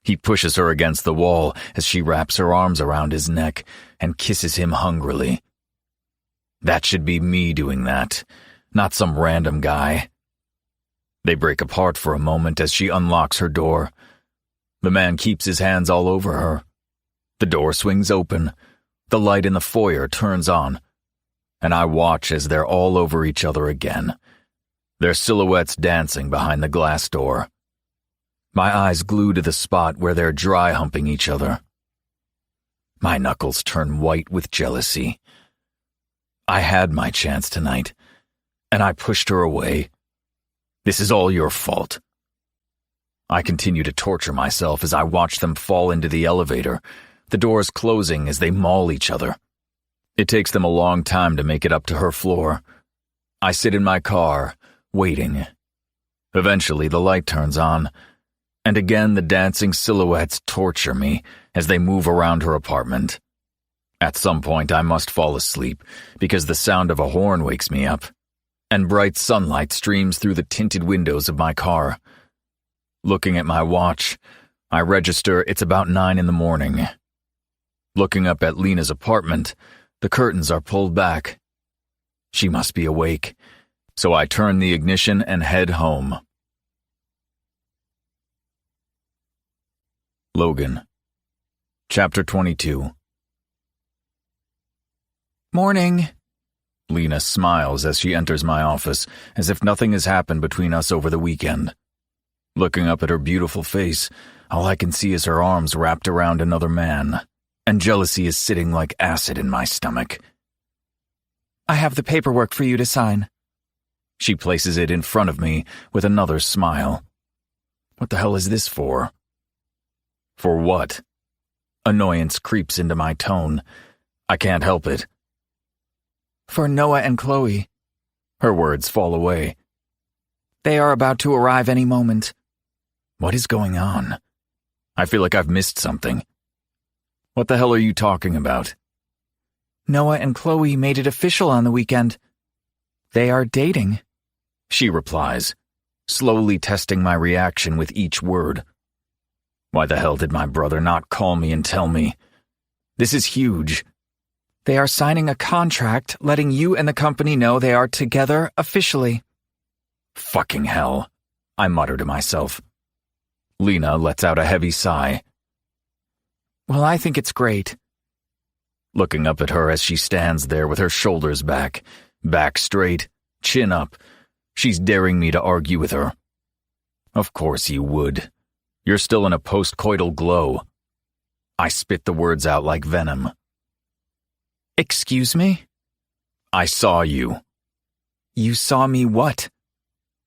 He pushes her against the wall as she wraps her arms around his neck and kisses him hungrily. That should be me doing that, not some random guy. They break apart for a moment as she unlocks her door. The man keeps his hands all over her. The door swings open, the light in the foyer turns on, and I watch as they're all over each other again, their silhouettes dancing behind the glass door. My eyes glue to the spot where they're dry humping each other. My knuckles turn white with jealousy. I had my chance tonight, and I pushed her away. This is all your fault. I continue to torture myself as I watch them fall into the elevator, the doors closing as they maul each other. It takes them a long time to make it up to her floor. I sit in my car, waiting. Eventually, the light turns on, and again the dancing silhouettes torture me as they move around her apartment. At some point, I must fall asleep because the sound of a horn wakes me up, and bright sunlight streams through the tinted windows of my car. Looking at my watch, I register it's about 9 a.m. Looking up at Lena's apartment, the curtains are pulled back. She must be awake, so I turn the ignition and head home. Logan. Chapter 22. Morning. Lena smiles as she enters my office, as if nothing has happened between us over the weekend. Looking up at her beautiful face, all I can see is her arms wrapped around another man, and jealousy is sitting like acid in my stomach. I have the paperwork for you to sign. She places it in front of me with another smile. What the hell is this for? For what? Annoyance creeps into my tone. I can't help it. For Noah and Chloe. Her words fall away. They are about to arrive any moment. What is going on? I feel like I've missed something. What the hell are you talking about? Noah and Chloe made it official on the weekend. They are dating, she replies, slowly testing my reaction with each word. Why the hell did my brother not call me and tell me? This is huge. They are signing a contract letting you and the company know they are together officially. Fucking hell, I mutter to myself. Lena lets out a heavy sigh. Well, I think it's great. Looking up at her as she stands there with her shoulders back straight, chin up, she's daring me to argue with her. Of course you would. You're still in a post-coital glow. I spit the words out like venom. Excuse me? I saw you. You saw me what?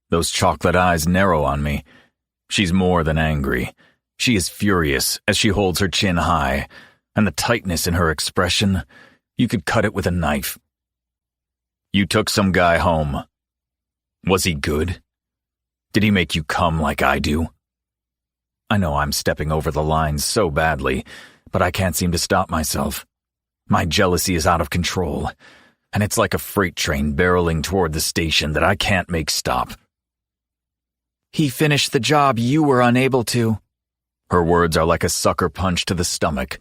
Those chocolate eyes narrow on me. She's more than angry. She is furious as she holds her chin high, and the tightness in her expression, you could cut it with a knife. You took some guy home. Was he good? Did he make you come like I do? I know I'm stepping over the line so badly, but I can't seem to stop myself. My jealousy is out of control, and it's like a freight train barreling toward the station that I can't make stop. He finished the job you were unable to. Her words are like a sucker punch to the stomach,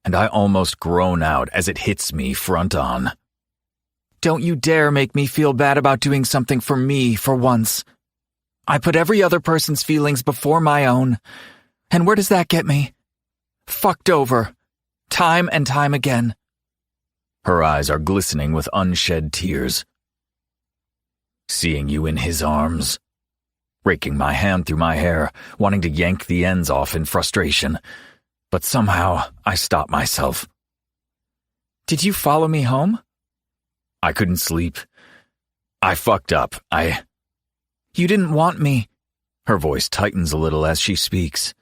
and I almost groan out as it hits me front on. Don't you dare make me feel bad about doing something for me for once. I put every other person's feelings before my own. And where does that get me? Fucked over. Time and time again. Her eyes are glistening with unshed tears. Seeing you in his arms. Raking my hand through my hair, wanting to yank the ends off in frustration. But somehow, I stop myself. Did you follow me home? I couldn't sleep. I fucked up. You didn't want me. Her voice tightens a little as she speaks.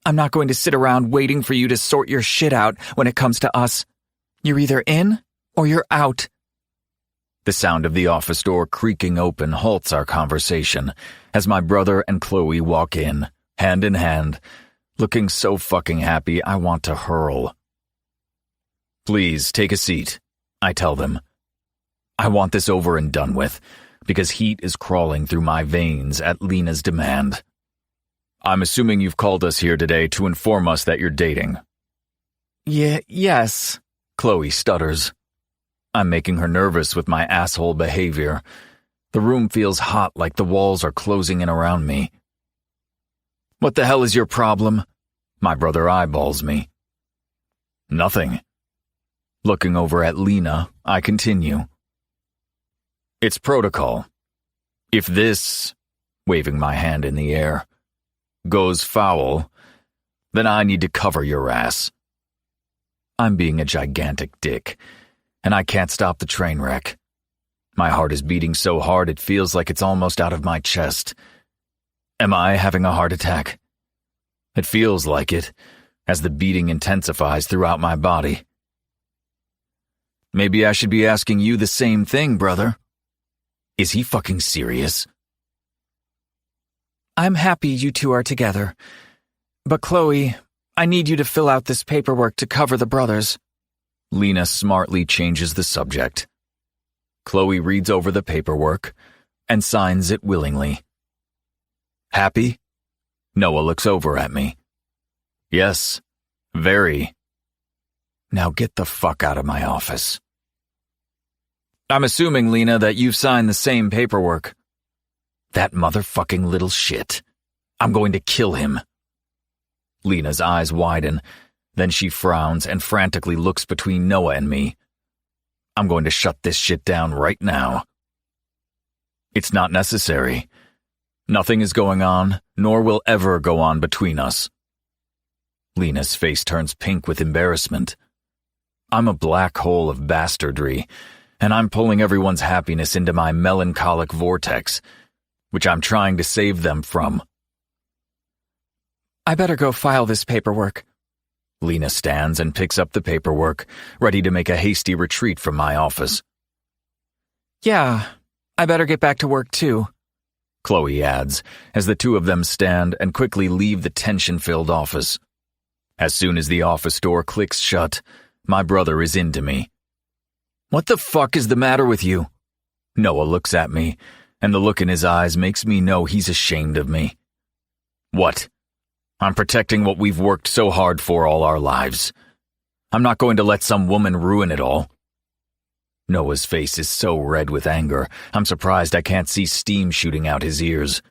I'm not going to sit around waiting for you to sort your shit out when it comes to us. You're either in or you're out. The sound of the office door creaking open halts our conversation as my brother and Chloe walk in, hand in hand, looking so fucking happy I want to hurl. Please take a seat, I tell them. I want this over and done with, because heat is crawling through my veins at Lena's demand. I'm assuming you've called us here today to inform us that you're dating. Yes, Chloe stutters. I'm making her nervous with my asshole behavior. The room feels hot like the walls are closing in around me. What the hell is your problem? My brother eyeballs me. Nothing. Looking over at Lena, I continue. It's protocol. If this, waving my hand in the air, goes foul, then I need to cover your ass. I'm being a gigantic dick, and I can't stop the train wreck. My heart is beating so hard it feels like it's almost out of my chest. Am I having a heart attack? It feels like it, as the beating intensifies throughout my body. Maybe I should be asking you the same thing, brother. Is he fucking serious? I'm happy you two are together. But Chloe, I need you to fill out this paperwork to cover the brothers. Lena smartly changes the subject. Chloe reads over the paperwork and signs it willingly. Happy? Noah looks over at me. Yes, very. Now get the fuck out of my office. I'm assuming, Lena, that you've signed the same paperwork. That motherfucking little shit. I'm going to kill him. Lena's eyes widen, then she frowns and frantically looks between Noah and me. I'm going to shut this shit down right now. It's not necessary. Nothing is going on, nor will ever go on between us. Lena's face turns pink with embarrassment. I'm a black hole of bastardry, and I'm pulling everyone's happiness into my melancholic vortex, which I'm trying to save them from. I better go file this paperwork. Lena stands and picks up the paperwork, ready to make a hasty retreat from my office. Yeah, I better get back to work too, Chloe adds, as the two of them stand and quickly leave the tension-filled office. As soon as the office door clicks shut, my brother is into me. What the fuck is the matter with you? Noah looks at me, and the look in his eyes makes me know he's ashamed of me. What? I'm protecting what we've worked so hard for all our lives. I'm not going to let some woman ruin it all. Noah's face is so red with anger, I'm surprised I can't see steam shooting out his ears.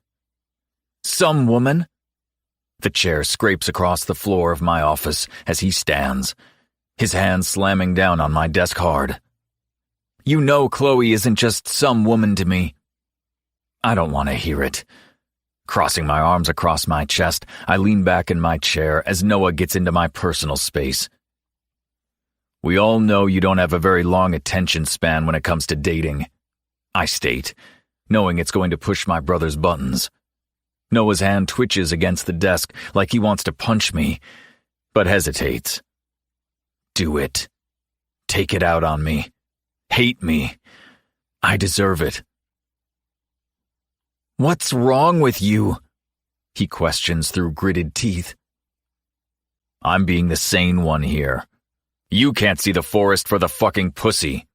Some woman? The chair scrapes across the floor of my office as he stands, his hand slamming down on my desk hard. You know Chloe isn't just some woman to me. I don't want to hear it. Crossing my arms across my chest, I lean back in my chair as Noah gets into my personal space. We all know you don't have a very long attention span when it comes to dating, I state, knowing it's going to push my brother's buttons. Noah's hand twitches against the desk like he wants to punch me, but hesitates. Do it. Take it out on me. Hate me. I deserve it. What's wrong with you? He questions through gritted teeth. I'm being the sane one here. You can't see the forest for the fucking pussy.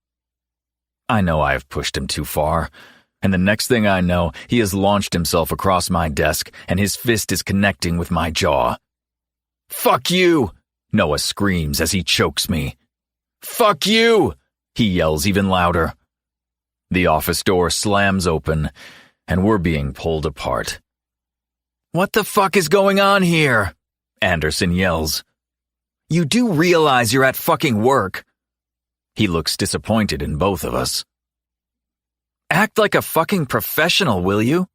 I know I have pushed him too far, and the next thing I know, he has launched himself across my desk and his fist is connecting with my jaw. Fuck you! Noah screams as he chokes me. Fuck you! He yells even louder. The office door slams open, and we're being pulled apart. What the fuck is going on here? Anderson yells. You do realize you're at fucking work. He looks disappointed in both of us. Act like a fucking professional, will you?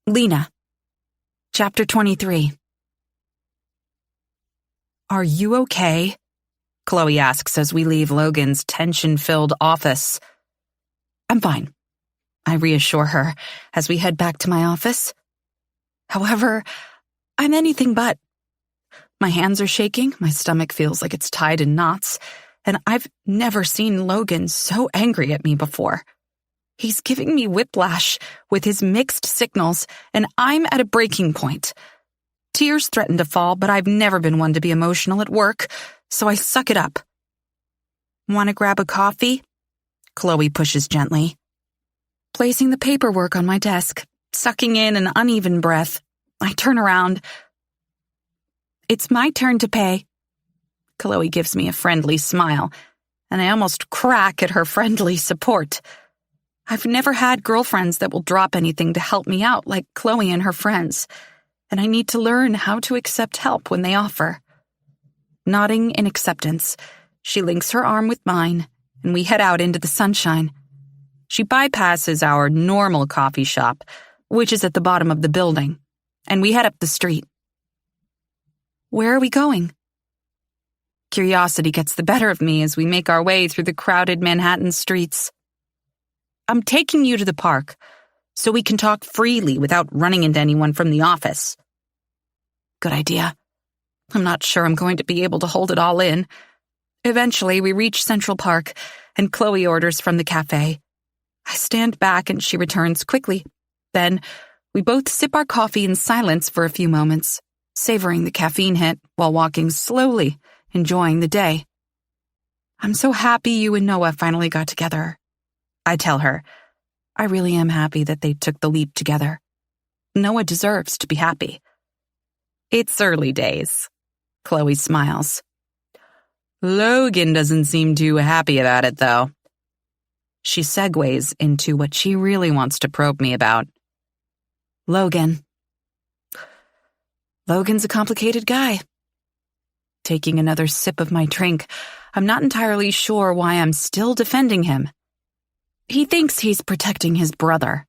Lena. Chapter 23. Are you okay? Chloe asks as we leave Logan's tension-filled office. I'm fine, I reassure her as we head back to my office. However, I'm anything but. My hands are shaking, my stomach feels like it's tied in knots, and I've never seen Logan so angry at me before. He's giving me whiplash with his mixed signals, and I'm at a breaking point. Tears threaten to fall, but I've never been one to be emotional at work, so I suck it up. Want to grab a coffee? Chloe pushes gently. Placing the paperwork on my desk, sucking in an uneven breath, I turn around. It's my turn to pay. Chloe gives me a friendly smile, and I almost crack at her friendly support. I've never had girlfriends that will drop anything to help me out like Chloe and her friends, and I need to learn how to accept help when they offer. Nodding in acceptance, she links her arm with mine, and we head out into the sunshine. She bypasses our normal coffee shop, which is at the bottom of the building, and we head up the street. Where are we going? Curiosity gets the better of me as we make our way through the crowded Manhattan streets. I'm taking you to the park, so we can talk freely without running into anyone from the office. Good idea. I'm not sure I'm going to be able to hold it all in. Eventually, we reach Central Park, and Chloe orders from the cafe. I stand back and she returns quickly. Then, we both sip our coffee in silence for a few moments, savoring the caffeine hit while walking slowly, enjoying the day. I'm so happy you and Noah finally got together. I tell her, I really am happy that they took the leap together. Noah deserves to be happy. It's early days. Chloe smiles. Logan doesn't seem too happy about it, though. She segues into what she really wants to probe me about. Logan's a complicated guy. Taking another sip of my drink, I'm not entirely sure why I'm still defending him. He thinks he's protecting his brother.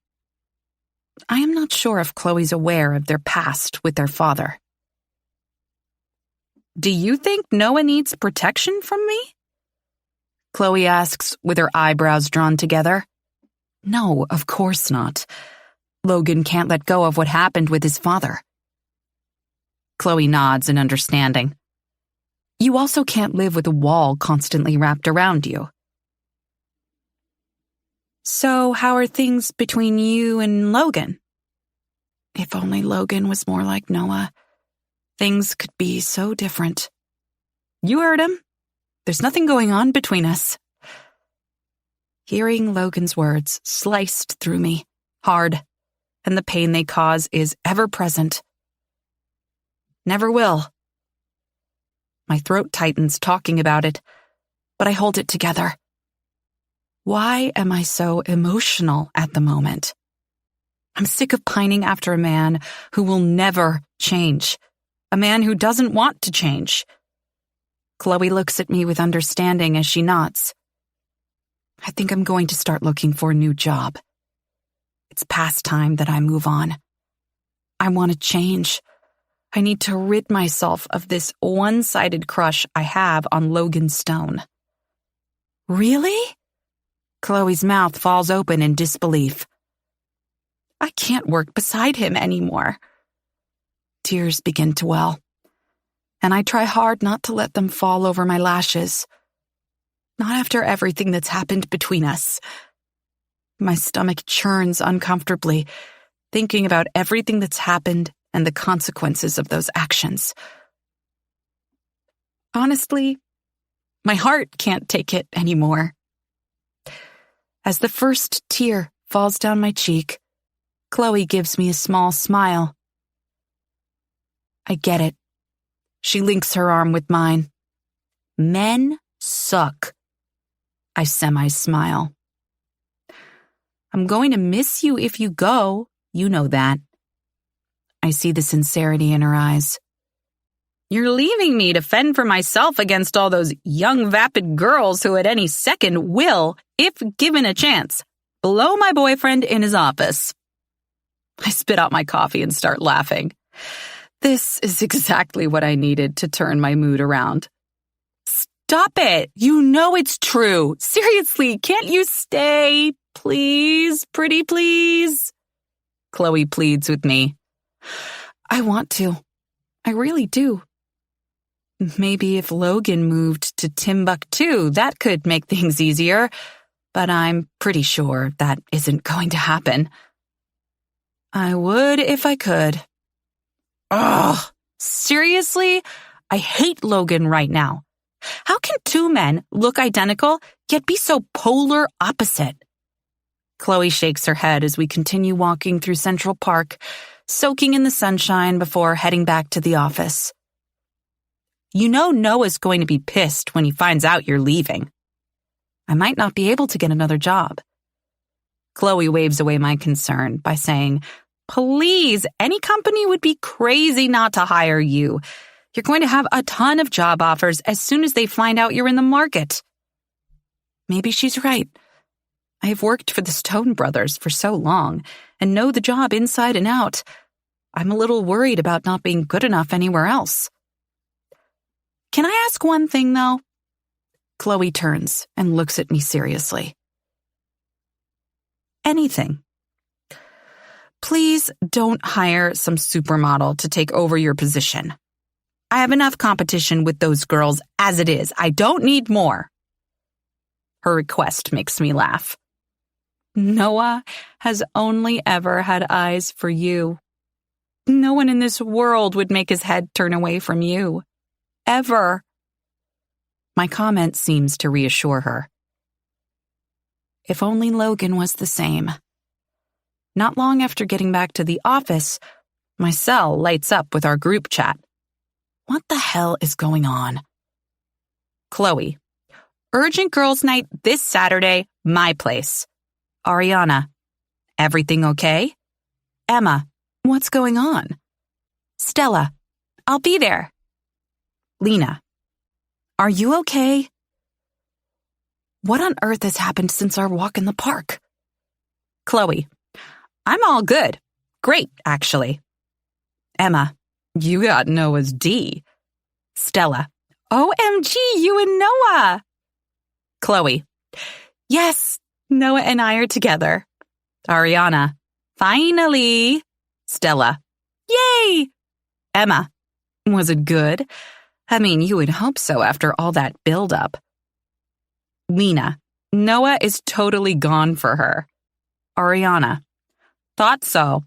I am not sure if Chloe's aware of their past with their father. Do you think Noah needs protection from me? Chloe asks with her eyebrows drawn together. No, of course not. Logan can't let go of what happened with his father. Chloe nods in understanding. You also can't live with a wall constantly wrapped around you. So how are things between you and Logan? If only Logan was more like Noah. Things could be so different. You heard him. There's nothing going on between us. Hearing Logan's words sliced through me, hard, and the pain they cause is ever present. Never will. My throat tightens talking about it, but I hold it together. Why am I so emotional at the moment? I'm sick of pining after a man who will never change. A man who doesn't want to change. Chloe looks at me with understanding as she nods. I think I'm going to start looking for a new job. It's past time that I move on. I want to change. I need to rid myself of this one-sided crush I have on Logan Stone. Really? Chloe's mouth falls open in disbelief. I can't work beside him anymore. Tears begin to well, and I try hard not to let them fall over my lashes. Not after everything that's happened between us. My stomach churns uncomfortably, thinking about everything that's happened and the consequences of those actions. Honestly, my heart can't take it anymore. As the first tear falls down my cheek, Chloe gives me a small smile I get it. She links her arm with mine. Men suck. I semi-smile. I'm going to miss you if you go. You know that. I see the sincerity in her eyes. You're leaving me to fend for myself against all those young, vapid girls who at any second will, if given a chance, blow my boyfriend in his office. I spit out my coffee and start laughing. This is exactly what I needed to turn my mood around. Stop it! You know it's true. Seriously, can't you stay? Please, pretty please. Chloe pleads with me. I want to. I really do. Maybe if Logan moved to Timbuktu, that could make things easier, but I'm pretty sure that isn't going to happen. I would if I could. Ugh, seriously? I hate Logan right now. How can two men look identical yet be so polar opposite? Chloe shakes her head as we continue walking through Central Park, soaking in the sunshine before heading back to the office. You know Noah's going to be pissed when he finds out you're leaving. I might not be able to get another job. Chloe waves away my concern by saying, please, any company would be crazy not to hire you. You're going to have a ton of job offers as soon as they find out you're in the market. Maybe she's right. I have worked for the Stone Brothers for so long and know the job inside and out. I'm a little worried about not being good enough anywhere else. Can I ask one thing, though? Chloe turns and looks at me seriously. Anything. Please don't hire some supermodel to take over your position. I have enough competition with those girls as it is. I don't need more. Her request makes me laugh. Noah has only ever had eyes for you. No one in this world would make his head turn away from you. Ever. My comment seems to reassure her. If only Logan was the same. Not long after getting back to the office, my cell lights up with our group chat. What the hell is going on? Chloe. Urgent girls' night this Saturday, my place. Ariana. Everything okay? Emma. What's going on? Stella. I'll be there. Lena. Are you okay? What on earth has happened since our walk in the park? Chloe. I'm all good. Great, actually. Emma. You got Noah's D. Stella. OMG, you and Noah. Chloe. Yes, Noah and I are together. Ariana. Finally. Stella. Yay! Emma. Was it good? I mean, you would hope so after all that build-up. Lena. Noah is totally gone for her. Ariana. Thought so.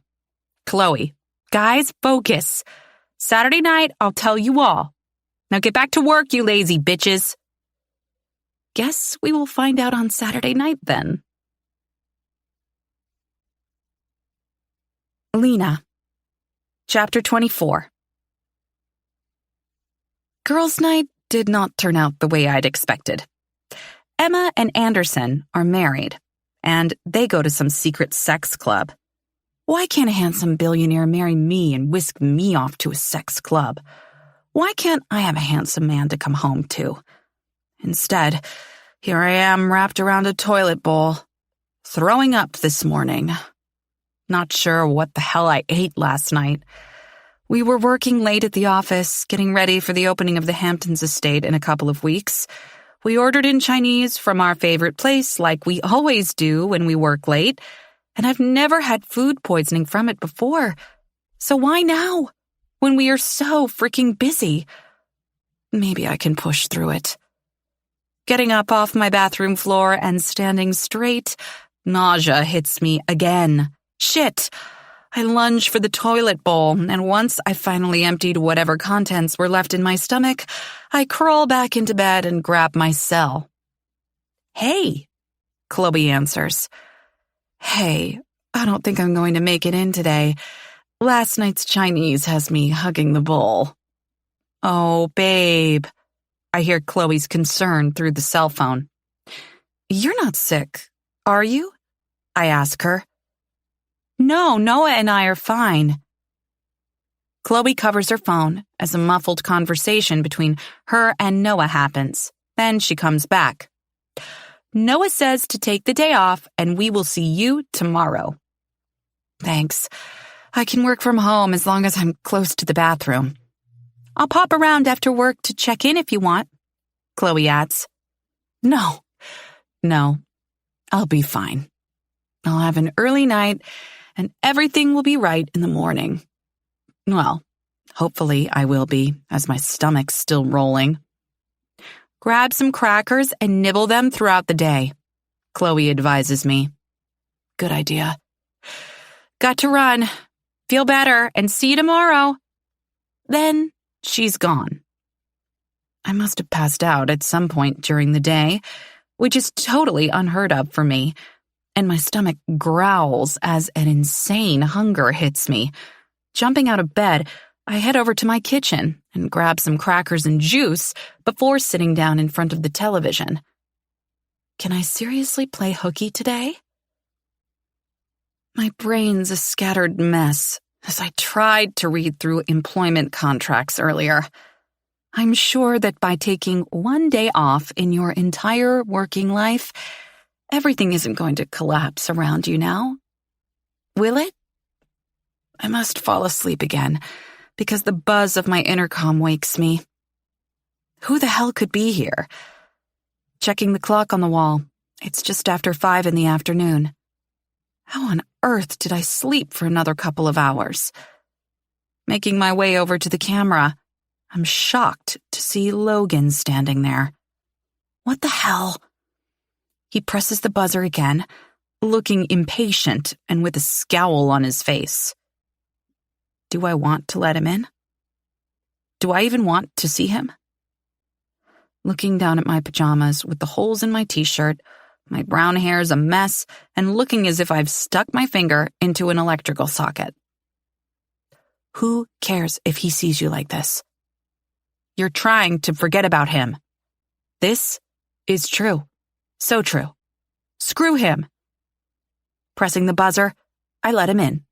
Chloe. Guys, focus. Saturday night, I'll tell you all. Now get back to work, you lazy bitches. Guess we will find out on Saturday night then. Lena. Chapter 24. Girls' night did not turn out the way I'd expected. Emma and Anderson are married, and they go to some secret sex club. Why can't a handsome billionaire marry me and whisk me off to a sex club? Why can't I have a handsome man to come home to? Instead, here I am wrapped around a toilet bowl, throwing up this morning. Not sure what the hell I ate last night. We were working late at the office, getting ready for the opening of the Hamptons estate in a couple of weeks. We ordered in Chinese from our favorite place, like we always do when we work late, and I've never had food poisoning from it before. So why now, when we are so freaking busy? Maybe I can push through it. Getting up off my bathroom floor and standing straight, nausea hits me again. Shit! I lunge for the toilet bowl, and once I finally emptied whatever contents were left in my stomach, I crawl back into bed and grab my cell. Hey, Chloe answers. Hey, I don't think I'm going to make it in today. Last night's Chinese has me hugging the bowl. Oh, babe. I hear Chloe's concern through the cell phone. You're not sick, are you? I ask her. No, Noah and I are fine. Chloe covers her phone as a muffled conversation between her and Noah happens. Then she comes back. Noah says to take the day off and we will see you tomorrow. Thanks. I can work from home as long as I'm close to the bathroom. I'll pop around after work to check in if you want, Chloe adds. No, I'll be fine. I'll have an early night and everything will be right in the morning. Well, hopefully I will be, as my stomach's still rolling. Grab some crackers and nibble them throughout the day, Chloe advises me. Good idea. Got to run. Feel better and see you tomorrow. Then she's gone. I must have passed out at some point during the day, which is totally unheard of for me, and my stomach growls as an insane hunger hits me. Jumping out of bed, I head over to my kitchen and grab some crackers and juice before sitting down in front of the television. Can I seriously play hooky today? My brain's a scattered mess as I tried to read through employment contracts earlier. I'm sure that by taking one day off in your entire working life, everything isn't going to collapse around you now. Will it? I must fall asleep again because the buzz of my intercom wakes me. Who the hell could be here? Checking the clock on the wall. It's just after 5 in the afternoon. How on earth did I sleep for another couple of hours? Making my way over to the camera, I'm shocked to see Logan standing there. What the hell? He presses the buzzer again, looking impatient and with a scowl on his face. Do I want to let him in? Do I even want to see him? Looking down at my pajamas with the holes in my t-shirt, my brown hair's a mess, and looking as if I've stuck my finger into an electrical socket. Who cares if he sees you like this? You're trying to forget about him. This is true. So true. Screw him. Pressing the buzzer, I let him in.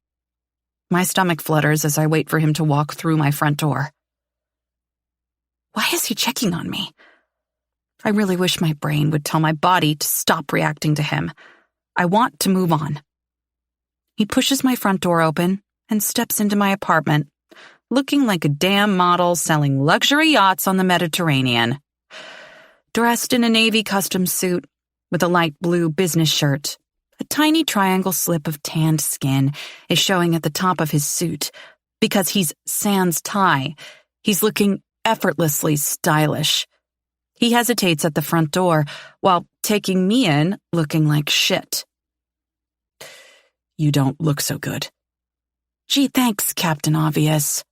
My stomach flutters as I wait for him to walk through my front door. Why is he checking on me? I really wish my brain would tell my body to stop reacting to him. I want to move on. He pushes my front door open and steps into my apartment, looking like a damn model selling luxury yachts on the Mediterranean. Dressed in a navy custom suit with a light blue business shirt, a tiny triangle slip of tanned skin is showing at the top of his suit. Because he's sans tie, he's looking effortlessly stylish. He hesitates at the front door while taking me in looking like shit. You don't look so good. Gee, thanks, Captain Obvious.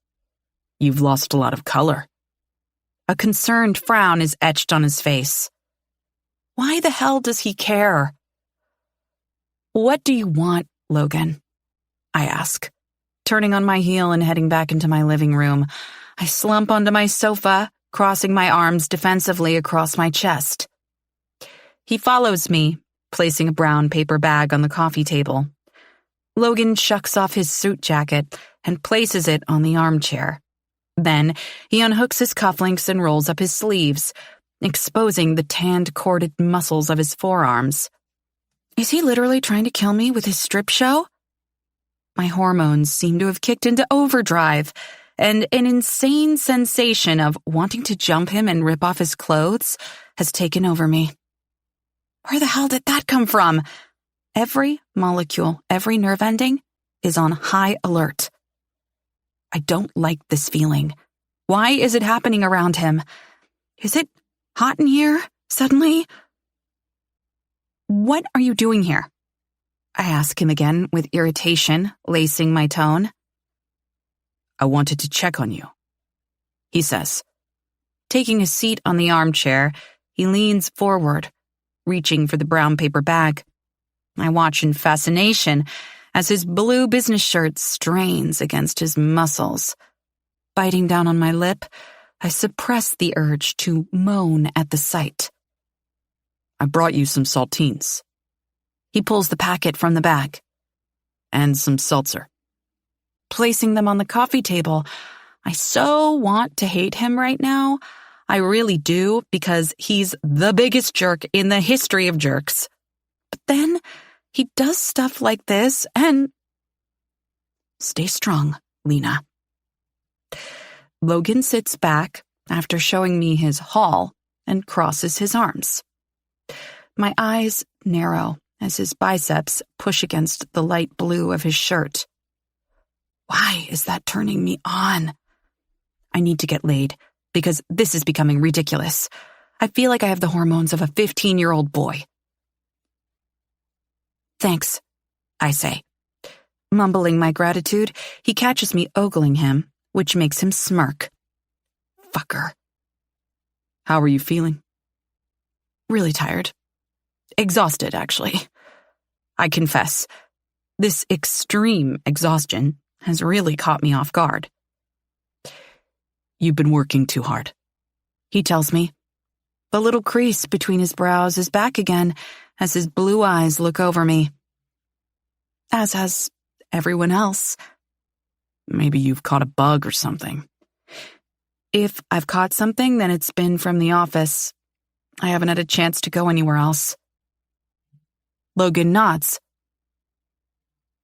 You've lost a lot of color. A concerned frown is etched on his face. Why the hell does he care? What do you want, Logan? I ask, turning on my heel and heading back into my living room. I slump onto my sofa, crossing my arms defensively across my chest. He follows me, placing a brown paper bag on the coffee table. Logan shucks off his suit jacket and places it on the armchair. Then he unhooks his cufflinks and rolls up his sleeves, exposing the tanned corded muscles of his forearms. Is he literally trying to kill me with his strip show? My hormones seem to have kicked into overdrive, and an insane sensation of wanting to jump him and rip off his clothes has taken over me. Where the hell did that come from? Every molecule, every nerve ending is on high alert. I don't like this feeling. Why is it happening around him? Is it hot in here, suddenly? What are you doing here? I ask him again with irritation, lacing my tone. I wanted to check on you, he says. Taking a seat on the armchair, he leans forward, reaching for the brown paper bag. I watch in fascination as his blue business shirt strains against his muscles. Biting down on my lip, I suppress the urge to moan at the sight. I brought you some saltines. He pulls the packet from the bag. And some seltzer. Placing them on the coffee table, I so want to hate him right now. I really do, because he's the biggest jerk in the history of jerks. But then he does stuff like this and... Stay strong, Lena. Logan sits back after showing me his haul and crosses his arms. My eyes narrow as his biceps push against the light blue of his shirt. Why is that turning me on? I need to get laid, because this is becoming ridiculous. I feel like I have the hormones of a 15-year-old boy. Thanks, I say. Mumbling my gratitude, he catches me ogling him, which makes him smirk. Fucker. How are you feeling? Really tired. Exhausted, actually. I confess, this extreme exhaustion has really caught me off guard. You've been working too hard, he tells me. The little crease between his brows is back again as his blue eyes look over me. As has everyone else. Maybe you've caught a bug or something. If I've caught something, then it's been from the office. I haven't had a chance to go anywhere else. Logan nods.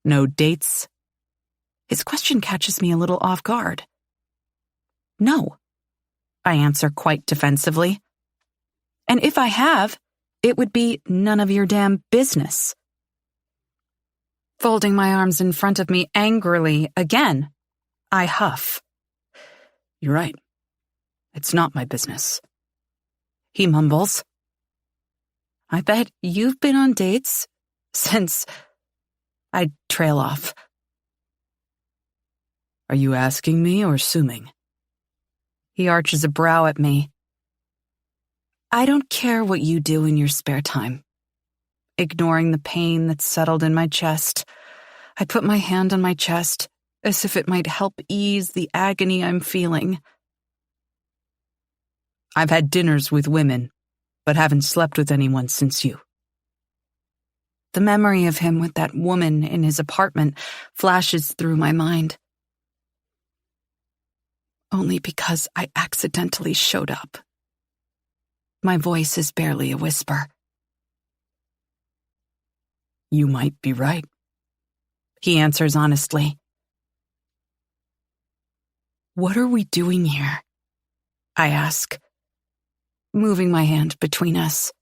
No dates? His question catches me a little off guard. No, I answer quite defensively. And if I have, it would be none of your damn business. Folding my arms in front of me angrily again, I huff. You're right. It's not my business. He mumbles. I bet you've been on dates since... I trail off. Are you asking me or assuming? He arches a brow at me. I don't care what you do in your spare time. Ignoring the pain that's settled in my chest, I put my hand on my chest as if it might help ease the agony I'm feeling. I've had dinners with women, but haven't slept with anyone since you. The memory of him with that woman in his apartment flashes through my mind. Only because I accidentally showed up. My voice is barely a whisper. You might be right, he answers honestly. What are we doing here? I ask, moving my hand between us.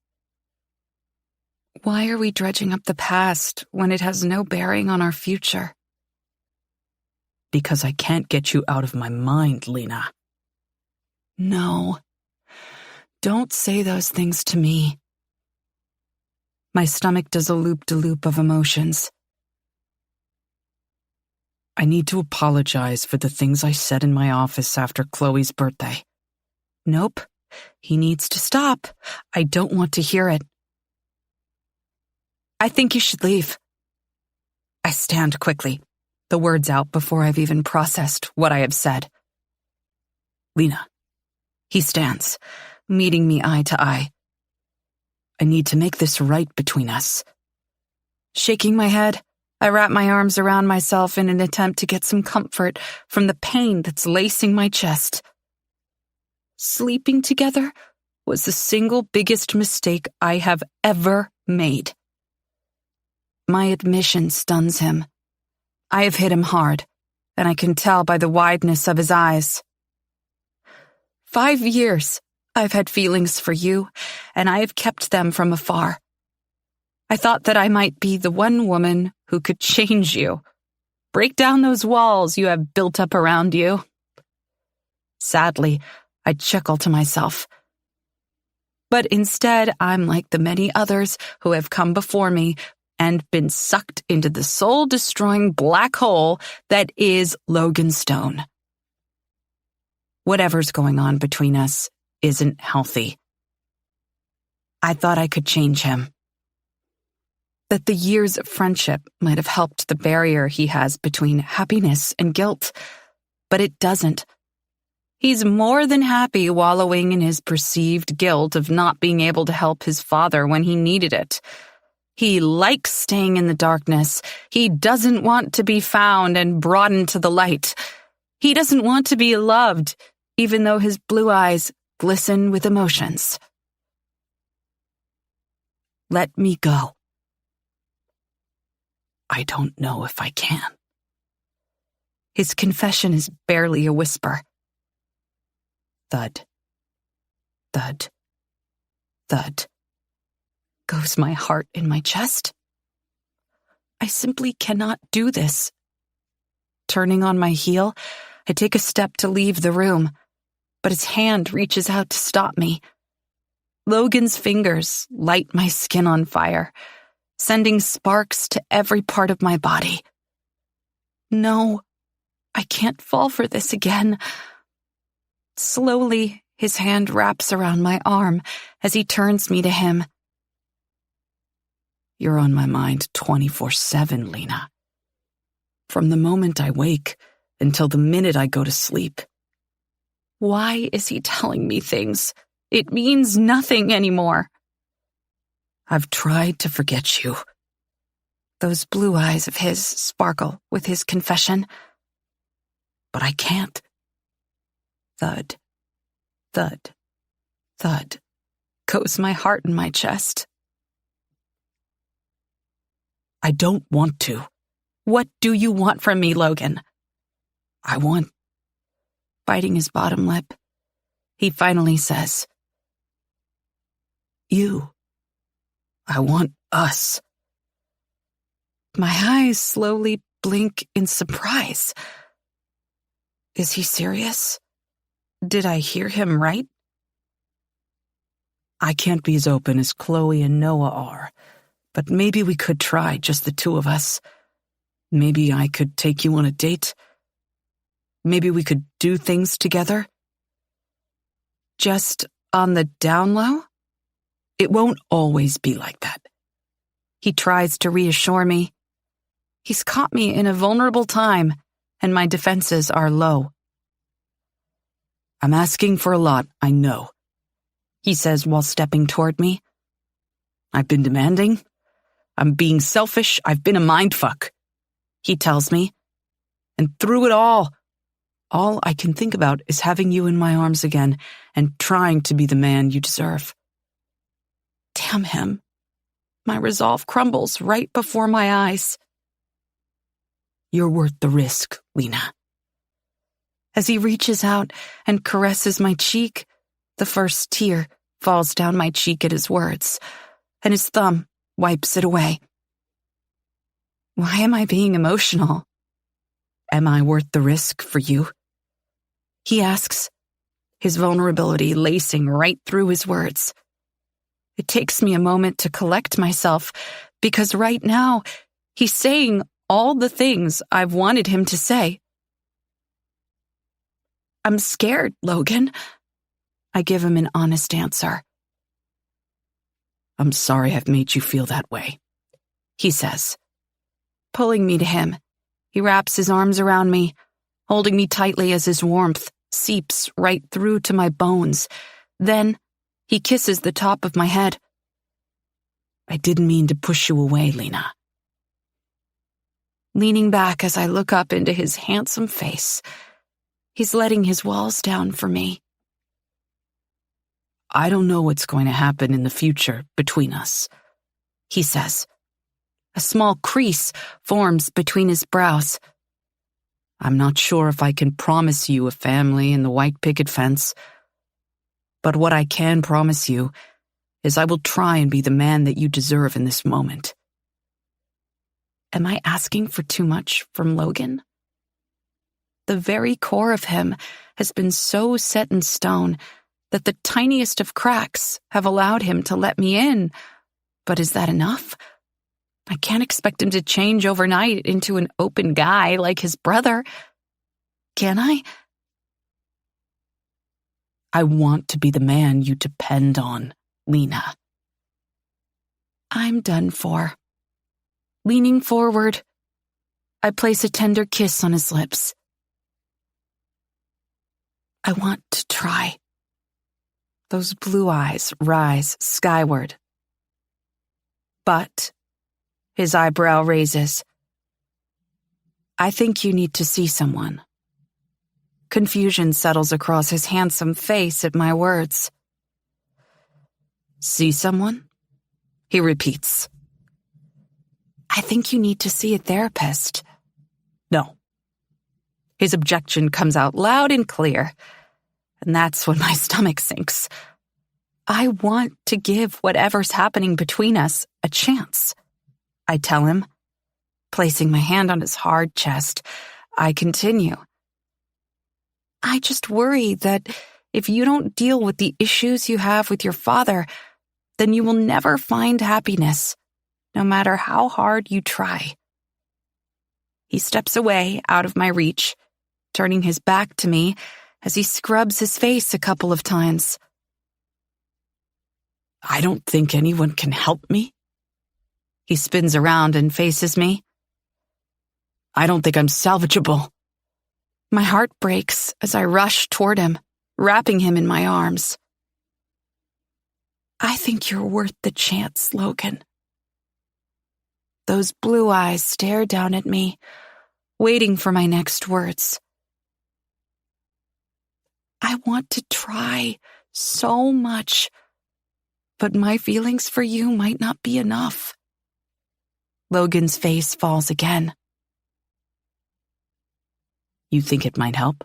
Why are we dredging up the past when it has no bearing on our future? Because I can't get you out of my mind, Lena. No. Don't say those things to me. My stomach does a loop-de-loop of emotions. I need to apologize for the things I said in my office after Chloe's birthday. Nope. He needs to stop. I don't want to hear it. I think you should leave. I stand quickly, the words out before I've even processed what I have said. Lena. He stands, meeting me eye to eye. I need to make this right between us. Shaking my head, I wrap my arms around myself in an attempt to get some comfort from the pain that's lacing my chest. Sleeping together was the single biggest mistake I have ever made. My admission stuns him. I have hit him hard, and I can tell by the wideness of his eyes. 5 years I've had feelings for you, and I have kept them from afar. I thought that I might be the one woman who could change you, break down those walls you have built up around you. Sadly, I chuckle to myself. But instead, I'm like the many others who have come before me and been sucked into the soul-destroying black hole that is Logan Stone. Whatever's going on between us isn't healthy. I thought I could change him. that the years of friendship might have helped the barrier he has between happiness and guilt, but it doesn't. He's more than happy wallowing in his perceived guilt of not being able to help his father when he needed it. He likes staying in the darkness. He doesn't want to be found and brought into the light. He doesn't want to be loved, even though his blue eyes glisten with emotions. Let me go. I don't know if I can. His confession is barely a whisper. Thud, thud, thud. Goes my heart in my chest. I simply cannot do this. Turning on my heel, I take a step to leave the room, but his hand reaches out to stop me. Logan's fingers light my skin on fire, sending sparks to every part of my body. No, I can't fall for this again. Slowly, his hand wraps around my arm as he turns me to him. You're on my mind 24/7, Lena. From the moment I wake until the minute I go to sleep. Why is he telling me things? It means nothing anymore. I've tried to forget you. Those blue eyes of his sparkle with his confession. But I can't. Thud, thud, thud, goes my heart in my chest. I don't want to. What do you want from me, Logan? I want... Biting his bottom lip, he finally says, You. I want us. My eyes slowly blink in surprise. Is he serious? Did I hear him right? I can't be as open as Chloe and Noah are, but maybe we could try, just the two of us. Maybe I could take you on a date. Maybe we could do things together. Just on the down low? It won't always be like that. He tries to reassure me. He's caught me in a vulnerable time, and my defenses are low. I'm asking for a lot, I know, he says while stepping toward me. I've been demanding. I'm being selfish. I've been a mindfuck, he tells me. And through it all I can think about is having you in my arms again and trying to be the man you deserve. Damn him. My resolve crumbles right before my eyes. You're worth the risk, Lena. As he reaches out and caresses my cheek, the first tear falls down my cheek at his words, and his thumb wipes it away. Why am I being emotional? Am I worth the risk for you? He asks, his vulnerability lacing right through his words. It takes me a moment to collect myself, because right now, he's saying all the things I've wanted him to say. I'm scared, Logan. I give him an honest answer. I'm sorry I've made you feel that way, he says. Pulling me to him, he wraps his arms around me, holding me tightly as his warmth seeps right through to my bones. Then he kisses the top of my head. I didn't mean to push you away, Lena. Leaning back as I look up into his handsome face, he's letting his walls down for me. I don't know what's going to happen in the future between us, he says. A small crease forms between his brows. I'm not sure if I can promise you a family and the white picket fence, but what I can promise you is I will try and be the man that you deserve in this moment. Am I asking for too much from Logan? The very core of him has been so set in stone that the tiniest of cracks have allowed him to let me in. But is that enough? I can't expect him to change overnight into an open guy like his brother. Can I? I want to be the man you depend on, Lena. I'm done for. Leaning forward, I place a tender kiss on his lips. I want to try. Those blue eyes rise skyward. But, his eyebrow raises, I think you need to see someone. Confusion settles across his handsome face at my words. See someone? He repeats. I think you need to see a therapist. No. His objection comes out loud and clear, and that's when my stomach sinks. I want to give whatever's happening between us a chance, I tell him. Placing my hand on his hard chest, I continue. I just worry that if you don't deal with the issues you have with your father, then you will never find happiness, no matter how hard you try. He steps away out of my reach, turning his back to me as he scrubs his face a couple of times. I don't think anyone can help me. He spins around and faces me. I don't think I'm salvageable. My heart breaks as I rush toward him, wrapping him in my arms. I think you're worth the chance, Logan. Those blue eyes stare down at me, waiting for my next words. I want to try so much, but my feelings for you might not be enough. Logan's face falls again. You think it might help?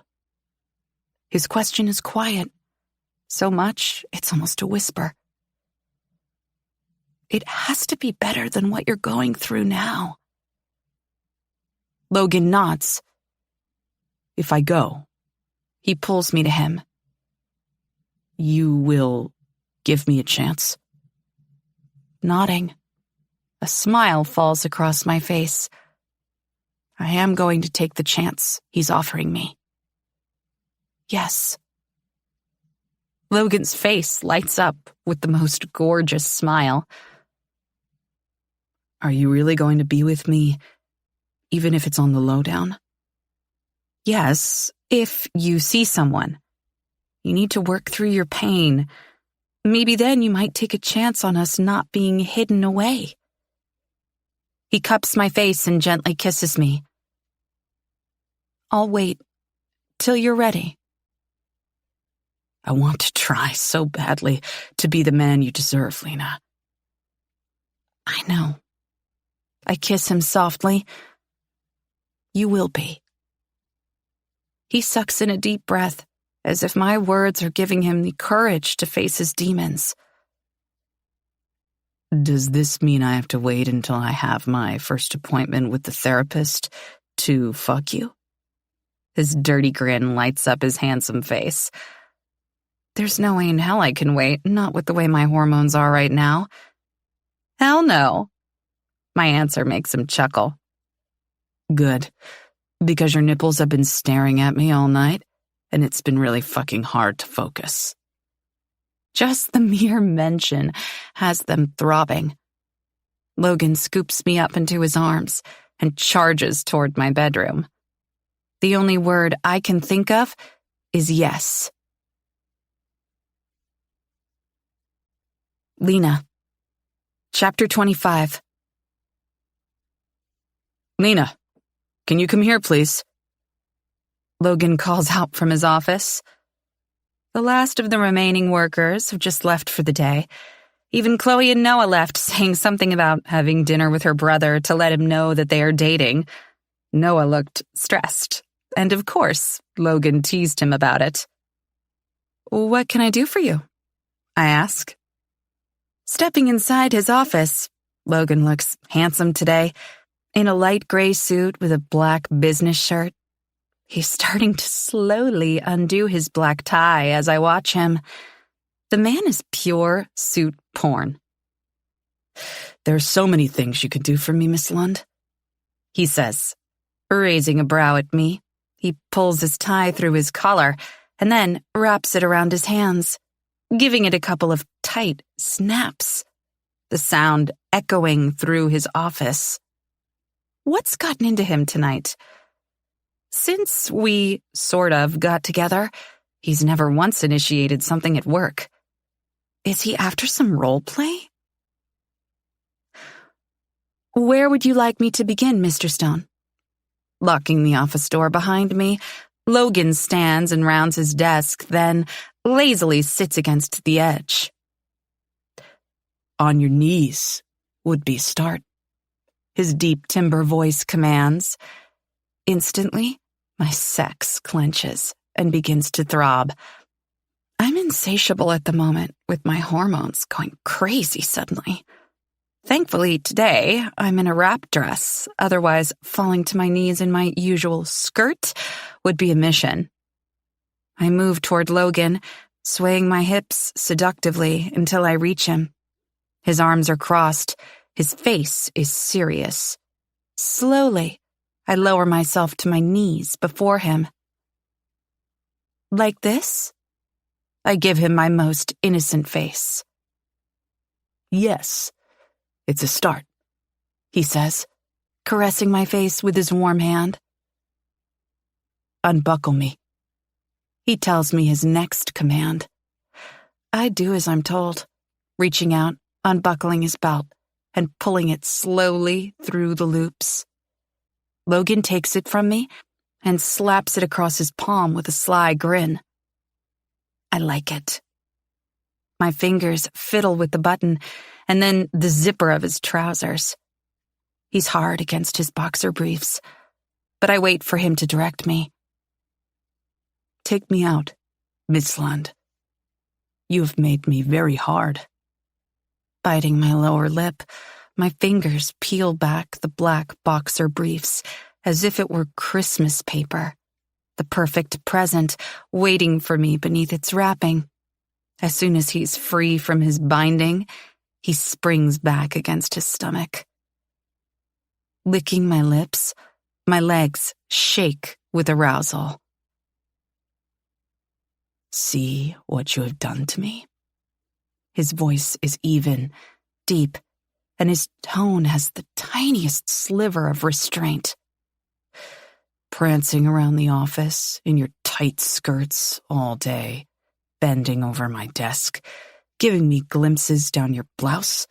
His question is quiet, so much it's almost a whisper. It has to be better than what you're going through now. Logan nods. If I go, he pulls me to him. You will give me a chance? Nodding. A smile falls across my face. I am going to take the chance he's offering me. Yes. Logan's face lights up with the most gorgeous smile. Are you really going to be with me, even if it's on the lowdown? Yes, if you see someone. You need to work through your pain. Maybe then you might take a chance on us not being hidden away. He cups my face and gently kisses me. I'll wait till you're ready. I want to try so badly to be the man you deserve, Lena. I know. I kiss him softly. You will be. He sucks in a deep breath, as if my words are giving him the courage to face his demons. Does this mean I have to wait until I have my first appointment with the therapist to fuck you? His dirty grin lights up his handsome face. There's no way in hell I can wait, not with the way my hormones are right now. Hell no. My answer makes him chuckle. Good, because your nipples have been staring at me all night, and it's been really fucking hard to focus. Just the mere mention has them throbbing. Logan scoops me up into his arms and charges toward my bedroom. The only word I can think of is yes. Lena. Chapter 25. Lena, can you come here, please? Logan calls out from his office. The last of the remaining workers have just left for the day. Even Chloe and Noah left, saying something about having dinner with her brother to let him know that they are dating. Noah looked stressed, and of course, Logan teased him about it. What can I do for you? I ask. Stepping inside his office, Logan looks handsome today, in a light gray suit with a black business shirt. He's starting to slowly undo his black tie as I watch him. The man is pure suit porn. There are so many things you could do for me, Miss Lund, he says, raising a brow at me. He pulls his tie through his collar and then wraps it around his hands, giving it a couple of tight snaps, the sound echoing through his office. What's gotten into him tonight? Since we sort of got together, he's never once initiated something at work. Is he after some role play? Where would you like me to begin, Mr. Stone? Locking the office door behind me, Logan stands and rounds his desk, then lazily sits against the edge. On your knees would be a start. His deep timbre voice commands. Instantly, my sex clenches and begins to throb. I'm insatiable at the moment, with my hormones going crazy suddenly. Thankfully, today, I'm in a wrap dress, otherwise falling to my knees in my usual skirt would be a mission. I move toward Logan, swaying my hips seductively until I reach him. His arms are crossed, his face is serious. Slowly, I lower myself to my knees before him. Like this? I give him my most innocent face. Yes, it's a start, he says, caressing my face with his warm hand. Unbuckle me. He tells me his next command. I do as I'm told, reaching out, unbuckling his belt, and pulling it slowly through the loops. Logan takes it from me and slaps it across his palm with a sly grin. I like it. My fingers fiddle with the button and then the zipper of his trousers. He's hard against his boxer briefs, but I wait for him to direct me. Take me out, Miss Lund. You have made me very hard. Biting my lower lip, my fingers peel back the black boxer briefs as if it were Christmas paper, the perfect present waiting for me beneath its wrapping. As soon as he's free from his binding, he springs back against his stomach. Licking my lips, my legs shake with arousal. See what you have done to me. His voice is even, deep, and his tone has the tiniest sliver of restraint. Prancing around the office in your tight skirts all day, bending over my desk, giving me glimpses down your blouse.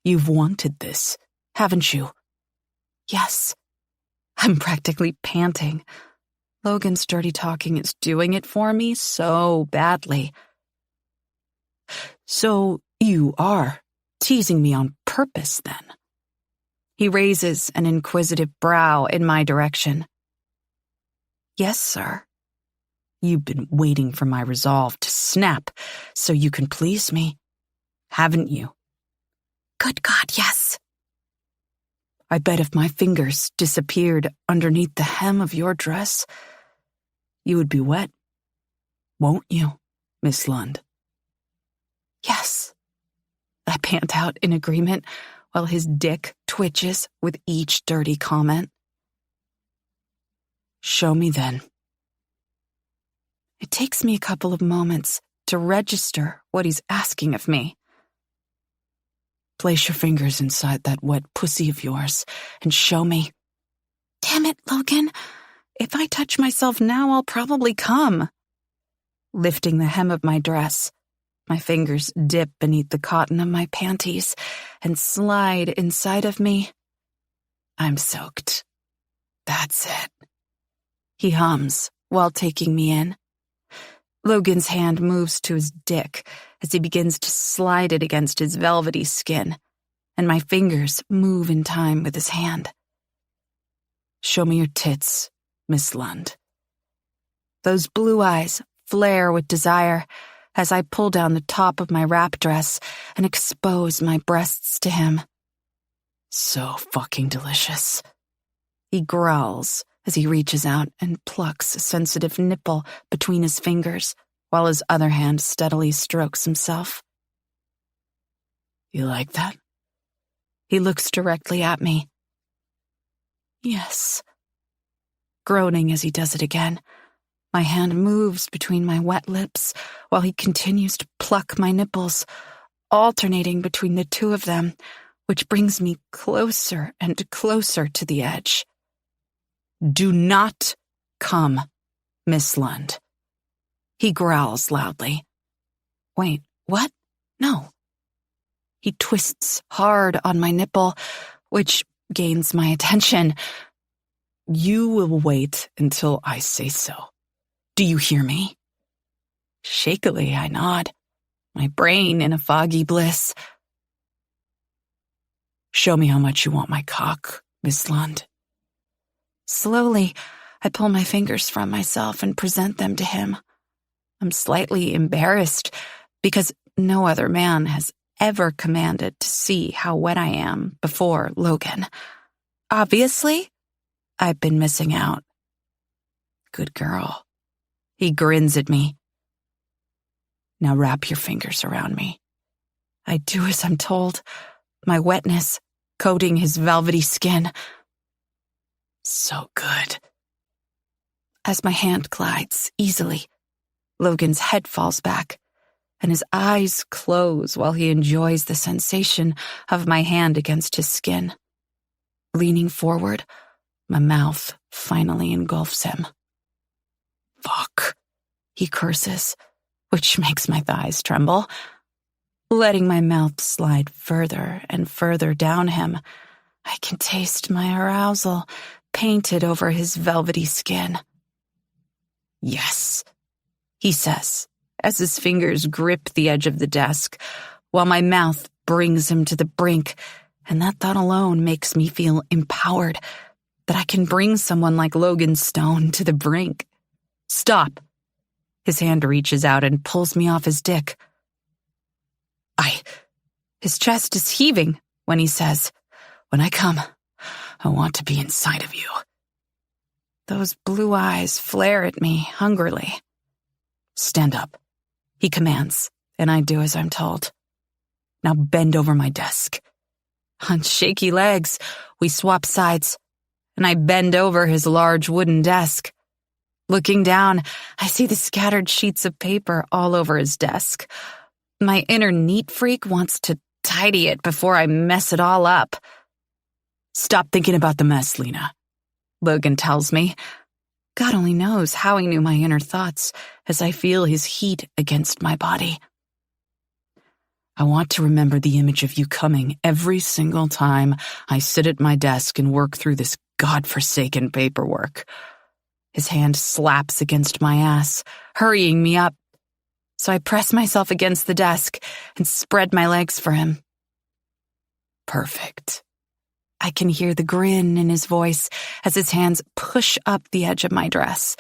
You've wanted this, haven't you? Yes. I'm practically panting. Logan's dirty talking is doing it for me so badly. So you are teasing me on purpose, then? He raises an inquisitive brow in my direction. Yes, sir. You've been waiting for my resolve to snap so you can please me, haven't you? Good God, yes. I bet if my fingers disappeared underneath the hem of your dress, you would be wet, won't you, Miss Lund? Yes. I pant out in agreement while his dick twitches with each dirty comment. Show me then. It takes me a couple of moments to register what he's asking of me. Place your fingers inside that wet pussy of yours and show me. Damn it, Logan. If I touch myself now, I'll probably come. Lifting the hem of my dress, my fingers dip beneath the cotton of my panties and slide inside of me. I'm soaked. That's it. He hums while taking me in. Logan's hand moves to his dick as he begins to slide it against his velvety skin, and my fingers move in time with his hand. Show me your tits, Miss Lund. Those blue eyes flare with desire as I pull down the top of my wrap dress and expose my breasts to him. So fucking delicious. He growls as he reaches out and plucks a sensitive nipple between his fingers while his other hand steadily strokes himself. You like that? He looks directly at me. Yes. Groaning as he does it again, my hand moves between my wet lips while he continues to pluck my nipples, alternating between the two of them which brings me closer and closer to the edge. "Do not come, Miss Lund." He growls loudly. Wait, what? No. He twists hard on my nipple, which gains my attention. "You will wait until I say so. Do you hear me?" Shakily, I nod, my brain in a foggy bliss. "Show me how much you want my cock, Miss Lund." Slowly, I pull my fingers from myself and present them to him. I'm slightly embarrassed because no other man has ever commanded to see how wet I am before Logan. Obviously, I've been missing out. Good girl. He grins at me. "Now wrap your fingers around me." I do as I'm told, my wetness coating his velvety skin. So good. As my hand glides easily, Logan's head falls back, and his eyes close while he enjoys the sensation of my hand against his skin. Leaning forward, my mouth finally engulfs him. "Fuck," he curses, which makes my thighs tremble. Letting my mouth slide further and further down him, I can taste my arousal painted over his velvety skin. "Yes," he says, as his fingers grip the edge of the desk, while my mouth brings him to the brink, and that thought alone makes me feel empowered that I can bring someone like Logan Stone to the brink. "Stop." His hand reaches out and pulls me off his dick. His chest is heaving when he says, "When I come, I want to be inside of you." Those blue eyes flare at me hungrily. "Stand up," he commands, and I do as I'm told. "Now bend over my desk." On shaky legs, we swap sides, and I bend over his large wooden desk. Looking down, I see the scattered sheets of paper all over his desk. My inner neat freak wants to tidy it before I mess it all up. "Stop thinking about the mess, Lena," Logan tells me. God only knows how he knew my inner thoughts as I feel his heat against my body. "I want to remember the image of you coming every single time I sit at my desk and work through this godforsaken paperwork." His hand slaps against my ass, hurrying me up. So I press myself against the desk and spread my legs for him. "Perfect." I can hear the grin in his voice as his hands push up the edge of my dress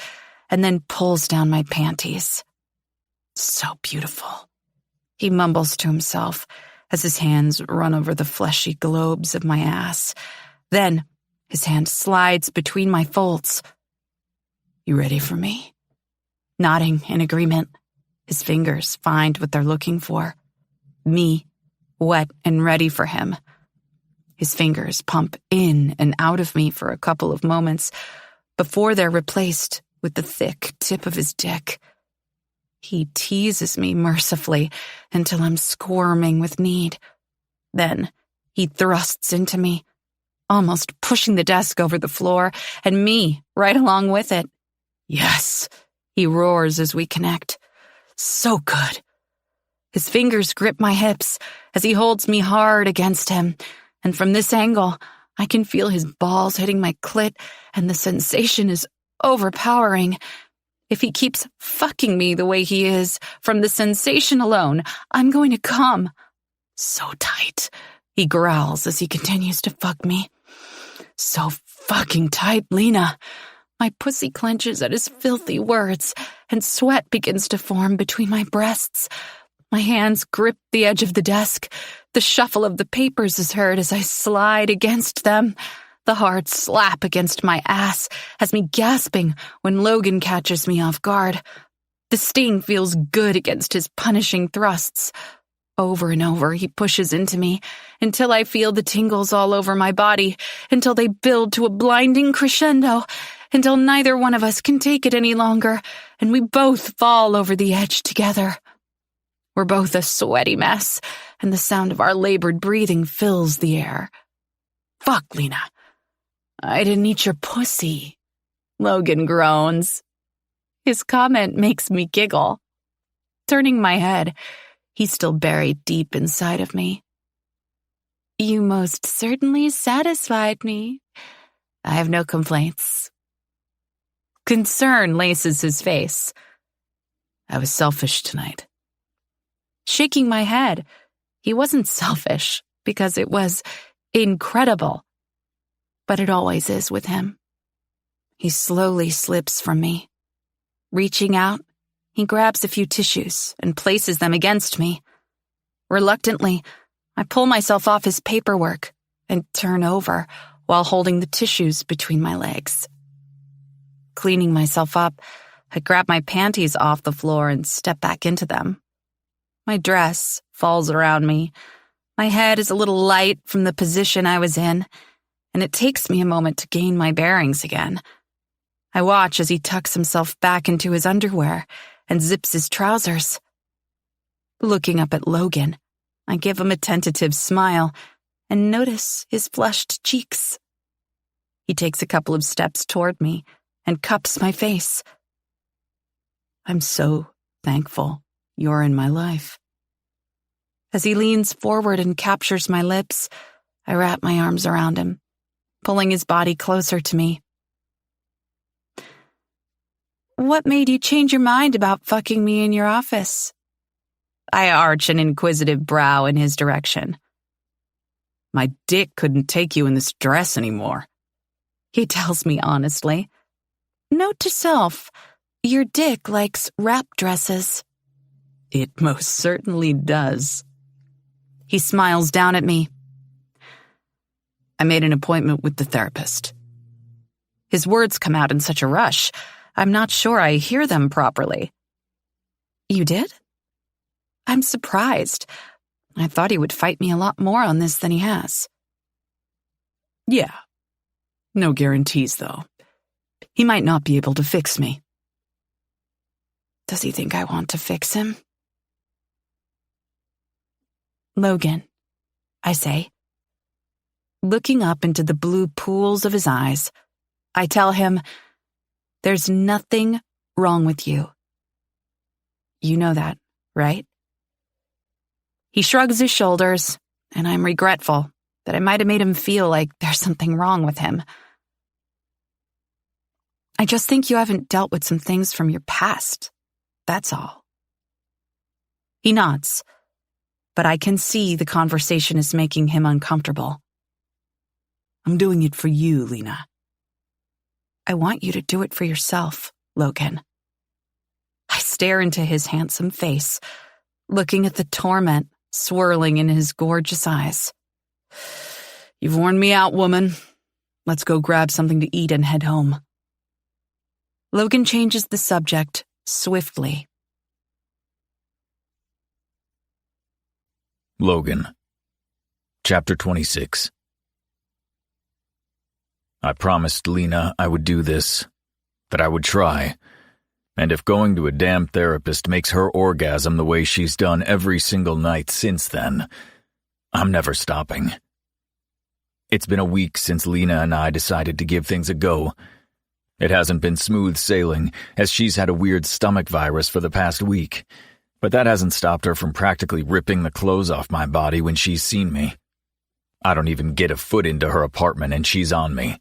and then pulls down my panties. "So beautiful," he mumbles to himself as his hands run over the fleshy globes of my ass. Then his hand slides between my folds. "You ready for me?" Nodding in agreement, his fingers find what they're looking for. Me, wet and ready for him. His fingers pump in and out of me for a couple of moments before they're replaced with the thick tip of his dick. He teases me mercifully until I'm squirming with need. Then he thrusts into me, almost pushing the desk over the floor, and me right along with it. "Yes," he roars as we connect. "So good." His fingers grip my hips as he holds me hard against him, and from this angle, I can feel his balls hitting my clit, and the sensation is overpowering. If he keeps fucking me the way he is, from the sensation alone, I'm going to come. "So tight," he growls as he continues to fuck me. "So fucking tight, Lena." My pussy clenches at his filthy words, and sweat begins to form between my breasts. My hands grip the edge of the desk. The shuffle of the papers is heard as I slide against them. The hard slap against my ass has me gasping when Logan catches me off guard. The sting feels good against his punishing thrusts. Over and over, he pushes into me until I feel the tingles all over my body, until they build to a blinding crescendo, until neither one of us can take it any longer, and we both fall over the edge together. We're both a sweaty mess, and the sound of our labored breathing fills the air. Fuck, Lena. I didn't eat your pussy. Logan groans. His comment makes me giggle. Turning my head, he's still buried deep inside of me. You most certainly satisfied me. I have no complaints. Concern laces his face. I was selfish tonight. Shaking my head, he wasn't selfish because it was incredible. But it always is with him. He slowly slips from me. Reaching out, he grabs a few tissues and places them against me. Reluctantly, I pull myself off his paperwork and turn over while holding the tissues between my legs. Cleaning myself up, I grab my panties off the floor and step back into them. My dress falls around me. My head is a little light from the position I was in, and it takes me a moment to gain my bearings again. I watch as he tucks himself back into his underwear and zips his trousers. Looking up at Logan, I give him a tentative smile and notice his flushed cheeks. He takes a couple of steps toward me and cups my face. I'm so thankful you're in my life. As he leans forward and captures my lips, I wrap my arms around him, pulling his body closer to me. What made you change your mind about fucking me in your office? I arch an inquisitive brow in his direction. My dick couldn't take you in this dress anymore, he tells me honestly. Note to self, your dick likes wrap dresses. It most certainly does. He smiles down at me. I made an appointment with the therapist. His words come out in such a rush, I'm not sure I hear them properly. You did? I'm surprised. I thought he would fight me a lot more on this than he has. Yeah. No guarantees, though. He might not be able to fix me. Does he think I want to fix him? Logan, I say. Looking up into the blue pools of his eyes, I tell him, there's nothing wrong with you. You know that, right? He shrugs his shoulders, and I'm regretful that I might have made him feel like there's something wrong with him. I just think you haven't dealt with some things from your past. That's all. He nods, but I can see the conversation is making him uncomfortable. I'm doing it for you, Lena. I want you to do it for yourself, Logan. I stare into his handsome face, looking at the torment swirling in his gorgeous eyes. You've worn me out, woman. Let's go grab something to eat and head home. Logan changes the subject swiftly. Logan. Chapter 26. I promised Lena I would do this, that I would try, and if going to a damn therapist makes her orgasm the way she's done every single night since then, I'm never stopping. It's been a week since Lena and I decided to give things a go. It hasn't been smooth sailing, as she's had a weird stomach virus for the past week, but that hasn't stopped her from practically ripping the clothes off my body when she's seen me. I don't even get a foot into her apartment and she's on me.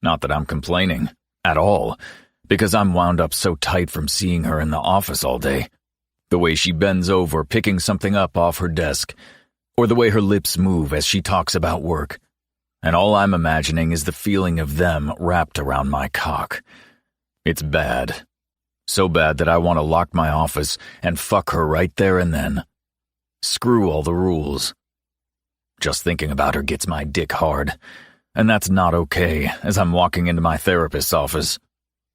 Not that I'm complaining, at all, because I'm wound up so tight from seeing her in the office all day. The way she bends over picking something up off her desk, or the way her lips move as she talks about work. And all I'm imagining is the feeling of them wrapped around my cock. It's bad. So bad that I want to lock my office and fuck her right there and then. Screw all the rules. Just thinking about her gets my dick hard, and that's not okay as I'm walking into my therapist's office.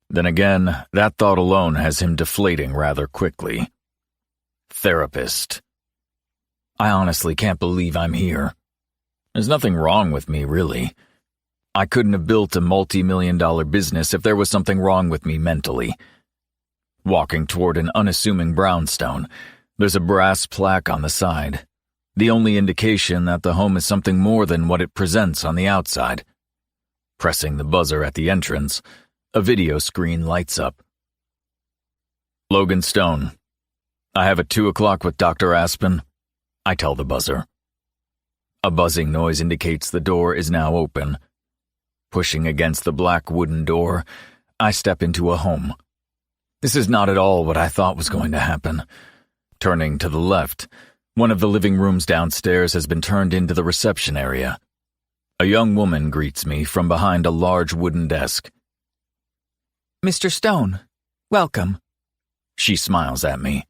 Then again, that thought alone has him deflating rather quickly. Therapist. I honestly can't believe I'm here. There's nothing wrong with me, really. I couldn't have built a multi-million-dollar business if there was something wrong with me mentally. Walking toward an unassuming brownstone, There's a brass plaque on the side, the only indication that the home is something more than what it presents on the outside. Pressing the buzzer at the entrance, a video screen lights up. Logan Stone. I have a 2 o'clock with Dr. Aspen, I tell the buzzer. A buzzing noise indicates the door is now open. Pushing against the black wooden door, I step into a home. This is not at all what I thought was going to happen. Turning to the left, one of the living rooms downstairs has been turned into the reception area. A young woman greets me from behind a large wooden desk. Mr. Stone, welcome. She smiles at me.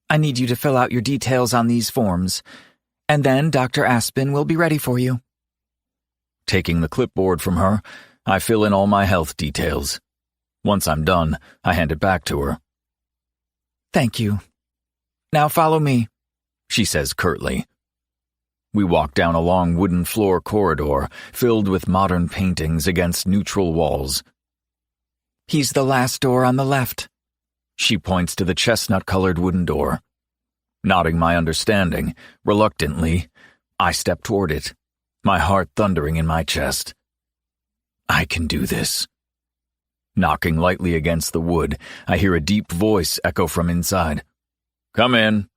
I need you to fill out your details on these forms, and then Dr. Aspen will be ready for you. Taking the clipboard from her, I fill in all my health details. Once I'm done, I hand it back to her. Thank you. Now follow me, she says curtly. We walk down a long wooden floor corridor filled with modern paintings against neutral walls. He's the last door on the left. She points to the chestnut-colored wooden door. Nodding my understanding, reluctantly, I step toward it, my heart thundering in my chest. I can do this. Knocking lightly against the wood, I hear a deep voice echo from inside. Come in.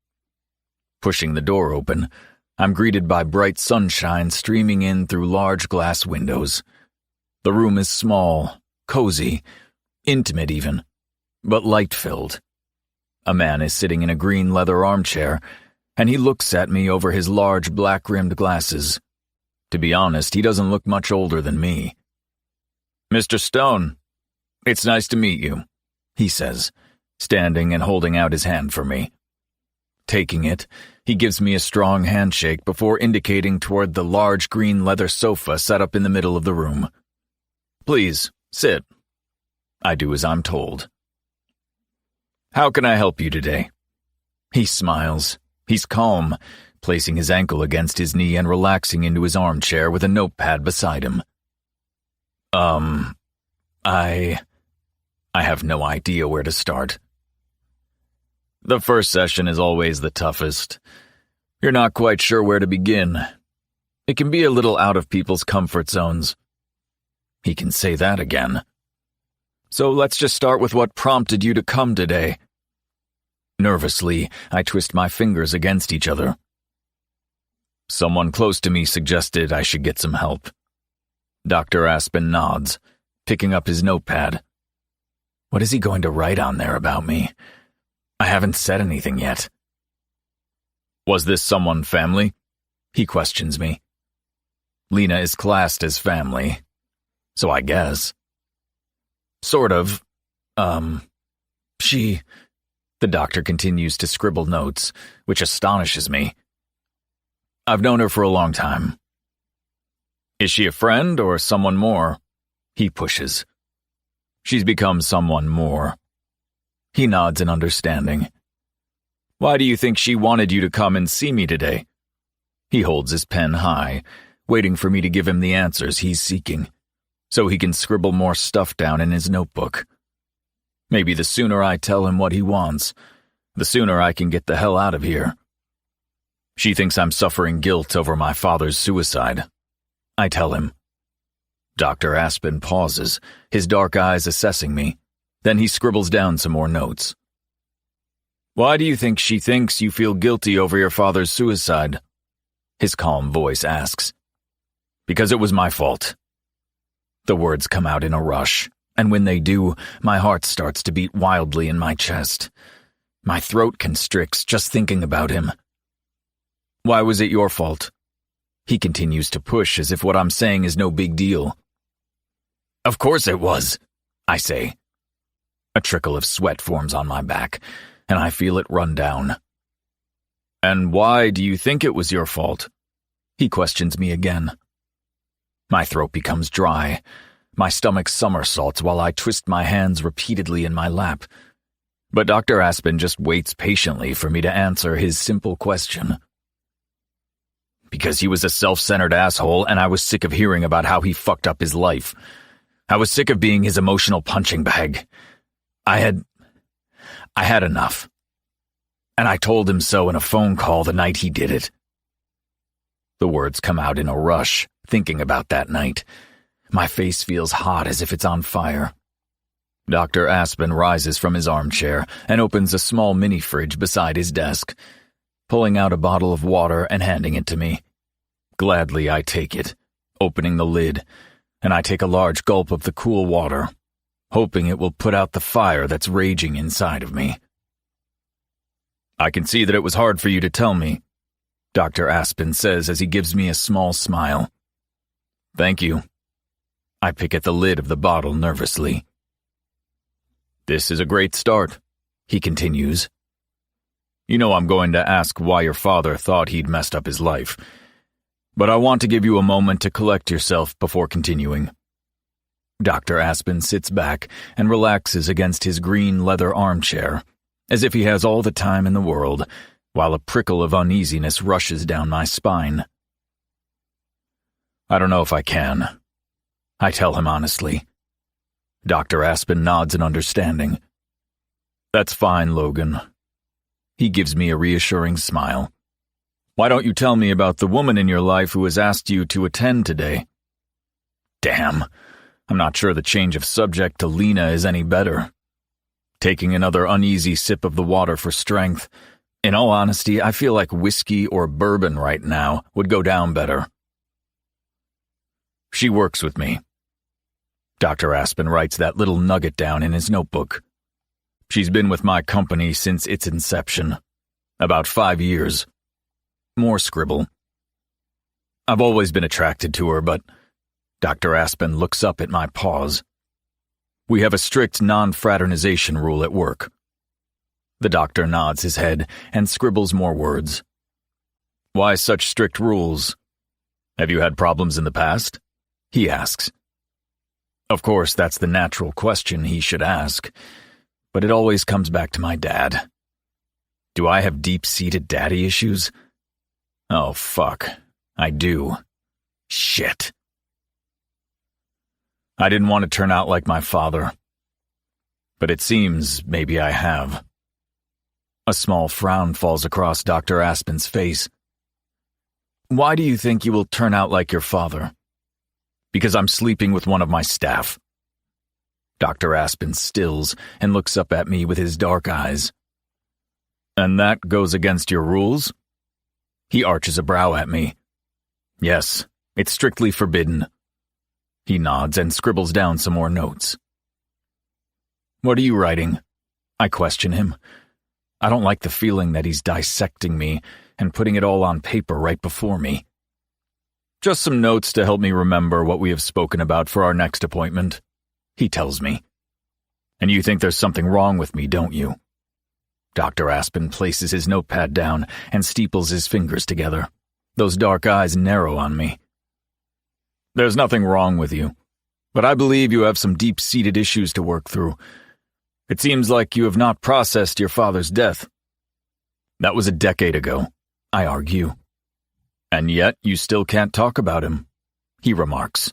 Pushing the door open, I'm greeted by bright sunshine streaming in through large glass windows. The room is small, cozy, intimate even, but light-filled. A man is sitting in a green leather armchair, and he looks at me over his large black-rimmed glasses. To be honest, he doesn't look much older than me. Mr. Stone, it's nice to meet you, he says, standing and holding out his hand for me. Taking it, he gives me a strong handshake before indicating toward the large green leather sofa set up in the middle of the room. Please, sit. I do as I'm told. How can I help you today? He smiles. He's calm, placing his ankle against his knee and relaxing into his armchair with a notepad beside him. I have no idea where to start. The first session is always the toughest. You're not quite sure where to begin. It can be a little out of people's comfort zones. He can say that again. So let's just start with what prompted you to come today. Nervously, I twist my fingers against each other. Someone close to me suggested I should get some help. Dr. Aspen nods, picking up his notepad. What is he going to write on there about me? I haven't said anything yet. Was this someone family? He questions me. Lena is classed as family, so I guess. Sort of. The doctor continues to scribble notes, which astonishes me. I've known her for a long time. Is she a friend or someone more? He pushes. She's become someone more. He nods in understanding. Why do you think she wanted you to come and see me today? He holds his pen high, waiting for me to give him the answers he's seeking, so he can scribble more stuff down in his notebook. Maybe the sooner I tell him what he wants, the sooner I can get the hell out of here. She thinks I'm suffering guilt over my father's suicide. I tell him. Dr. Aspen pauses, his dark eyes assessing me. Then he scribbles down some more notes. Why do you think she thinks you feel guilty over your father's suicide? His calm voice asks. Because it was my fault. The words come out in a rush, and when they do, my heart starts to beat wildly in my chest. My throat constricts just thinking about him. Why was it your fault? He continues to push as if what I'm saying is no big deal. Of course it was, I say. A trickle of sweat forms on my back, and I feel it run down. And why do you think it was your fault? He questions me again. My throat becomes dry. My stomach somersaults while I twist my hands repeatedly in my lap. But Dr. Aspen just waits patiently for me to answer his simple question. Because he was a self-centered asshole, and I was sick of hearing about how he fucked up his life. I was sick of being his emotional punching bag. I had enough. And I told him so in a phone call the night he did it. The words come out in a rush, thinking about that night. My face feels hot as if it's on fire. Dr. Aspen rises from his armchair and opens a small mini-fridge beside his desk, pulling out a bottle of water and handing it to me. Gladly I take it, opening the lid, and I take a large gulp of the cool water, hoping it will put out the fire that's raging inside of me. I can see that it was hard for you to tell me, Dr. Aspen says as he gives me a small smile. Thank you. I pick at the lid of the bottle nervously. This is a great start, he continues. You know I'm going to ask why your father thought he'd messed up his life, but I want to give you a moment to collect yourself before continuing. Dr. Aspen sits back and relaxes against his green leather armchair, as if he has all the time in the world, while a prickle of uneasiness rushes down my spine. I don't know if I can, I tell him honestly. Dr. Aspen nods in understanding. That's fine, Logan. He gives me a reassuring smile. Why don't you tell me about the woman in your life who has asked you to attend today? Damn, I'm not sure the change of subject to Lena is any better. Taking another uneasy sip of the water for strength. In all honesty, I feel like whiskey or bourbon right now would go down better. She works with me. Dr. Aspen writes that little nugget down in his notebook. She's been with my company since its inception. About 5 years. More scribble. I've always been attracted to her, but Dr. Aspen looks up at my pause. We have a strict non-fraternization rule at work. The doctor nods his head and scribbles more words. Why such strict rules? Have you had problems in the past? He asks. Of course, that's the natural question he should ask, but it always comes back to my dad. Do I have deep-seated daddy issues? Oh, fuck. I do. Shit. I didn't want to turn out like my father, but it seems maybe I have. A small frown falls across Dr. Aspen's face. Why do you think you will turn out like your father? Because I'm sleeping with one of my staff. Dr. Aspen stills and looks up at me with his dark eyes. And that goes against your rules? He arches a brow at me. Yes, it's strictly forbidden. He nods and scribbles down some more notes. What are you writing? I question him. I don't like the feeling that he's dissecting me and putting it all on paper right before me. Just some notes to help me remember what we have spoken about for our next appointment, he tells me. And you think there's something wrong with me, don't you? Dr. Aspen places his notepad down and steeples his fingers together. Those dark eyes narrow on me. There's nothing wrong with you, but I believe you have some deep-seated issues to work through. It seems like you have not processed your father's death. That was a decade ago, I argue. And yet you still can't talk about him, he remarks.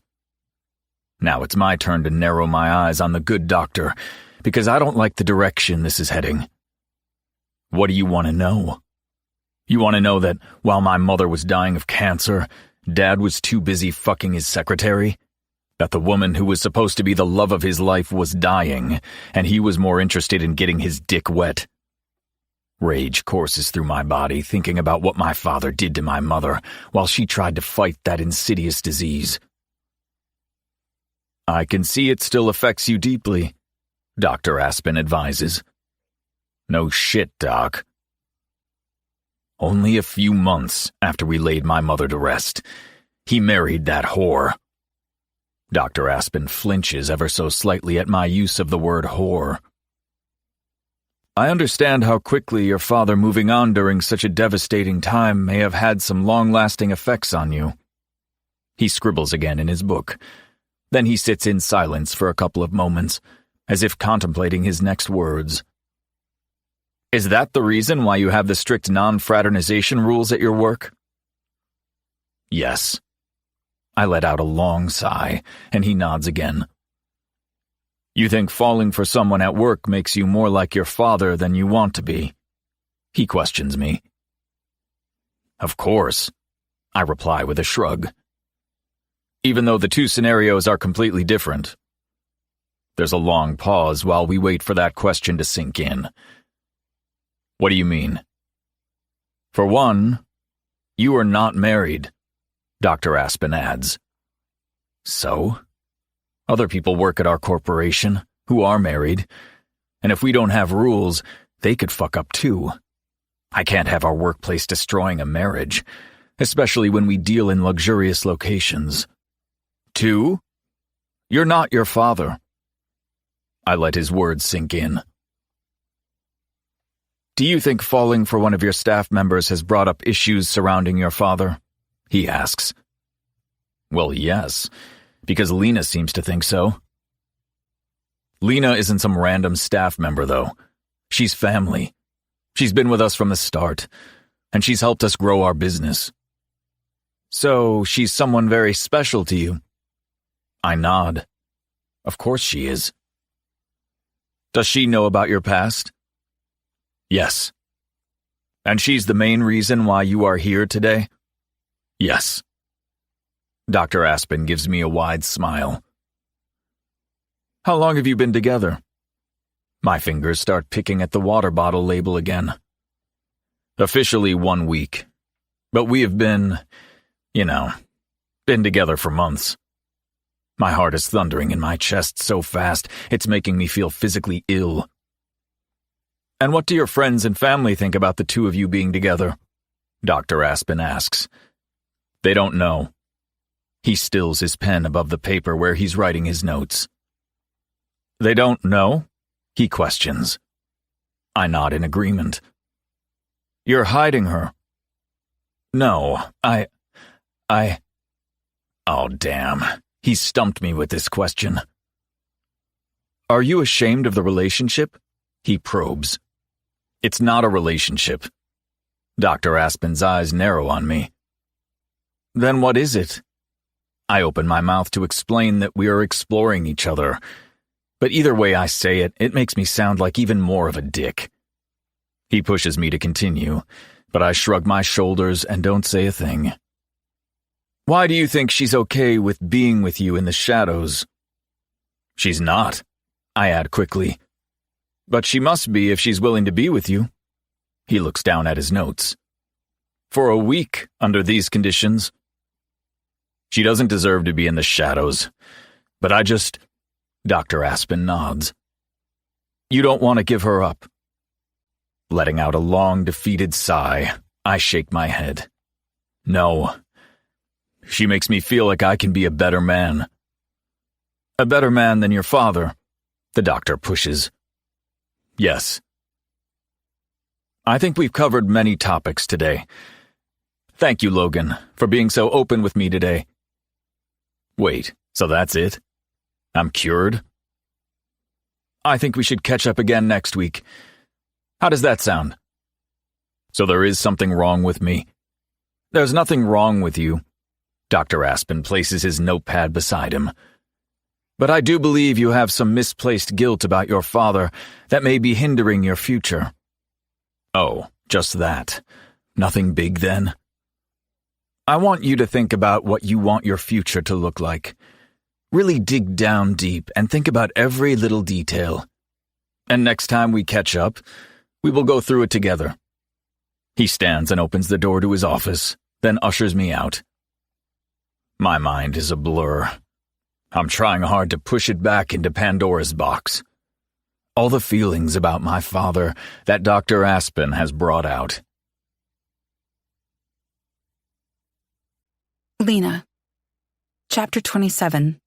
Now it's my turn to narrow my eyes on the good doctor, because I don't like the direction this is heading. What do you want to know? You want to know that while my mother was dying of cancer, Dad was too busy fucking his secretary? That the woman who was supposed to be the love of his life was dying, and he was more interested in getting his dick wet? Rage courses through my body, thinking about what my father did to my mother while she tried to fight that insidious disease. I can see it still affects you deeply, Dr. Aspen advises. No shit, Doc. Only a few months after we laid my mother to rest, he married that whore. Dr. Aspen flinches ever so slightly at my use of the word whore. I understand how quickly your father moving on during such a devastating time may have had some long-lasting effects on you. He scribbles again in his book. Then he sits in silence for a couple of moments, as if contemplating his next words. Is that the reason why you have the strict non-fraternization rules at your work? Yes. I let out a long sigh, and he nods again. You think falling for someone at work makes you more like your father than you want to be? He questions me. Of course, I reply with a shrug. Even though the two scenarios are completely different. There's a long pause while we wait for that question to sink in. What do you mean? For one, you are not married, Dr. Aspen adds. So? Other people work at our corporation who are married, and if we don't have rules, they could fuck up too. I can't have our workplace destroying a marriage, especially when we deal in luxurious locations. Two, you're not your father. I let his words sink in. Do you think falling for one of your staff members has brought up issues surrounding your father? He asks. Well, yes, because Lena seems to think so. Lena isn't some random staff member, though. She's family. She's been with us from the start, and she's helped us grow our business. So, she's someone very special to you? I nod. Of course she is. Does she know about your past? Yes. And she's the main reason why you are here today? Yes. Dr. Aspen gives me a wide smile. How long have you been together? My fingers start picking at the water bottle label again. Officially 1 week. But we have been together for months. My heart is thundering in my chest so fast, it's making me feel physically ill. And what do your friends and family think about the two of you being together? Dr. Aspen asks. They don't know. He stills his pen above the paper where he's writing his notes. They don't know? He questions. I nod in agreement. You're hiding her. No, Oh, damn. He stumped me with this question. Are you ashamed of the relationship? He probes. It's not a relationship. Dr. Aspen's eyes narrow on me. Then what is it? I open my mouth to explain that we are exploring each other. But either way I say it, it makes me sound like even more of a dick. He pushes me to continue, but I shrug my shoulders and don't say a thing. Why do you think she's okay with being with you in the shadows? She's not, I add quickly. But she must be if she's willing to be with you. He looks down at his notes. For a week, under these conditions. She doesn't deserve to be in the shadows. But Dr. Aspen nods. You don't want to give her up. Letting out a long, defeated sigh, I shake my head. No. She makes me feel like I can be a better man. A better man than your father, the doctor pushes. Yes. I think we've covered many topics today. Thank you, Logan, for being so open with me today. Wait, so that's it? I'm cured? I think we should catch up again next week. How does that sound? So there is something wrong with me? There's nothing wrong with you. Dr. Aspen places his notepad beside him. But I do believe you have some misplaced guilt about your father that may be hindering your future. Oh, just that. Nothing big then? I want you to think about what you want your future to look like. Really dig down deep and think about every little detail. And next time we catch up, we will go through it together. He stands and opens the door to his office, then ushers me out. My mind is a blur. I'm trying hard to push it back into Pandora's box. All the feelings about my father that Dr. Aspen has brought out. Lena. Chapter 27.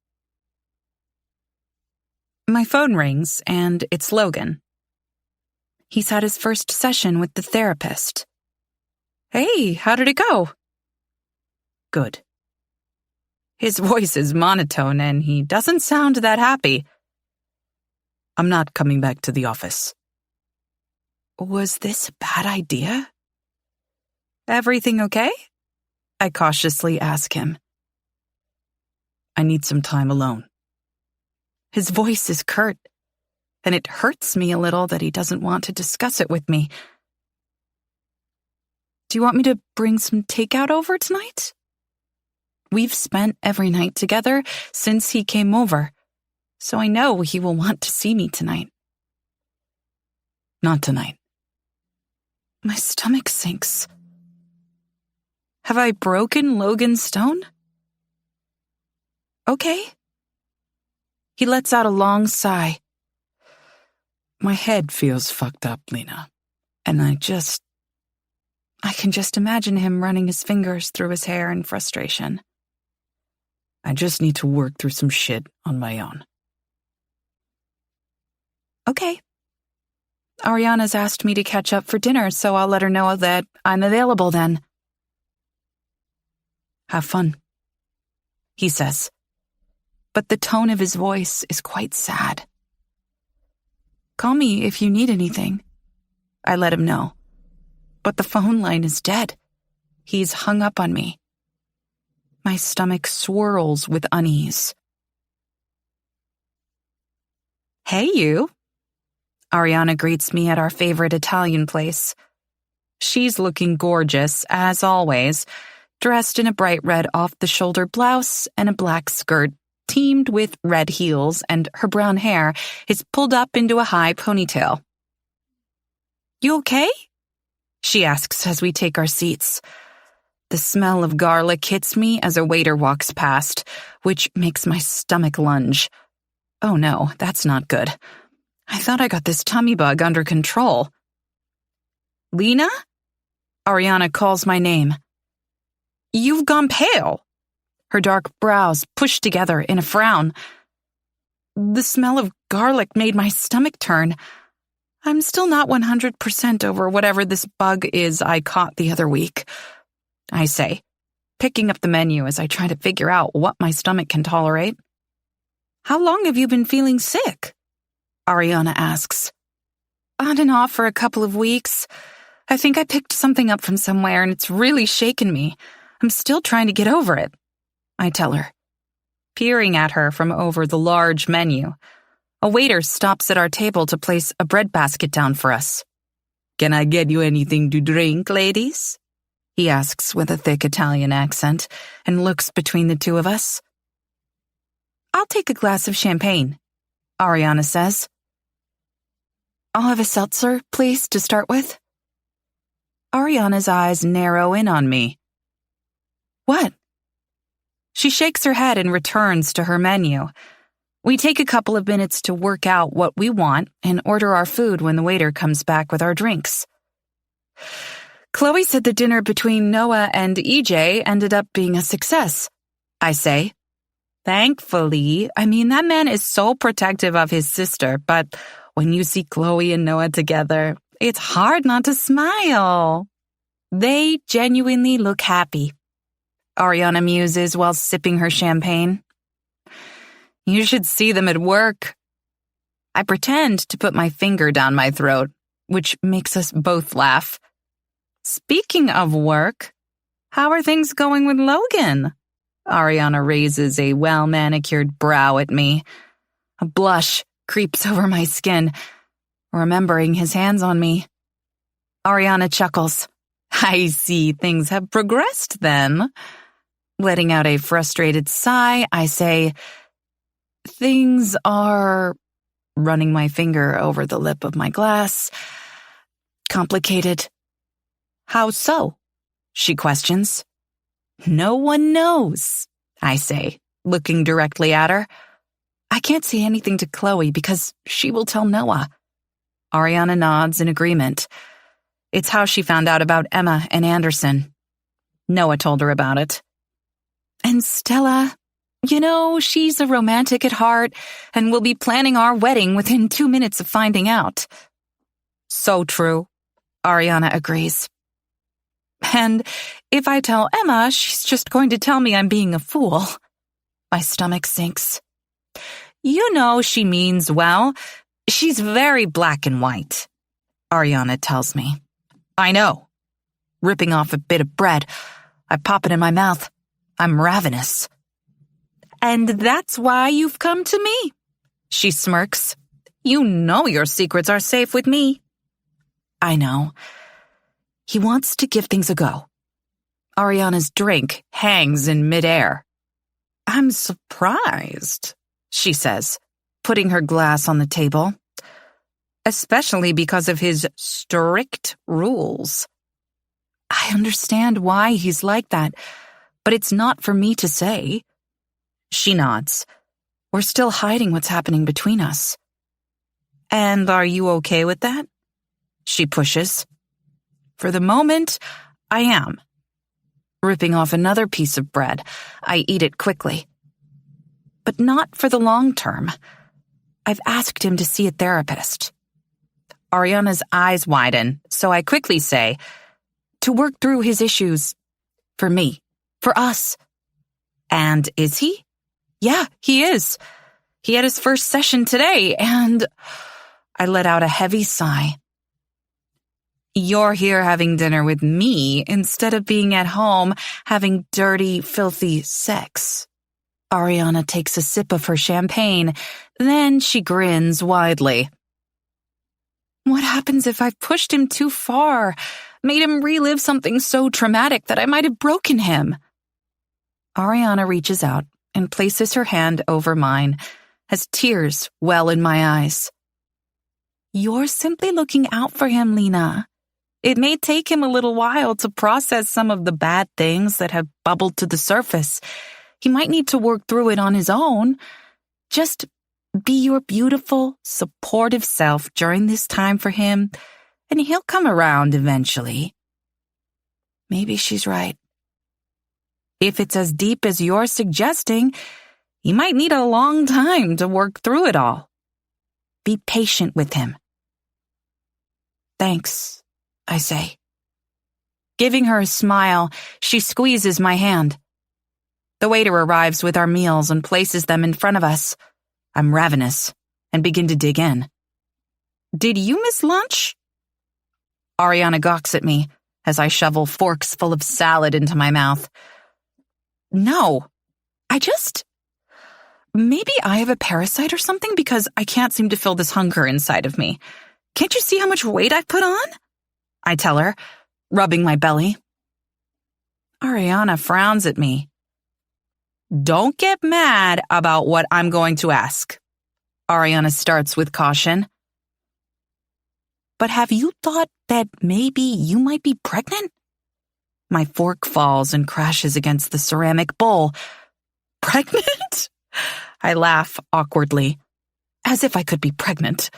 My phone rings, and it's Logan. He's had his first session with the therapist. Hey, how did it go? Good. His voice is monotone, and he doesn't sound that happy. I'm not coming back to the office. Was this a bad idea? Everything okay? I cautiously ask him. I need some time alone. His voice is curt, and it hurts me a little that he doesn't want to discuss it with me. Do you want me to bring some takeout over tonight? We've spent every night together since he came over, so I know he will want to see me tonight. Not tonight. My stomach sinks. Have I broken Logan's stone? Okay. He lets out a long sigh. My head feels fucked up, Lena, and I can just imagine him running his fingers through his hair in frustration. I just need to work through some shit on my own. Okay. Ariana's asked me to catch up for dinner, so I'll let her know that I'm available then. Have fun, he says, but the tone of his voice is quite sad. Call me if you need anything. I let him know. But the phone line is dead. He's hung up on me. My stomach swirls with unease. Hey, you. Ariana greets me at our favorite Italian place. She's looking gorgeous, as always, dressed in a bright red off-the-shoulder blouse and a black skirt, teamed with red heels, and her brown hair is pulled up into a high ponytail. You okay? She asks as we take our seats. The smell of garlic hits me as a waiter walks past, which makes my stomach lunge. Oh no, that's not good. I thought I got this tummy bug under control. Lena? Ariana calls my name. You've gone pale. Her dark brows pushed together in a frown. The smell of garlic made my stomach turn. I'm still not 100% over whatever this bug is I caught the other week, I say, picking up the menu as I try to figure out what my stomach can tolerate. How long have you been feeling sick? Ariana asks. On and off for a couple of weeks. I think I picked something up from somewhere and it's really shaken me. I'm still trying to get over it, I tell her, peering at her from over the large menu. A waiter stops at our table to place a bread basket down for us. Can I get you anything to drink, ladies? He asks with a thick Italian accent and looks between the two of us. I'll take a glass of champagne, Ariana says. I'll have a seltzer, please, to start with. Ariana's eyes narrow in on me. What? She shakes her head and returns to her menu. We take a couple of minutes to work out what we want and order our food when the waiter comes back with our drinks. Chloe said the dinner between Noah and EJ ended up being a success, I say. Thankfully, I mean, that man is so protective of his sister, but when you see Chloe and Noah together, it's hard not to smile. They genuinely look happy. Ariana muses while sipping her champagne. You should see them at work. I pretend to put my finger down my throat, which makes us both laugh. Speaking of work, how are things going with Logan? Ariana raises a well-manicured brow at me. A blush creeps over my skin, remembering his hands on me. Ariana chuckles. I see things have progressed then. Letting out a frustrated sigh, I say, things are, running my finger over the lip of my glass, complicated. How so? She questions. No one knows, I say, looking directly at her. I can't say anything to Chloe because she will tell Noah. Ariana nods in agreement. It's how she found out about Emma and Anderson. Noah told her about it. And Stella, you know, she's a romantic at heart and will be planning our wedding within 2 minutes of finding out. So true, Ariana agrees. And if I tell Emma, she's just going to tell me I'm being a fool. My stomach sinks. You know she means well. She's very black and white, Ariana tells me. I know. Ripping off a bit of bread, I pop it in my mouth. I'm ravenous. And that's why you've come to me, she smirks. You know your secrets are safe with me. I know. He wants to give things a go. Ariana's drink hangs in midair. I'm surprised, she says, putting her glass on the table. Especially because of his strict rules. I understand why he's like that, but it's not for me to say. She nods. We're still hiding what's happening between us. And are you okay with that? She pushes. For the moment, I am. Ripping off another piece of bread, I eat it quickly. But not for the long term. I've asked him to see a therapist. Ariana's eyes widen, so I quickly say, to work through his issues. For me. For us. And is he? Yeah, he is. He had his first session today, and I let out a heavy sigh. You're here having dinner with me instead of being at home having dirty, filthy sex. Ariana takes a sip of her champagne, then she grins widely. What happens if I've pushed him too far, made him relive something so traumatic that I might have broken him? Ariana reaches out and places her hand over mine as tears well in my eyes. You're simply looking out for him, Lena. It may take him a little while to process some of the bad things that have bubbled to the surface. He might need to work through it on his own. Just be your beautiful, supportive self during this time for him, and he'll come around eventually. Maybe she's right. If it's as deep as you're suggesting, he might need a long time to work through it all. Be patient with him. Thanks, I say. Giving her a smile, she squeezes my hand. The waiter arrives with our meals and places them in front of us. I'm ravenous and begin to dig in. Did you miss lunch? Ariana gawks at me as I shovel forks full of salad into my mouth. No, maybe I have a parasite or something because I can't seem to fill this hunger inside of me. Can't you see how much weight I've put on? I tell her, rubbing my belly. Ariana frowns at me. Don't get mad about what I'm going to ask. Ariana starts with caution. But have you thought that maybe you might be pregnant? My fork falls and crashes against the ceramic bowl. Pregnant? I laugh awkwardly, as if I could be pregnant.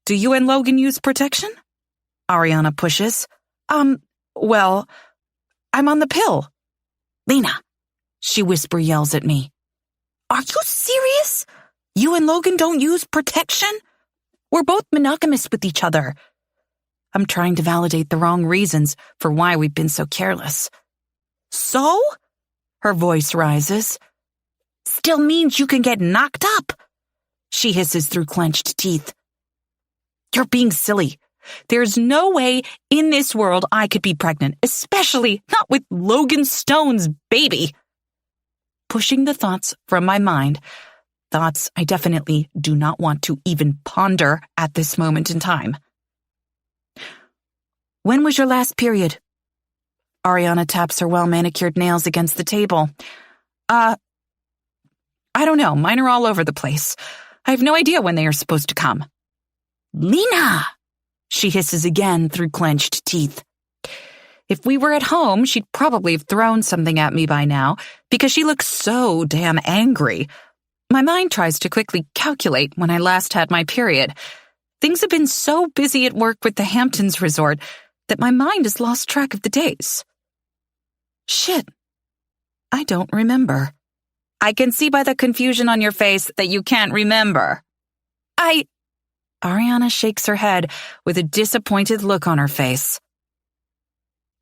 Do you and Logan use protection? Ariana pushes. Well, I'm on the pill. Lena, she whisper yells at me. Are you serious? You and Logan don't use protection? We're both monogamous with each other. I'm trying to validate the wrong reasons for why we've been so careless. So? Her voice rises. Still means you can get knocked up. She hisses through clenched teeth. You're being silly. There's no way in this world I could be pregnant, especially not with Logan Stone's baby. Pushing the thoughts from my mind, thoughts I definitely do not want to even ponder at this moment in time. When was your last period? Ariana taps her well-manicured nails against the table. I don't know. Mine are all over the place. I have no idea when they are supposed to come. Lena! She hisses again through clenched teeth. If we were at home, she'd probably have thrown something at me by now, because she looks so damn angry. My mind tries to quickly calculate when I last had my period. Things have been so busy at work with the Hamptons resort that my mind has lost track of the days. Shit. I don't remember. I can see by the confusion on your face that you can't remember. Ariana shakes her head with a disappointed look on her face.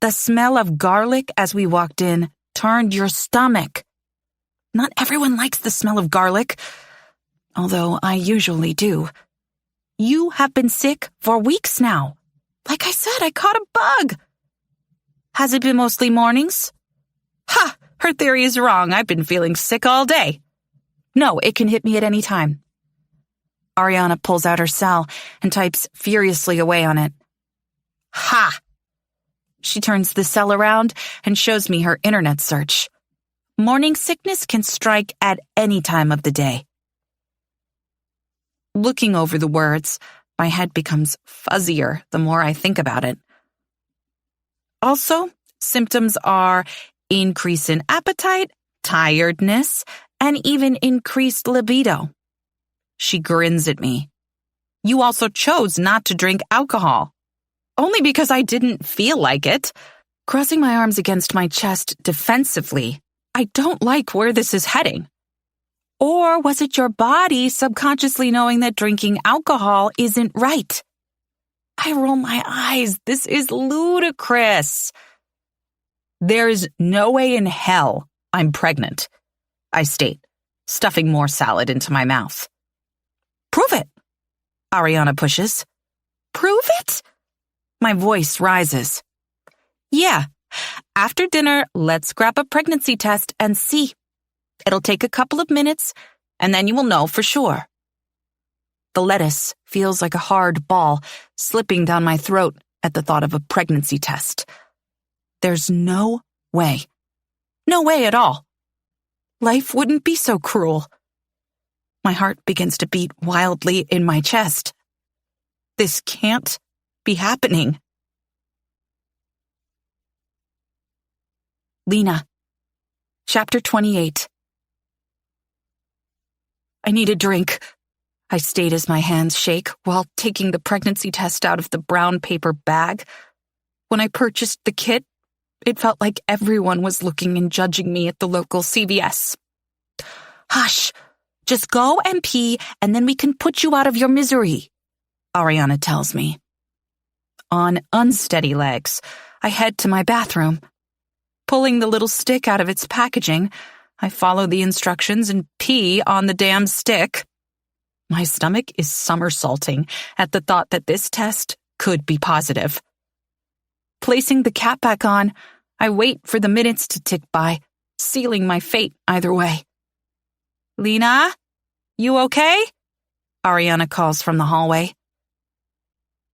The smell of garlic as we walked in turned your stomach. Not everyone likes the smell of garlic, although I usually do. You have been sick for weeks now. Like I said, I caught a bug. Has it been mostly mornings? Ha! Her theory is wrong. I've been feeling sick all day. No, it can hit me at any time. Ariana pulls out her cell and types furiously away on it. Ha! She turns the cell around and shows me her internet search. Morning sickness can strike at any time of the day. Looking over the words, my head becomes fuzzier the more I think about it. Also, symptoms are increase in appetite, tiredness, and even increased libido. She grins at me. You also chose not to drink alcohol. Only because I didn't feel like it. Crossing my arms against my chest defensively, I don't like where this is heading. Or was it your body subconsciously knowing that drinking alcohol isn't right? I roll my eyes. This is ludicrous. There's no way in hell I'm pregnant, I state, stuffing more salad into my mouth. Prove it, Ariana pushes. Prove it? My voice rises. Yeah, after dinner, let's grab a pregnancy test and see. It'll take a couple of minutes, and then you will know for sure. The lettuce feels like a hard ball slipping down my throat at the thought of a pregnancy test. There's no way. No way at all. Life wouldn't be so cruel. My heart begins to beat wildly in my chest. This can't be happening. Lena, Chapter 28. I need a drink, I state as my hands shake while taking the pregnancy test out of the brown paper bag. When I purchased the kit, it felt like everyone was looking and judging me at the local CVS. Hush, just go and pee and then we can put you out of your misery, Ariana tells me. On unsteady legs, I head to my bathroom. Pulling the little stick out of its packaging, I follow the instructions and pee on the damn stick. My stomach is somersaulting at the thought that this test could be positive. Placing the cap back on, I wait for the minutes to tick by, sealing my fate either way. Lena, you okay? Ariana calls from the hallway.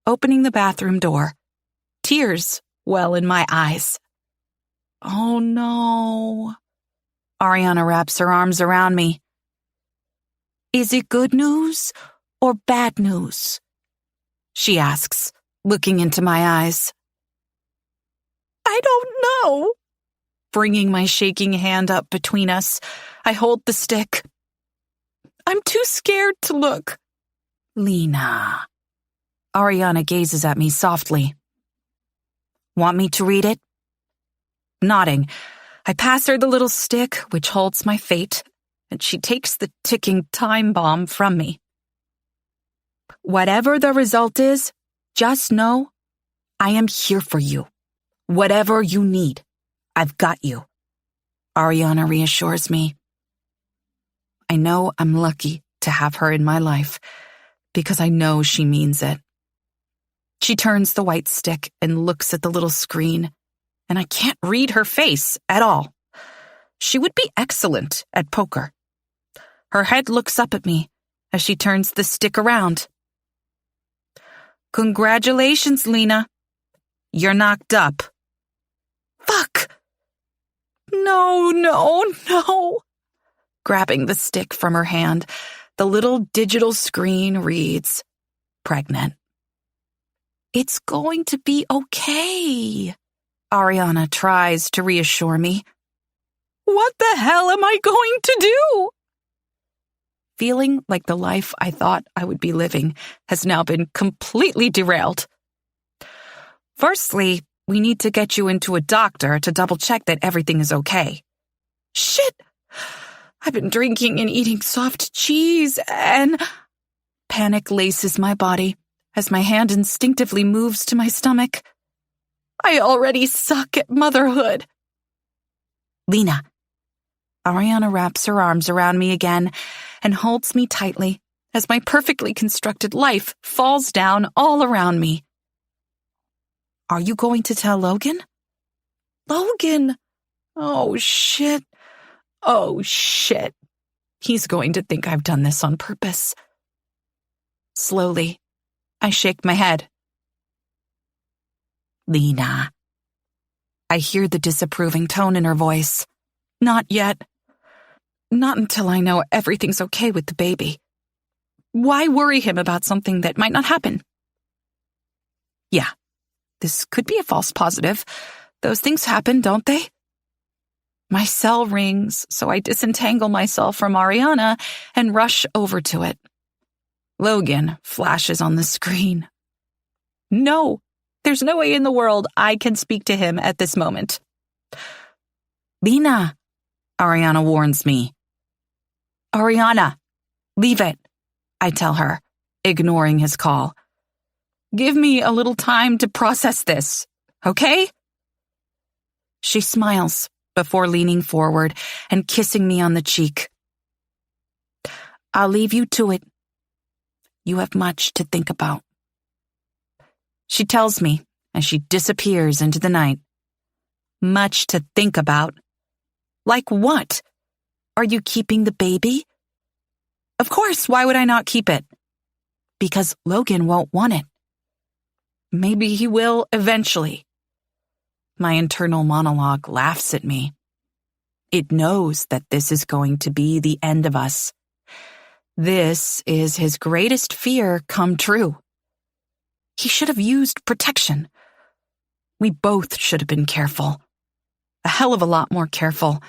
Opening the bathroom door, tears well in my eyes. Oh no. Ariana wraps her arms around me. Is it good news or bad news? She asks, looking into my eyes. I don't know. Bringing my shaking hand up between us, I hold the stick. I'm too scared to look. Lena. Ariana gazes at me softly. Want me to read it? Nodding, I pass her the little stick which holds my fate, and she takes the ticking time bomb from me. Whatever the result is, just know I am here for you. Whatever you need, I've got you. Ariana reassures me. I know I'm lucky to have her in my life because I know she means it. She turns the white stick and looks at the little screen, and I can't read her face at all. She would be excellent at poker. Her head looks up at me as she turns the stick around. Congratulations, Lena. You're knocked up. Fuck! No. Grabbing the stick from her hand, the little digital screen reads, pregnant. It's going to be okay. Ariana tries to reassure me. What the hell am I going to do? Feeling like the life I thought I would be living has now been completely derailed. Firstly, we need to get you into a doctor to double check that everything is okay. Shit! I've been drinking and eating soft cheese and... Panic laces my body as my hand instinctively moves to my stomach. I already suck at motherhood. Lena. Ariana wraps her arms around me again and holds me tightly as my perfectly constructed life falls down all around me. Are you going to tell Logan? Logan! Oh, shit. He's going to think I've done this on purpose. Slowly, I shake my head. Lena, I hear the disapproving tone in her voice. Not yet. Not until I know everything's okay with the baby. Why worry him about something that might not happen? Yeah, this could be a false positive. Those things happen, don't they? My cell rings, so I disentangle myself from Ariana and rush over to it. Logan flashes on the screen. No, there's no way in the world I can speak to him at this moment. Lena, Ariana warns me. Ariana, leave it, I tell her, ignoring his call. Give me a little time to process this, okay? She smiles before leaning forward and kissing me on the cheek. I'll leave you to it. You have much to think about. She tells me as she disappears into the night. Much to think about? Like what? Are you keeping the baby? Of course, why would I not keep it? Because Logan won't want it. Maybe he will eventually. My internal monologue laughs at me. It knows that this is going to be the end of us. This is his greatest fear come true. He should have used protection. We both should have been careful. A hell of a lot more careful.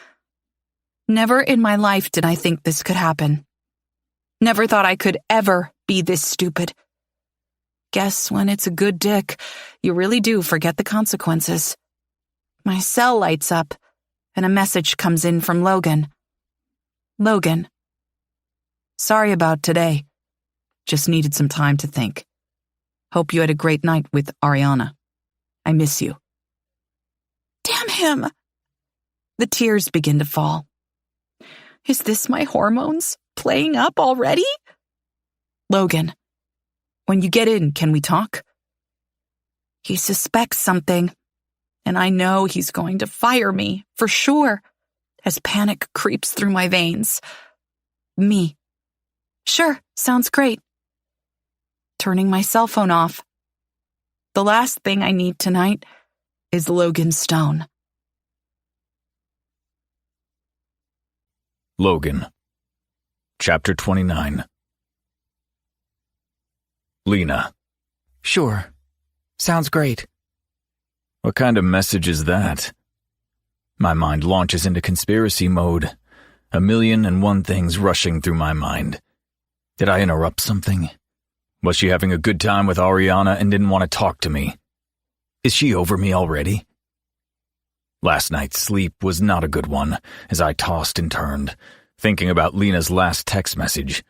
Never in my life did I think this could happen. Never thought I could ever be this stupid. Guess when it's a good dick, you really do forget the consequences. My cell lights up, and a message comes in from Logan. Logan. Sorry about today. Just needed some time to think. Hope you had a great night with Ariana. I miss you. Damn him! The tears begin to fall. Is this my hormones playing up already? Logan, when you get in, can we talk? He suspects something, and I know he's going to fire me, for sure, as panic creeps through my veins. Me. Sure, sounds great. Turning my cell phone off. The last thing I need tonight is Logan Stone. Logan. Chapter 29. Lena. Sure. Sounds great. What kind of message is that? My mind launches into conspiracy mode. 1,000,001 things rushing through my mind. Did I interrupt something? Was she having a good time with Ariana and didn't want to talk to me? Is she over me already? Last night's sleep was not a good one, as I tossed and turned, thinking about Lena's last text message.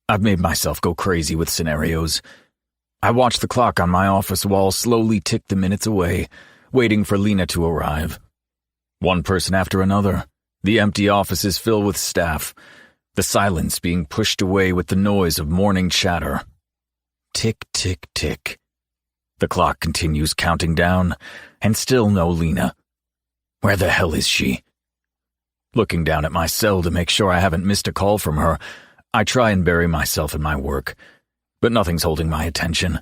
I've made myself go crazy with scenarios. I watched the clock on my office wall slowly tick the minutes away, waiting for Lena to arrive. One person after another, the empty offices filled with staff, the silence being pushed away with the noise of morning chatter. Tick, tick, tick. The clock continues counting down, and still no Lena. Where the hell is she? Looking down at my cell to make sure I haven't missed a call from her, I try and bury myself in my work, but nothing's holding my attention.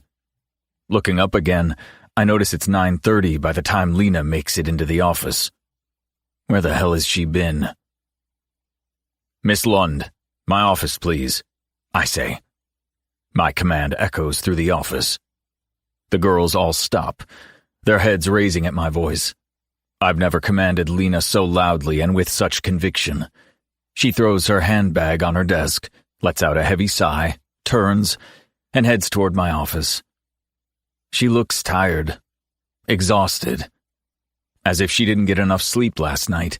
Looking up again, I notice it's 9:30 by the time Lena makes it into the office. Where the hell has she been? Miss Lund, my office, please, I say. My command echoes through the office. The girls all stop, their heads raising at my voice. I've never commanded Lena so loudly and with such conviction. She throws her handbag on her desk, lets out a heavy sigh, turns, and heads toward my office. She looks tired, exhausted, as if she didn't get enough sleep last night.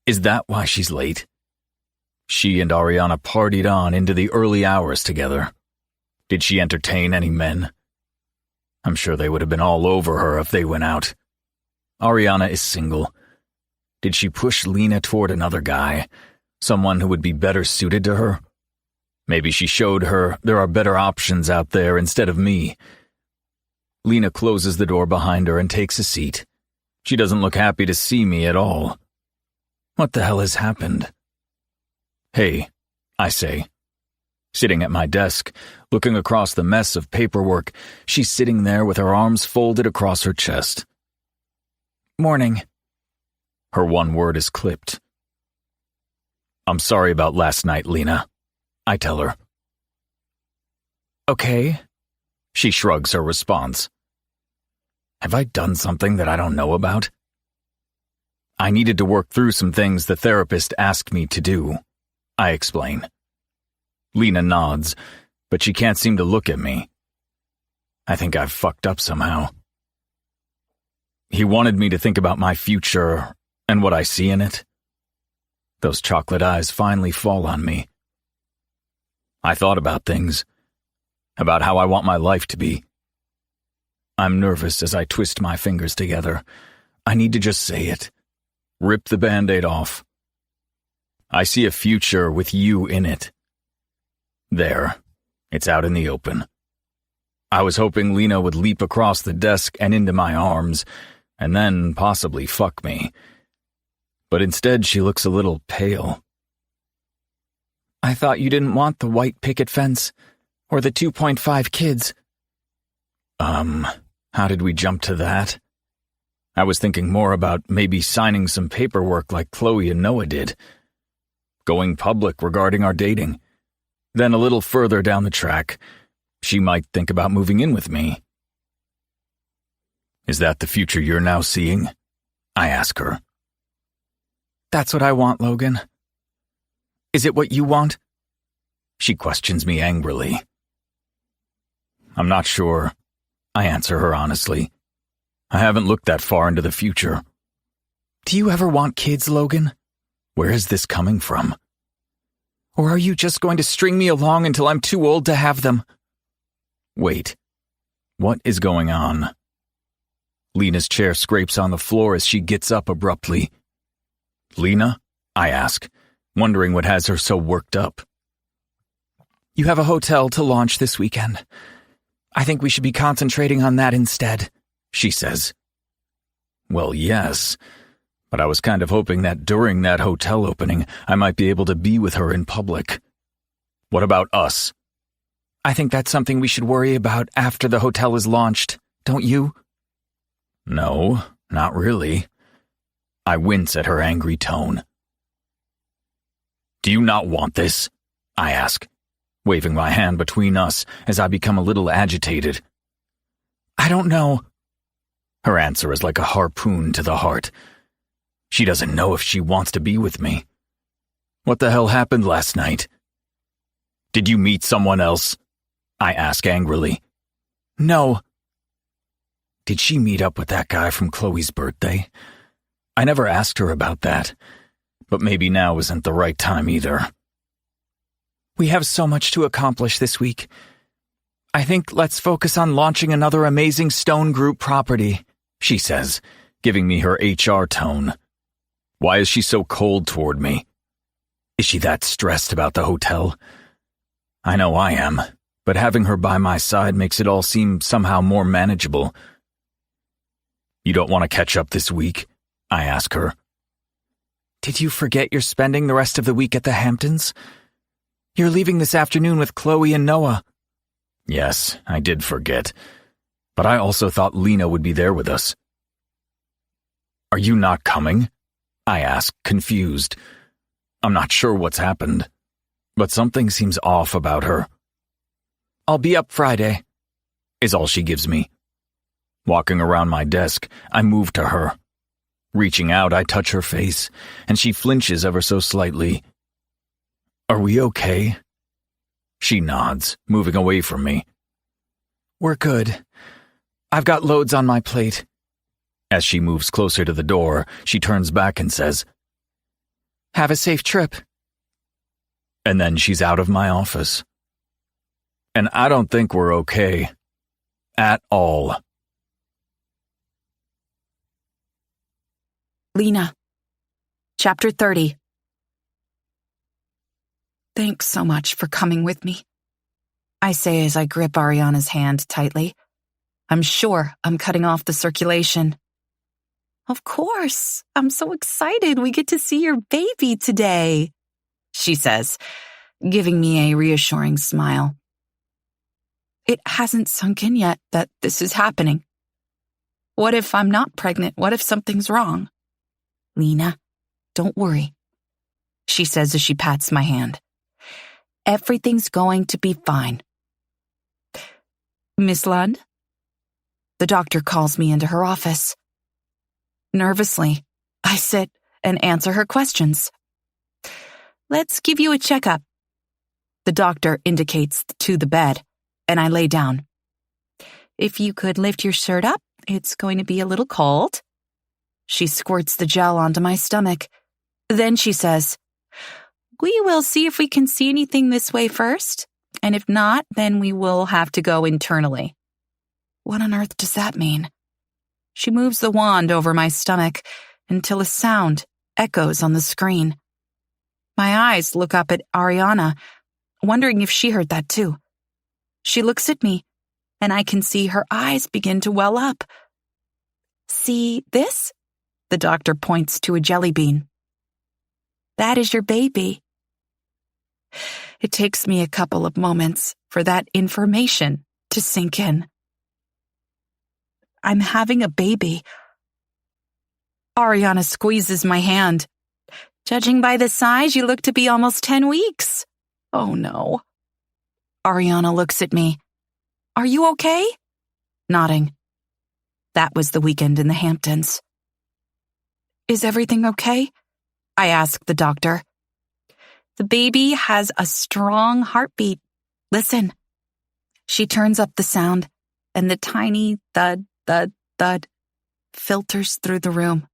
Is that why she's late? She and Ariana partied on into the early hours together. Did she entertain any men? I'm sure they would have been all over her if they went out. Ariana is single. Did she push Lena toward another guy, someone who would be better suited to her? Maybe she showed her there are better options out there instead of me. Lena closes the door behind her and takes a seat. She doesn't look happy to see me at all. What the hell has happened? Hey, I say. Sitting at my desk, looking across the mess of paperwork, she's sitting there with her arms folded across her chest. Morning. Her one word is clipped. I'm sorry about last night, Lena. I tell her. Okay. She shrugs her response. Have I done something that I don't know about? I needed to work through some things the therapist asked me to do, I explain. Lena nods, but she can't seem to look at me. I think I've fucked up somehow. He wanted me to think about my future and what I see in it. Those chocolate eyes finally fall on me. I thought about things, about how I want my life to be. I'm nervous as I twist my fingers together. I need to just say it. Rip the Band-Aid off. I see a future with you in it. There, it's out in the open. I was hoping Lena would leap across the desk and into my arms, and then possibly fuck me. But instead she looks a little pale. I thought you didn't want the white picket fence, or the 2.5 kids. How did we jump to that? I was thinking more about maybe signing some paperwork like Chloe and Noah did. Going public regarding our dating. Then a little further down the track, she might think about moving in with me. Is that the future you're now seeing? I ask her. That's what I want, Logan. Is it what you want? She questions me angrily. I'm not sure. I answer her honestly. I haven't looked that far into the future. Do you ever want kids, Logan? Where is this coming from? Or are you just going to string me along until I'm too old to have them? Wait. What is going on? Lena's chair scrapes on the floor as she gets up abruptly. Lena? I ask, wondering what has her so worked up. You have a hotel to launch this weekend. I think we should be concentrating on that instead, she says. Well, yes, but I was kind of hoping that during that hotel opening, I might be able to be with her in public. What about us? I think that's something we should worry about after the hotel is launched, don't you? No, not really. I wince at her angry tone. Do you not want this? I ask, waving my hand between us as I become a little agitated. I don't know. Her answer is like a harpoon to the heart. She doesn't know if she wants to be with me. What the hell happened last night? Did you meet someone else? I ask angrily. No. Did she meet up with that guy from Chloe's birthday? I never asked her about that, but maybe now isn't the right time either. We have so much to accomplish this week. I think let's focus on launching another amazing Stone Group property, she says, giving me her HR tone. Why is she so cold toward me? Is she that stressed about the hotel? I know I am, but having her by my side makes it all seem somehow more manageable. You don't want to catch up this week? I ask her. Did you forget you're spending the rest of the week at the Hamptons? You're leaving this afternoon with Chloe and Noah. Yes, I did forget. But I also thought Lena would be there with us. Are you not coming? I ask, confused. I'm not sure what's happened, but something seems off about her. I'll be up Friday, is all she gives me. Walking around my desk, I move to her. Reaching out, I touch her face, and she flinches ever so slightly. Are we okay? She nods, moving away from me. We're good. I've got loads on my plate. As she moves closer to the door, she turns back and says, Have a safe trip. And then she's out of my office. And I don't think we're okay. At all. Lena. Chapter 30. Thanks so much for coming with me, I say as I grip Ariana's hand tightly. I'm sure I'm cutting off the circulation. Of course, I'm so excited we get to see your baby today, she says, giving me a reassuring smile. It hasn't sunk in yet that this is happening. What if I'm not pregnant? What if something's wrong? Lena, don't worry, she says as she pats my hand. Everything's going to be fine. Miss Lund? The doctor calls me into her office. Nervously, I sit and answer her questions. Let's give you a checkup. The doctor indicates to the bed, and I lay down. If you could lift your shirt up, it's going to be a little cold. She squirts the gel onto my stomach. Then she says, we will see if we can see anything this way first, and if not, then we will have to go internally. What on earth does that mean? She moves the wand over my stomach until a sound echoes on the screen. My eyes look up at Ariana, wondering if she heard that too. She looks at me, and I can see her eyes begin to well up. See this? The doctor points to a jelly bean. That is your baby. It takes me a couple of moments for that information to sink in. I'm having a baby. Ariana squeezes my hand. Judging by the size, you look to be almost 10 weeks. Oh no. Ariana looks at me. Are you okay? Nodding. That was the weekend in the Hamptons. Is everything okay? I ask the doctor. The baby has a strong heartbeat. Listen. She turns up the sound, and the tiny thud, thud, thud filters through the room.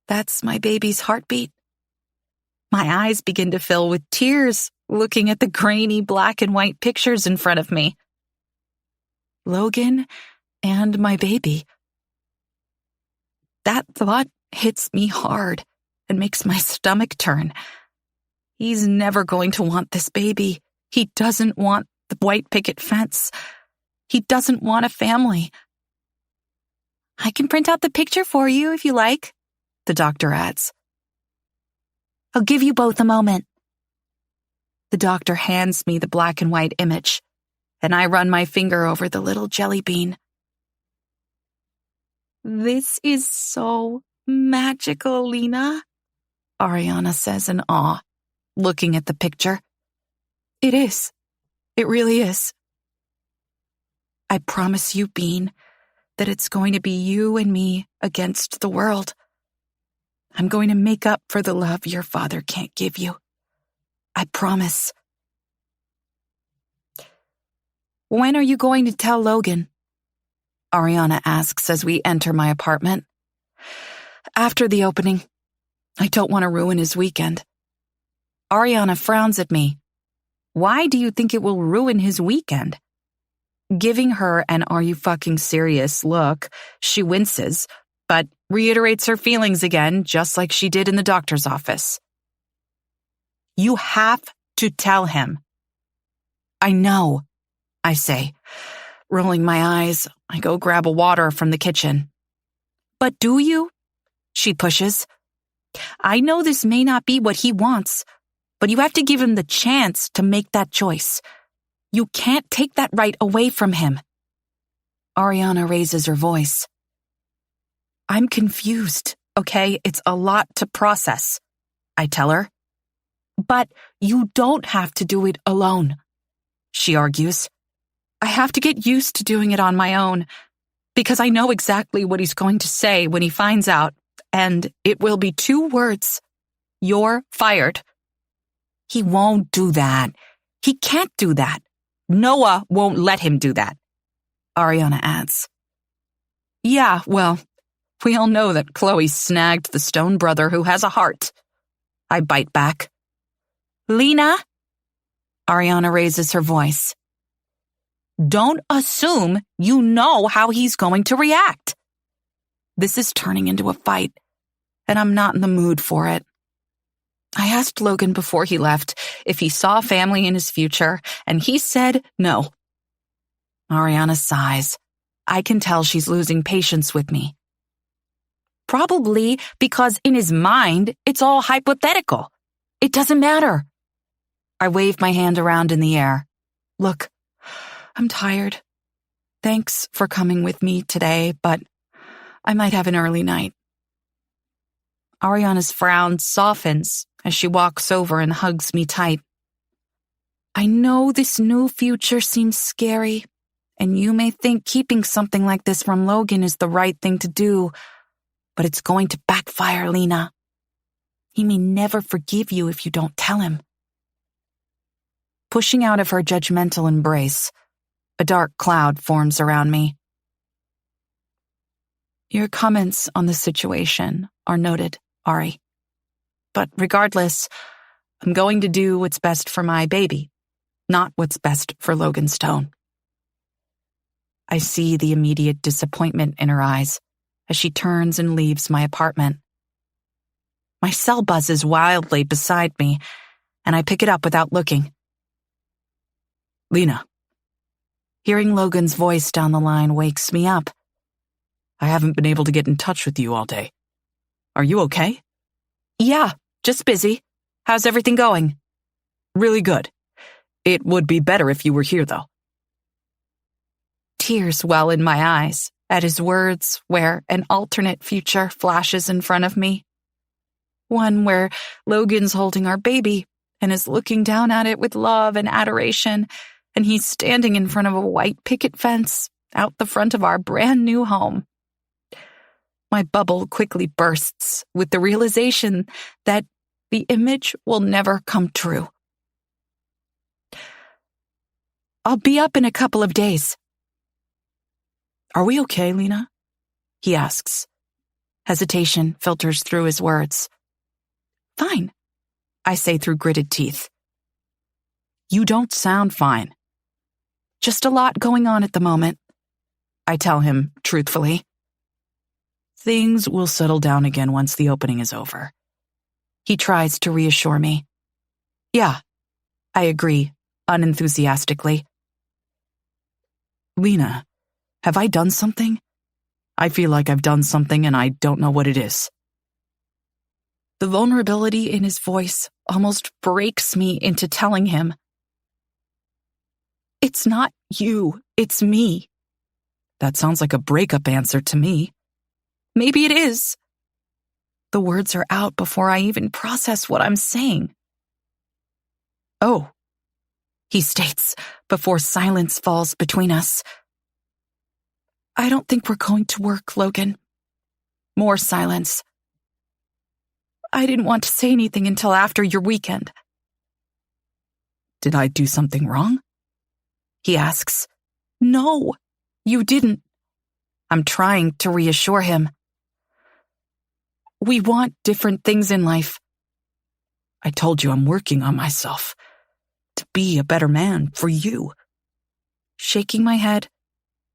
That's my baby's heartbeat. My eyes begin to fill with tears, looking at the grainy black and white pictures in front of me. Logan and my baby. That thought hits me hard and makes my stomach turn. He's never going to want this baby. He doesn't want the white picket fence. He doesn't want a family. I can print out the picture for you if you like, the doctor adds. I'll give you both a moment. The doctor hands me the black and white image, and I run my finger over the little jelly bean. This is so magical, Lena, Ariana says in awe, looking at the picture. It is. It really is. I promise you, Bean, that it's going to be you and me against the world. I'm going to make up for the love your father can't give you. I promise. When are you going to tell Logan? Ariana asks as we enter my apartment. After the opening. I don't want to ruin his weekend. Ariana frowns at me. Why do you think it will ruin his weekend? Giving her an "are you fucking serious" look, she winces, but reiterates her feelings again, just like she did in the doctor's office. You have to tell him. I know, I say. Rolling my eyes, I go grab a water from the kitchen. But do you? She pushes. I know this may not be what he wants, but you have to give him the chance to make that choice. You can't take that right away from him. Ariana raises her voice. I'm confused, okay? It's a lot to process, I tell her. But you don't have to do it alone, she argues. I have to get used to doing it on my own, because I know exactly what he's going to say when he finds out, and it will be 2 words. You're fired. He won't do that. He can't do that. Noah won't let him do that, Ariana adds. Yeah, well, we all know that Chloe snagged the stone brother who has a heart. I bite back. Lena? Ariana raises her voice. Don't assume you know how he's going to react. This is turning into a fight, and I'm not in the mood for it. I asked Logan before he left if he saw family in his future, and he said no. Ariana sighs. I can tell she's losing patience with me. Probably because in his mind, it's all hypothetical. It doesn't matter. I wave my hand around in the air. Look, I'm tired. Thanks for coming with me today, but I might have an early night. Ariana's frown softens as she walks over and hugs me tight. I know this new future seems scary, and you may think keeping something like this from Logan is the right thing to do, but it's going to backfire, Lena. He may never forgive you if you don't tell him. Pushing out of her judgmental embrace, a dark cloud forms around me. Your comments on the situation are noted, Ari. But regardless, I'm going to do what's best for my baby, not what's best for Logan Stone. I see the immediate disappointment in her eyes as she turns and leaves my apartment. My cell buzzes wildly beside me, and I pick it up without looking. Lena. Hearing Logan's voice down the line wakes me up. I haven't been able to get in touch with you all day. Are you okay? Yeah, just busy. How's everything going? Really good. It would be better if you were here, though. Tears well in my eyes at his words where an alternate future flashes in front of me. One where Logan's holding our baby and is looking down at it with love and adoration, and he's standing in front of a white picket fence out the front of our brand new home. My bubble quickly bursts with the realization that the image will never come true. I'll be up in a couple of days. Are we okay, Lena? He asks. Hesitation filters through his words. Fine, I say through gritted teeth. You don't sound fine. Just a lot going on at the moment, I tell him truthfully. Things will settle down again once the opening is over. He tries to reassure me. Yeah, I agree, unenthusiastically. Lena, have I done something? I feel like I've done something and I don't know what it is. The vulnerability in his voice almost breaks me into telling him. It's not you, it's me. That sounds like a breakup answer to me. Maybe it is. The words are out before I even process what I'm saying. Oh, he states before silence falls between us. I don't think we're going to work, Logan. More silence. I didn't want to say anything until after your weekend. Did I do something wrong? He asks. No, you didn't. I'm trying to reassure him. We want different things in life. I told you I'm working on myself. To be a better man for you. Shaking my head,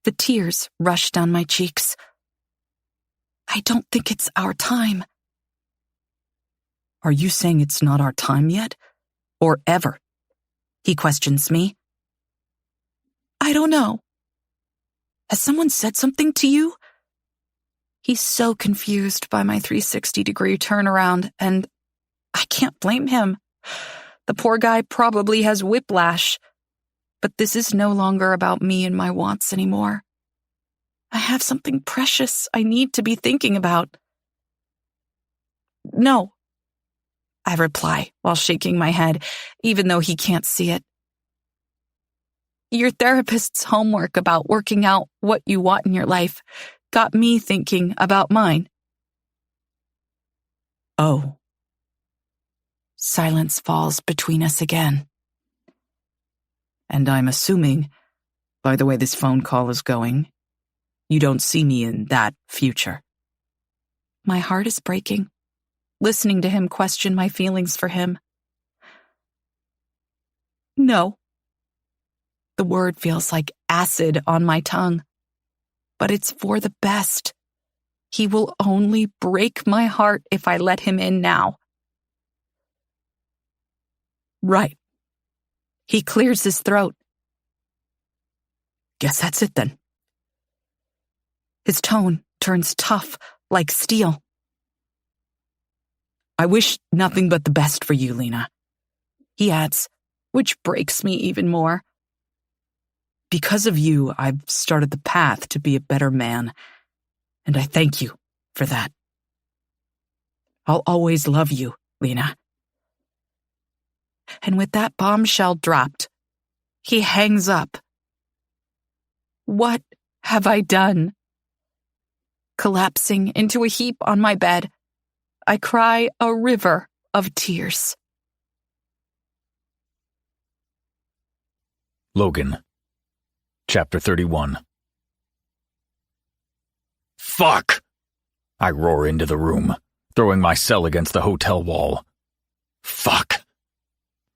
the tears rush down my cheeks. I don't think it's our time. Are you saying it's not our time yet? Or ever? He questions me. I don't know. Has someone said something to you? He's so confused by my 360-degree turnaround, and I can't blame him. The poor guy probably has whiplash. But this is no longer about me and my wants anymore. I have something precious I need to be thinking about. No, I reply while shaking my head, even though he can't see it. Your therapist's homework about working out what you want in your life got me thinking about mine. Oh. Silence falls between us again. And I'm assuming, by the way this phone call is going, you don't see me in that future. My heart is breaking, listening to him question my feelings for him. No. The word feels like acid on my tongue. But it's for the best. He will only break my heart if I let him in now. Right. He clears his throat. Guess that's it then. His tone turns tough, like steel. I wish nothing but the best for you, Lena. He adds, which breaks me even more. Because of you, I've started the path to be a better man, and I thank you for that. I'll always love you, Lena. And with that bombshell dropped, he hangs up. What have I done? Collapsing into a heap on my bed, I cry a river of tears. Logan, Chapter 31. Fuck! I roar into the room, throwing my cell against the hotel wall. Fuck!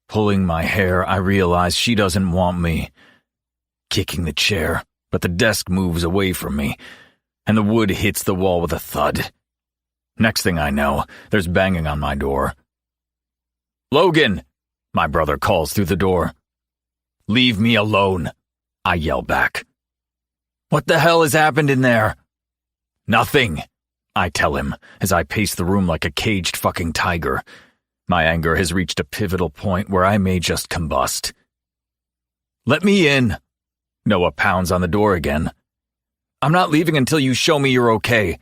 Pulling my hair, I realize she doesn't want me. Kicking the chair, but the desk moves away from me, and the wood hits the wall with a thud. Next thing I know, there's banging on my door. Logan! My brother calls through the door. Leave me alone, I yell back. What the hell has happened in there? Nothing, I tell him as I pace the room like a caged fucking tiger. My anger has reached a pivotal point where I may just combust. Let me in. Noah pounds on the door again. I'm not leaving until you show me you're okay.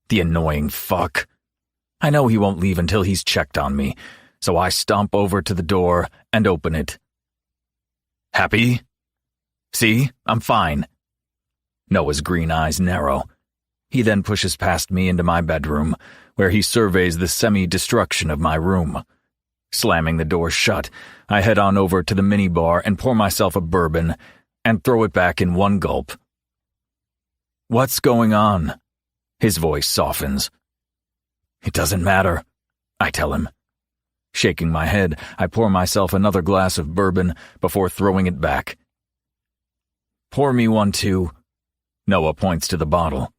The annoying fuck. I know he won't leave until he's checked on me, so I stomp over to the door and open it. Happy? See, I'm fine. Noah's green eyes narrow. He then pushes past me into my bedroom, where he surveys the semi-destruction of my room. Slamming the door shut, I head on over to the minibar and pour myself a bourbon and throw it back in one gulp. What's going on? His voice softens. It doesn't matter, I tell him. Shaking my head, I pour myself another glass of bourbon before throwing it back. Pour me one too. Noah points to the bottle.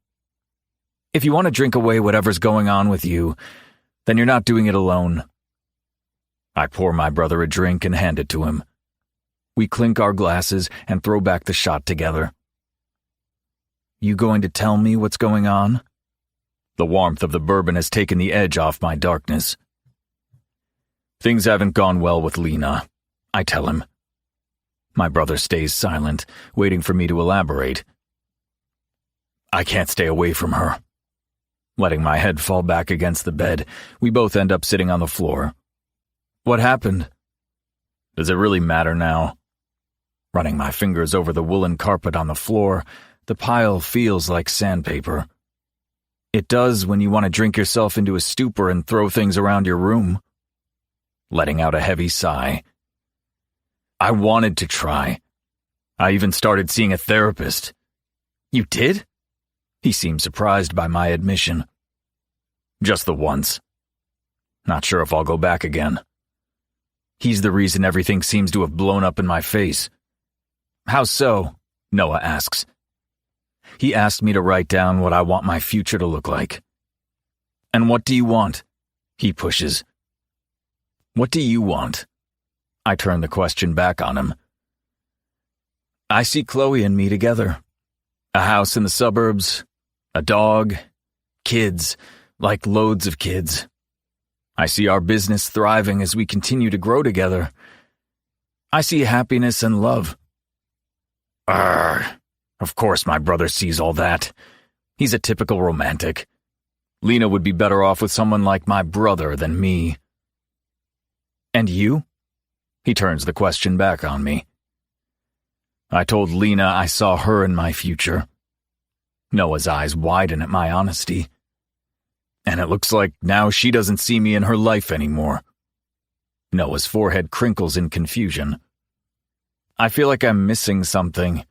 If you want to drink away whatever's going on with you, then you're not doing it alone. I pour my brother a drink and hand it to him. We clink our glasses and throw back the shot together. You going to tell me what's going on? The warmth of the bourbon has taken the edge off my darkness. Things haven't gone well with Lena, I tell him. My brother stays silent, waiting for me to elaborate. I can't stay away from her. Letting my head fall back against the bed, we both end up sitting on the floor. What happened? Does it really matter now? Running my fingers over the woolen carpet on the floor, the pile feels like sandpaper. It does when you want to drink yourself into a stupor and throw things around your room. Letting out a heavy sigh. I wanted to try. I even started seeing a therapist. You did? He seemed surprised by my admission. Just the once. Not sure if I'll go back again. He's the reason everything seems to have blown up in my face. How so? Noah asks. He asked me to write down what I want my future to look like. And what do you want? He pushes. What do you want? I turn the question back on him. I see Chloe and me together. A house in the suburbs, a dog, kids, like loads of kids. I see our business thriving as we continue to grow together. I see happiness and love. Of course my brother sees all that. He's a typical romantic. Lena would be better off with someone like my brother than me. And you? He turns the question back on me. I told Lena I saw her in my future. Noah's eyes widen at my honesty. And it looks like now she doesn't see me in her life anymore. Noah's forehead crinkles in confusion. I feel like I'm missing something.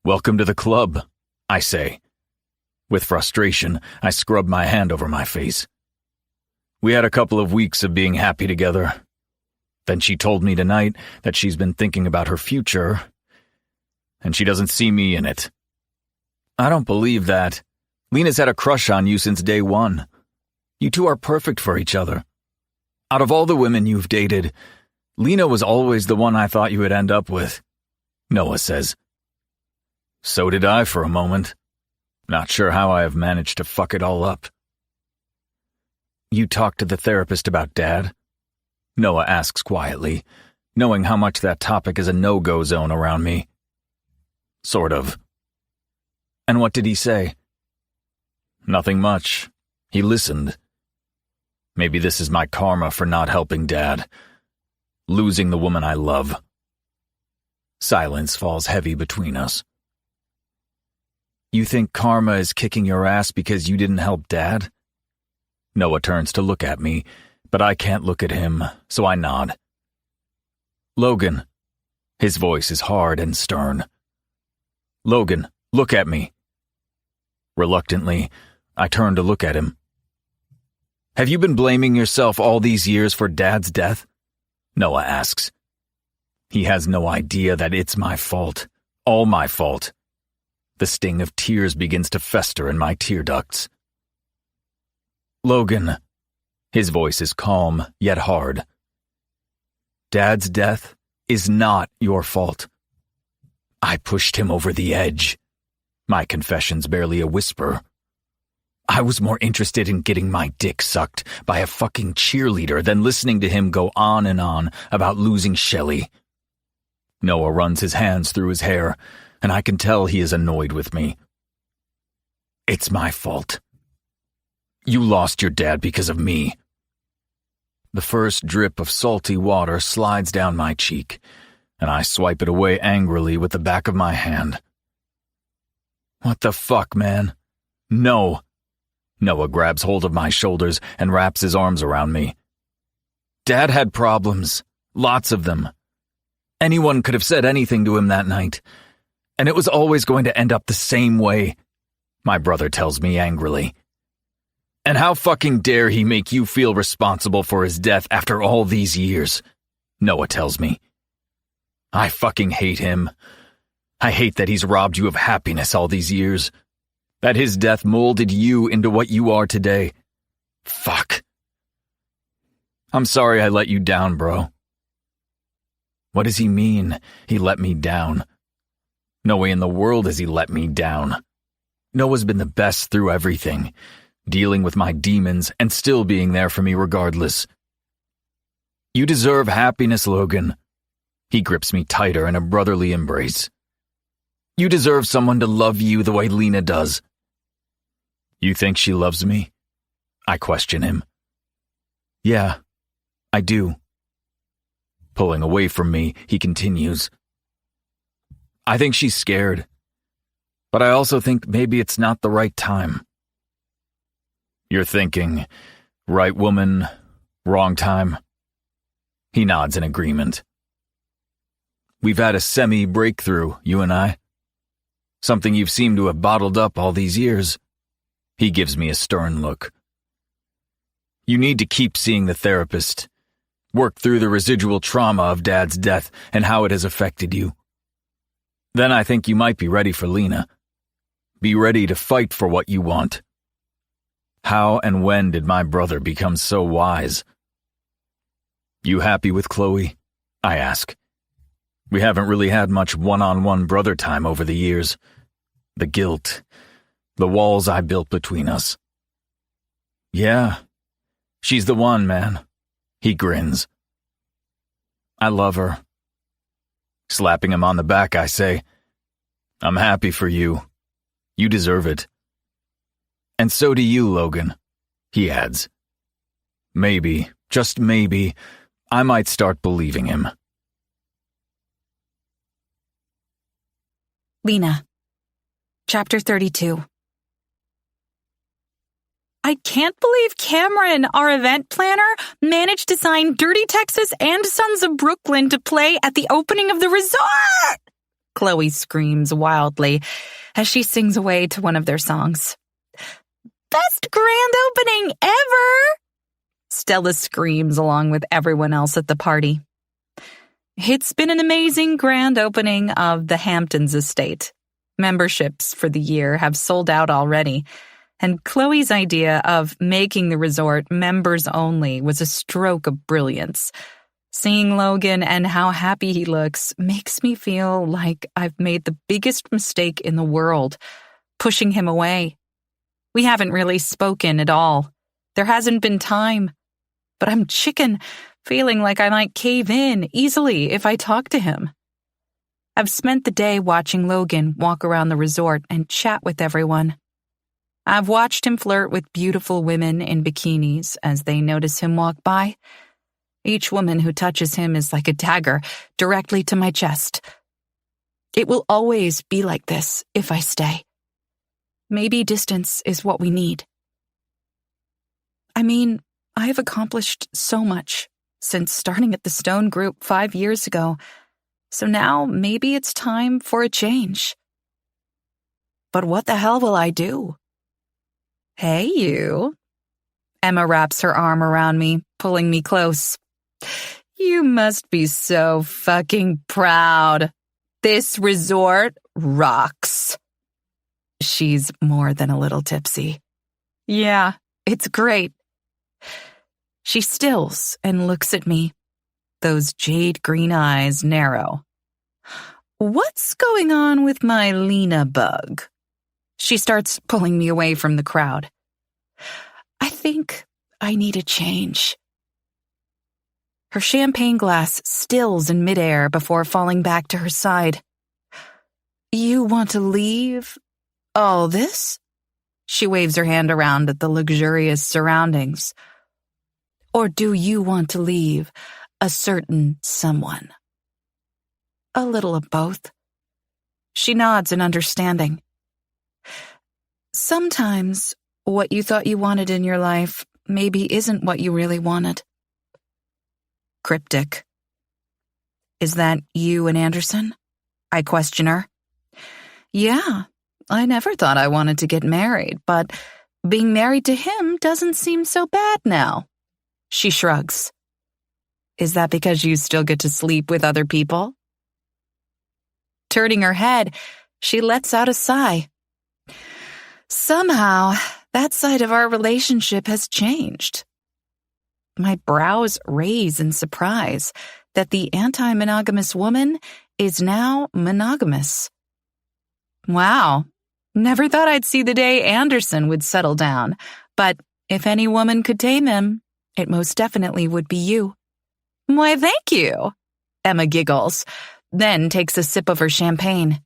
Welcome to the club, I say. With frustration, I scrub my hand over my face. We had a couple of weeks of being happy together. Then she told me tonight that she's been thinking about her future, and she doesn't see me in it. I don't believe that. Lena's had a crush on you since day one. You two are perfect for each other. Out of all the women you've dated, Lena was always the one I thought you would end up with, Noah says. So did I for a moment. Not sure how I have managed to fuck it all up. You talked to the therapist about Dad? Noah asks quietly, knowing how much that topic is a no-go zone around me. Sort of. And what did he say? Nothing much. He listened. Maybe this is my karma for not helping Dad. Losing the woman I love. Silence falls heavy between us. You think karma is kicking your ass because you didn't help Dad? Noah turns to look at me, but I can't look at him, so I nod. Logan. His voice is hard and stern. Logan, look at me. Reluctantly, I turn to look at him. Have you been blaming yourself all these years for Dad's death? Noah asks. He has no idea that it's my fault. All my fault. The sting of tears begins to fester in my tear ducts. Logan. His voice is calm, yet hard. Dad's death is not your fault. I pushed him over the edge. My confession's barely a whisper. I was more interested in getting my dick sucked by a fucking cheerleader than listening to him go on and on about losing Shelley. Noah runs his hands through his hair, and I can tell he is annoyed with me. It's my fault. You lost your dad because of me. The first drip of salty water slides down my cheek, and I swipe it away angrily with the back of my hand. What the fuck, man? No. Noah grabs hold of my shoulders and wraps his arms around me. Dad had problems. Lots of them. Anyone could have said anything to him that night. And it was always going to end up the same way, my brother tells me angrily. And how fucking dare he make you feel responsible for his death after all these years, Noah tells me. I fucking hate him. I hate that he's robbed you of happiness all these years. That his death molded you into what you are today. Fuck. I'm sorry I let you down, bro. What does he mean, he let me down? No way in the world has he let me down. Noah's been the best through everything, dealing with my demons and still being there for me regardless. You deserve happiness, Logan. He grips me tighter in a brotherly embrace. You deserve someone to love you the way Lena does. You think she loves me? I question him. Yeah, I do. Pulling away from me, he continues. I think she's scared. But I also think maybe it's not the right time. You're thinking, right woman, wrong time? He nods in agreement. We've had a semi-breakthrough, you and I. Something you've seemed to have bottled up all these years. He gives me a stern look. You need to keep seeing the therapist. Work through the residual trauma of Dad's death and how it has affected you. Then I think you might be ready for Lena. Be ready to fight for what you want. How and when did my brother become so wise? You happy with Chloe? I ask. We haven't really had much one-on-one brother time over the years. The guilt, the walls I built between us. Yeah, she's the one, man. He grins. I love her. Slapping him on the back, I say, I'm happy for you. You deserve it. And so do you, Logan, he adds. Maybe, just maybe, I might start believing him. Lena. Chapter 32. I can't believe Cameron, our event planner, managed to sign Dirty Texas and Sons of Brooklyn to play at the opening of the resort! Chloe screams wildly as she sings away to one of their songs. Best grand opening ever! Stella screams along with everyone else at the party. It's been an amazing grand opening of the Hamptons estate. Memberships for the year have sold out already, and Chloe's idea of making the resort members only was a stroke of brilliance. Seeing Logan and how happy he looks makes me feel like I've made the biggest mistake in the world, pushing him away. We haven't really spoken at all. There hasn't been time. But I'm chicken, feeling like I might cave in easily if I talk to him. I've spent the day watching Logan walk around the resort and chat with everyone. I've watched him flirt with beautiful women in bikinis as they notice him walk by. Each woman who touches him is like a dagger directly to my chest. It will always be like this if I stay. Maybe distance is what we need. I mean, I have accomplished so much since starting at the Stone Group 5 years ago, so now maybe it's time for a change. But what the hell will I do? Hey, you. Emma wraps her arm around me, pulling me close. You must be so fucking proud. This resort rocks. She's more than a little tipsy. Yeah, it's great. She stills and looks at me. Those jade green eyes narrow. What's going on with my Lena bug? She starts pulling me away from the crowd. I think I need a change. Her champagne glass stills in midair before falling back to her side. You want to leave all this? She waves her hand around at the luxurious surroundings. Or do you want to leave a certain someone? A little of both. She nods in understanding. Sometimes what you thought you wanted in your life maybe isn't what you really wanted. Cryptic. Is that you and Anderson? I question her. Yeah, I never thought I wanted to get married, but being married to him doesn't seem so bad now. She shrugs. Is that because you still get to sleep with other people? Turning her head, she lets out a sigh. Somehow, that side of our relationship has changed. My brows raise in surprise that the anti-monogamous woman is now monogamous. Wow, never thought I'd see the day Anderson would settle down, but if any woman could tame him, it most definitely would be you. Why, thank you. Emma giggles, then takes a sip of her champagne.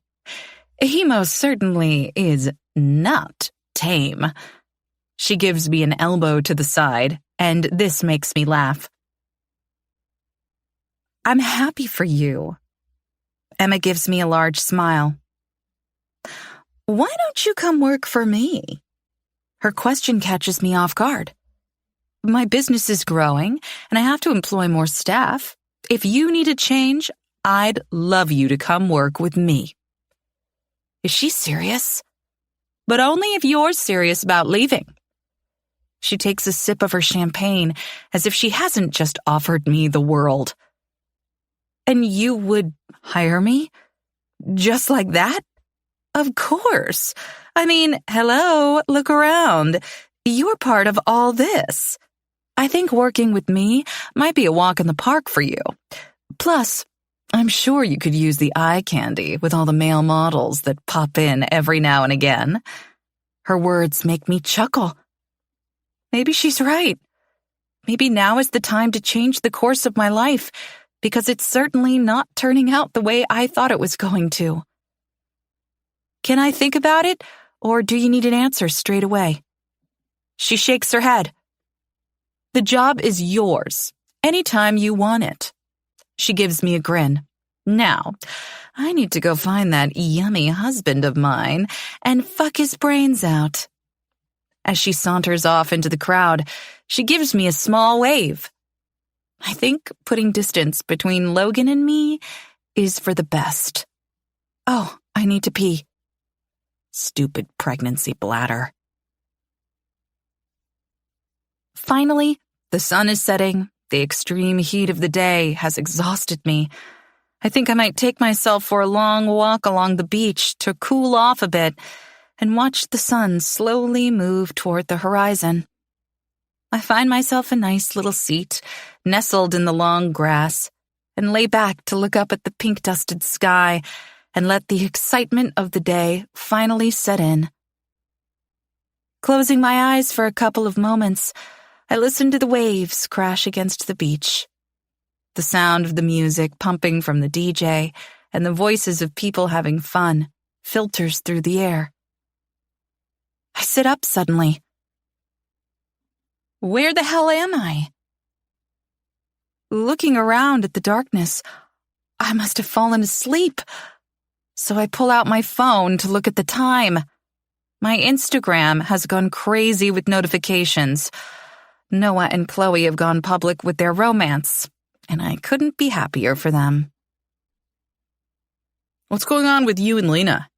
He most certainly is not tame. She gives me an elbow to the side, and this makes me laugh. I'm happy for you. Emma gives me a large smile. Why don't you come work for me? Her question catches me off guard. My business is growing, and I have to employ more staff. If you need a change, I'd love you to come work with me. Is she serious? But only if you're serious about leaving. She takes a sip of her champagne as if she hasn't just offered me the world. And you would hire me? Just like that? Of course. I mean, hello, look around. You're part of all this. I think working with me might be a walk in the park for you. Plus, I'm sure you could use the eye candy with all the male models that pop in every now and again. Her words make me chuckle. Maybe she's right. Maybe now is the time to change the course of my life, because it's certainly not turning out the way I thought it was going to. Can I think about it, or do you need an answer straight away? She shakes her head. The job is yours, anytime you want it. She gives me a grin. Now, I need to go find that yummy husband of mine and fuck his brains out. As she saunters off into the crowd, she gives me a small wave. I think putting distance between Logan and me is for the best. Oh, I need to pee. Stupid pregnancy bladder. Finally, the sun is setting. The extreme heat of the day has exhausted me. I think I might take myself for a long walk along the beach to cool off a bit and watch the sun slowly move toward the horizon. I find myself a nice little seat, nestled in the long grass, and lay back to look up at the pink-dusted sky and let the excitement of the day finally set in. Closing my eyes for a couple of moments, I listen to the waves crash against the beach. The sound of the music pumping from the DJ and the voices of people having fun filters through the air. I sit up suddenly. Where the hell am I? Looking around at the darkness, I must have fallen asleep. So I pull out my phone to look at the time. My Instagram has gone crazy with notifications. Noah and Chloe have gone public with their romance, and I couldn't be happier for them. What's going on with you and Lena?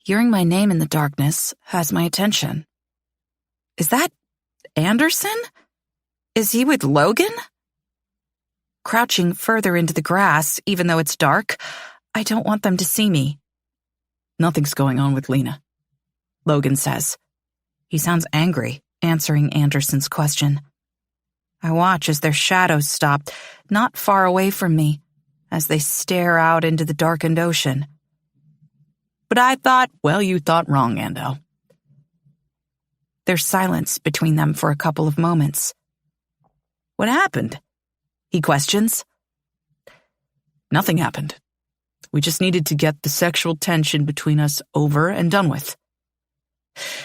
Hearing my name in the darkness has my attention. Is that Anderson? Is he with Logan? Crouching further into the grass, even though it's dark, I don't want them to see me. Nothing's going on with Lena, Logan says. He sounds angry, answering Anderson's question. I watch as their shadows stop, not far away from me, as they stare out into the darkened ocean. But I thought, well, you thought wrong, Ando. There's silence between them for a couple of moments. What happened? He questions. Nothing happened. We just needed to get the sexual tension between us over and done with.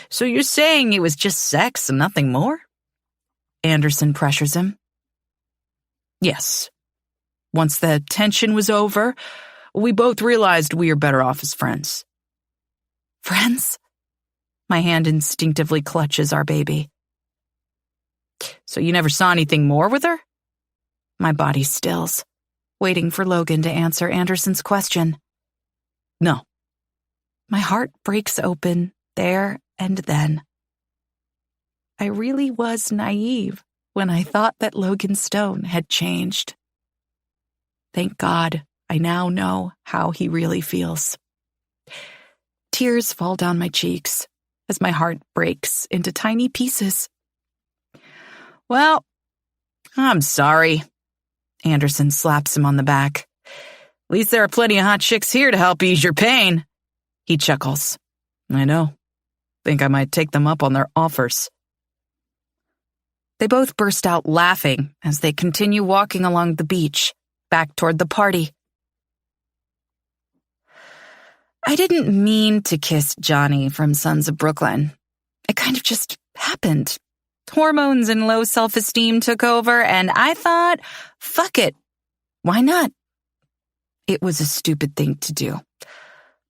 So you're saying it was just sex and nothing more? Anderson pressures him. Yes. Once the tension was over, we both realized we are better off as friends. Friends? My hand instinctively clutches our baby. So you never saw anything more with her? My body stills, waiting for Logan to answer Anderson's question. No. My heart breaks open there and then. I really was naive when I thought that Logan Stone had changed. Thank God I now know how he really feels. Tears fall down my cheeks as my heart breaks into tiny pieces. Well, I'm sorry. Anderson slaps him on the back. At least there are plenty of hot chicks here to help ease your pain. He chuckles. I know. Think I might take them up on their offers. They both burst out laughing as they continue walking along the beach, back toward the party. I didn't mean to kiss Johnny from Sons of Brooklyn. It kind of just happened. Hormones and low self-esteem took over, and I thought, fuck it. Why not? It was a stupid thing to do.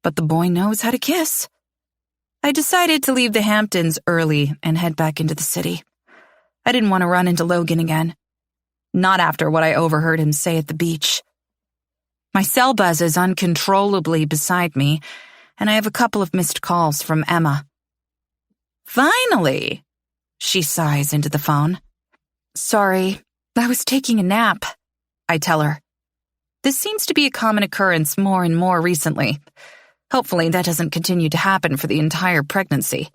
But the boy knows how to kiss. I decided to leave the Hamptons early and head back into the city. I didn't want to run into Logan again. Not after what I overheard him say at the beach. My cell buzzes uncontrollably beside me, and I have a couple of missed calls from Emma. Finally! She sighs into the phone. Sorry, I was taking a nap, I tell her. This seems to be a common occurrence more and more recently. Hopefully that doesn't continue to happen for the entire pregnancy.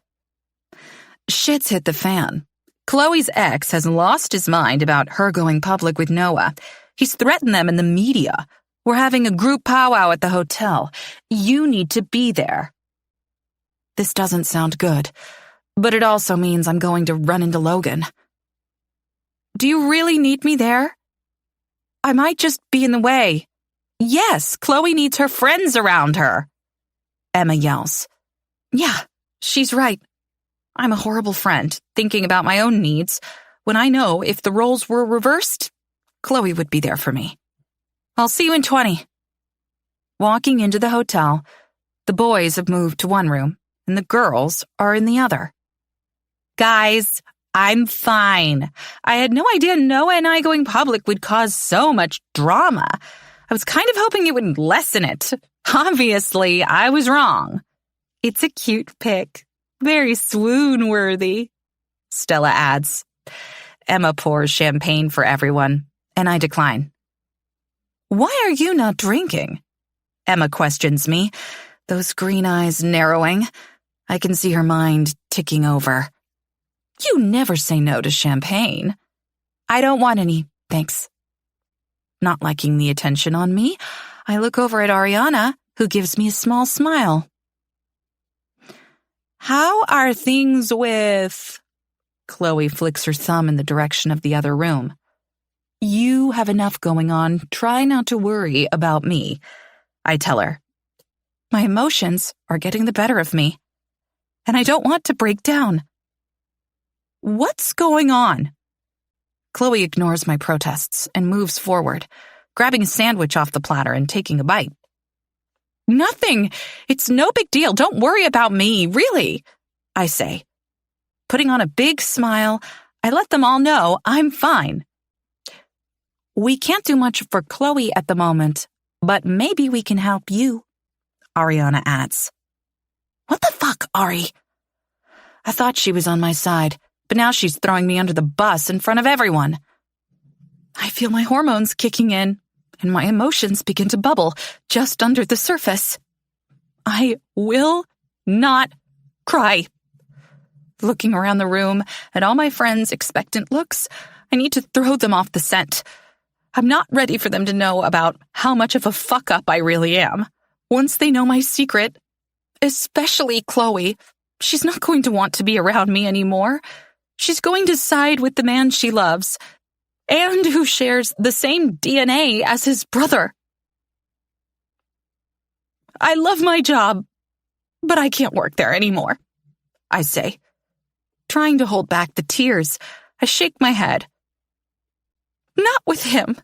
Shit's hit the fan. Chloe's ex has lost his mind about her going public with Noah. He's threatened them in the media. We're having a group powwow at the hotel. You need to be there. This doesn't sound good, but it also means I'm going to run into Logan. Do you really need me there? I might just be in the way. Yes, Chloe needs her friends around her. Emma yells. Yeah, she's right. I'm a horrible friend, thinking about my own needs, when I know if the roles were reversed, Chloe would be there for me. I'll see you in 20. Walking into the hotel, the boys have moved to one room, and the girls are in the other. Guys, I'm fine. I had no idea Noah and I going public would cause so much drama. I was kind of hoping it would lessen it. Obviously, I was wrong. It's a cute pic. Very swoon-worthy, Stella adds. Emma pours champagne for everyone, and I decline. Why are you not drinking? Emma questions me, those green eyes narrowing. I can see her mind ticking over. You never say no to champagne. I don't want any, thanks. Not liking the attention on me, I look over at Ariana, who gives me a small smile. How are things with... Chloe flicks her thumb in the direction of the other room. You have enough going on. Try not to worry about me, I tell her. My emotions are getting the better of me, and I don't want to break down. What's going on? Chloe ignores my protests and moves forward, grabbing a sandwich off the platter and taking a bite. Nothing. It's no big deal. Don't worry about me, really, I say. Putting on a big smile, I let them all know I'm fine. We can't do much for Chloe at the moment, but maybe we can help you, Ariana adds. What the fuck, Ari? I thought she was on my side, but now she's throwing me under the bus in front of everyone. I feel my hormones kicking in, and my emotions begin to bubble just under the surface. I will not cry. Looking around the room at all my friends' expectant looks, I need to throw them off the scent. I'm not ready for them to know about how much of a fuck-up I really am. Once they know my secret, especially Chloe, she's not going to want to be around me anymore. She's going to side with the man she loves, and who shares the same DNA as his brother. I love my job, but I can't work there anymore, I say. Trying to hold back the tears, I shake my head. Not with him.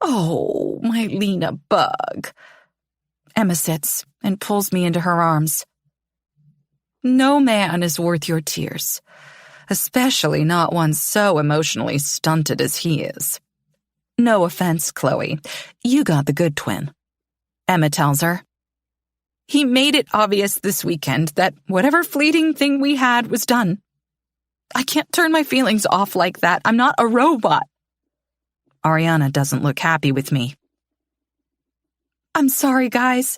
Oh, my Lena bug. Emma sits and pulls me into her arms. No man is worth your tears, especially not one so emotionally stunted as he is. No offense, Chloe. You got the good twin, Emma tells her. He made it obvious this weekend that whatever fleeting thing we had was done. I can't turn my feelings off like that. I'm not a robot. Ariana doesn't look happy with me. I'm sorry, guys.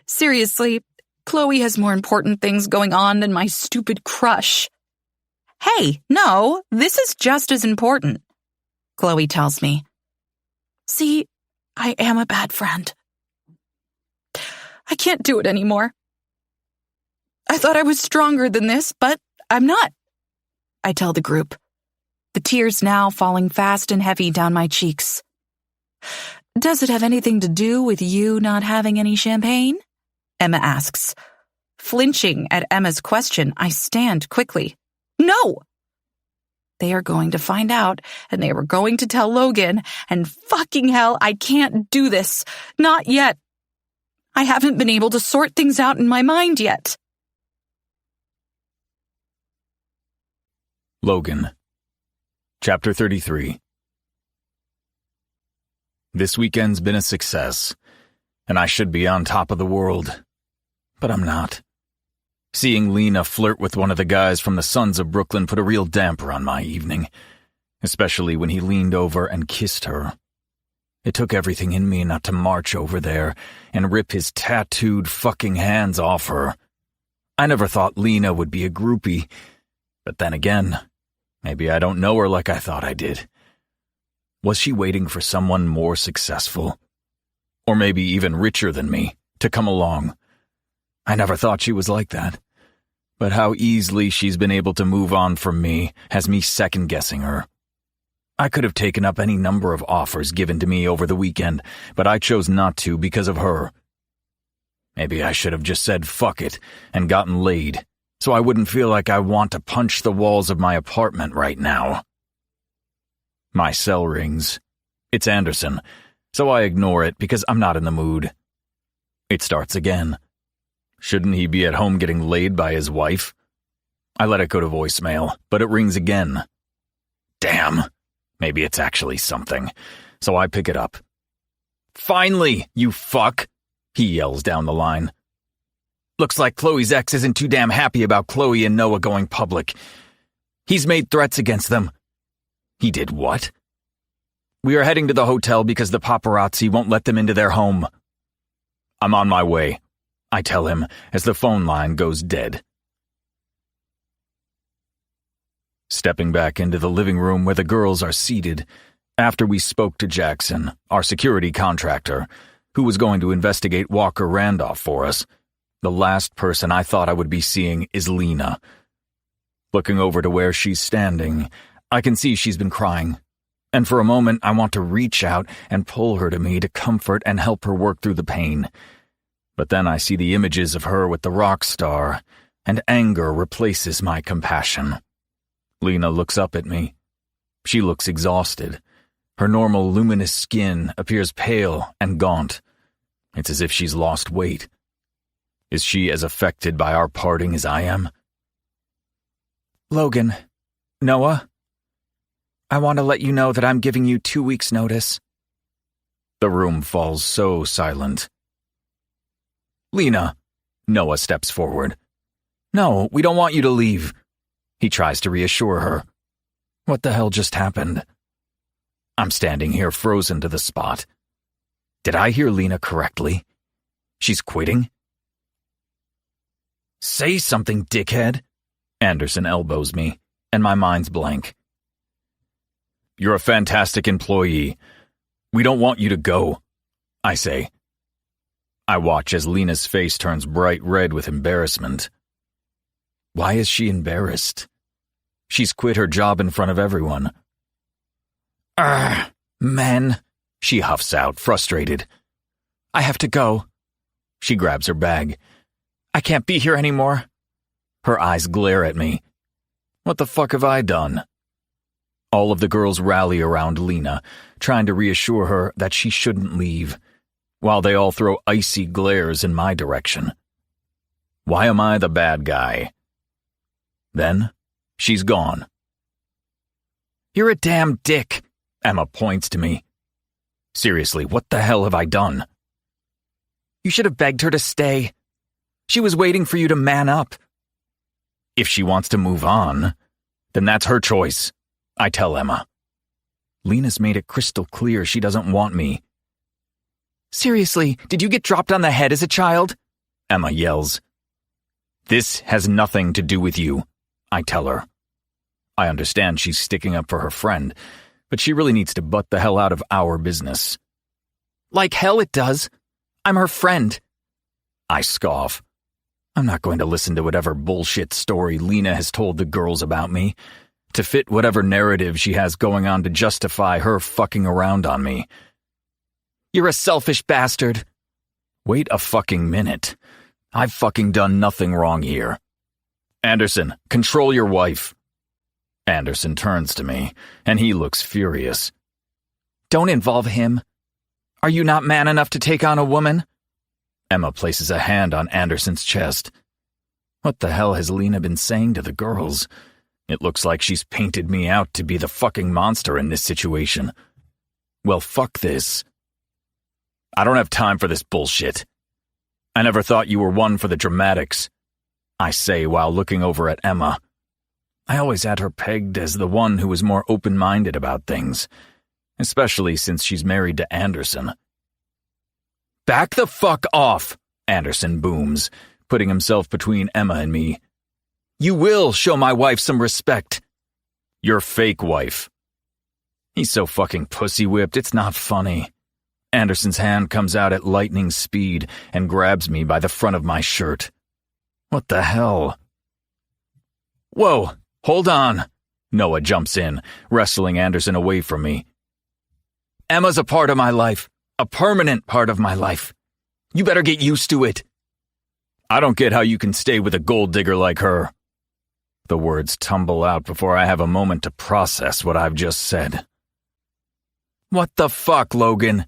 Seriously, Chloe has more important things going on than my stupid crush. Hey, no, this is just as important, Chloe tells me. See, I am a bad friend. I can't do it anymore. I thought I was stronger than this, but I'm not, I tell the group, the tears now falling fast and heavy down my cheeks. Does it have anything to do with you not having any champagne? Emma asks. Flinching at Emma's question, I stand quickly. No! They are going to find out, and they were going to tell Logan, and fucking hell, I can't do this. Not yet. I haven't been able to sort things out in my mind yet. Logan. Chapter 33. This weekend's been a success, and I should be on top of the world, but I'm not. Seeing Lena flirt with one of the guys from the Sons of Brooklyn put a real damper on my evening, especially when he leaned over and kissed her. It took everything in me not to march over there and rip his tattooed fucking hands off her. I never thought Lena would be a groupie, but then again, maybe I don't know her like I thought I did. Was she waiting for someone more successful? Or maybe even richer than me to come along? I never thought she was like that. But how easily she's been able to move on from me has me second-guessing her. I could have taken up any number of offers given to me over the weekend, but I chose not to because of her. Maybe I should have just said fuck it and gotten laid, so I wouldn't feel like I want to punch the walls of my apartment right now. My cell rings. It's Anderson, so I ignore it because I'm not in the mood. It starts again. Shouldn't he be at home getting laid by his wife? I let it go to voicemail, but it rings again. Damn, maybe it's actually something, so I pick it up. Finally, you fuck, he yells down the line. Looks like Chloe's ex isn't too damn happy about Chloe and Noah going public. He's made threats against them. He did what? We are heading to the hotel because the paparazzi won't let them into their home. I'm on my way, I tell him as the phone line goes dead. Stepping back into the living room where the girls are seated, after we spoke to Jackson, our security contractor, who was going to investigate Walker Randolph for us, the last person I thought I would be seeing is Lena. Looking over to where she's standing, I can see she's been crying, and for a moment I want to reach out and pull her to me to comfort and help her work through the pain. But then I see the images of her with the rock star, and anger replaces my compassion. Lena looks up at me. She looks exhausted. Her normal luminous skin appears pale and gaunt. It's as if she's lost weight. Is she as affected by our parting as I am? Logan, Noah, I want to let you know that I'm giving you 2 weeks' notice. The room falls so silent. Lena, Noah steps forward. No, we don't want you to leave. He tries to reassure her. What the hell just happened? I'm standing here frozen to the spot. Did I hear Lena correctly? She's quitting? Say something, dickhead. Anderson elbows me, and my mind's blank. You're a fantastic employee. We don't want you to go, I say. I watch as Lena's face turns bright red with embarrassment. Why is she embarrassed? She's quit her job in front of everyone. Men, she huffs out, frustrated. I have to go. She grabs her bag. I can't be here anymore. Her eyes glare at me. What the fuck have I done? All of the girls rally around Lena, trying to reassure her that she shouldn't leave, while they all throw icy glares in my direction. Why am I the bad guy? Then, she's gone. You're a damn dick, Emma points to me. Seriously, what the hell have I done? You should have begged her to stay. She was waiting for you to man up. If she wants to move on, then that's her choice, I tell Emma. Lena's made it crystal clear she doesn't want me. Seriously, did you get dropped on the head as a child? Emma yells. This has nothing to do with you, I tell her. I understand she's sticking up for her friend, but she really needs to butt the hell out of our business. Like hell it does. I'm her friend. I scoff. I'm not going to listen to whatever bullshit story Lena has told the girls about me, to fit whatever narrative she has going on to justify her fucking around on me. You're a selfish bastard. Wait a fucking minute. I've fucking done nothing wrong here. Anderson, control your wife. Anderson turns to me, and he looks furious. Don't involve him. Are you not man enough to take on a woman? Emma places a hand on Anderson's chest. What the hell has Lena been saying to the girls? It looks like she's painted me out to be the fucking monster in this situation. Well, fuck this. I don't have time for this bullshit. I never thought you were one for the dramatics, I say while looking over at Emma. I always had her pegged as the one who was more open-minded about things, especially since she's married to Anderson. Back the fuck off, Anderson booms, putting himself between Emma and me. You will show my wife some respect. Your fake wife. He's so fucking pussy-whipped, it's not funny. Anderson's hand comes out at lightning speed and grabs me by the front of my shirt. What the hell? Whoa, hold on. Noah jumps in, wrestling Anderson away from me. Emma's a part of my life. A permanent part of my life. You better get used to it. I don't get how you can stay with a gold digger like her. The words tumble out before I have a moment to process what I've just said. What the fuck, Logan?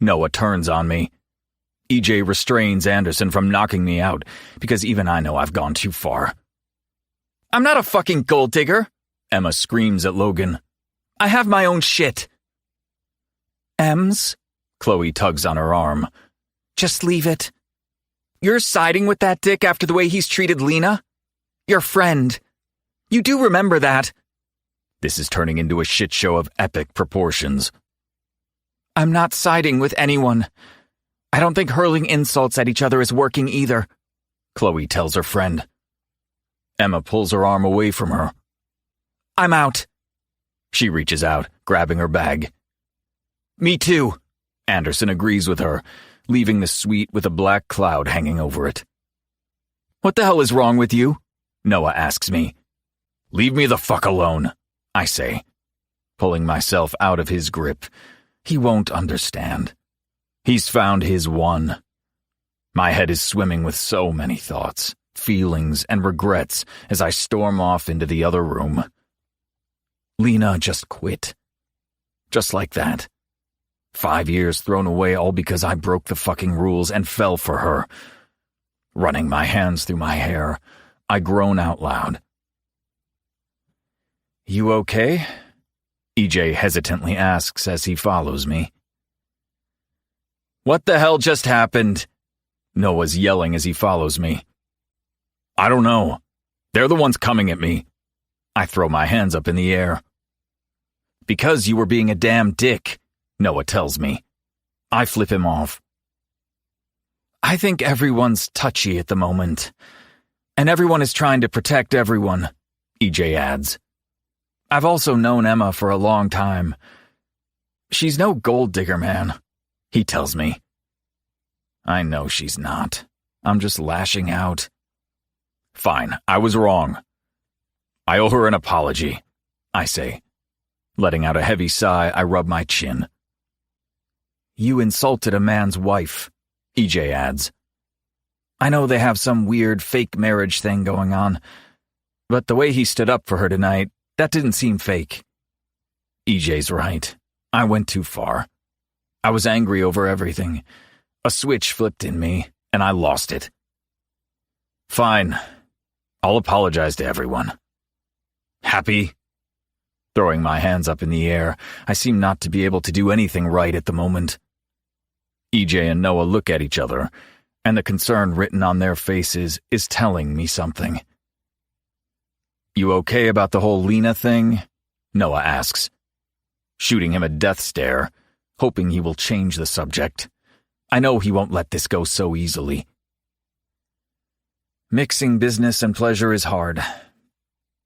Noah turns on me. EJ restrains Anderson from knocking me out, because even I know I've gone too far. I'm not a fucking gold digger, Emma screams at Logan. I have my own shit. Ems? Chloe tugs on her arm. Just leave it. You're siding with that dick after the way he's treated Lena? Your friend. You do remember that. This is turning into a shit show of epic proportions. I'm not siding with anyone. I don't think hurling insults at each other is working either, Chloe tells her friend. Emma pulls her arm away from her. I'm out. She reaches out, grabbing her bag. Me too. Anderson agrees with her, leaving the suite with a black cloud hanging over it. What the hell is wrong with you? Noah asks me. Leave me the fuck alone, I say. pulling myself out of his grip. He won't understand. He's found his one. My head is swimming with so many thoughts, feelings, and regrets as I storm off into the other room. Lena just quit. Just like that. 5 years thrown away all because I broke the fucking rules and fell for her. Running my hands through my hair, I groan out loud. "You okay?" EJ hesitantly asks as he follows me. "What the hell just happened?" Noah's yelling as he follows me. "I don't know. They're the ones coming at me." I throw my hands up in the air. "Because you were being a damn dick," Noah tells me. I flip him off. "I think everyone's touchy at the moment. And everyone is trying to protect everyone," EJ adds. "I've also known Emma for a long time. She's no gold digger, man," he tells me. I know she's not. I'm just lashing out. "Fine, I was wrong. I owe her an apology," I say. Letting out a heavy sigh, I rub my chin. "You insulted a man's wife," EJ adds. "I know they have some weird fake marriage thing going on, but the way he stood up for her tonight, that didn't seem fake." EJ's right. I went too far. I was angry over everything. A switch flipped in me, and I lost it. "Fine. I'll apologize to everyone. Happy?" Throwing my hands up in the air, I seem not to be able to do anything right at the moment. EJ and Noah look at each other, and the concern written on their faces is telling me something. "You okay about the whole Lena thing?" Noah asks, shooting him a death stare, hoping he will change the subject. I know he won't let this go so easily. "Mixing business and pleasure is hard.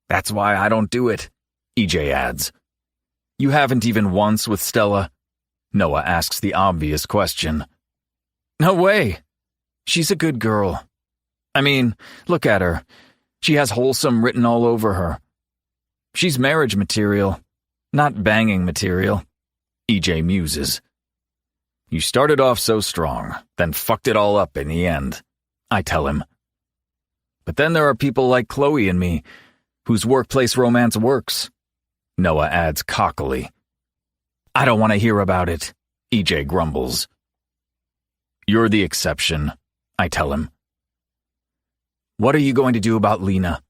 That's why I don't do it," EJ adds. "You haven't even once with Stella?" Noah asks the obvious question. "No way. She's a good girl. I mean, look at her. She has wholesome written all over her. She's marriage material, not banging material," EJ muses. "You started off so strong, then fucked it all up in the end," I tell him. "But then there are people like Chloe and me, whose workplace romance works," Noah adds cockily. "I don't want to hear about it," EJ grumbles. "You're the exception," I tell him. "What are you going to do about Lena?"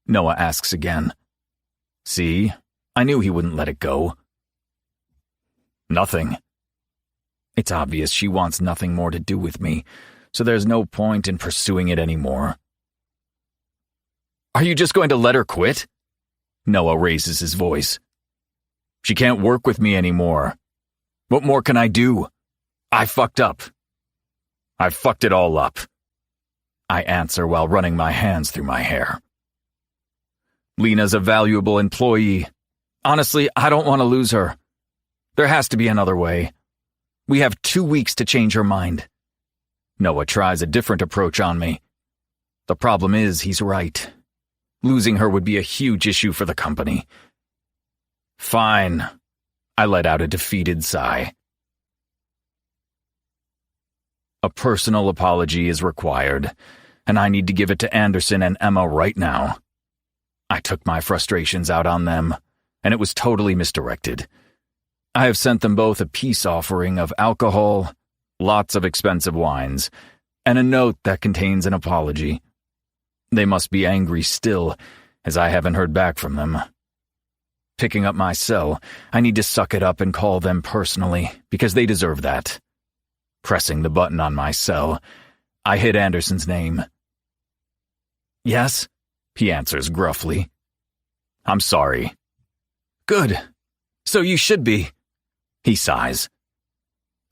Noah asks again. See, I knew he wouldn't let it go. "Nothing. It's obvious she wants nothing more to do with me, so there's no point in pursuing it anymore." "Are you just going to let her quit?" Noah raises his voice. "She can't work with me anymore. What more can I do? I fucked up. I fucked it all up," I answer while running my hands through my hair. "Lena's a valuable employee. Honestly, I don't want to lose her. There has to be another way. We have 2 weeks to change her mind." Noah tries a different approach on me. The problem is, he's right. Losing her would be a huge issue for the company. "Fine." I let out a defeated sigh. A personal apology is required, and I need to give it to Anderson and Emma right now. I took my frustrations out on them, and it was totally misdirected. I have sent them both a peace offering of alcohol, lots of expensive wines, and a note that contains an apology. They must be angry still, as I haven't heard back from them. Picking up my cell, I need to suck it up and call them personally, because they deserve that. Pressing the button on my cell, I hit Anderson's name. "Yes?" he answers gruffly. "I'm sorry." "Good. So you should be." He sighs.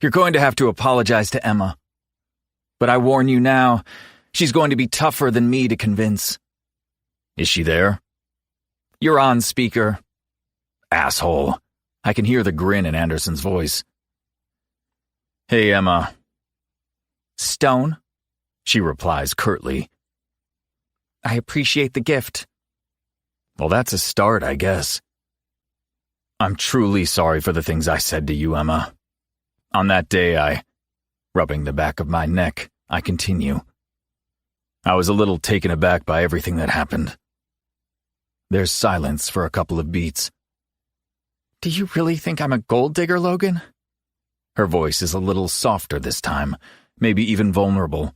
"You're going to have to apologize to Emma. But I warn you now, she's going to be tougher than me to convince." "Is she there?" "You're on speaker." "Asshole." I can hear the grin in Anderson's voice. "Hey, Emma." "Stone?" she replies curtly. "I appreciate the gift." "Well, that's a start, I guess." I'm truly sorry for the things I said to you, Emma. On that day, rubbing the back of my neck, I continue. I was a little taken aback by everything that happened. There's silence for a couple of beats. Do you really think I'm a gold digger, Logan? Her voice is a little softer this time, maybe even vulnerable.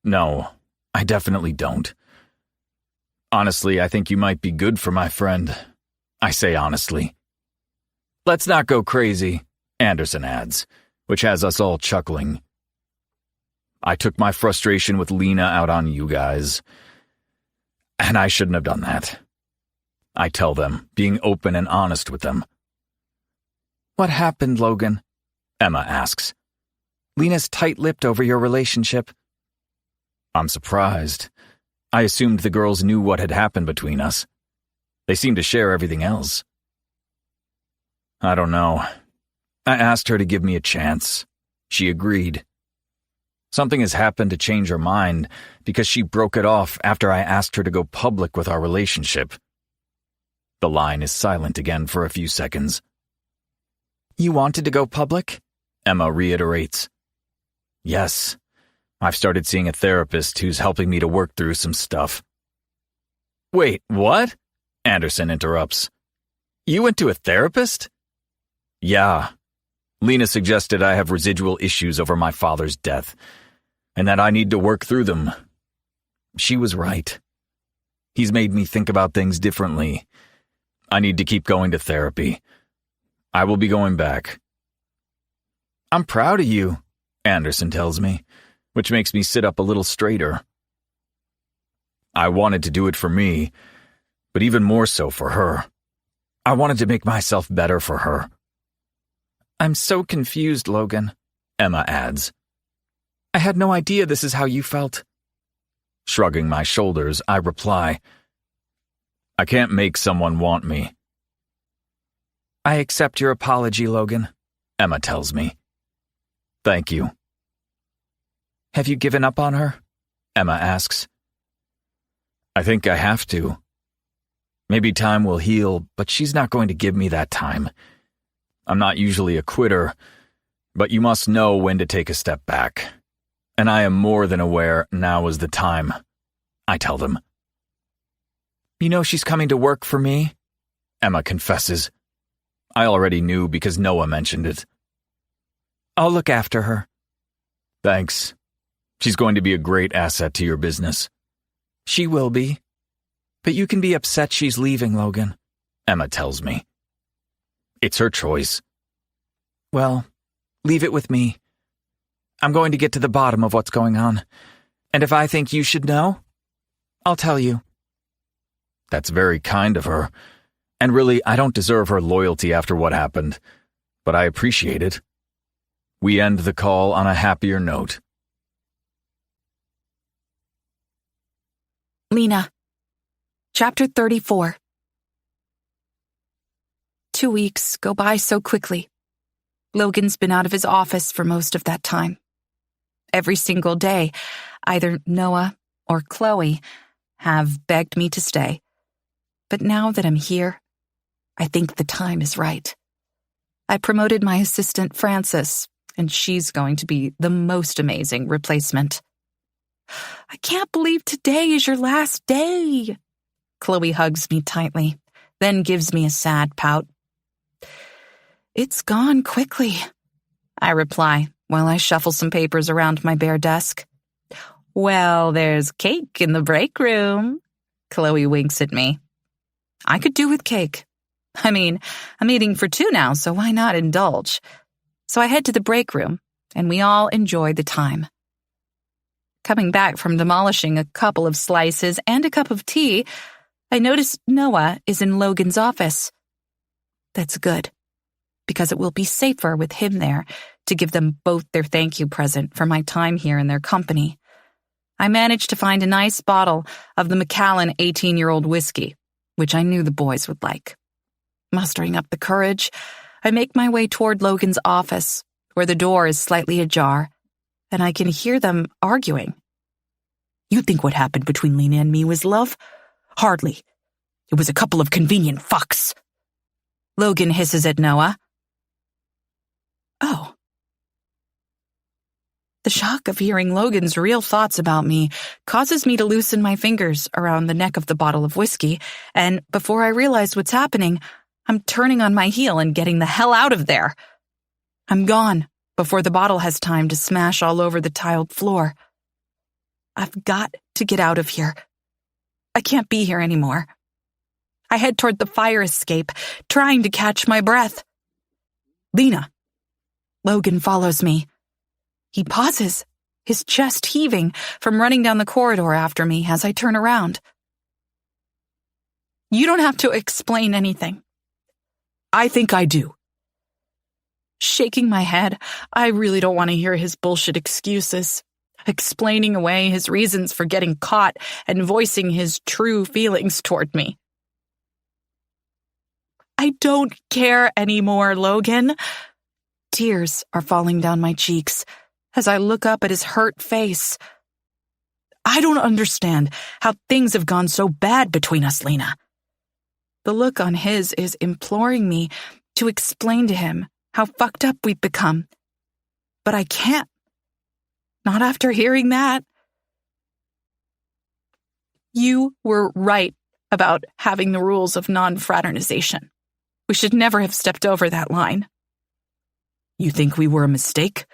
No, I definitely don't. Honestly, I think you might be good for my friend. I say honestly. Let's not go crazy, Anderson adds, which has us all chuckling. I took my frustration with Lena out on you guys, and I shouldn't have done that. I tell them, being open and honest with them. What happened, Logan? Emma asks. Lena's tight-lipped over your relationship. I'm surprised. I assumed the girls knew what had happened between us. They seem to share everything else. I don't know. I asked her to give me a chance. She agreed. Something has happened to change her mind because she broke it off after I asked her to go public with our relationship. The line is silent again for a few seconds. You wanted to go public? Emma reiterates. Yes. I've started seeing a therapist who's helping me to work through some stuff. Wait, what? Anderson interrupts. You went to a therapist? Yeah. Lena suggested I have residual issues over my father's death, and that I need to work through them. She was right. He's made me think about things differently. I need to keep going to therapy. I will be going back. I'm proud of you, Anderson tells me, which makes me sit up a little straighter. I wanted to do it for me, but even more so for her. I wanted to make myself better for her. I'm so confused, Logan, Emma adds. I had no idea this is how you felt. Shrugging my shoulders, I reply, I can't make someone want me. I accept your apology, Logan, Emma tells me. Thank you. Have you given up on her? Emma asks. I think I have to. Maybe time will heal, but she's not going to give me that time. I'm not usually a quitter, but you must know when to take a step back. And I am more than aware now is the time, I tell them. You know she's coming to work for me? Emma confesses. I already knew because Noah mentioned it. I'll look after her. Thanks. She's going to be a great asset to your business. She will be. But you can be upset she's leaving, Logan, Emma tells me. It's her choice. Well, leave it with me. I'm going to get to the bottom of what's going on. And if I think you should know, I'll tell you. That's very kind of her. And really, I don't deserve her loyalty after what happened. But I appreciate it. We end the call on a happier note. Lena. Chapter 34. 2 weeks go by so quickly. Logan's been out of his office for most of that time. Every single day, either Noah or Chloe have begged me to stay. But now that I'm here, I think the time is right. I promoted my assistant, Frances, and she's going to be the most amazing replacement. I can't believe today is your last day. Chloe hugs me tightly, then gives me a sad pout. It's gone quickly, I reply while I shuffle some papers around my bare desk. Well, there's cake in the break room. Chloe winks at me. I could do with cake. I mean, I'm eating for 2 now, so why not indulge? So I head to the break room, and we all enjoy the time. Coming back from demolishing a couple of slices and a cup of tea, I notice Noah is in Logan's office. That's good, because it will be safer with him there to give them both their thank you present for my time here in their company. I managed to find a nice bottle of the Macallan 18-year-old whiskey, which I knew the boys would like. Mustering up the courage, I make my way toward Logan's office, where the door is slightly ajar, and I can hear them arguing. You think what happened between Lena and me was love? Hardly. It was a couple of convenient fucks. Logan hisses at Noah. Oh. The shock of hearing Logan's real thoughts about me causes me to loosen my fingers around the neck of the bottle of whiskey, and before I realize what's happening, I'm turning on my heel and getting the hell out of there. I'm gone before the bottle has time to smash all over the tiled floor. I've got to get out of here. I can't be here anymore. I head toward the fire escape, trying to catch my breath. Lena. Logan follows me. He pauses, his chest heaving from running down the corridor after me as I turn around. You don't have to explain anything. I think I do. Shaking my head, I really don't want to hear his bullshit excuses, explaining away his reasons for getting caught and voicing his true feelings toward me. I don't care anymore, Logan. Tears are falling down my cheeks as I look up at his hurt face. I don't understand how things have gone so bad between us, Lena. The look on his is imploring me to explain to him how fucked up we've become. But I can't. Not after hearing that. You were right about having the rules of non-fraternization. We should never have stepped over that line. You think we were a mistake?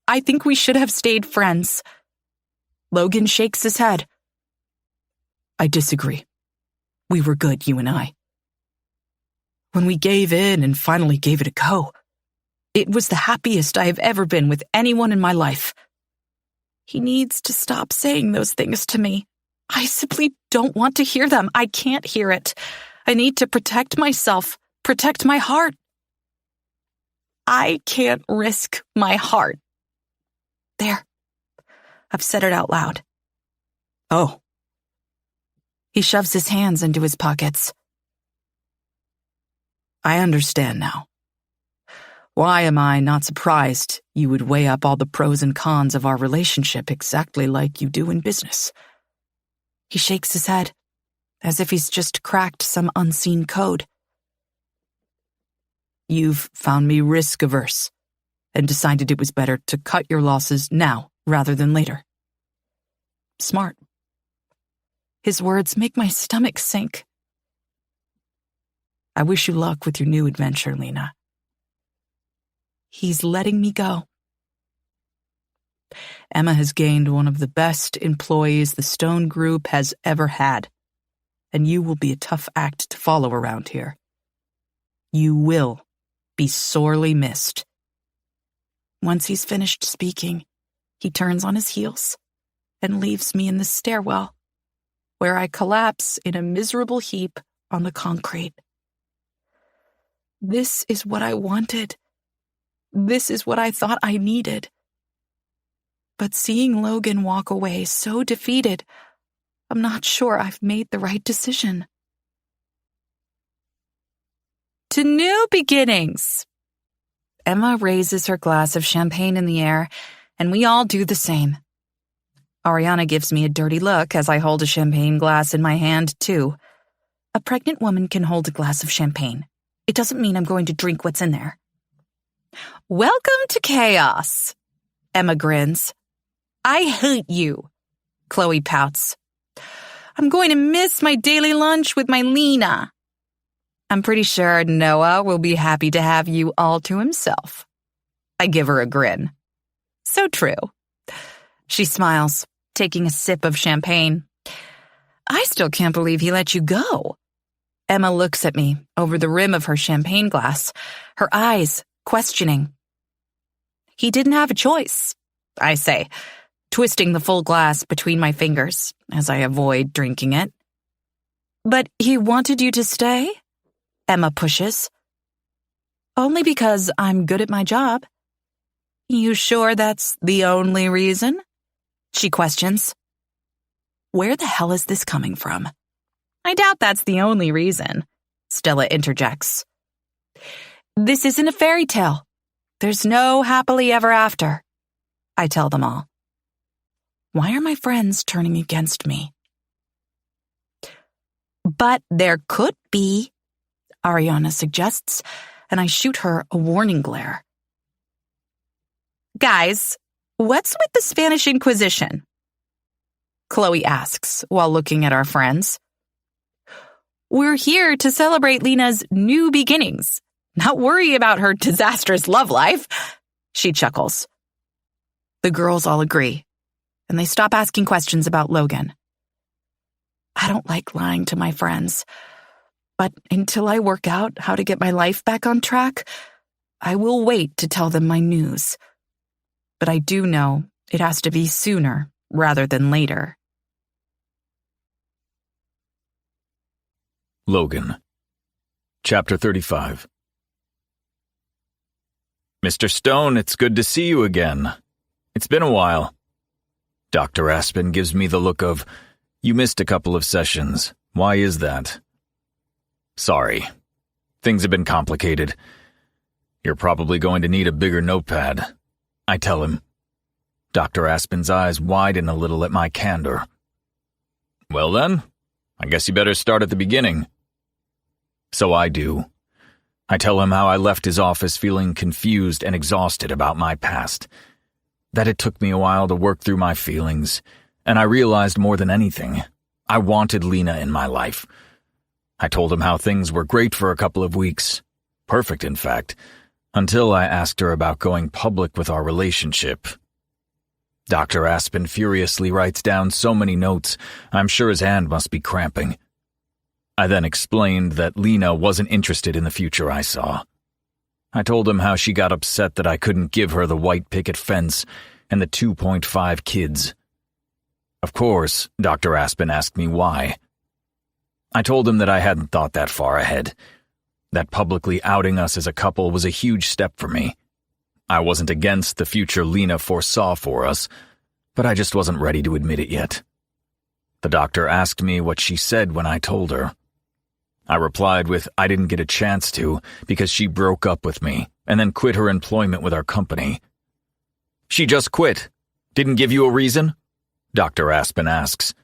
I think we should have stayed friends. Logan shakes his head. I disagree. We were good, you and I. When we gave in and finally gave it a go, it was the happiest I have ever been with anyone in my life. He needs to stop saying those things to me. I simply don't want to hear them. I can't hear it. I need to protect myself, protect my heart. I can't risk my heart. There. I've said it out loud. Oh. He shoves his hands into his pockets. I understand now. Why am I not surprised you would weigh up all the pros and cons of our relationship exactly like you do in business? He shakes his head, as if he's just cracked some unseen code. You've found me risk-averse and decided it was better to cut your losses now rather than later. Smart. His words make my stomach sink. I wish you luck with your new adventure, Lena. He's letting me go. Emma has gained one of the best employees the Stone Group has ever had, and you will be a tough act to follow around here. You will be sorely missed. Once he's finished speaking, he turns on his heels and leaves me in the stairwell, where I collapse in a miserable heap on the concrete. This is what I wanted. This is what I thought I needed. But seeing Logan walk away so defeated, I'm not sure I've made the right decision. To new beginnings. Emma raises her glass of champagne in the air, and we all do the same. Ariana gives me a dirty look as I hold a champagne glass in my hand, too. A pregnant woman can hold a glass of champagne. It doesn't mean I'm going to drink what's in there. Welcome to chaos. Emma grins. I hate you. Chloe pouts. I'm going to miss my daily lunch with my Lena. I'm pretty sure Noah will be happy to have you all to himself. I give her a grin. So true. She smiles, taking a sip of champagne. I still can't believe he let you go. Emma looks at me over the rim of her champagne glass, her eyes questioning. He didn't have a choice, I say, twisting the full glass between my fingers as I avoid drinking it. But he wanted you to stay? Emma pushes. Only because I'm good at my job. You sure that's the only reason? She questions. Where the hell is this coming from? I doubt that's the only reason, Stella interjects. This isn't a fairy tale. There's no happily ever after, I tell them all. Why are my friends turning against me? But there could be. Ariana suggests, and I shoot her a warning glare. Guys, what's with the Spanish Inquisition? Chloe asks while looking at our friends. We're here to celebrate Lena's new beginnings, not worry about her disastrous love life, she chuckles. The girls all agree, and they stop asking questions about Logan. I don't like lying to my friends, but until I work out how to get my life back on track, I will wait to tell them my news. But I do know it has to be sooner rather than later. Logan. Chapter 35. Mr. Stone, it's good to see you again. It's been a while. Dr. Aspen gives me the look of, you missed a couple of sessions. Why is that? Sorry. Things have been complicated. You're probably going to need a bigger notepad, I tell him. Dr. Aspen's eyes widen a little at my candor. Well then, I guess you better start at the beginning. So I do. I tell him how I left his office feeling confused and exhausted about my past. That it took me a while to work through my feelings, and I realized more than anything, I wanted Lena in my life. I told him how things were great for a couple of weeks. Perfect, in fact, until I asked her about going public with our relationship. Dr. Aspen furiously writes down so many notes, I'm sure his hand must be cramping. I then explained that Lena wasn't interested in the future I saw. I told him how she got upset that I couldn't give her the white picket fence and the 2.5 kids. Of course, Dr. Aspen asked me why. I told him that I hadn't thought that far ahead, that publicly outing us as a couple was a huge step for me. I wasn't against the future Lena foresaw for us, but I just wasn't ready to admit it yet. The doctor asked me what she said when I told her. I replied with I didn't get a chance to because she broke up with me and then quit her employment with our company. She just quit. Didn't give you a reason? Dr. Aspen asks.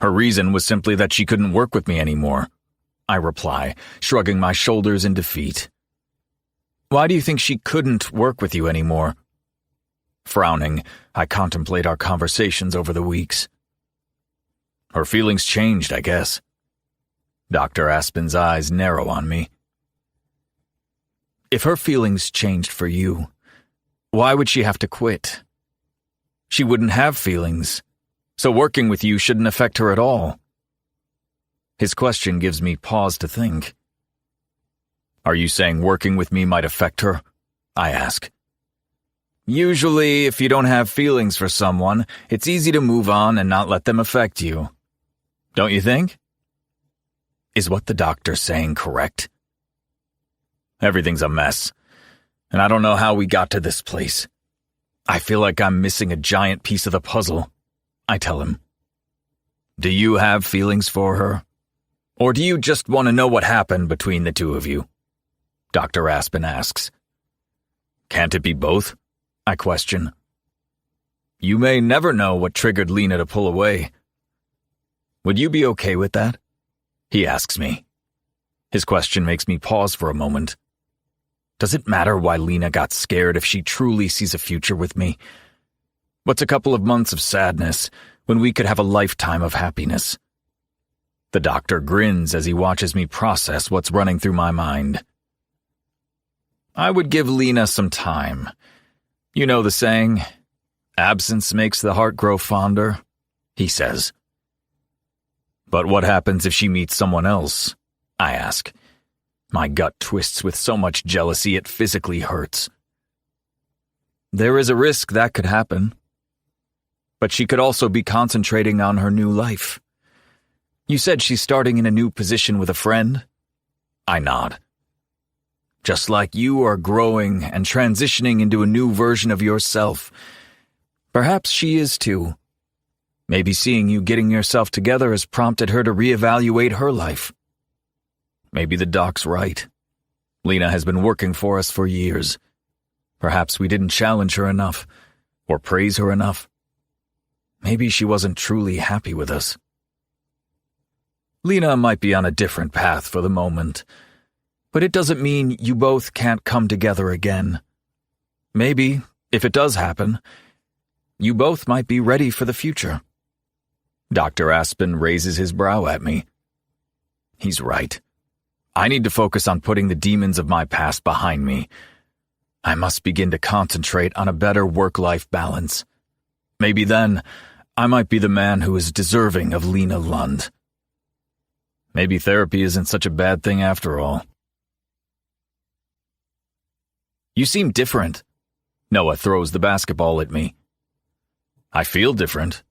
Her reason was simply that she couldn't work with me anymore, I reply, shrugging my shoulders in defeat. Why do you think she couldn't work with you anymore? Frowning, I contemplate our conversations over the weeks. Her feelings changed, I guess. Dr. Aspen's eyes narrow on me. If her feelings changed for you, why would she have to quit? She wouldn't have feelings, so working with you shouldn't affect her at all. His question gives me pause to think. Are you saying working with me might affect her? I ask. Usually, if you don't have feelings for someone, it's easy to move on and not let them affect you. Don't you think? Is what the doctor's saying correct? Everything's a mess, and I don't know how we got to this place. I feel like I'm missing a giant piece of the puzzle, I tell him. Do you have feelings for her? Or do you just want to know what happened between the two of you? Dr. Aspen asks. Can't it be both? I question. You may never know what triggered Lena to pull away. Would you be okay with that? He asks me. His question makes me pause for a moment. Does it matter why Lena got scared if she truly sees a future with me? What's a couple of months of sadness when we could have a lifetime of happiness? The doctor grins as he watches me process what's running through my mind. I would give Lena some time. You know the saying, absence makes the heart grow fonder, he says. But what happens if she meets someone else? I ask. My gut twists with so much jealousy it physically hurts. There is a risk that could happen. But she could also be concentrating on her new life. You said she's starting in a new position with a friend? I nod. Just like you are growing and transitioning into a new version of yourself. Perhaps she is too. Maybe seeing you getting yourself together has prompted her to reevaluate her life. Maybe the doc's right. Lena has been working for us for years. Perhaps we didn't challenge her enough, or praise her enough. Maybe she wasn't truly happy with us. Lena might be on a different path for the moment, But it doesn't mean you both can't come together again. Maybe, if it does happen, you both might be ready for the future. Dr. Aspen raises his brow at me. He's right. I need to focus on putting the demons of my past behind me. I must begin to concentrate on a better work-life balance. Maybe then, I might be the man who is deserving of Lena Lund. Maybe therapy isn't such a bad thing after all. You seem different. Noah throws the basketball at me. I feel different,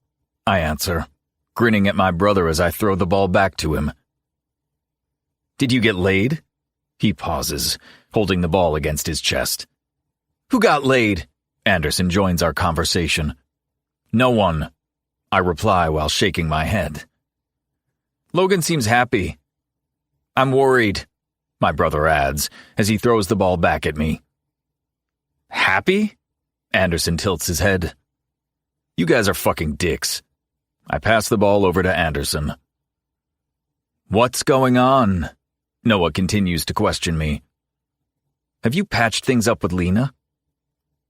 I answer, grinning at my brother as I throw the ball back to him. Did you get laid? He pauses, holding the ball against his chest. Who got laid? Anderson joins our conversation. No one, I reply while shaking my head. Logan seems happy. I'm worried, my brother adds as he throws the ball back at me. Happy? Anderson tilts his head. You guys are fucking dicks. I pass the ball over to Anderson. What's going on? Noah continues to question me. Have you patched things up with Lena?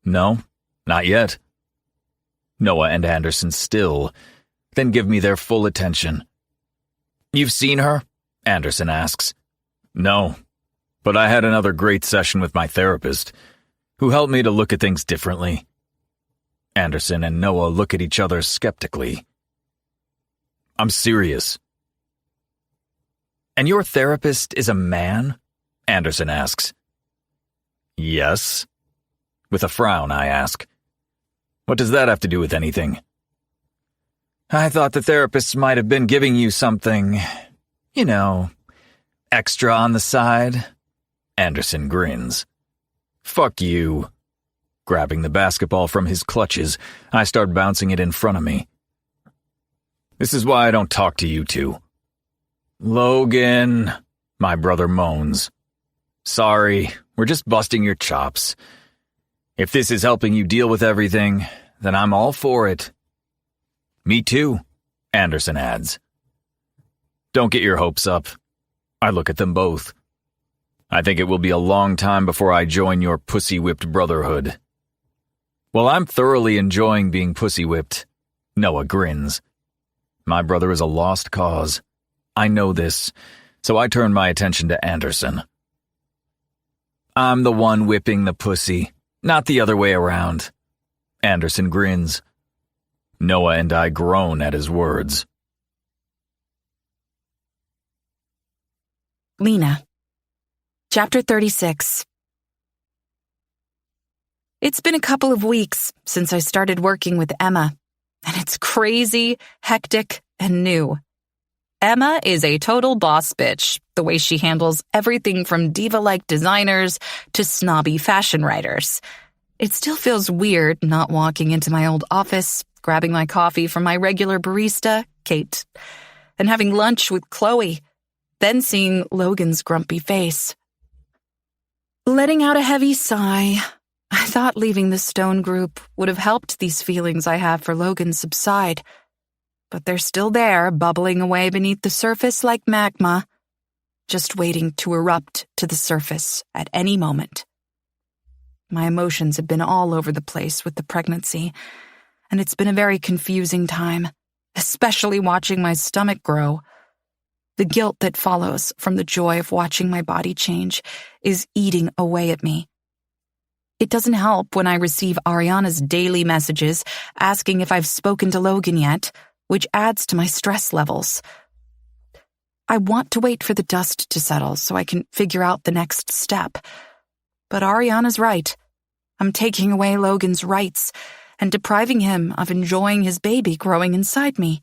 No, not yet. Noah and Anderson still, then give me their full attention. You've seen her? Anderson asks. No, but I had another great session with my therapist, who helped me to look at things differently. Anderson and Noah look at each other skeptically. I'm serious. And your therapist is a man? Anderson asks. Yes. With a frown, I ask. What does that have to do with anything? I thought the therapists might have been giving you something, extra on the side. Anderson grins. Fuck you. Grabbing the basketball from his clutches, I start bouncing it in front of me. This is why I don't talk to you two. Logan, my brother moans. Sorry, we're just busting your chops. If this is helping you deal with everything, then I'm all for it. Me too, Anderson adds. Don't get your hopes up. I look at them both. I think it will be a long time before I join your pussy-whipped brotherhood. Well, I'm thoroughly enjoying being pussy-whipped. Noah grins. My brother is a lost cause. I know this, so I turn my attention to Anderson. I'm the one whipping the pussy, not the other way around. Anderson grins. Noah and I groan at his words. Lena. Chapter 36. It's been a couple of weeks since I started working with Emma, and it's crazy, hectic, and new. Emma is a total boss bitch, the way she handles everything from diva-like designers to snobby fashion writers. It still feels weird not walking into my old office, grabbing my coffee from my regular barista, Kate, and having lunch with Chloe, then seeing Logan's grumpy face. Letting out a heavy sigh, I thought leaving the Stone group would have helped these feelings I have for Logan subside, but they're still there, bubbling away beneath the surface like magma, just waiting to erupt to the surface at any moment. My emotions have been all over the place with the pregnancy, and it's been a very confusing time, especially watching my stomach grow. The guilt that follows from the joy of watching my body change is eating away at me. It doesn't help when I receive Ariana's daily messages asking if I've spoken to Logan yet, which adds to my stress levels. I want to wait for the dust to settle so I can figure out the next step. But Ariana's right. I'm taking away Logan's rights and depriving him of enjoying his baby growing inside me.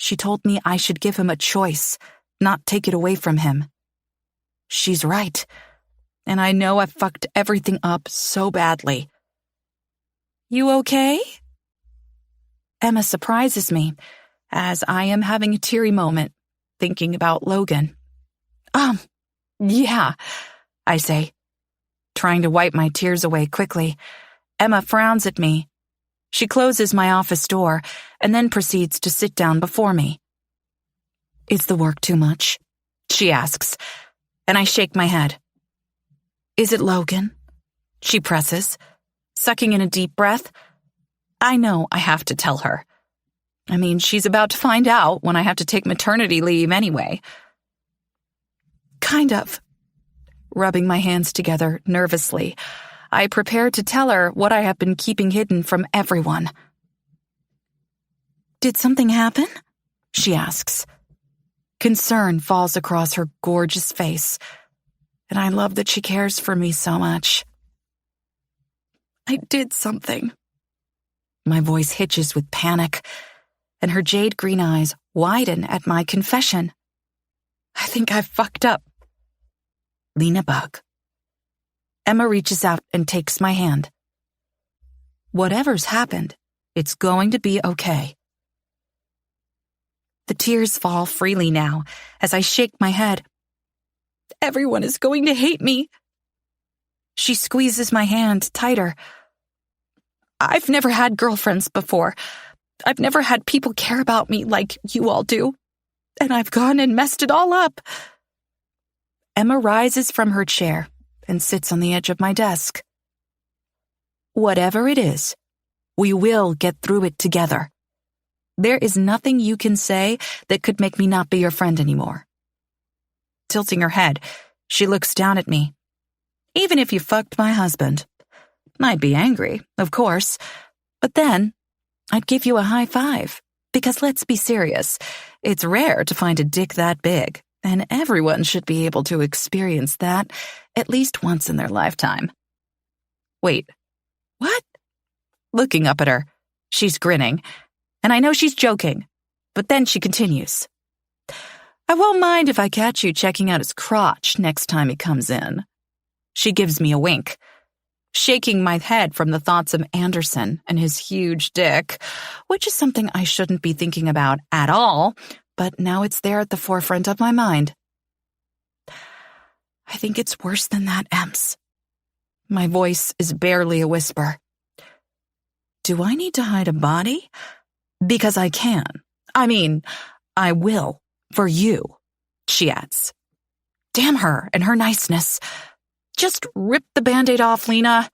She told me I should give him a choice, not take it away from him. She's right, and I know I've fucked everything up so badly. You okay? Emma surprises me, as I am having a teary moment, thinking about Logan. Yeah, I say, trying to wipe my tears away quickly. Emma frowns at me. She closes my office door and then proceeds to sit down before me. Is the work too much? She asks, and I shake my head. Is it Logan? She presses, sucking in a deep breath. I know I have to tell her. I mean, she's about to find out when I have to take maternity leave anyway. Kind of. Rubbing my hands together nervously, I prepare to tell her what I have been keeping hidden from everyone. Did something happen? She asks. Concern falls across her gorgeous face, and I love that she cares for me so much. I did something. My voice hitches with panic, and her jade green eyes widen at my confession. I think I've fucked up. Lena Bug. Emma reaches out and takes my hand. Whatever's happened, it's going to be okay. The tears fall freely now as I shake my head. Everyone is going to hate me. She squeezes my hand tighter. I've never had girlfriends before. I've never had people care about me like you all do. And I've gone and messed it all up. Emma rises from her chair and sits on the edge of my desk. Whatever it is, we will get through it together. There is nothing you can say that could make me not be your friend anymore. Tilting her head, she looks down at me. Even if you fucked my husband, I'd be angry, of course, but then I'd give you a high five, because let's be serious, it's rare to find a dick that big, and everyone should be able to experience that at least once in their lifetime. Wait, what? Looking up at her, she's grinning, and I know she's joking, but then she continues. I won't mind if I catch you checking out his crotch next time he comes in. She gives me a wink, shaking my head from the thoughts of Anderson and his huge dick, which is something I shouldn't be thinking about at all, but now it's there at the forefront of my mind. I think it's worse than that, Ems. My voice is barely a whisper. Do I need to hide a body? Because I can. I mean, I will, for you, she adds. Damn her and her niceness. Just rip the Band-Aid off, Lena.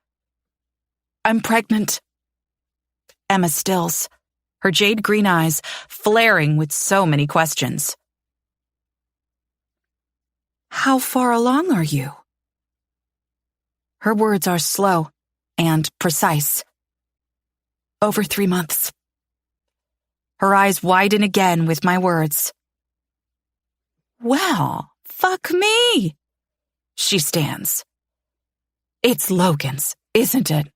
I'm pregnant. Emma stills, her jade green eyes flaring with so many questions. How far along are you? Her words are slow and precise. Over 3 months. Her eyes widen again with my words. Well, fuck me. She stands. It's Logan's, isn't it?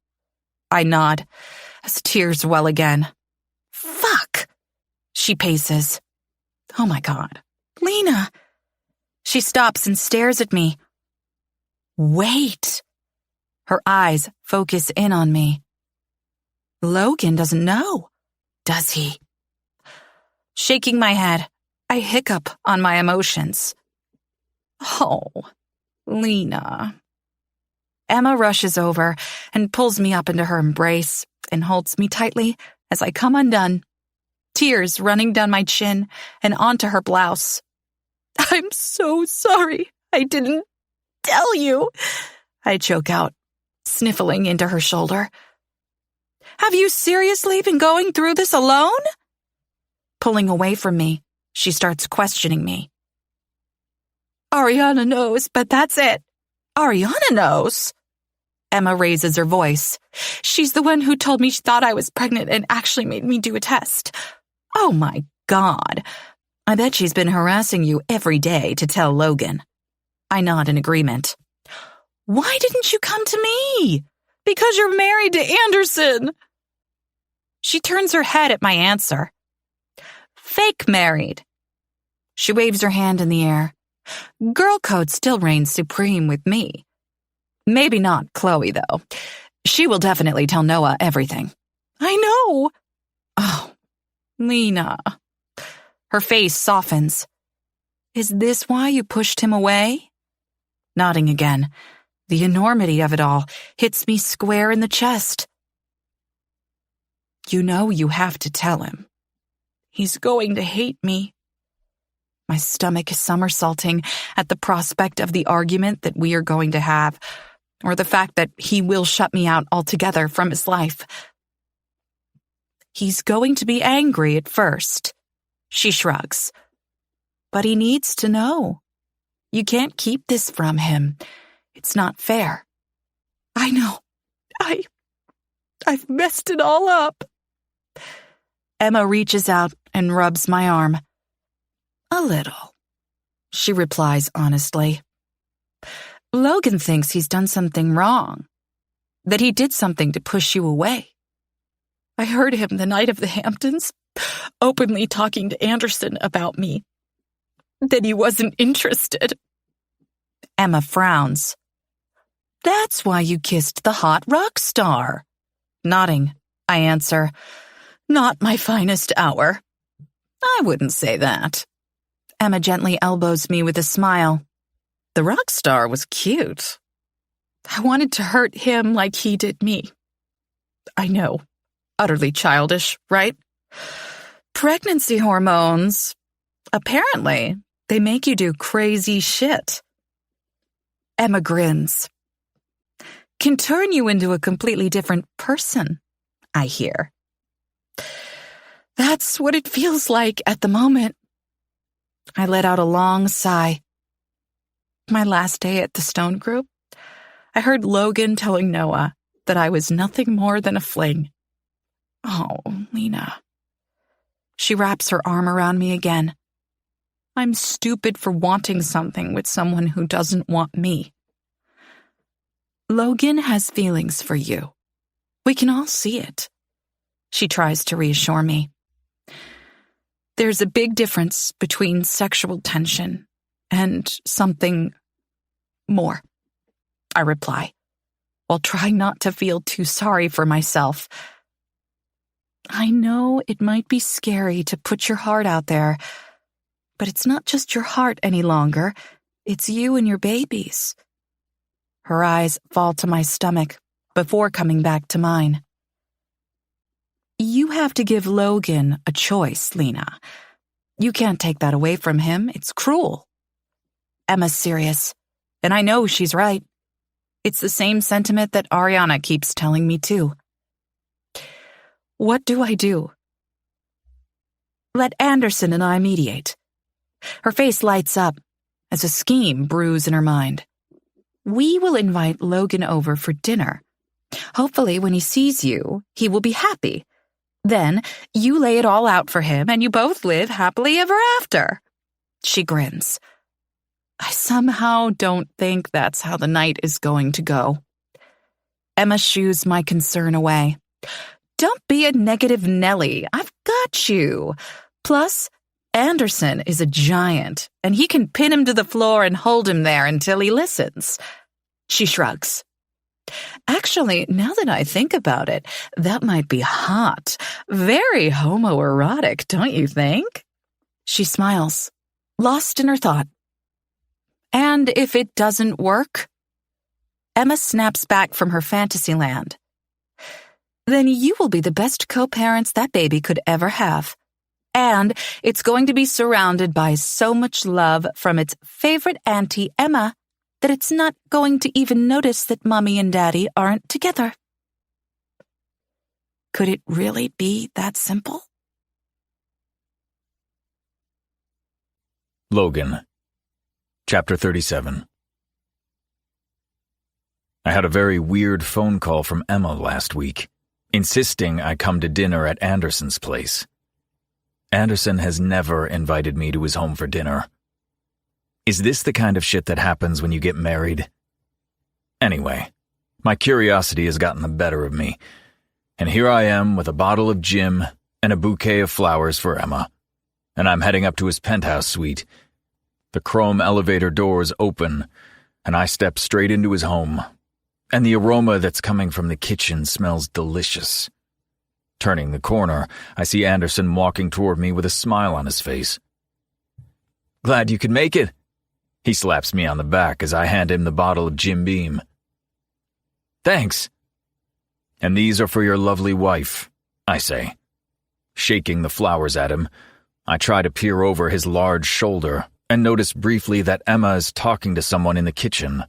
I nod as tears well again. Fuck. She paces. Oh my God. Lena. She stops and stares at me. Wait. Her eyes focus in on me. Logan doesn't know, does he? Shaking my head, I hiccup on my emotions. Oh, Lena. Emma rushes over and pulls me up into her embrace and holds me tightly as I come undone, tears running down my chin and onto her blouse. I'm so sorry. I didn't tell you. I choke out, sniffling into her shoulder. Have you seriously been going through this alone? Pulling away from me, she starts questioning me. Ariana knows, but that's it. Ariana knows. Emma raises her voice. She's the one who told me she thought I was pregnant and actually made me do a test. Oh my God. I bet she's been harassing you every day to tell Logan. I nod in agreement. Why didn't you come to me? Because you're married to Anderson. She turns her head at my answer. Fake married. She waves her hand in the air. Girl code still reigns supreme with me. Maybe not Chloe, though. She will definitely tell Noah everything. I know. Oh, Lena. Her face softens. Is this why you pushed him away? Nodding again. The enormity of it all hits me square in the chest. You know you have to tell him. He's going to hate me. My stomach is somersaulting at the prospect of the argument that we are going to have, or the fact that he will shut me out altogether from his life. He's going to be angry at first. She shrugs. But he needs to know. You can't keep this from him. It's not fair. I know. I've messed it all up. Emma reaches out and rubs my arm. A little, she replies honestly. Logan thinks he's done something wrong, that he did something to push you away. I heard him the night of the Hamptons, openly talking to Anderson about me, that he wasn't interested. Emma frowns. That's why you kissed the hot rock star. Nodding, I answer, not my finest hour. I wouldn't say that. Emma gently elbows me with a smile. The rock star was cute. I wanted to hurt him like he did me. I know, utterly childish, right? Pregnancy hormones, apparently, they make you do crazy shit. Emma grins. Can turn you into a completely different person, I hear. That's what it feels like at the moment. I let out a long sigh. My last day at the Stone Group, I heard Logan telling Noah that I was nothing more than a fling. Oh, Lena. She wraps her arm around me again. I'm stupid for wanting something with someone who doesn't want me. Logan has feelings for you. We can all see it. She tries to reassure me. There's a big difference between sexual tension and something more, I reply, while trying not to feel too sorry for myself. I know it might be scary to put your heart out there, but it's not just your heart any longer. It's you and your babies. Her eyes fall to my stomach before coming back to mine. You have to give Logan a choice, Lena. You can't take that away from him. It's cruel. Emma's serious, and I know she's right. It's the same sentiment that Ariana keeps telling me too. What do I do? Let Anderson and I mediate. Her face lights up as a scheme brews in her mind. We will invite Logan over for dinner. Hopefully, when he sees you, he will be happy. Then, you lay it all out for him and you both live happily ever after. She grins. I somehow don't think that's how the night is going to go. Emma shoos my concern away. Don't be a negative Nelly. I've got you. Plus, Anderson is a giant, and he can pin him to the floor and hold him there until he listens. She shrugs. Actually, now that I think about it, that might be hot. Very homoerotic, don't you think? She smiles, lost in her thought. And if it doesn't work? Emma snaps back from her fantasy land. Then you will be the best co-parents that baby could ever have. And it's going to be surrounded by so much love from its favorite auntie, Emma, that it's not going to even notice that Mommy and Daddy aren't together. Could it really be that simple? Logan, Chapter 37. I had a very weird phone call from Emma last week, insisting I come to dinner at Anderson's place. Anderson has never invited me to his home for dinner. Is this the kind of shit that happens when you get married? Anyway, my curiosity has gotten the better of me, and here I am with a bottle of gin and a bouquet of flowers for Emma, and I'm heading up to his penthouse suite. The chrome elevator doors open, and I step straight into his home, and the aroma that's coming from the kitchen smells delicious. Turning the corner, I see Anderson walking toward me with a smile on his face. Glad you could make it. He slaps me on the back as I hand him the bottle of Jim Beam. Thanks. And these are for your lovely wife, I say, shaking the flowers at him, I try to peer over his large shoulder and notice briefly that Emma is talking to someone in the kitchen.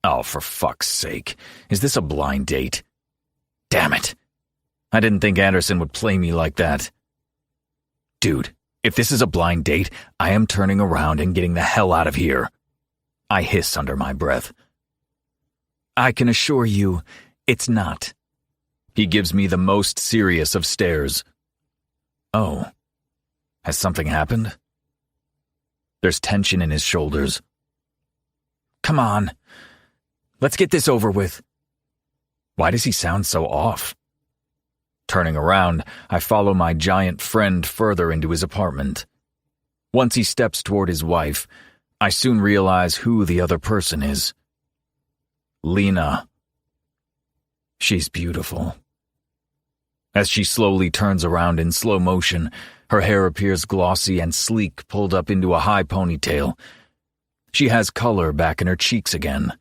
Oh, for fuck's sake. Is this a blind date? Damn it. I didn't think Anderson would play me like that. Dude, if this is a blind date, I am turning around and getting the hell out of here. I hiss under my breath. I can assure you, it's not. He gives me the most serious of stares. Oh. Has something happened? There's tension in his shoulders. Come on. Let's get this over with. Why does he sound so off? Turning around, I follow my giant friend further into his apartment. Once he steps toward his wife, I soon realize who the other person is. Lena. She's beautiful. As she slowly turns around in slow motion, her hair appears glossy and sleek, pulled up into a high ponytail. She has color back in her cheeks again,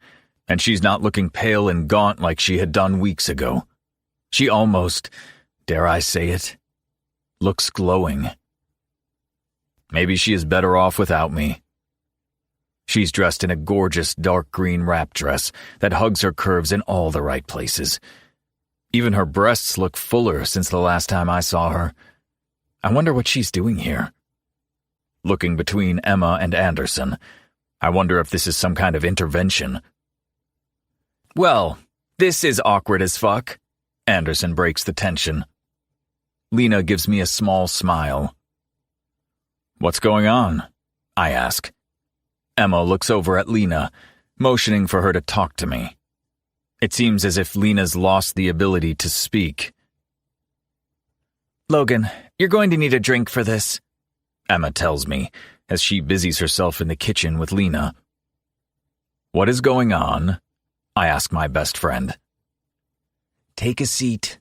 and she's not looking pale and gaunt like she had done weeks ago. She almost, dare I say it, looks glowing. Maybe she is better off without me. She's dressed in a gorgeous dark green wrap dress that hugs her curves in all the right places. Even her breasts look fuller since the last time I saw her. I wonder what she's doing here. Looking between Emma and Anderson, I wonder if this is some kind of intervention. Well, this is awkward as fuck. Anderson breaks the tension. Lena gives me a small smile. What's going on? I ask. Emma looks over at Lena, motioning for her to talk to me. It seems as if Lena's lost the ability to speak. Logan, you're going to need a drink for this, Emma tells me, as she busies herself in the kitchen with Lena. What is going on? I ask my best friend. Take a seat.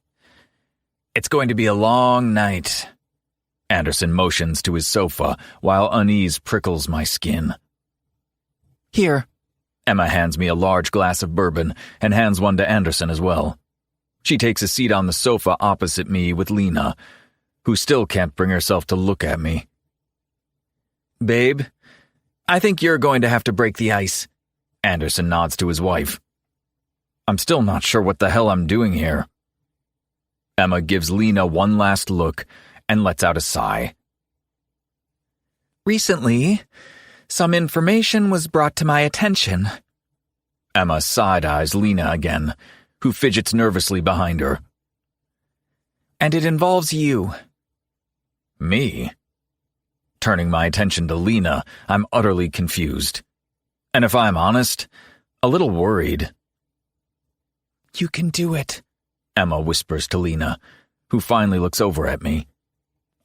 It's going to be a long night. Anderson motions to his sofa while unease prickles my skin. Here. Emma hands me a large glass of bourbon and hands one to Anderson as well. She takes a seat on the sofa opposite me with Lena, who still can't bring herself to look at me. Babe, I think you're going to have to break the ice. Anderson nods to his wife. I'm still not sure what the hell I'm doing here. Emma gives Lena one last look and lets out a sigh. Recently, some information was brought to my attention. Emma side-eyes Lena again, who fidgets nervously behind her. And it involves you. Me? Turning my attention to Lena, I'm utterly confused. And if I'm honest, a little worried. You can do it, Emma whispers to Lena, who finally looks over at me.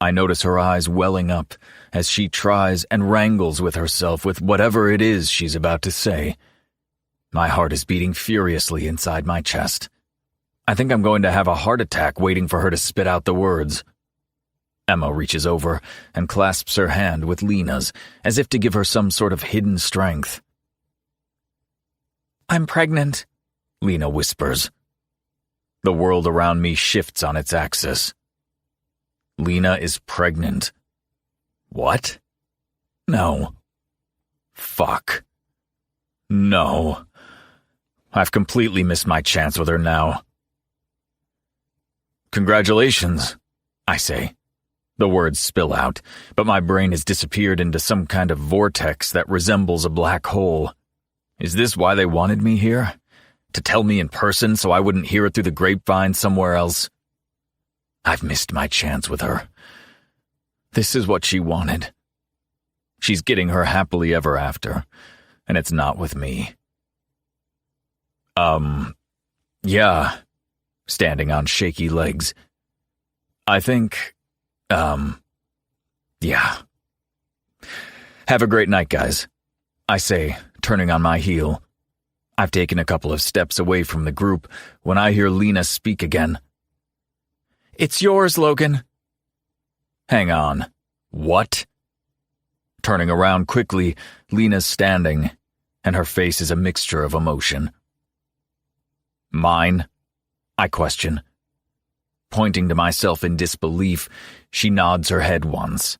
I notice her eyes welling up as she tries and wrangles with herself with whatever it is she's about to say. My heart is beating furiously inside my chest. I think I'm going to have a heart attack waiting for her to spit out the words. Emma reaches over and clasps her hand with Lena's as if to give her some sort of hidden strength. I'm pregnant, Lena whispers. The world around me shifts on its axis. Lena is pregnant. What? No. Fuck. No. I've completely missed my chance with her now. Congratulations, I say. The words spill out, but my brain has disappeared into some kind of vortex that resembles a black hole. Is this why they wanted me here? To tell me in person so I wouldn't hear it through the grapevine somewhere else? I've missed my chance with her. This is what she wanted. She's getting her happily ever after, and it's not with me. Yeah, standing on shaky legs. I think, yeah. Have a great night, guys, I say, turning on my heel. I've taken a couple of steps away from the group when I hear Lena speak again. It's yours, Logan. Hang on. What? Turning around quickly, Lena's standing, and her face is a mixture of emotion. Mine? I question. Pointing to myself in disbelief, she nods her head once,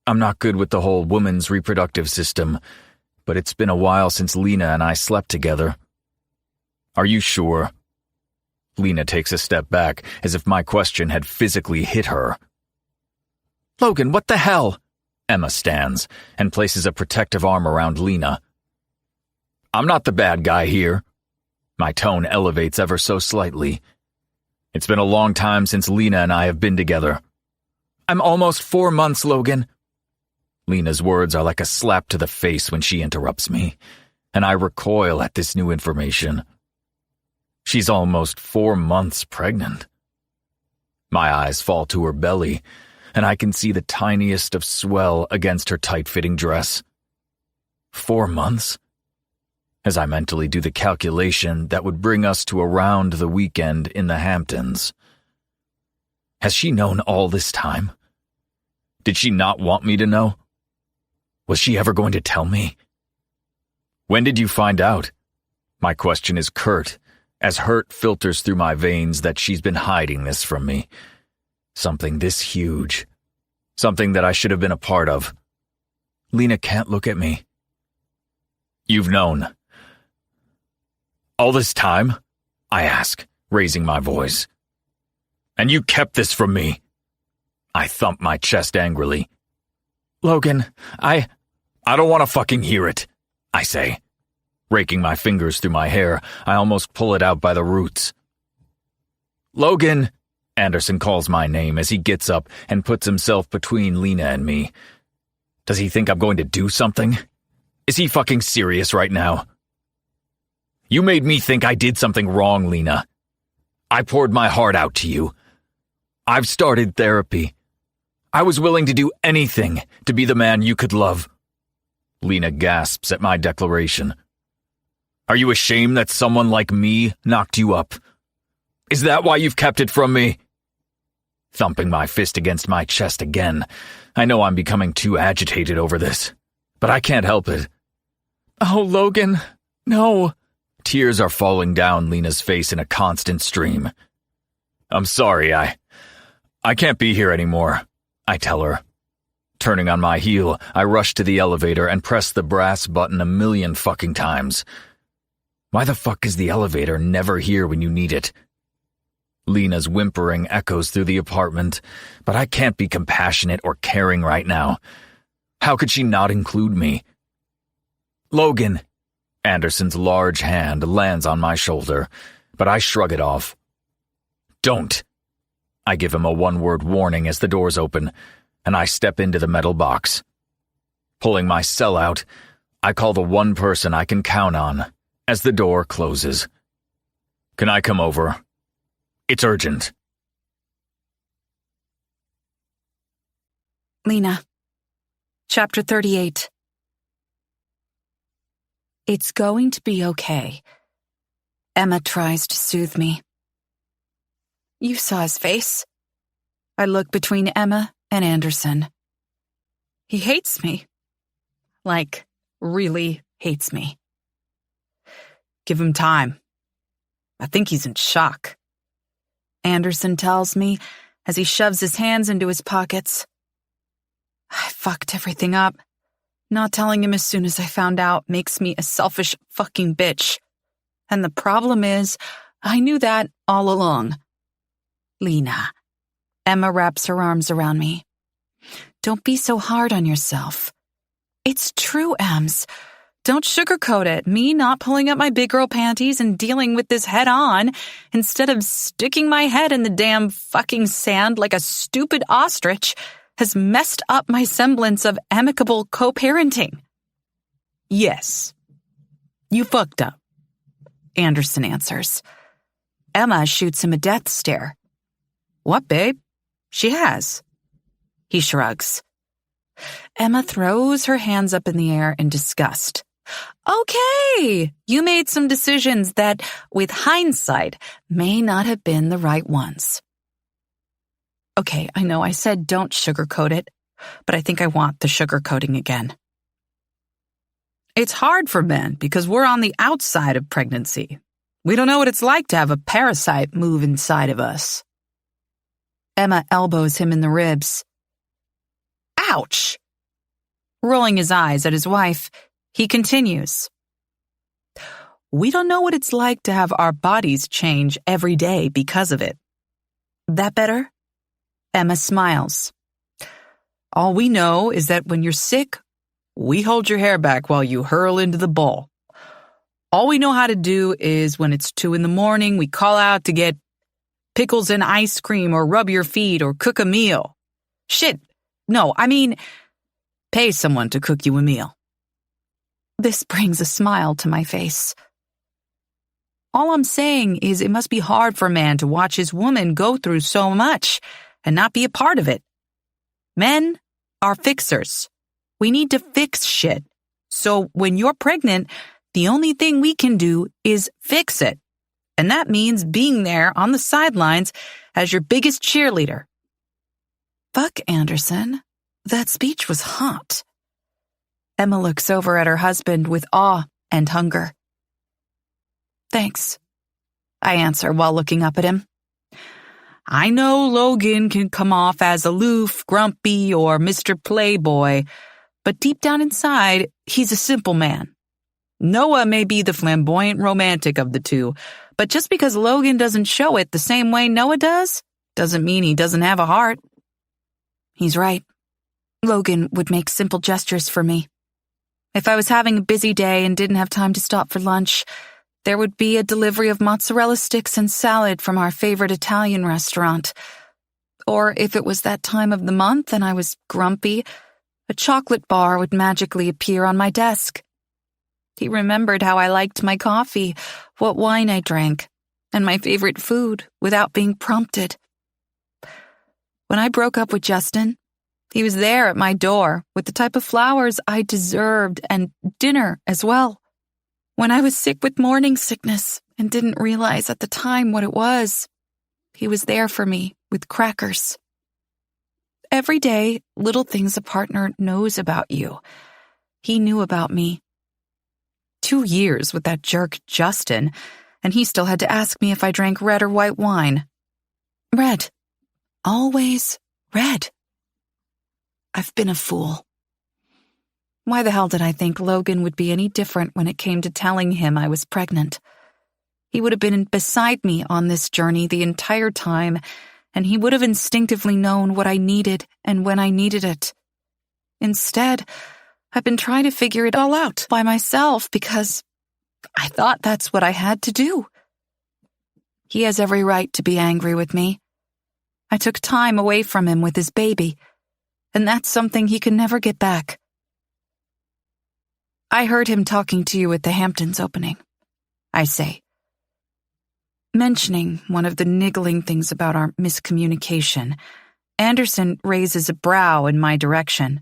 I'm not good with the whole woman's reproductive system, but it's been a while since Lena and I slept together. Are you sure? Lena takes a step back, as if my question had physically hit her. Logan, what the hell? Emma stands and places a protective arm around Lena. I'm not the bad guy here. My tone elevates ever so slightly. It's been a long time since Lena and I have been together. I'm almost 4 months, Logan. Lena's words are like a slap to the face when she interrupts me, and I recoil at this new information. She's almost 4 months pregnant. My eyes fall to her belly, and I can see the tiniest of swell against her tight-fitting dress. 4 months? As I mentally do the calculation that would bring us to around the weekend in the Hamptons. Has she known all this time? Did she not want me to know? Was she ever going to tell me? When did you find out? My question is curt, as hurt filters through my veins that she's been hiding this from me. Something this huge. Something that I should have been a part of. Lena can't look at me. You've known. All this time? I ask, raising my voice. And you kept this from me? I thump my chest angrily. Logan, I don't want to fucking hear it, I say. Raking my fingers through my hair, I almost pull it out by the roots. Logan, Anderson calls my name as he gets up and puts himself between Lena and me. Does he think I'm going to do something? Is he fucking serious right now? You made me think I did something wrong, Lena. I poured my heart out to you. I've started therapy. I was willing to do anything to be the man you could love. Lena gasps at my declaration. Are you ashamed that someone like me knocked you up? Is that why you've kept it from me? Thumping my fist against my chest again, I know I'm becoming too agitated over this, but I can't help it. Oh, Logan, no. Tears are falling down Lena's face in a constant stream. I'm sorry, I can't be here anymore, I tell her. Turning on my heel, I rush to the elevator and press the brass button 1,000,000 fucking times. Why the fuck is the elevator never here when you need it? Lena's whimpering echoes through the apartment, but I can't be compassionate or caring right now. How could she not include me? Logan. Anderson's large hand lands on my shoulder, but I shrug it off. Don't. I give him a one-word warning as the doors open, and I step into the metal box. Pulling my cell out, I call the one person I can count on as the door closes. Can I come over? It's urgent. Lena. Chapter 38. It's going to be okay. Emma tries to soothe me. You saw his face. I look between Emma and Anderson. He hates me. Like, really hates me. Give him time. I think he's in shock. Anderson tells me as he shoves his hands into his pockets. I fucked everything up. Not telling him as soon as I found out makes me a selfish fucking bitch. And the problem is, I knew that all along. Lena. Emma wraps her arms around me. Don't be so hard on yourself. It's true, Ems. Don't sugarcoat it. Me not pulling up my big girl panties and dealing with this head on, instead of sticking my head in the damn fucking sand like a stupid ostrich, has messed up my semblance of amicable co-parenting. Yes. You fucked up, Anderson answers. Emma shoots him a death stare. What, babe? She has. He shrugs. Emma throws her hands up in the air in disgust. Okay, you made some decisions that, with hindsight, may not have been the right ones. Okay, I know I said don't sugarcoat it, but I think I want the sugarcoating again. It's hard for men because we're on the outside of pregnancy. We don't know what it's like to have a parasite move inside of us. Emma elbows him in the ribs. Ouch! Rolling his eyes at his wife, he continues. We don't know what it's like to have our bodies change every day because of it. That better? Emma smiles. All we know is that when you're sick, we hold your hair back while you hurl into the bowl. All we know how to do is when it's 2 a.m, we call out to get pickles and ice cream or rub your feet or cook a meal. Shit, no, I mean, pay someone to cook you a meal. This brings a smile to my face. All I'm saying is it must be hard for a man to watch his woman go through so much and not be a part of it. Men are fixers. We need to fix shit. So when you're pregnant, the only thing we can do is fix it. And that means being there on the sidelines as your biggest cheerleader. Fuck, Anderson. That speech was hot. Emma looks over at her husband with awe and hunger. Thanks, I answer while looking up at him. I know Logan can come off as aloof, grumpy, or Mr. Playboy, but deep down inside, he's a simple man. Noah may be the flamboyant romantic of the two, but just because Logan doesn't show it the same way Noah does, doesn't mean he doesn't have a heart. He's right. Logan would make simple gestures for me. If I was having a busy day and didn't have time to stop for lunch, there would be a delivery of mozzarella sticks and salad from our favorite Italian restaurant. Or if it was that time of the month and I was grumpy, a chocolate bar would magically appear on my desk. He remembered how I liked my coffee, what wine I drank, and my favorite food without being prompted. When I broke up with Justin, he was there at my door with the type of flowers I deserved and dinner as well. When I was sick with morning sickness and didn't realize at the time what it was, he was there for me with crackers. Every day, little things a partner knows about you. He knew about me. 2 years with that jerk Justin, and he still had to ask me if I drank red or white wine. Red. Always red. I've been a fool. Why the hell did I think Logan would be any different when it came to telling him I was pregnant? He would have been beside me on this journey the entire time, and he would have instinctively known what I needed and when I needed it. Instead, I've been trying to figure it all out by myself because I thought that's what I had to do. He has every right to be angry with me. I took time away from him with his baby, and that's something he can never get back. I heard him talking to you at the Hamptons opening, I say, mentioning one of the niggling things about our miscommunication. Anderson raises a brow in my direction.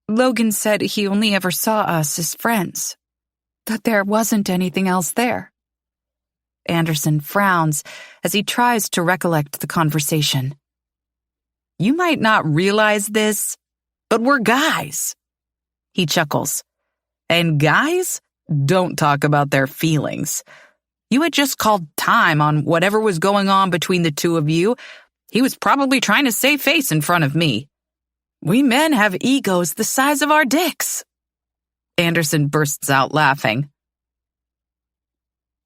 Logan said he only ever saw us as friends, that there wasn't anything else there. Anderson frowns as he tries to recollect the conversation. You might not realize this, but we're guys. He chuckles. And guys don't talk about their feelings. You had just called time on whatever was going on between the two of you. He was probably trying to save face in front of me. We men have egos the size of our dicks. Anderson bursts out laughing.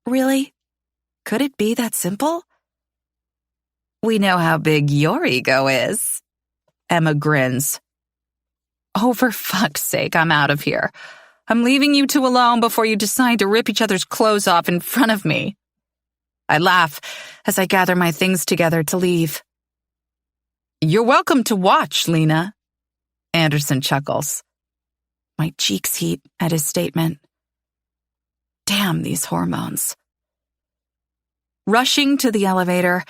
Really? Could it be that simple? We know how big your ego is. Emma grins. Oh, for fuck's sake, I'm out of here. I'm leaving you two alone before you decide to rip each other's clothes off in front of me. I laugh as I gather my things together to leave. You're welcome to watch, Lena. Anderson chuckles. My cheeks heat at his statement. Damn these hormones. Rushing to the elevator,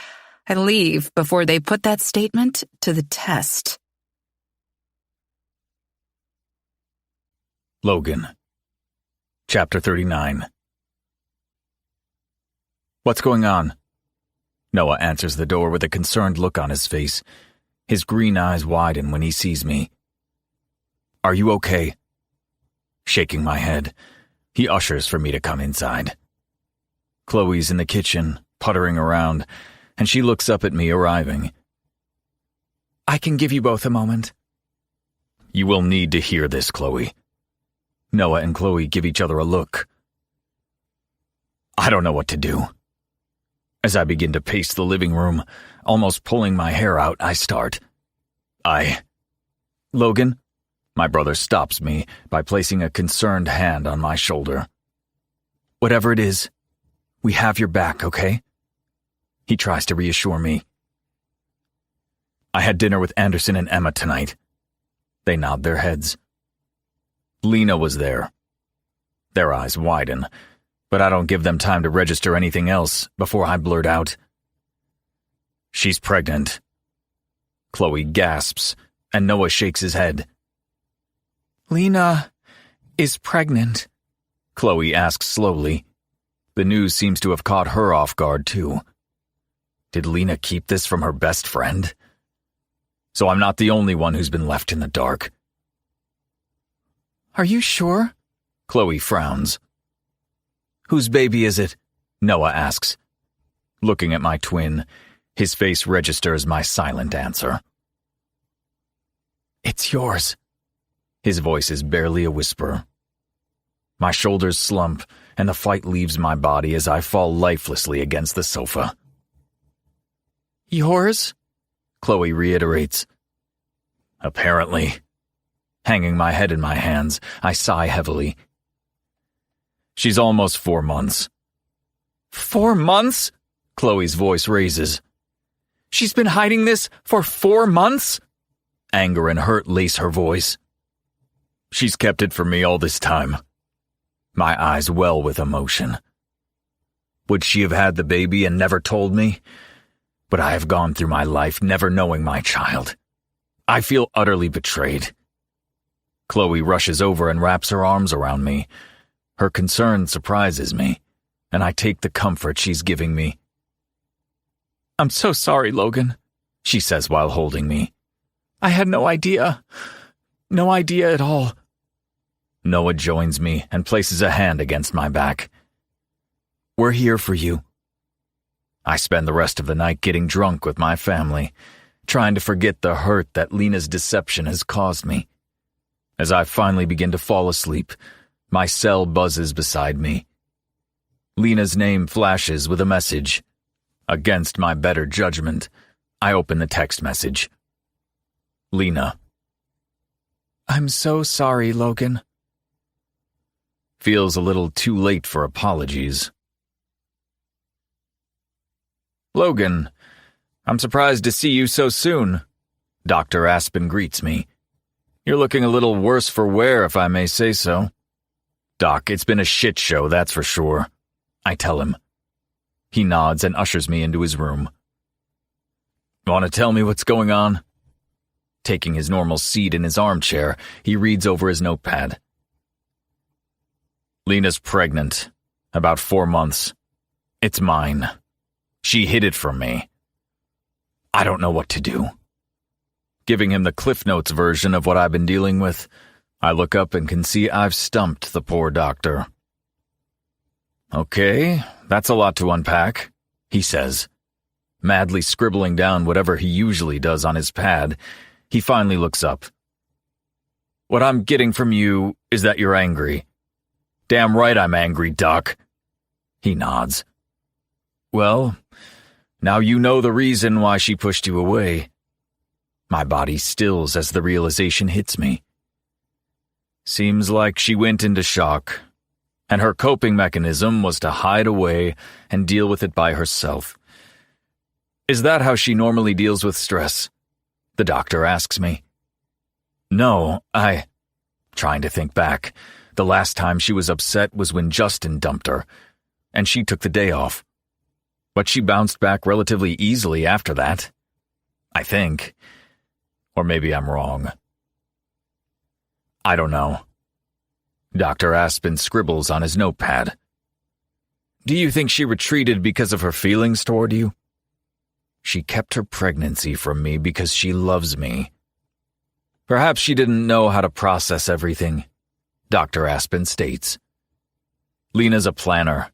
I leave before they put that statement to the test. Logan. Chapter 39. What's going on? Noah answers the door with a concerned look on his face. His green eyes widen when he sees me. Are you okay? Shaking my head, he ushers for me to come inside. Chloe's in the kitchen, puttering around, and she looks up at me arriving. I can give you both a moment. You will need to hear this, Chloe. Noah and Chloe give each other a look. I don't know what to do. As I begin to pace the living room, almost pulling my hair out, I start. Logan? My brother stops me by placing a concerned hand on my shoulder. Whatever it is, we have your back, okay? He tries to reassure me. I had dinner with Anderson and Emma tonight. They nod their heads. Lena was there. Their eyes widen, but I don't give them time to register anything else before I blurt out. She's pregnant. Chloe gasps, and Noah shakes his head. Lena is pregnant, Chloe asks slowly. The news seems to have caught her off guard, too. Did Lena keep this from her best friend? So I'm not the only one who's been left in the dark. Are you sure? Chloe frowns. Whose baby is it? Noah asks. Looking at my twin, his face registers my silent answer. It's yours. His voice is barely a whisper. My shoulders slump, and the fight leaves my body as I fall lifelessly against the sofa. Yours? Chloe reiterates. Apparently. Hanging my head in my hands, I sigh heavily. She's almost 4 months. 4 months? Chloe's voice raises. She's been hiding this for 4 months? Anger and hurt lace her voice. She's kept it from me all this time. My eyes well with emotion. Would she have had the baby and never told me? But I have gone through my life never knowing my child. I feel utterly betrayed. Chloe rushes over and wraps her arms around me. Her concern surprises me, and I take the comfort she's giving me. I'm so sorry, Logan, she says while holding me. I had no idea. No idea at all. Noah joins me and places a hand against my back. We're here for you. I spend the rest of the night getting drunk with my family, trying to forget the hurt that Lena's deception has caused me. As I finally begin to fall asleep, my cell buzzes beside me. Lena's name flashes with a message. Against my better judgment, I open the text message. Lena. I'm so sorry, Logan. Feels a little too late for apologies. Logan, I'm surprised to see you so soon. Dr. Aspen greets me. You're looking a little worse for wear, if I may say so. Doc, it's been a shit show, that's for sure. I tell him. He nods and ushers me into his room. Want to tell me what's going on? Taking his normal seat in his armchair, he reads over his notepad. Lena's pregnant. About 4 months. It's mine. She hid it from me. I don't know what to do. Giving him the Cliff Notes version of what I've been dealing with, I look up and can see I've stumped the poor doctor. Okay, that's a lot to unpack, he says. Madly scribbling down whatever he usually does on his pad, he finally looks up. What I'm getting from you is that you're angry. Damn right I'm angry, Doc. He nods. Well, now you know the reason why she pushed you away. My body stills as the realization hits me. Seems like she went into shock, and her coping mechanism was to hide away and deal with it by herself. Is that how she normally deals with stress? The doctor asks me. No, Trying to think back. The last time she was upset was when Justin dumped her, and she took the day off. But she bounced back relatively easily after that. I think. Or maybe I'm wrong. I don't know. Dr. Aspen scribbles on his notepad. Do you think she retreated because of her feelings toward you? She kept her pregnancy from me because she loves me. Perhaps she didn't know how to process everything, Dr. Aspen states. Lena's a planner.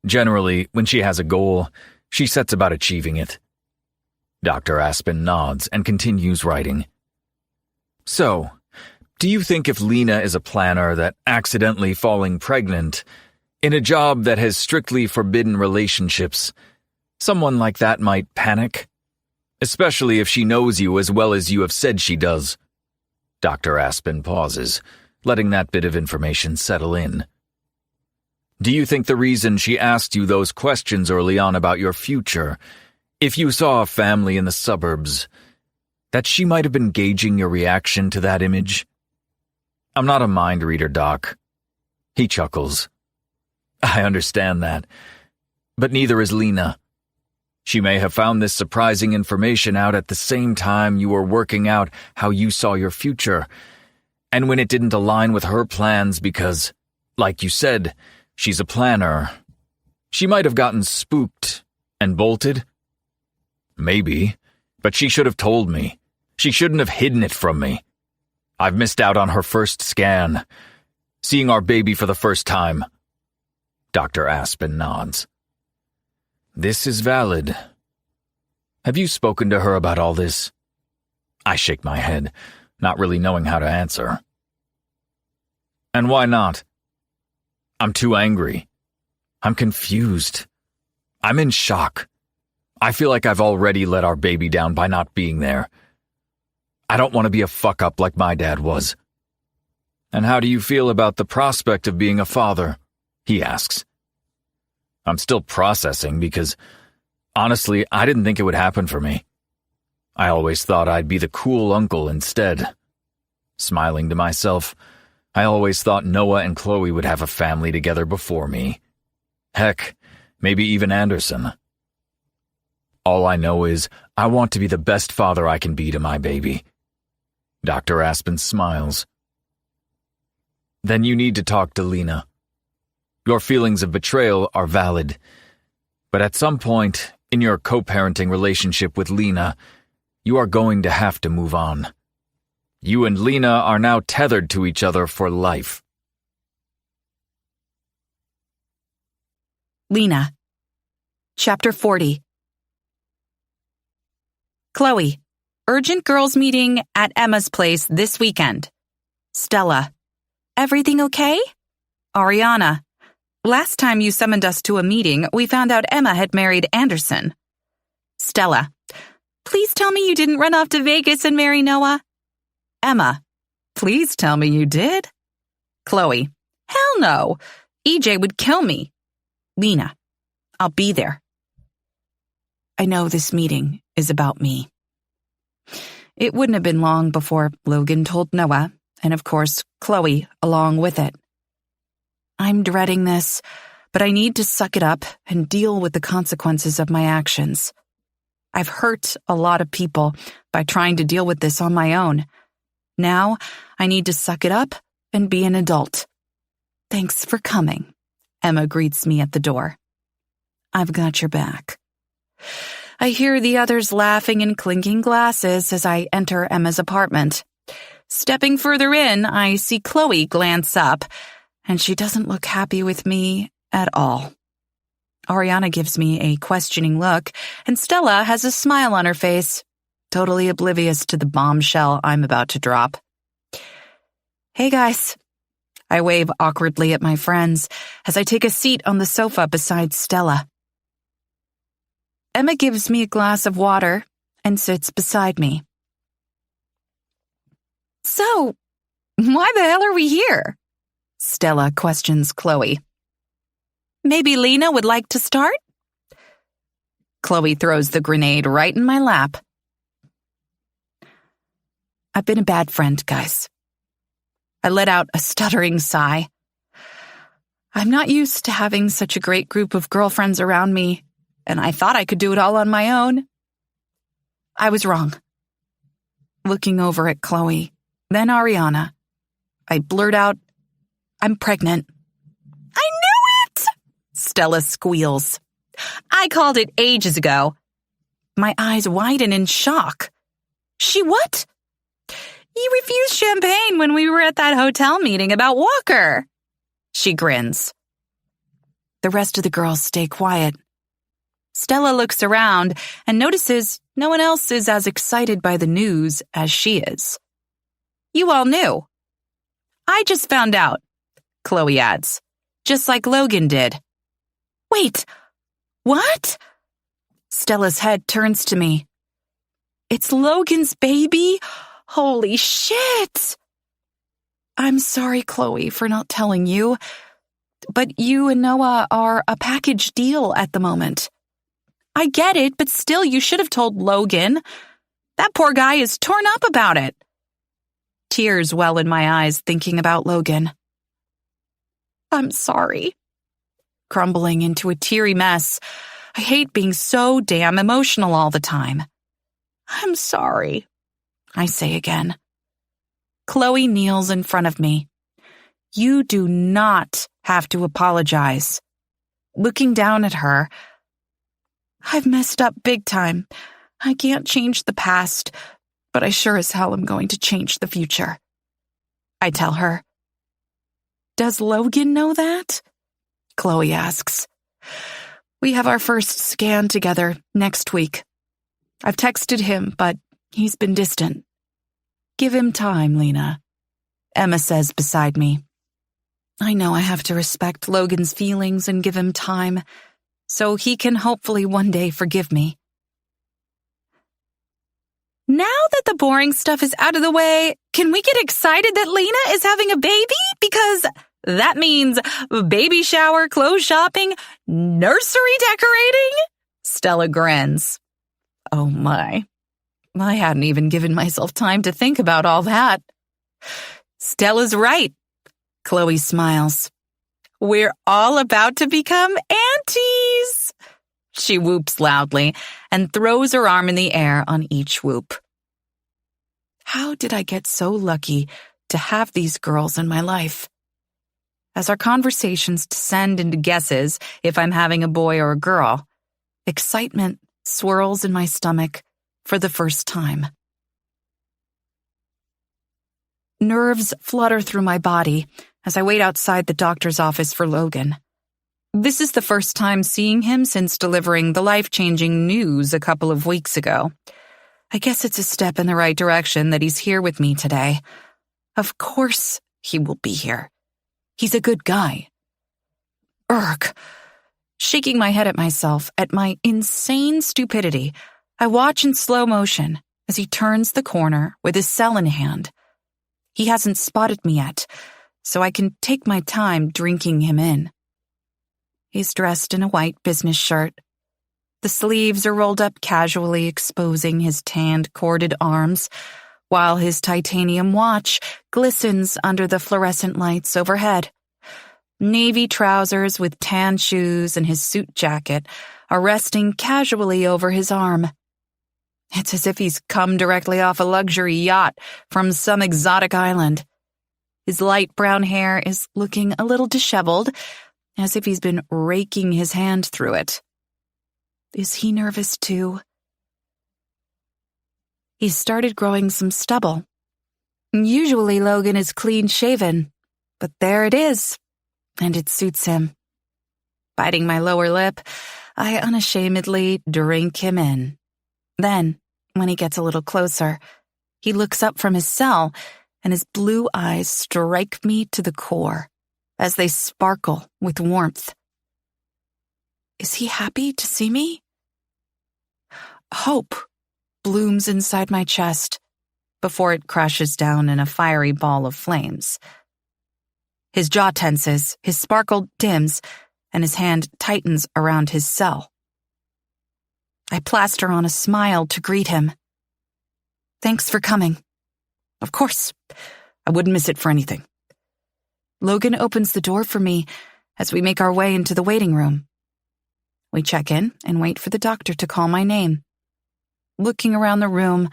Generally, when she has a goal, she sets about achieving it. Dr. Aspen nods and continues writing. So, Do you think if Lena is a planner that accidentally falling pregnant, in a job that has strictly forbidden relationships, someone like that might panic? Especially if she knows you as well as you have said she does. Dr. Aspen pauses, letting that bit of information settle in. Do you think the reason she asked you those questions early on about your future, if you saw a family in the suburbs, that she might have been gauging your reaction to that image? I'm not a mind reader, Doc. He chuckles. I understand that. But neither is Lena. She may have found this surprising information out at the same time you were working out how you saw your future, and when it didn't align with her plans because, like you said, she's a planner, she might have gotten spooked and bolted. Maybe, but she should have told me. She shouldn't have hidden it from me. I've missed out on her first scan, seeing our baby for the first time. Dr. Aspen nods. This is valid. Have you spoken to her about all this? I shake my head, not really knowing how to answer. And why not? I'm too angry. I'm confused. I'm in shock. I feel like I've already let our baby down by not being there. I don't want to be a fuck-up like my dad was. And how do you feel about the prospect of being a father? He asks. I'm still processing because, honestly, I didn't think it would happen for me. I always thought I'd be the cool uncle instead. Smiling to myself, I always thought Noah and Chloe would have a family together before me. Heck, maybe even Anderson. All I know is I want to be the best father I can be to my baby. Dr. Aspen smiles. Then you need to talk to Lena. Your feelings of betrayal are valid, but at some point in your co-parenting relationship with Lena, you are going to have to move on. You and Lena are now tethered to each other for life. Lena. Chapter 40. Chloe. Urgent girls meeting at Emma's place this weekend. Stella. Everything okay? Ariana. Last time you summoned us to a meeting, we found out Emma had married Anderson. Stella. Please tell me you didn't run off to Vegas and marry Noah. Emma. Please tell me you did. Chloe. Hell no. EJ would kill me. Lena. I'll be there. I know this meeting is about me. It wouldn't have been long before Logan told Noah, and of course, Chloe along with it. I'm dreading this, but I need to suck it up and deal with the consequences of my actions. I've hurt a lot of people by trying to deal with this on my own. Now, I need to suck it up and be an adult. Thanks for coming. Emma greets me at the door. I've got your back. I hear the others laughing and clinking glasses as I enter Emma's apartment. Stepping further in, I see Chloe glance up, and she doesn't look happy with me at all. Ariana gives me a questioning look, and Stella has a smile on her face, totally oblivious to the bombshell I'm about to drop. Hey guys. I wave awkwardly at my friends as I take a seat on the sofa beside Stella. Emma gives me a glass of water and sits beside me. So, why the hell are we here? Stella questions Chloe. Maybe Lena would like to start? Chloe throws the grenade right in my lap. I've been a bad friend, guys. I let out a stuttering sigh. I'm not used to having such a great group of girlfriends around me, and I thought I could do it all on my own. I was wrong. Looking over at Chloe, then Ariana, I blurt out, I'm pregnant. I knew it! Stella squeals. I called it ages ago. My eyes widen in shock. She what? You refused champagne when we were at that hotel meeting about Walker. She grins. The rest of the girls stay quiet. Stella looks around and notices no one else is as excited by the news as she is. You all knew. I just found out, Chloe adds, just like Logan did. Wait, what? Stella's head turns to me. It's Logan's baby? Holy shit! I'm sorry, Chloe, for not telling you, but you and Noah are a package deal at the moment. I get it, but still, you should have told Logan. That poor guy is torn up about it. Tears well in my eyes thinking about Logan. I'm sorry. Crumbling into a teary mess. I hate being so damn emotional all the time. I'm sorry, I say again. Chloe kneels in front of me. You do not have to apologize. Looking down at her, I've messed up big time. I can't change the past, but I sure as hell am going to change the future. I tell her. Does Logan know that? Chloe asks. We have our first scan together next week. I've texted him, but he's been distant. Give him time, Lena, Emma says beside me. I know I have to respect Logan's feelings and give him time, so he can hopefully one day forgive me. Now that the boring stuff is out of the way, can we get excited that Lena is having a baby? Because that means baby shower, clothes shopping, nursery decorating? Stella grins. Oh my. I hadn't even given myself time to think about all that. Stella's right. Chloe smiles. We're all about to become aunties. She whoops loudly and throws her arm in the air on each whoop. How did I get so lucky to have these girls in my life? As our conversations descend into guesses if I'm having a boy or a girl, excitement swirls in my stomach for the first time. Nerves flutter through my body as I wait outside the doctor's office for Logan. This is the first time seeing him since delivering the life-changing news a couple of weeks ago. I guess it's a step in the right direction that he's here with me today. Of course he will be here. He's a good guy. Urgh. Shaking my head at myself at my insane stupidity, I watch in slow motion as he turns the corner with his cell in hand. He hasn't spotted me yet, so I can take my time drinking him in. He's dressed in a white business shirt. The sleeves are rolled up casually, exposing his tanned, corded arms, while his titanium watch glistens under the fluorescent lights overhead. Navy trousers with tan shoes and his suit jacket are resting casually over his arm. It's as if he's come directly off a luxury yacht from some exotic island. His light brown hair is looking a little disheveled, as if he's been raking his hand through it. Is he nervous too? He's started growing some stubble. Usually Logan is clean-shaven, but there it is, and it suits him. Biting my lower lip, I unashamedly drink him in. Then, when he gets a little closer, he looks up from his cell, and his blue eyes strike me to the core as they sparkle with warmth. Is he happy to see me? Hope blooms inside my chest before it crashes down in a fiery ball of flames. His jaw tenses, his sparkle dims, and his hand tightens around his cell. I plaster on a smile to greet him. Thanks for coming. Of course, I wouldn't miss it for anything. Logan opens the door for me as we make our way into the waiting room. We check in and wait for the doctor to call my name. Looking around the room,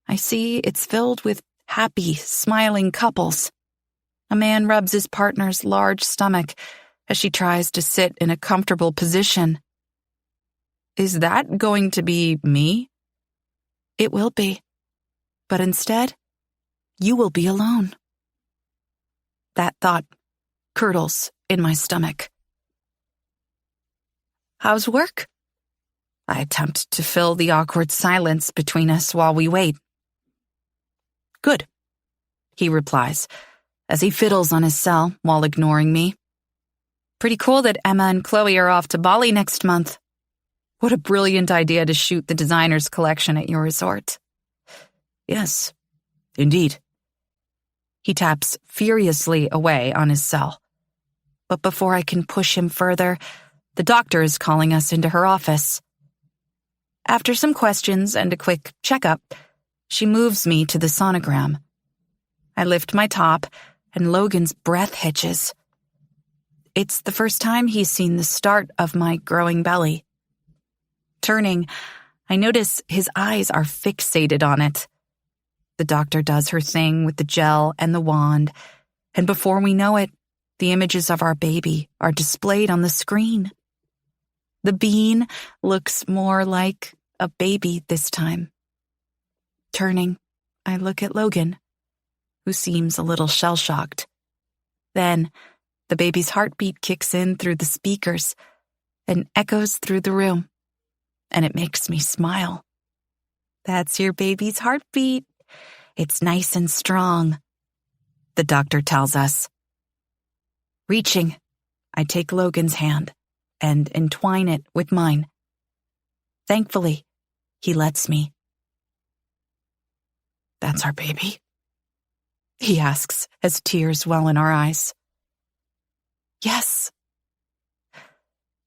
I see it's filled with happy, smiling couples. A man rubs his partner's large stomach as she tries to sit in a comfortable position. Is that going to be me? It will be. But instead, you will be alone. That thought curdles in my stomach. How's work? I attempt to fill the awkward silence between us while we wait. Good, he replies, as he fiddles on his cell while ignoring me. Pretty cool that Emma and Chloe are off to Bali next month. What a brilliant idea to shoot the designer's collection at your resort. Yes, indeed. He taps furiously away on his cell. But before I can push him further, the doctor is calling us into her office. After some questions and a quick checkup, she moves me to the sonogram. I lift my top, and Logan's breath hitches. It's the first time he's seen the start of my growing belly. Turning, I notice his eyes are fixated on it. The doctor does her thing with the gel and the wand, and before we know it, the images of our baby are displayed on the screen. The bean looks more like a baby this time. Turning, I look at Logan, who seems a little shell-shocked. Then, the baby's heartbeat kicks in through the speakers and echoes through the room, and it makes me smile. That's your baby's heartbeat. It's nice and strong, the doctor tells us. Reaching, I take Logan's hand and entwine it with mine. Thankfully, he lets me. That's our baby? He asks as tears well in our eyes. Yes.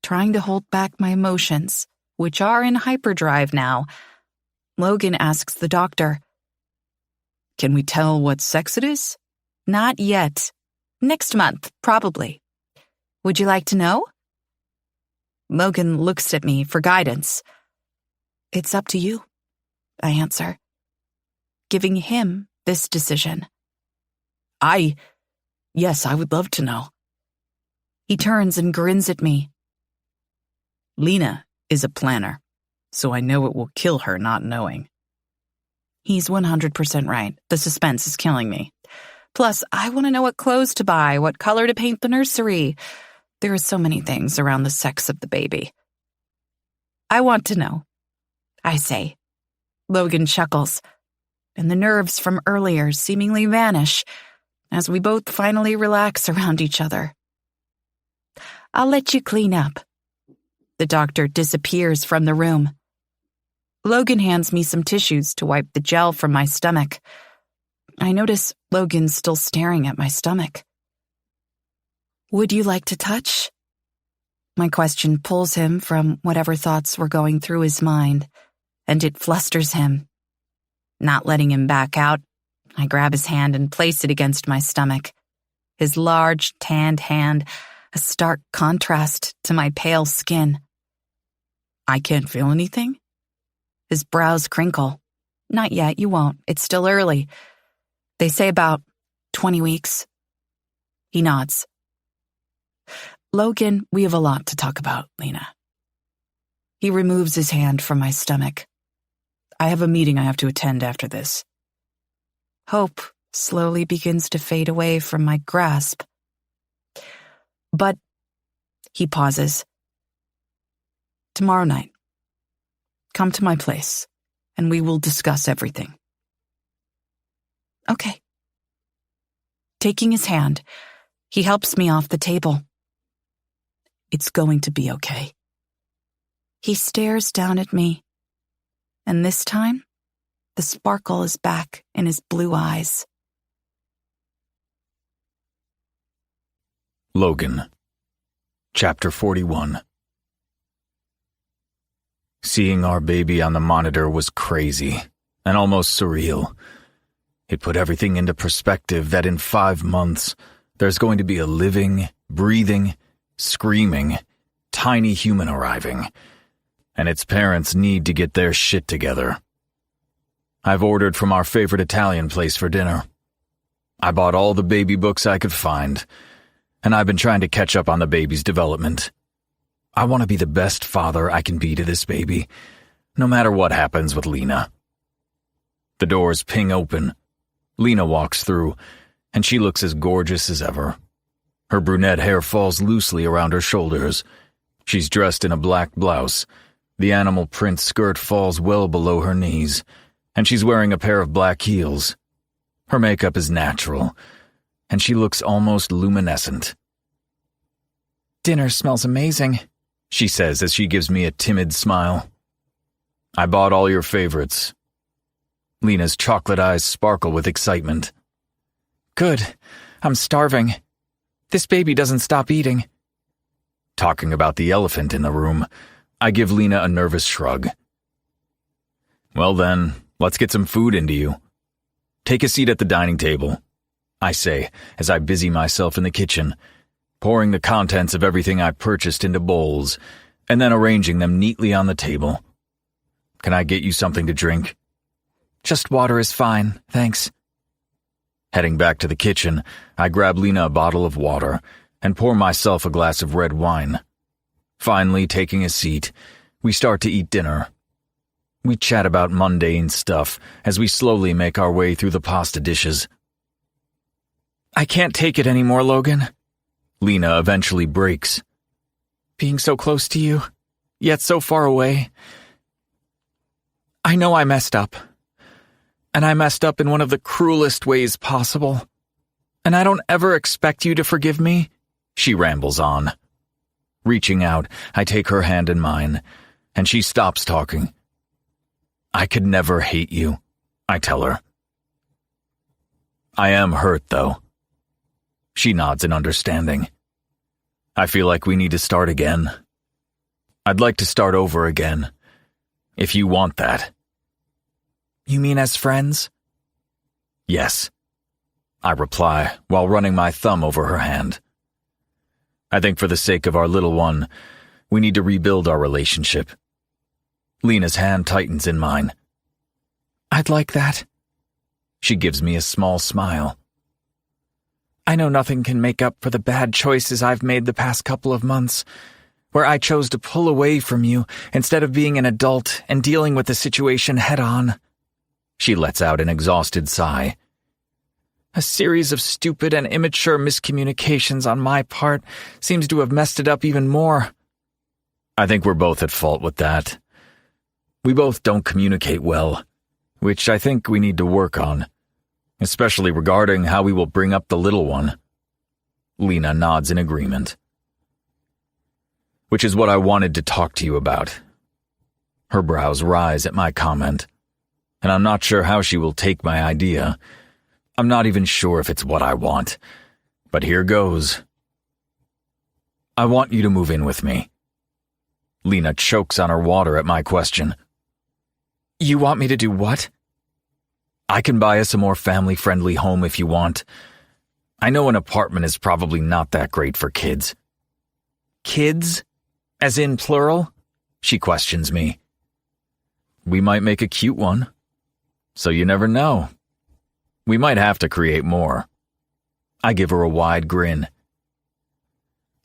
Trying to hold back my emotions, which are in hyperdrive now, Logan asks the doctor, Can we tell what sex it is? Not yet. Next month, probably. Would you like to know? Logan looks at me for guidance. It's up to you, I answer, giving him this decision. Yes, I would love to know. He turns and grins at me. Lena is a planner, so I know it will kill her not knowing. He's 100% right. The suspense is killing me. Plus, I want to know what clothes to buy, what color to paint the nursery. There are so many things around the sex of the baby. I want to know, I say. Logan chuckles, and the nerves from earlier seemingly vanish as we both finally relax around each other. I'll let you clean up. The doctor disappears from the room. Logan hands me some tissues to wipe the gel from my stomach. I notice Logan's still staring at my stomach. Would you like to touch? My question pulls him from whatever thoughts were going through his mind, and it flusters him. Not letting him back out, I grab his hand and place it against my stomach. His large, tanned hand, a stark contrast to my pale skin. I can't feel anything? His brows crinkle. Not yet, you won't. It's still early. They say about 20 weeks. He nods. Logan, we have a lot to talk about, Lena. He removes his hand from my stomach. I have a meeting I have to attend after this. Hope slowly begins to fade away from my grasp. But he pauses. Tomorrow night, come to my place, and we will discuss everything. Okay. Taking his hand, he helps me off the table. It's going to be okay. He stares down at me, and this time, the sparkle is back in his blue eyes. Logan, Chapter 41. Seeing our baby on the monitor was crazy and almost surreal. It put everything into perspective that in 5 months, there's going to be a living, breathing, screaming, tiny human arriving, and its parents need to get their shit together. I've ordered from our favorite Italian place for dinner. I bought all the baby books I could find, and I've been trying to catch up on the baby's development. I want to be the best father I can be to this baby, no matter what happens with Lena. The doors ping open. Lena walks through, and she looks as gorgeous as ever. Her brunette hair falls loosely around her shoulders. She's dressed in a black blouse. The animal print skirt falls well below her knees, and she's wearing a pair of black heels. Her makeup is natural, and she looks almost luminescent. Dinner smells amazing, she says as she gives me a timid smile. I bought all your favorites. Lena's chocolate eyes sparkle with excitement. Good. I'm starving. This baby doesn't stop eating. Talking about the elephant in the room, I give Lena a nervous shrug. Well then, let's get some food into you. Take a seat at the dining table, I say as I busy myself in the kitchen, pouring the contents of everything I purchased into bowls and then arranging them neatly on the table. Can I get you something to drink? Just water is fine, thanks. Heading back to the kitchen, I grab Lena a bottle of water and pour myself a glass of red wine. Finally, taking a seat, we start to eat dinner. We chat about mundane stuff as we slowly make our way through the pasta dishes. I can't take it anymore, Logan. Lena eventually breaks. Being so close to you, yet so far away. I know I messed up. And I messed up in one of the cruelest ways possible. And I don't ever expect you to forgive me, she rambles on. Reaching out, I take her hand in mine, and she stops talking. I could never hate you, I tell her. I am hurt, though. She nods in understanding. I feel like we need to start again. I'd like to start over again, if you want that. You mean as friends? Yes, I reply while running my thumb over her hand. I think for the sake of our little one, we need to rebuild our relationship. Lena's hand tightens in mine. I'd like that. She gives me a small smile. I know nothing can make up for the bad choices I've made the past couple of months, where I chose to pull away from you instead of being an adult and dealing with the situation head-on. She lets out an exhausted sigh. A series of stupid and immature miscommunications on my part seems to have messed it up even more. I think we're both at fault with that. We both don't communicate well, which I think we need to work on, especially regarding how we will bring up the little one. Lena nods in agreement. Which is what I wanted to talk to you about. Her brows rise at my comment, and I'm not sure how she will take my idea. I'm not even sure if it's what I want, but here goes. I want you to move in with me. Lena chokes on her water at my question. You want me to do what? I can buy us a more family-friendly home if you want. I know an apartment is probably not that great for kids. Kids? As in plural? She questions me. We might make a cute one. So you never know. We might have to create more. I give her a wide grin.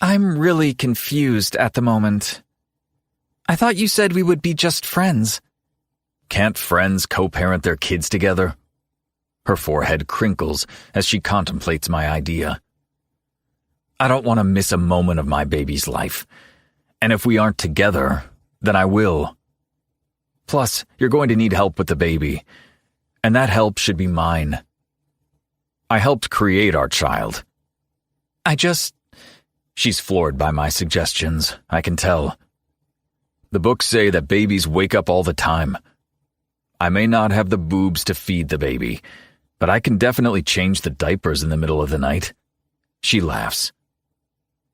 I'm really confused at the moment. I thought you said we would be just friends. Can't friends co-parent their kids together? Her forehead crinkles as she contemplates my idea. I don't want to miss a moment of my baby's life. And if we aren't together, then I will. Plus, you're going to need help with the baby. And that help should be mine. I helped create our child. She's floored by my suggestions, I can tell. The books say that babies wake up all the time. I may not have the boobs to feed the baby, but I can definitely change the diapers in the middle of the night. She laughs.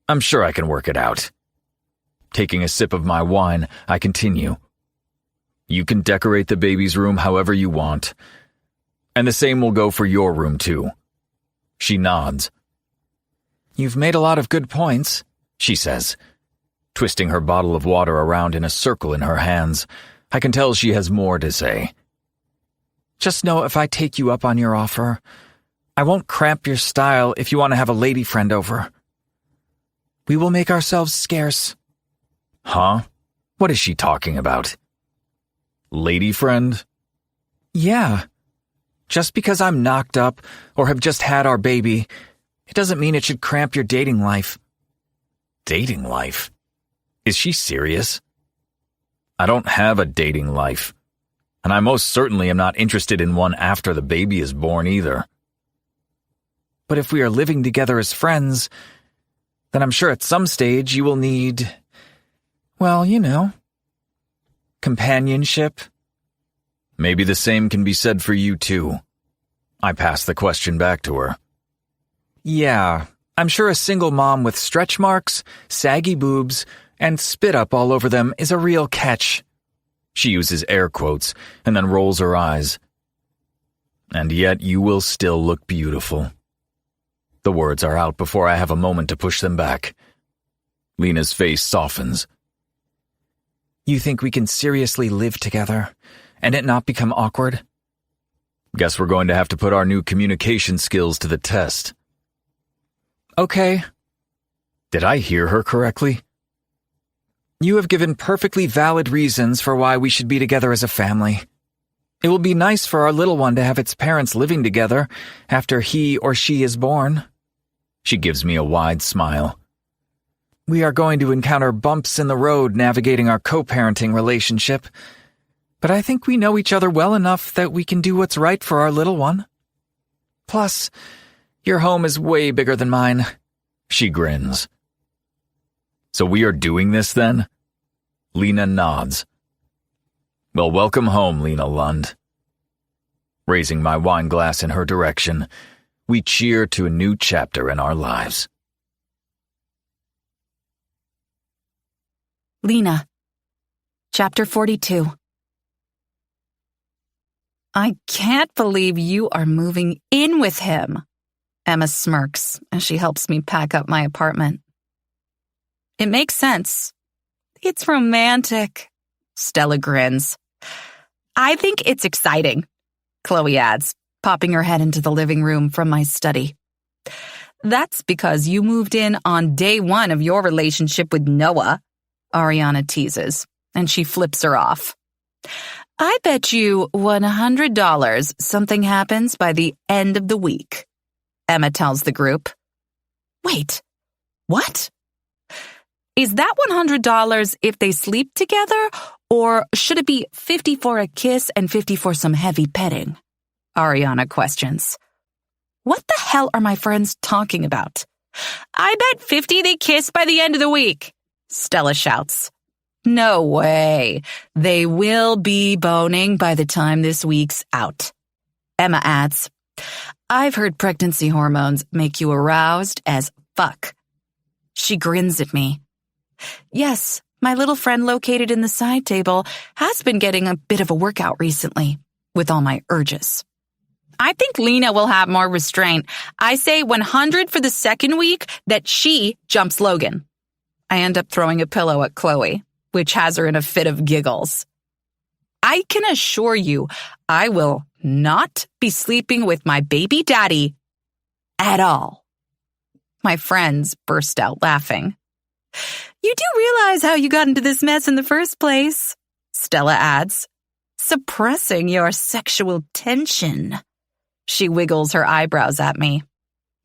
I'm sure I can work it out. Taking a sip of my wine, I continue. You can decorate the baby's room however you want. And the same will go for your room too. She nods. You've made a lot of good points, she says, twisting her bottle of water around in a circle in her hands. I can tell she has more to say. Just know if I take you up on your offer, I won't cramp your style if you want to have a lady friend over. We will make ourselves scarce. Huh? What is she talking about? Lady friend? Yeah. Just because I'm knocked up or have just had our baby, it doesn't mean it should cramp your dating life. Dating life? Is she serious? I don't have a dating life, and I most certainly am not interested in one after the baby is born either. But if we are living together as friends, then I'm sure at some stage you will need, well, companionship. Maybe the same can be said for you too. I passed the question back to her. Yeah, I'm sure a single mom with stretch marks, saggy boobs, and spit up all over them is a real catch. She uses air quotes and then rolls her eyes. And yet you will still look beautiful. The words are out before I have a moment to push them back. Lena's face softens. You think we can seriously live together and it not become awkward? Guess we're going to have to put our new communication skills to the test. Okay. Did I hear her correctly? You have given perfectly valid reasons for why we should be together as a family. It will be nice for our little one to have its parents living together after he or she is born. She gives me a wide smile. We are going to encounter bumps in the road navigating our co-parenting relationship, but I think we know each other well enough that we can do what's right for our little one. Plus, your home is way bigger than mine. She grins. So we are doing this then? Lena nods. Well, welcome home, Lena Lund. Raising my wine glass in her direction, we cheer to a new chapter in our lives. Lena. Chapter 42. I can't believe you are moving in with him. Emma smirks as she helps me pack up my apartment. It makes sense. It's romantic. Stella grins. I think it's exciting, Chloe adds, popping her head into the living room from my study. That's because you moved in on day one of your relationship with Noah, Ariana teases, and she flips her off. I bet you $100 something happens by the end of the week, Emma tells the group. Wait, what? Is that $100 if they sleep together, or should it be 50 for a kiss and 50 for some heavy petting? Ariana questions. What the hell are my friends talking about? I bet 50 they kiss by the end of the week, Stella shouts. No way. They will be boning by the time this week's out. Emma adds, I've heard pregnancy hormones make you aroused as fuck. She grins at me. Yes, my little friend located in the side table has been getting a bit of a workout recently, with all my urges. I think Lena will have more restraint. I say 100 for the second week that she jumps Logan. I end up throwing a pillow at Chloe, which has her in a fit of giggles. I can assure you, I will not be sleeping with my baby daddy at all. My friends burst out laughing. You do realize how you got into this mess in the first place, Stella adds, suppressing your sexual tension. She wiggles her eyebrows at me.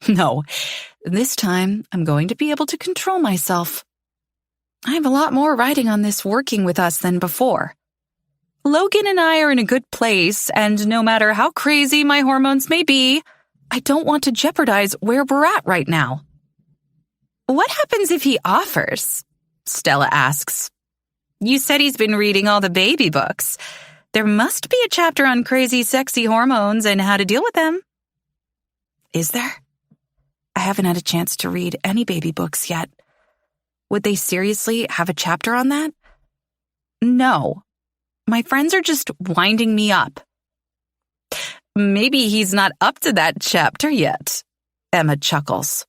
No, this time I'm going to be able to control myself. I have a lot more riding on this working with us than before. Logan and I are in a good place, and no matter how crazy my hormones may be, I don't want to jeopardize where we're at right now. What happens if he offers? Stella asks. You said he's been reading all the baby books. There must be a chapter on crazy, sexy hormones and how to deal with them. Is there? I haven't had a chance to read any baby books yet. Would they seriously have a chapter on that? No. My friends are just winding me up. Maybe he's not up to that chapter yet, Emma chuckles.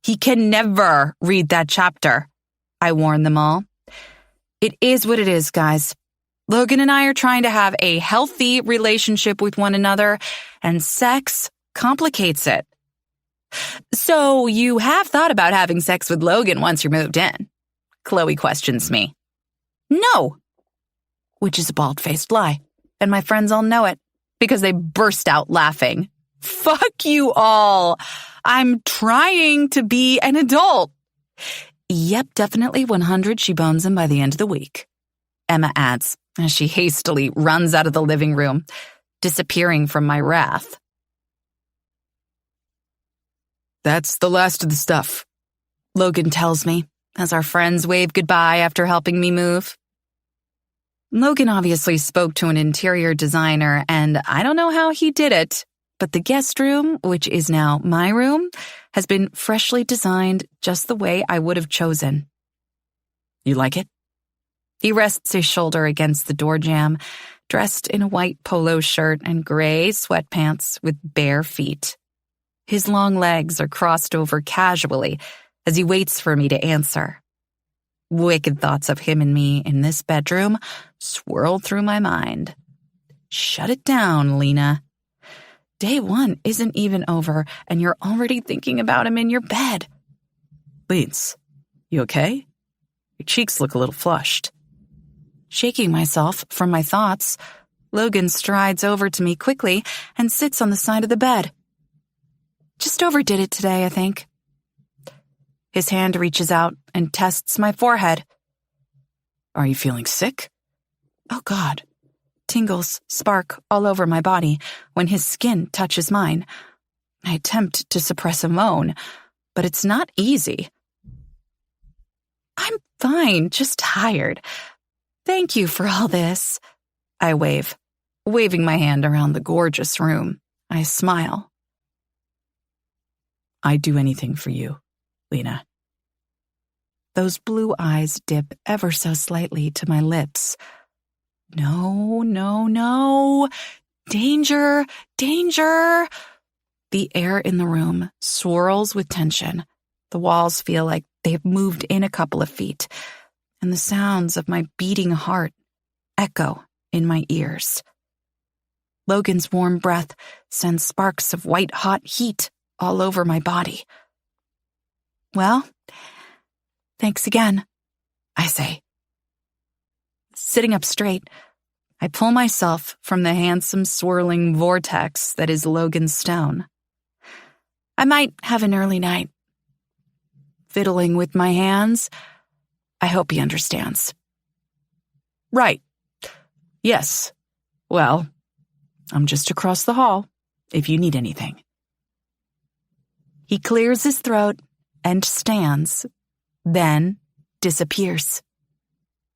He can never read that chapter, I warn them all. It is what it is, guys. Logan and I are trying to have a healthy relationship with one another, and sex complicates it. So you have thought about having sex with Logan once you're moved in? Chloe questions me. No. Which is a bald-faced lie, and my friends all know it, because they burst out laughing. Fuck you all. I'm trying to be an adult. Yep, definitely 100 she bones him by the end of the week, Emma adds, as she hastily runs out of the living room, disappearing from my wrath. That's the last of the stuff, Logan tells me, as our friends wave goodbye after helping me move. Logan obviously spoke to an interior designer, and I don't know how he did it, but the guest room, which is now my room, has been freshly designed just the way I would have chosen. You like it? He rests his shoulder against the door jamb, dressed in a white polo shirt and gray sweatpants with bare feet. His long legs are crossed over casually as he waits for me to answer. Wicked thoughts of him and me in this bedroom swirled through my mind. Shut it down, Lena. Day 1 isn't even over, and you're already thinking about him in your bed. Leans, you okay? Your cheeks look a little flushed. Shaking myself from my thoughts, Logan strides over to me quickly and sits on the side of the bed. Just overdid it today, I think. His hand reaches out and tests my forehead. Are you feeling sick? Oh, God. Tingles spark all over my body when his skin touches mine. I attempt to suppress a moan, but it's not easy. I'm fine, just tired. Thank you for all this. I wave, waving my hand around the gorgeous room. I smile. I'd do anything for you, Lena. Those blue eyes dip ever so slightly to my lips. No, no, no. Danger, danger. The air in the room swirls with tension. The walls feel like they've moved in a couple of feet, and the sounds of my beating heart echo in my ears. Logan's warm breath sends sparks of white-hot heat all over my body. Well, thanks again, I say. Sitting up straight, I pull myself from the handsome swirling vortex that is Logan's stone. I might have an early night. Fiddling with my hands, I hope he understands. Right. Yes. Well, I'm just across the hall if you need anything. He clears his throat and stands, then disappears.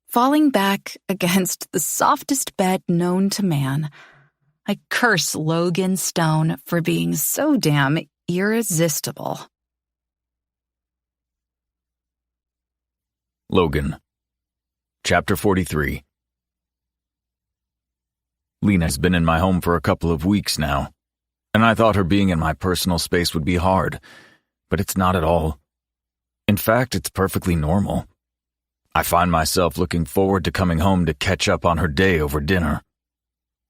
Falling back against the softest bed known to man, I curse Logan Stone for being so damn irresistible. Logan. Chapter 43. Lena's been in my home for a couple of weeks now, and I thought her being in my personal space would be hard, but it's not at all. In fact, it's perfectly normal. I find myself looking forward to coming home to catch up on her day over dinner.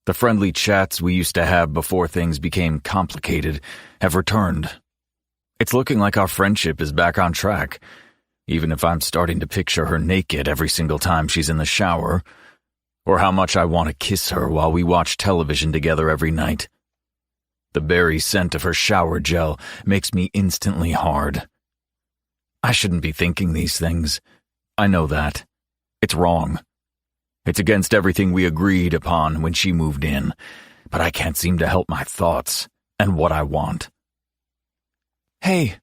The friendly chats we used to have before things became complicated have returned. It's looking like our friendship is back on track, even if I'm starting to picture her naked every single time she's in the shower, or how much I want to kiss her while we watch television together every night. The berry scent of her shower gel makes me instantly hard. I shouldn't be thinking these things. I know that. It's wrong. It's against everything we agreed upon when she moved in, but I can't seem to help my thoughts and what I want. Hey,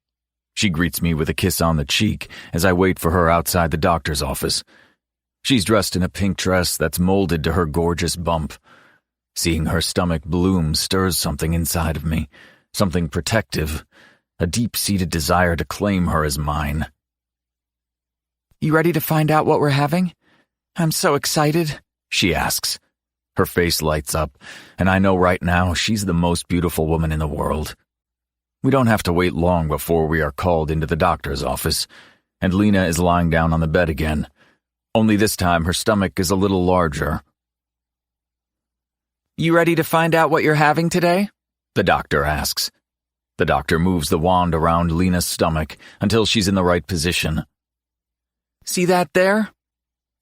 she greets me with a kiss on the cheek as I wait for her outside the doctor's office. She's dressed in a pink dress that's molded to her gorgeous bump. Seeing her stomach bloom stirs something inside of me, something protective, a deep-seated desire to claim her as mine. You ready to find out what we're having? I'm so excited, she asks. Her face lights up, and I know right now she's the most beautiful woman in the world. We don't have to wait long before we are called into the doctor's office, and Lena is lying down on the bed again. Only this time her stomach is a little larger. You ready to find out what you're having today? The doctor asks. The doctor moves the wand around Lena's stomach until she's in the right position. See that there?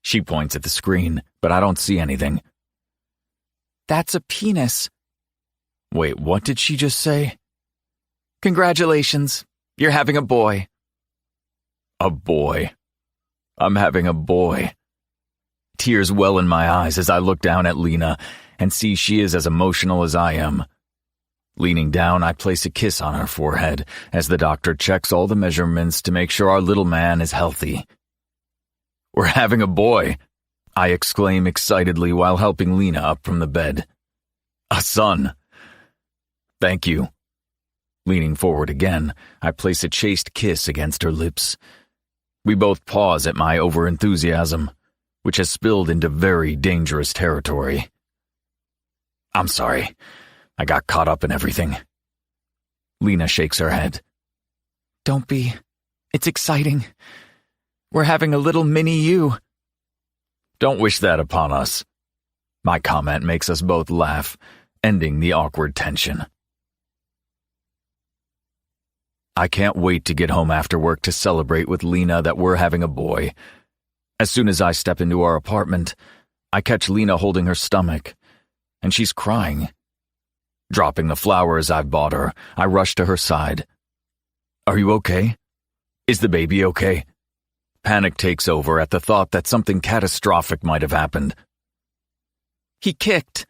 She points at the screen, but I don't see anything. That's a penis. Wait, what did she just say? Congratulations, you're having a boy. A boy. I'm having a boy. Tears well in my eyes as I look down at Lena and see she is as emotional as I am. Leaning down, I place a kiss on her forehead as the doctor checks all the measurements to make sure our little man is healthy. "We're having a boy," I exclaim excitedly while helping Lena up from the bed. "A son." "Thank you." Leaning forward again, I place a chaste kiss against her lips. We both pause at my overenthusiasm, which has spilled into very dangerous territory. "I'm sorry. I got caught up in everything." Lena shakes her head. Don't be. It's exciting. We're having a little mini you. "Don't wish that upon us." My comment makes us both laugh, ending the awkward tension. I can't wait to get home after work to celebrate with Lena that we're having a boy. As soon as I step into our apartment, I catch Lena holding her stomach, and she's crying. Dropping the flowers I've bought her, I rush to her side. "Are you okay? Is the baby okay?" Panic takes over at the thought that something catastrophic might have happened. He kicked.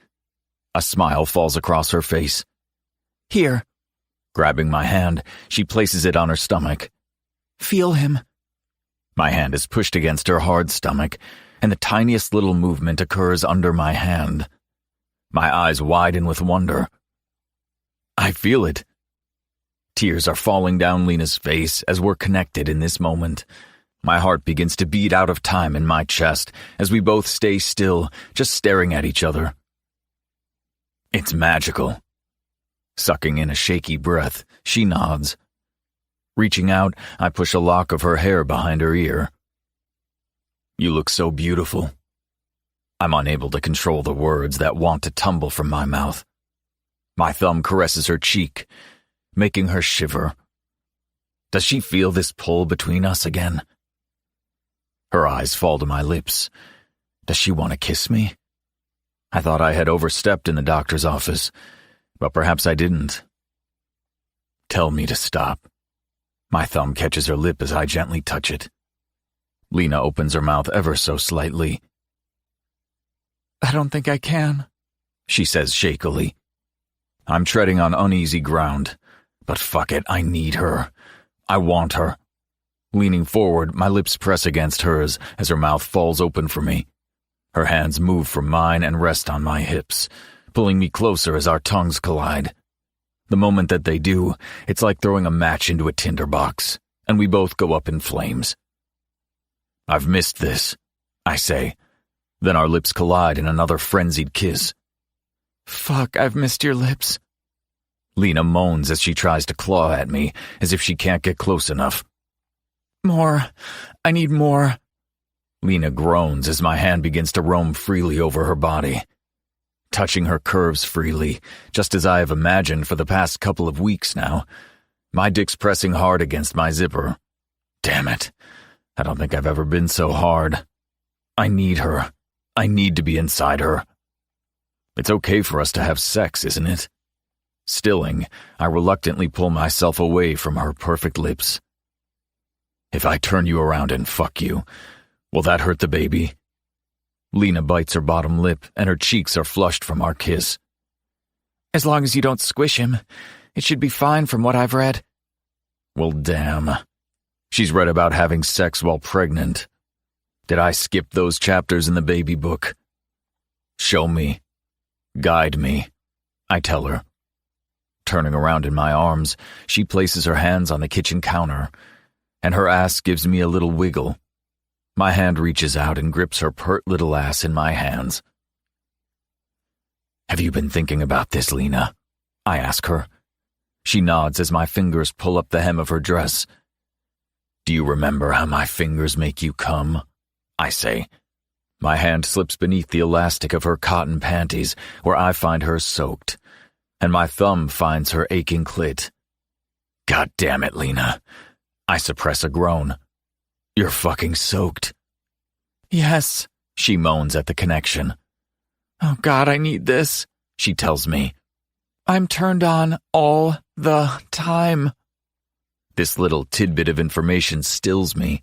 A smile falls across her face. Here. Grabbing my hand, she places it on her stomach. Feel him. My hand is pushed against her hard stomach, and the tiniest little movement occurs under my hand. My eyes widen with wonder. I feel it. Tears are falling down Lena's face as we're connected in this moment. My heart begins to beat out of time in my chest as we both stay still, just staring at each other. It's magical. Sucking in a shaky breath, she nods. Reaching out, I push a lock of her hair behind her ear. "You look so beautiful." I'm unable to control the words that want to tumble from my mouth. My thumb caresses her cheek, making her shiver. Does she feel this pull between us again? Her eyes fall to my lips. Does she want to kiss me? I thought I had overstepped in the doctor's office, but perhaps I didn't. Tell me to stop. My thumb catches her lip as I gently touch it. Lena opens her mouth ever so slightly. "I don't think I can," she says shakily. I'm treading on uneasy ground, but fuck it, I need her. I want her. Leaning forward, my lips press against hers as her mouth falls open for me. Her hands move from mine and rest on my hips, pulling me closer as our tongues collide. The moment that they do, it's like throwing a match into a tinderbox, and we both go up in flames. "I've missed this," I say. Then our lips collide in another frenzied kiss. "Fuck, I've missed your lips." Lena moans as she tries to claw at me, as if she can't get close enough. "More. I need more." Lena groans as my hand begins to roam freely over her body, touching her curves freely, just as I have imagined for the past couple of weeks now. My dick's pressing hard against my zipper. Damn it. I don't think I've ever been so hard. I need her. I need to be inside her. It's okay for us to have sex, isn't it? Stilling, I reluctantly pull myself away from her perfect lips. If I turn you around and fuck you, will that hurt the baby? Lena bites her bottom lip, and her cheeks are flushed from our kiss. "As long as you don't squish him, it should be fine from what I've read." Well, damn. She's read about having sex while pregnant. Did I skip those chapters in the baby book? Show me. Guide me, I tell her. Turning around in my arms, she places her hands on the kitchen counter, and her ass gives me a little wiggle. My hand reaches out and grips her pert little ass in my hands. Have you been thinking about this, Lena? I ask her. She nods as my fingers pull up the hem of her dress. Do you remember how my fingers make you come? I say. My hand slips beneath the elastic of her cotton panties, where I find her soaked, and my thumb finds her aching clit. God damn it, Lena. I suppress a groan. You're fucking soaked. Yes, she moans at the connection. Oh God, I need this, she tells me. I'm turned on all the time. This little tidbit of information stills me.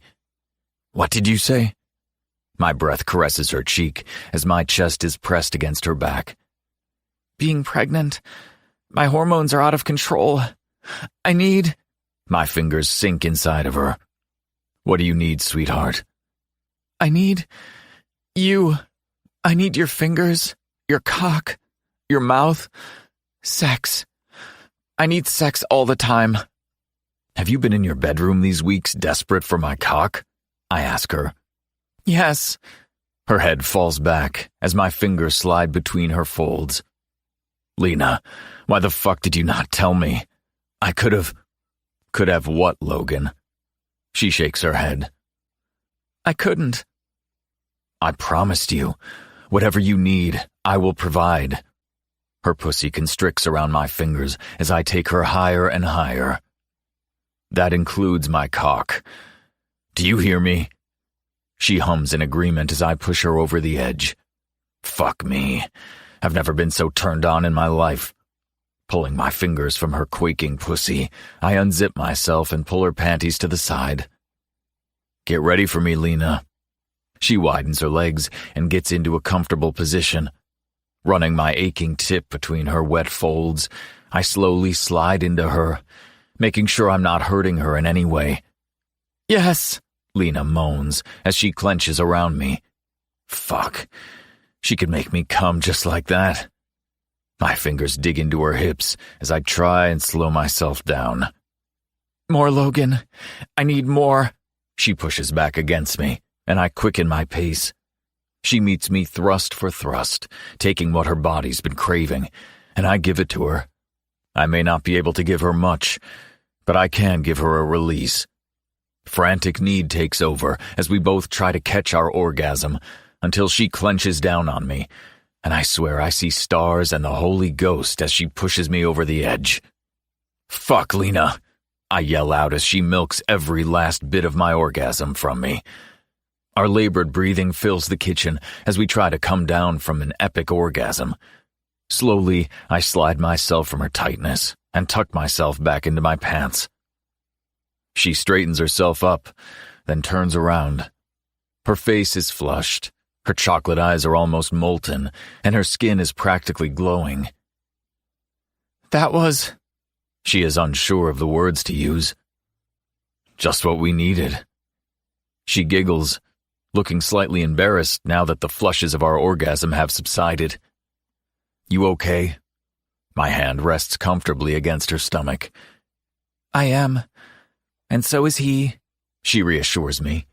What did you say? My breath caresses her cheek as my chest is pressed against her back. Being pregnant, My hormones are out of control. I need... My fingers sink inside of her. What do you need, sweetheart? I need... you. I need your fingers, your cock, your mouth. Sex. I need sex all the time. Have you been in your bedroom these weeks desperate for my cock? I ask her. Yes. Her head falls back as my fingers slide between her folds. Lena, why the fuck did you not tell me? I could have... Could have what, Logan? She shakes her head. I couldn't. I promised you. Whatever you need, I will provide. Her pussy constricts around my fingers as I take her higher and higher. That includes my cock. Do you hear me? She hums in agreement as I push her over the edge. Fuck me. I've never been so turned on in my life. Pulling my fingers from her quaking pussy, I unzip myself and pull her panties to the side. Get ready for me, Lena. She widens her legs and gets into a comfortable position. Running my aching tip between her wet folds, I slowly slide into her, making sure I'm not hurting her in any way. Yes, Lena moans as she clenches around me. Fuck. She could make me come just like that. My fingers dig into her hips as I try and slow myself down. More, Logan. I need more. She pushes back against me, and I quicken my pace. She meets me thrust for thrust, taking what her body's been craving, and I give it to her. I may not be able to give her much, but I can give her a release. Frantic need takes over as we both try to catch our orgasm until she clenches down on me, and I swear I see stars and the Holy Ghost as she pushes me over the edge. Fuck, Lena! I yell out as she milks every last bit of my orgasm from me. Our labored breathing fills the kitchen as we try to come down from an epic orgasm. Slowly, I slide myself from her tightness and tuck myself back into my pants. She straightens herself up, then turns around. Her face is flushed, her chocolate eyes are almost molten, and her skin is practically glowing. That was... She is unsure of the words to use. Just what we needed. She giggles, looking slightly embarrassed now that the flushes of our orgasm have subsided. You okay? My hand rests comfortably against her stomach. I am. And so is he, she reassures me.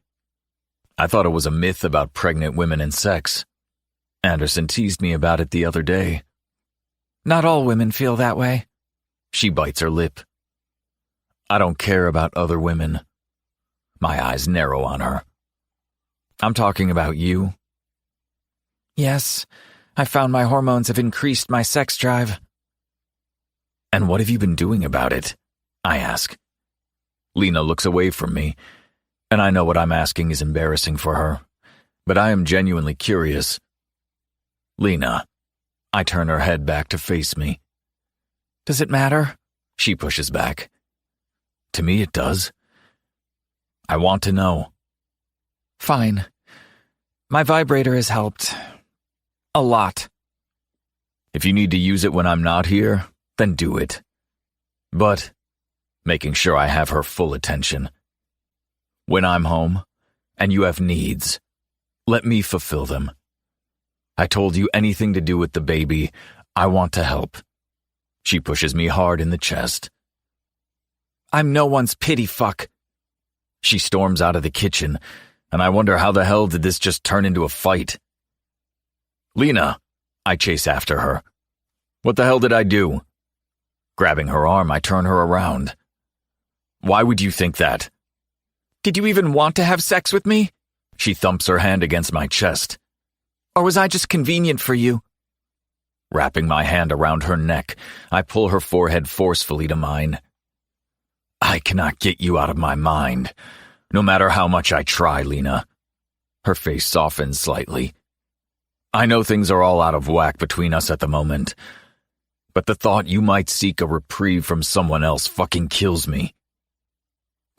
I thought it was a myth about pregnant women and sex. Anderson teased me about it the other day. Not all women feel that way. She bites her lip. I don't care about other women. My eyes narrow on her. I'm talking about you. Yes, I found my hormones have increased my sex drive. And what have you been doing about it? I ask. Lena looks away from me, and I know what I'm asking is embarrassing for her, but I am genuinely curious. Lena. I turn her head back to face me. Does it matter? She pushes back. To me it does. I want to know. Fine. My vibrator has helped. A lot. If you need to use it when I'm not here, then do it. But, making sure I have her full attention. When I'm home, and you have needs, let me fulfill them. I told you anything to do with the baby, I want to help. She pushes me hard in the chest. I'm no one's pity fuck. She storms out of the kitchen, and I wonder how the hell did this just turn into a fight. Lena, I chase after her. What the hell did I do? Grabbing her arm, I turn her around. Why would you think that? Did you even want to have sex with me? She thumps her hand against my chest. Or was I just convenient for you? Wrapping my hand around her neck, I pull her forehead forcefully to mine. I cannot get you out of my mind, no matter how much I try, Lena. Her face softens slightly. I know things are all out of whack between us at the moment, but the thought you might seek a reprieve from someone else fucking kills me.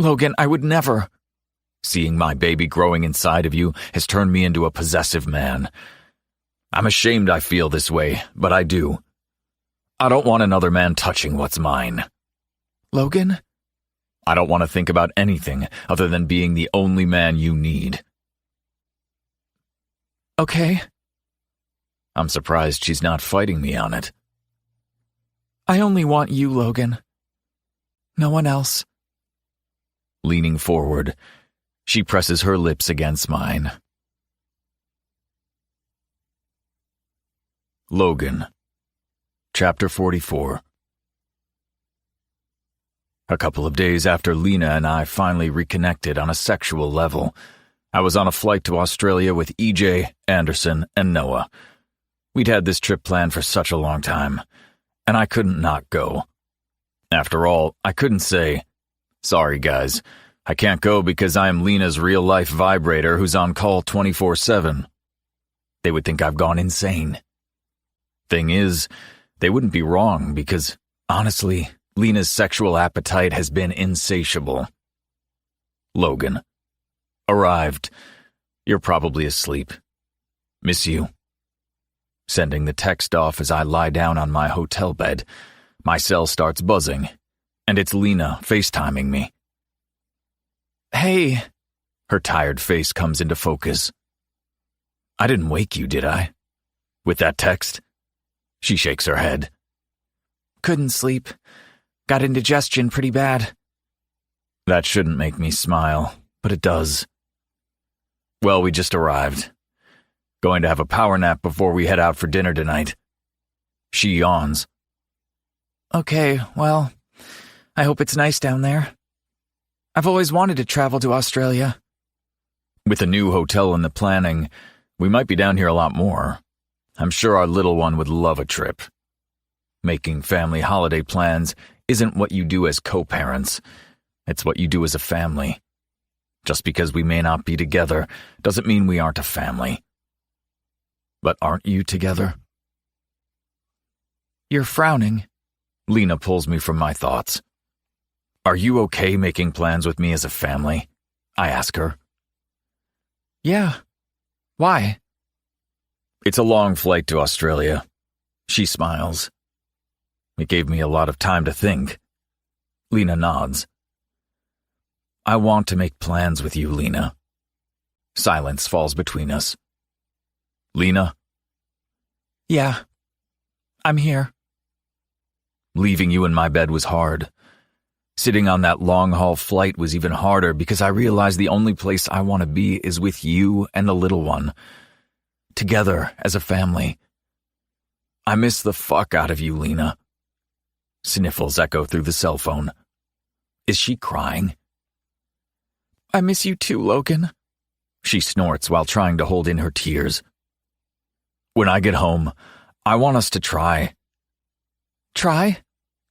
Logan, I would never. Seeing my baby growing inside of you has turned me into a possessive man. I'm ashamed I feel this way, but I do. I don't want another man touching what's mine. Logan? I don't want to think about anything other than being the only man you need. Okay. I'm surprised she's not fighting me on it. I only want you, Logan. No one else. Leaning forward, she presses her lips against mine. Logan. Chapter 44. A couple of days after Lena and I finally reconnected on a sexual level, I was on a flight to Australia with EJ, Anderson, and Noah. We'd had this trip planned for such a long time, and I couldn't not go. After all, I couldn't say, "Sorry guys, I can't go because I am Lena's real-life vibrator who's on call 24/7. They would think I've gone insane. Thing is, they wouldn't be wrong because, honestly, Lena's sexual appetite has been insatiable. Logan. Arrived. You're probably asleep. Miss you. Sending the text off as I lie down on my hotel bed, my cell starts buzzing, and it's Lena FaceTiming me. Hey. Her tired face comes into focus. I didn't wake you, did I? With that text? She shakes her head. Couldn't sleep. Got indigestion pretty bad. That shouldn't make me smile, but it does. Well, we just arrived. Going to have a power nap before we head out for dinner tonight. She yawns. Okay, well, I hope it's nice down there. I've always wanted to travel to Australia. With a new hotel in the planning, we might be down here a lot more. I'm sure our little one would love a trip. Making family holiday plans isn't what you do as co-parents. It's what you do as a family. Just because we may not be together doesn't mean we aren't a family. But aren't you together? You're frowning. Lena pulls me from my thoughts. Are you okay making plans with me as a family? I ask her. Yeah. Why? It's a long flight to Australia. She smiles. It gave me a lot of time to think. Lena nods. I want to make plans with you, Lena. Silence falls between us. Lena? Yeah. I'm here. Leaving you in my bed was hard. Sitting on that long-haul flight was even harder because I realized the only place I want to be is with you and the little one. Together as a family. I miss the fuck out of you, Lena. Sniffles echo through the cell phone. Is she crying? I miss you too, Logan. She snorts while trying to hold in her tears. When I get home, I want us to try. Try?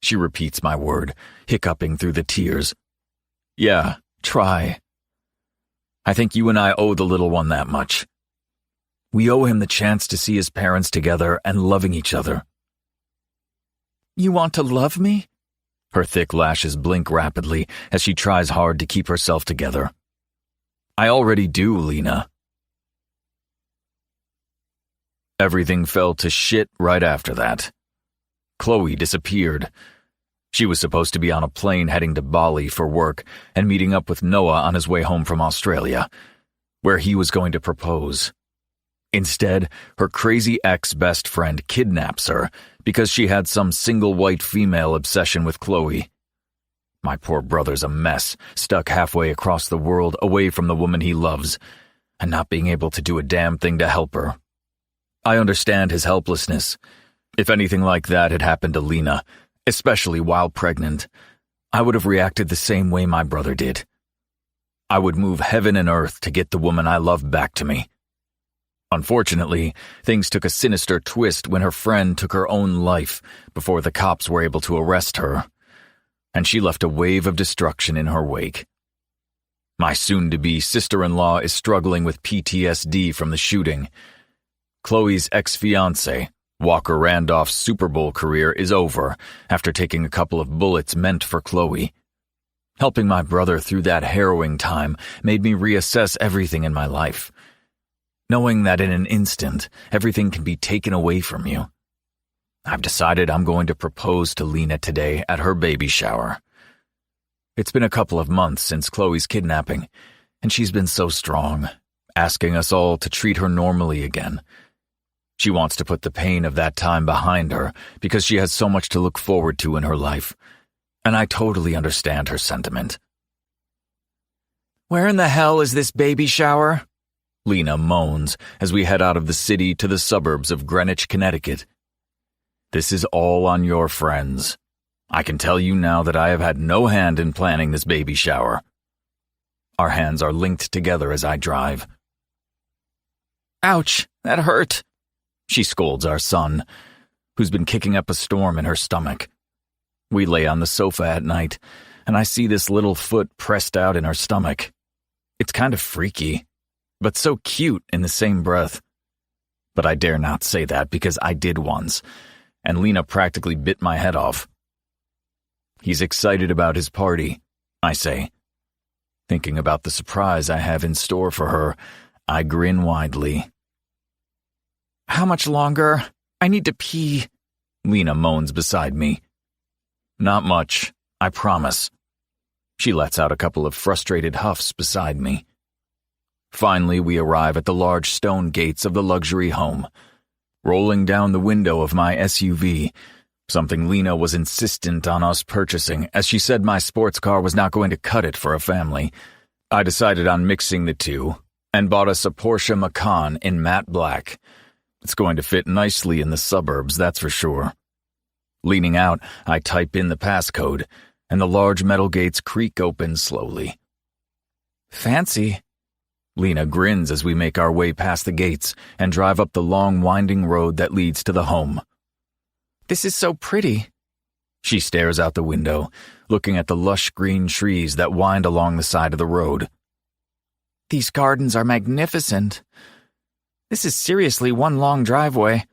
She repeats my word, hiccuping through the tears. Yeah, try. I think you and I owe the little one that much. We owe him the chance to see his parents together and loving each other. You want to love me? Her thick lashes blink rapidly as she tries hard to keep herself together. I already do, Lena. Everything fell to shit right after that. Chloe disappeared. She was supposed to be on a plane heading to Bali for work and meeting up with Noah on his way home from Australia, where he was going to propose. Instead, her crazy ex-best friend kidnaps her because she had some single white female obsession with Chloe. My poor brother's a mess, stuck halfway across the world away from the woman he loves, and not being able to do a damn thing to help her. I understand his helplessness. If anything like that had happened to Lena, especially while pregnant, I would have reacted the same way my brother did. I would move heaven and earth to get the woman I love back to me. Unfortunately, things took a sinister twist when her friend took her own life before the cops were able to arrest her, and she left a wave of destruction in her wake. My soon-to-be sister-in-law is struggling with PTSD from the shooting. Chloe's ex-fiancé, Walker Randolph's Super Bowl career, is over after taking a couple of bullets meant for Chloe. Helping my brother through that harrowing time made me reassess everything in my life. Knowing that in an instant, everything can be taken away from you. I've decided I'm going to propose to Lena today at her baby shower. It's been a couple of months since Chloe's kidnapping, and she's been so strong, asking us all to treat her normally again. She wants to put the pain of that time behind her because she has so much to look forward to in her life, and I totally understand her sentiment. Where in the hell is this baby shower? Lena moans as we head out of the city to the suburbs of Greenwich, Connecticut. This is all on your friends. I can tell you now that I have had no hand in planning this baby shower. Our hands are linked together as I drive. Ouch, that hurt. She scolds our son, who's been kicking up a storm in her stomach. We lay on the sofa at night, and I see this little foot pressed out in her stomach. It's kind of freaky, but so cute in the same breath. But I dare not say that because I did once, and Lena practically bit my head off. He's excited about his party, I say. Thinking about the surprise I have in store for her, I grin widely. How much longer? I need to pee. Lena moans beside me. Not much, I promise. She lets out a couple of frustrated huffs beside me. Finally, we arrive at the large stone gates of the luxury home. Rolling down the window of my SUV, something Lena was insistent on us purchasing, as she said my sports car was not going to cut it for a family, I decided on mixing the two and bought us a Porsche Macan in matte black. It's going to fit nicely in the suburbs, that's for sure. Leaning out, I type in the passcode, and the large metal gates creak open slowly. Fancy. Lena grins as we make our way past the gates and drive up the long, winding road that leads to the home. This is so pretty. She stares out the window, looking at the lush green trees that wind along the side of the road. These gardens are magnificent. This is seriously one long driveway.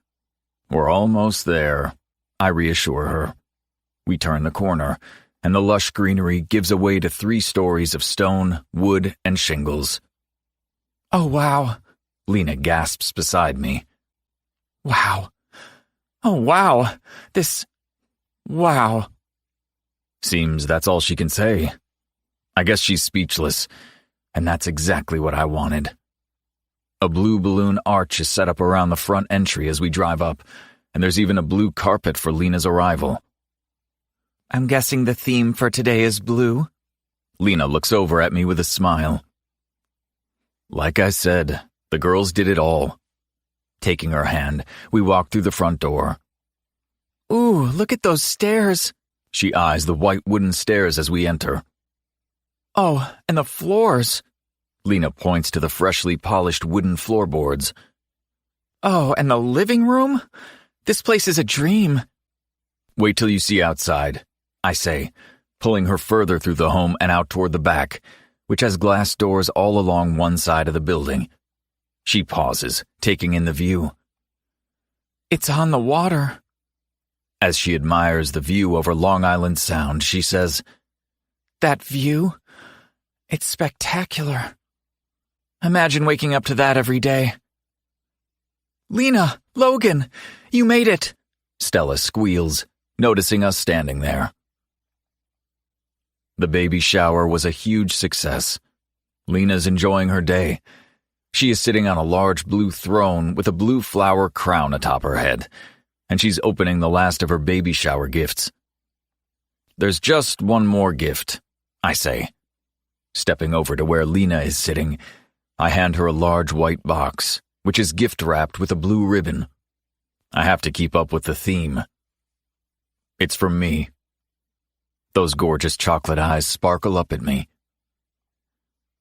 We're almost there, I reassure her. We turn the corner, and the lush greenery gives way to 3 stories of stone, wood, and shingles. Oh, wow. Lena gasps beside me. Wow. Oh, wow. Wow. Seems that's all she can say. I guess she's speechless, and that's exactly what I wanted. A blue balloon arch is set up around the front entry as we drive up, and there's even a blue carpet for Lena's arrival. I'm guessing the theme for today is blue? Lena looks over at me with a smile. Like I said, the girls did it all. Taking her hand, we walk through the front door. Ooh, look at those stairs. She eyes the white wooden stairs as we enter. Oh, and the floors. Lena points to the freshly polished wooden floorboards. Oh, and the living room? This place is a dream. Wait till you see outside, I say, pulling her further through the home and out toward the back, which has glass doors all along one side of the building. She pauses, taking in the view. It's on the water. As she admires the view over Long Island Sound, she says, That view? It's spectacular. Imagine waking up to that every day. Lena, Logan, you made it, Stella squeals, noticing us standing there. The baby shower was a huge success. Lena's enjoying her day. She is sitting on a large blue throne with a blue flower crown atop her head, and she's opening the last of her baby shower gifts. There's just one more gift, I say. Stepping over to where Lena is sitting, I hand her a large white box, which is gift-wrapped with a blue ribbon. I have to keep up with the theme. It's from me. Those gorgeous chocolate eyes sparkle up at me.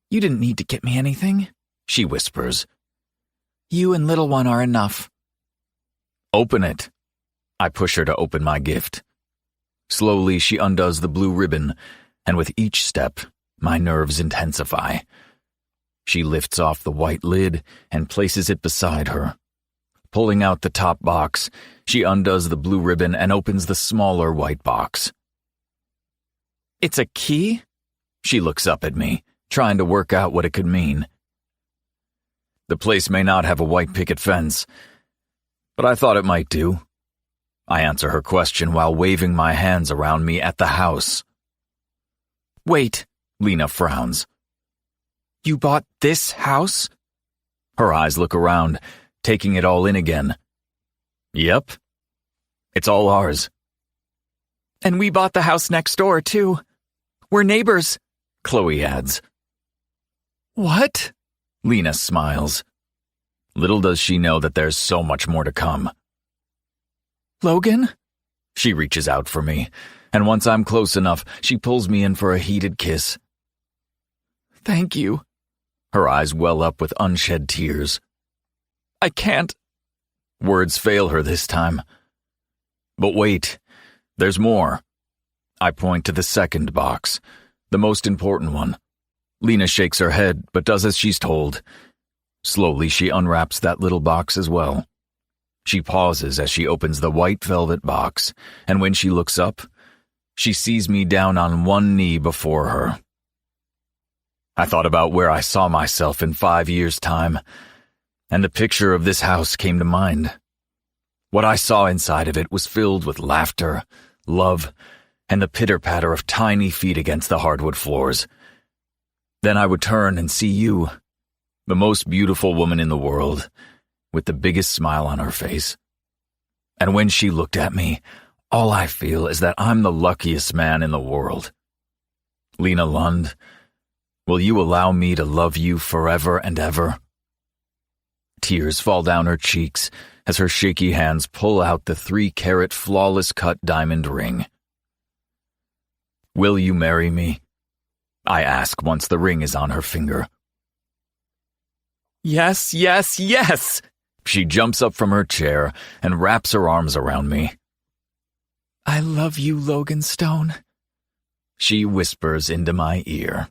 You didn't need to get me anything, she whispers. You and little one are enough. Open it. I push her to open my gift. Slowly, she undoes the blue ribbon, and with each step, my nerves intensify. She lifts off the white lid and places it beside her. Pulling out the top box, she undoes the blue ribbon and opens the smaller white box. It's a key? She looks up at me, trying to work out what it could mean. The place may not have a white picket fence, but I thought it might do. I answer her question while waving my hands around me at the house. Wait, Lena frowns. you bought this house? Her eyes look around, taking it all in again. Yep. It's all ours. And we bought the house next door, too. We're neighbors, Chloe adds. What? Lena smiles. Little does she know that there's so much more to come. Logan? She reaches out for me, and once I'm close enough, she pulls me in for a heated kiss. Thank you. Her eyes well up with unshed tears. I can't. Words fail her this time. But wait, there's more. I point to the second box, the most important one. Lena shakes her head, but does as she's told. Slowly, she unwraps that little box as well. She pauses as she opens the white velvet box, and when she looks up, she sees me down on one knee before her. I thought about where I saw myself in 5 years' time, and the picture of this house came to mind. What I saw inside of it was filled with laughter, love, and the pitter-patter of tiny feet against the hardwood floors. Then I would turn and see you, the most beautiful woman in the world, with the biggest smile on her face. And when she looked at me, all I feel is that I'm the luckiest man in the world. Lena Lund, will you allow me to love you forever and ever? Tears fall down her cheeks as her shaky hands pull out the 3-carat flawless cut diamond ring. Will you marry me? I ask once the ring is on her finger. Yes, yes, yes! She jumps up from her chair and wraps her arms around me. I love you, Logan Stone. She whispers into my ear.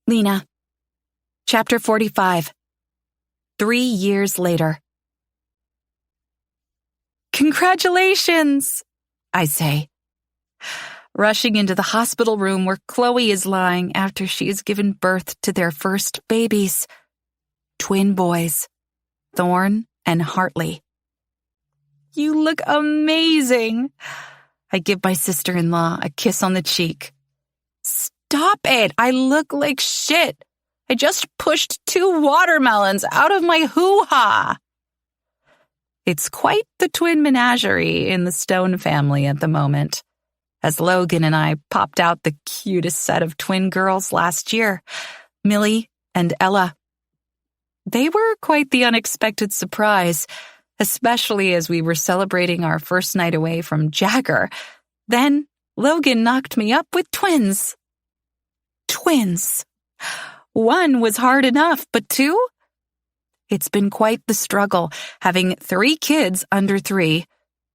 Lena. Chapter 45. 3 years later. Congratulations, I say, rushing into the hospital room where Chloe is lying after she has given birth to their first babies, twin boys, Thorne and Hartley. You look amazing. I give my sister-in-law a kiss on the cheek. Stop it. I look like shit. I just pushed 2 watermelons out of my hoo-ha. It's quite the twin menagerie in the Stone family at the moment, as Logan and I popped out the cutest set of twin girls last year, Millie and Ella. They were quite the unexpected surprise, especially as we were celebrating our first night away from Jagger. Then Logan knocked me up with twins. Twins. 1 was hard enough, but 2? It's been quite the struggle, having 3 kids under 3.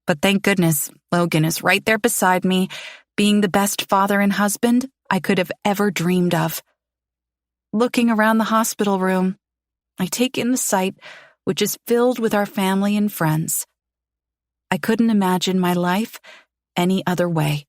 But thank goodness, Logan is right there beside me, being the best father and husband I could have ever dreamed of. Looking around the hospital room, I take in the sight, which is filled with our family and friends. I couldn't imagine my life any other way.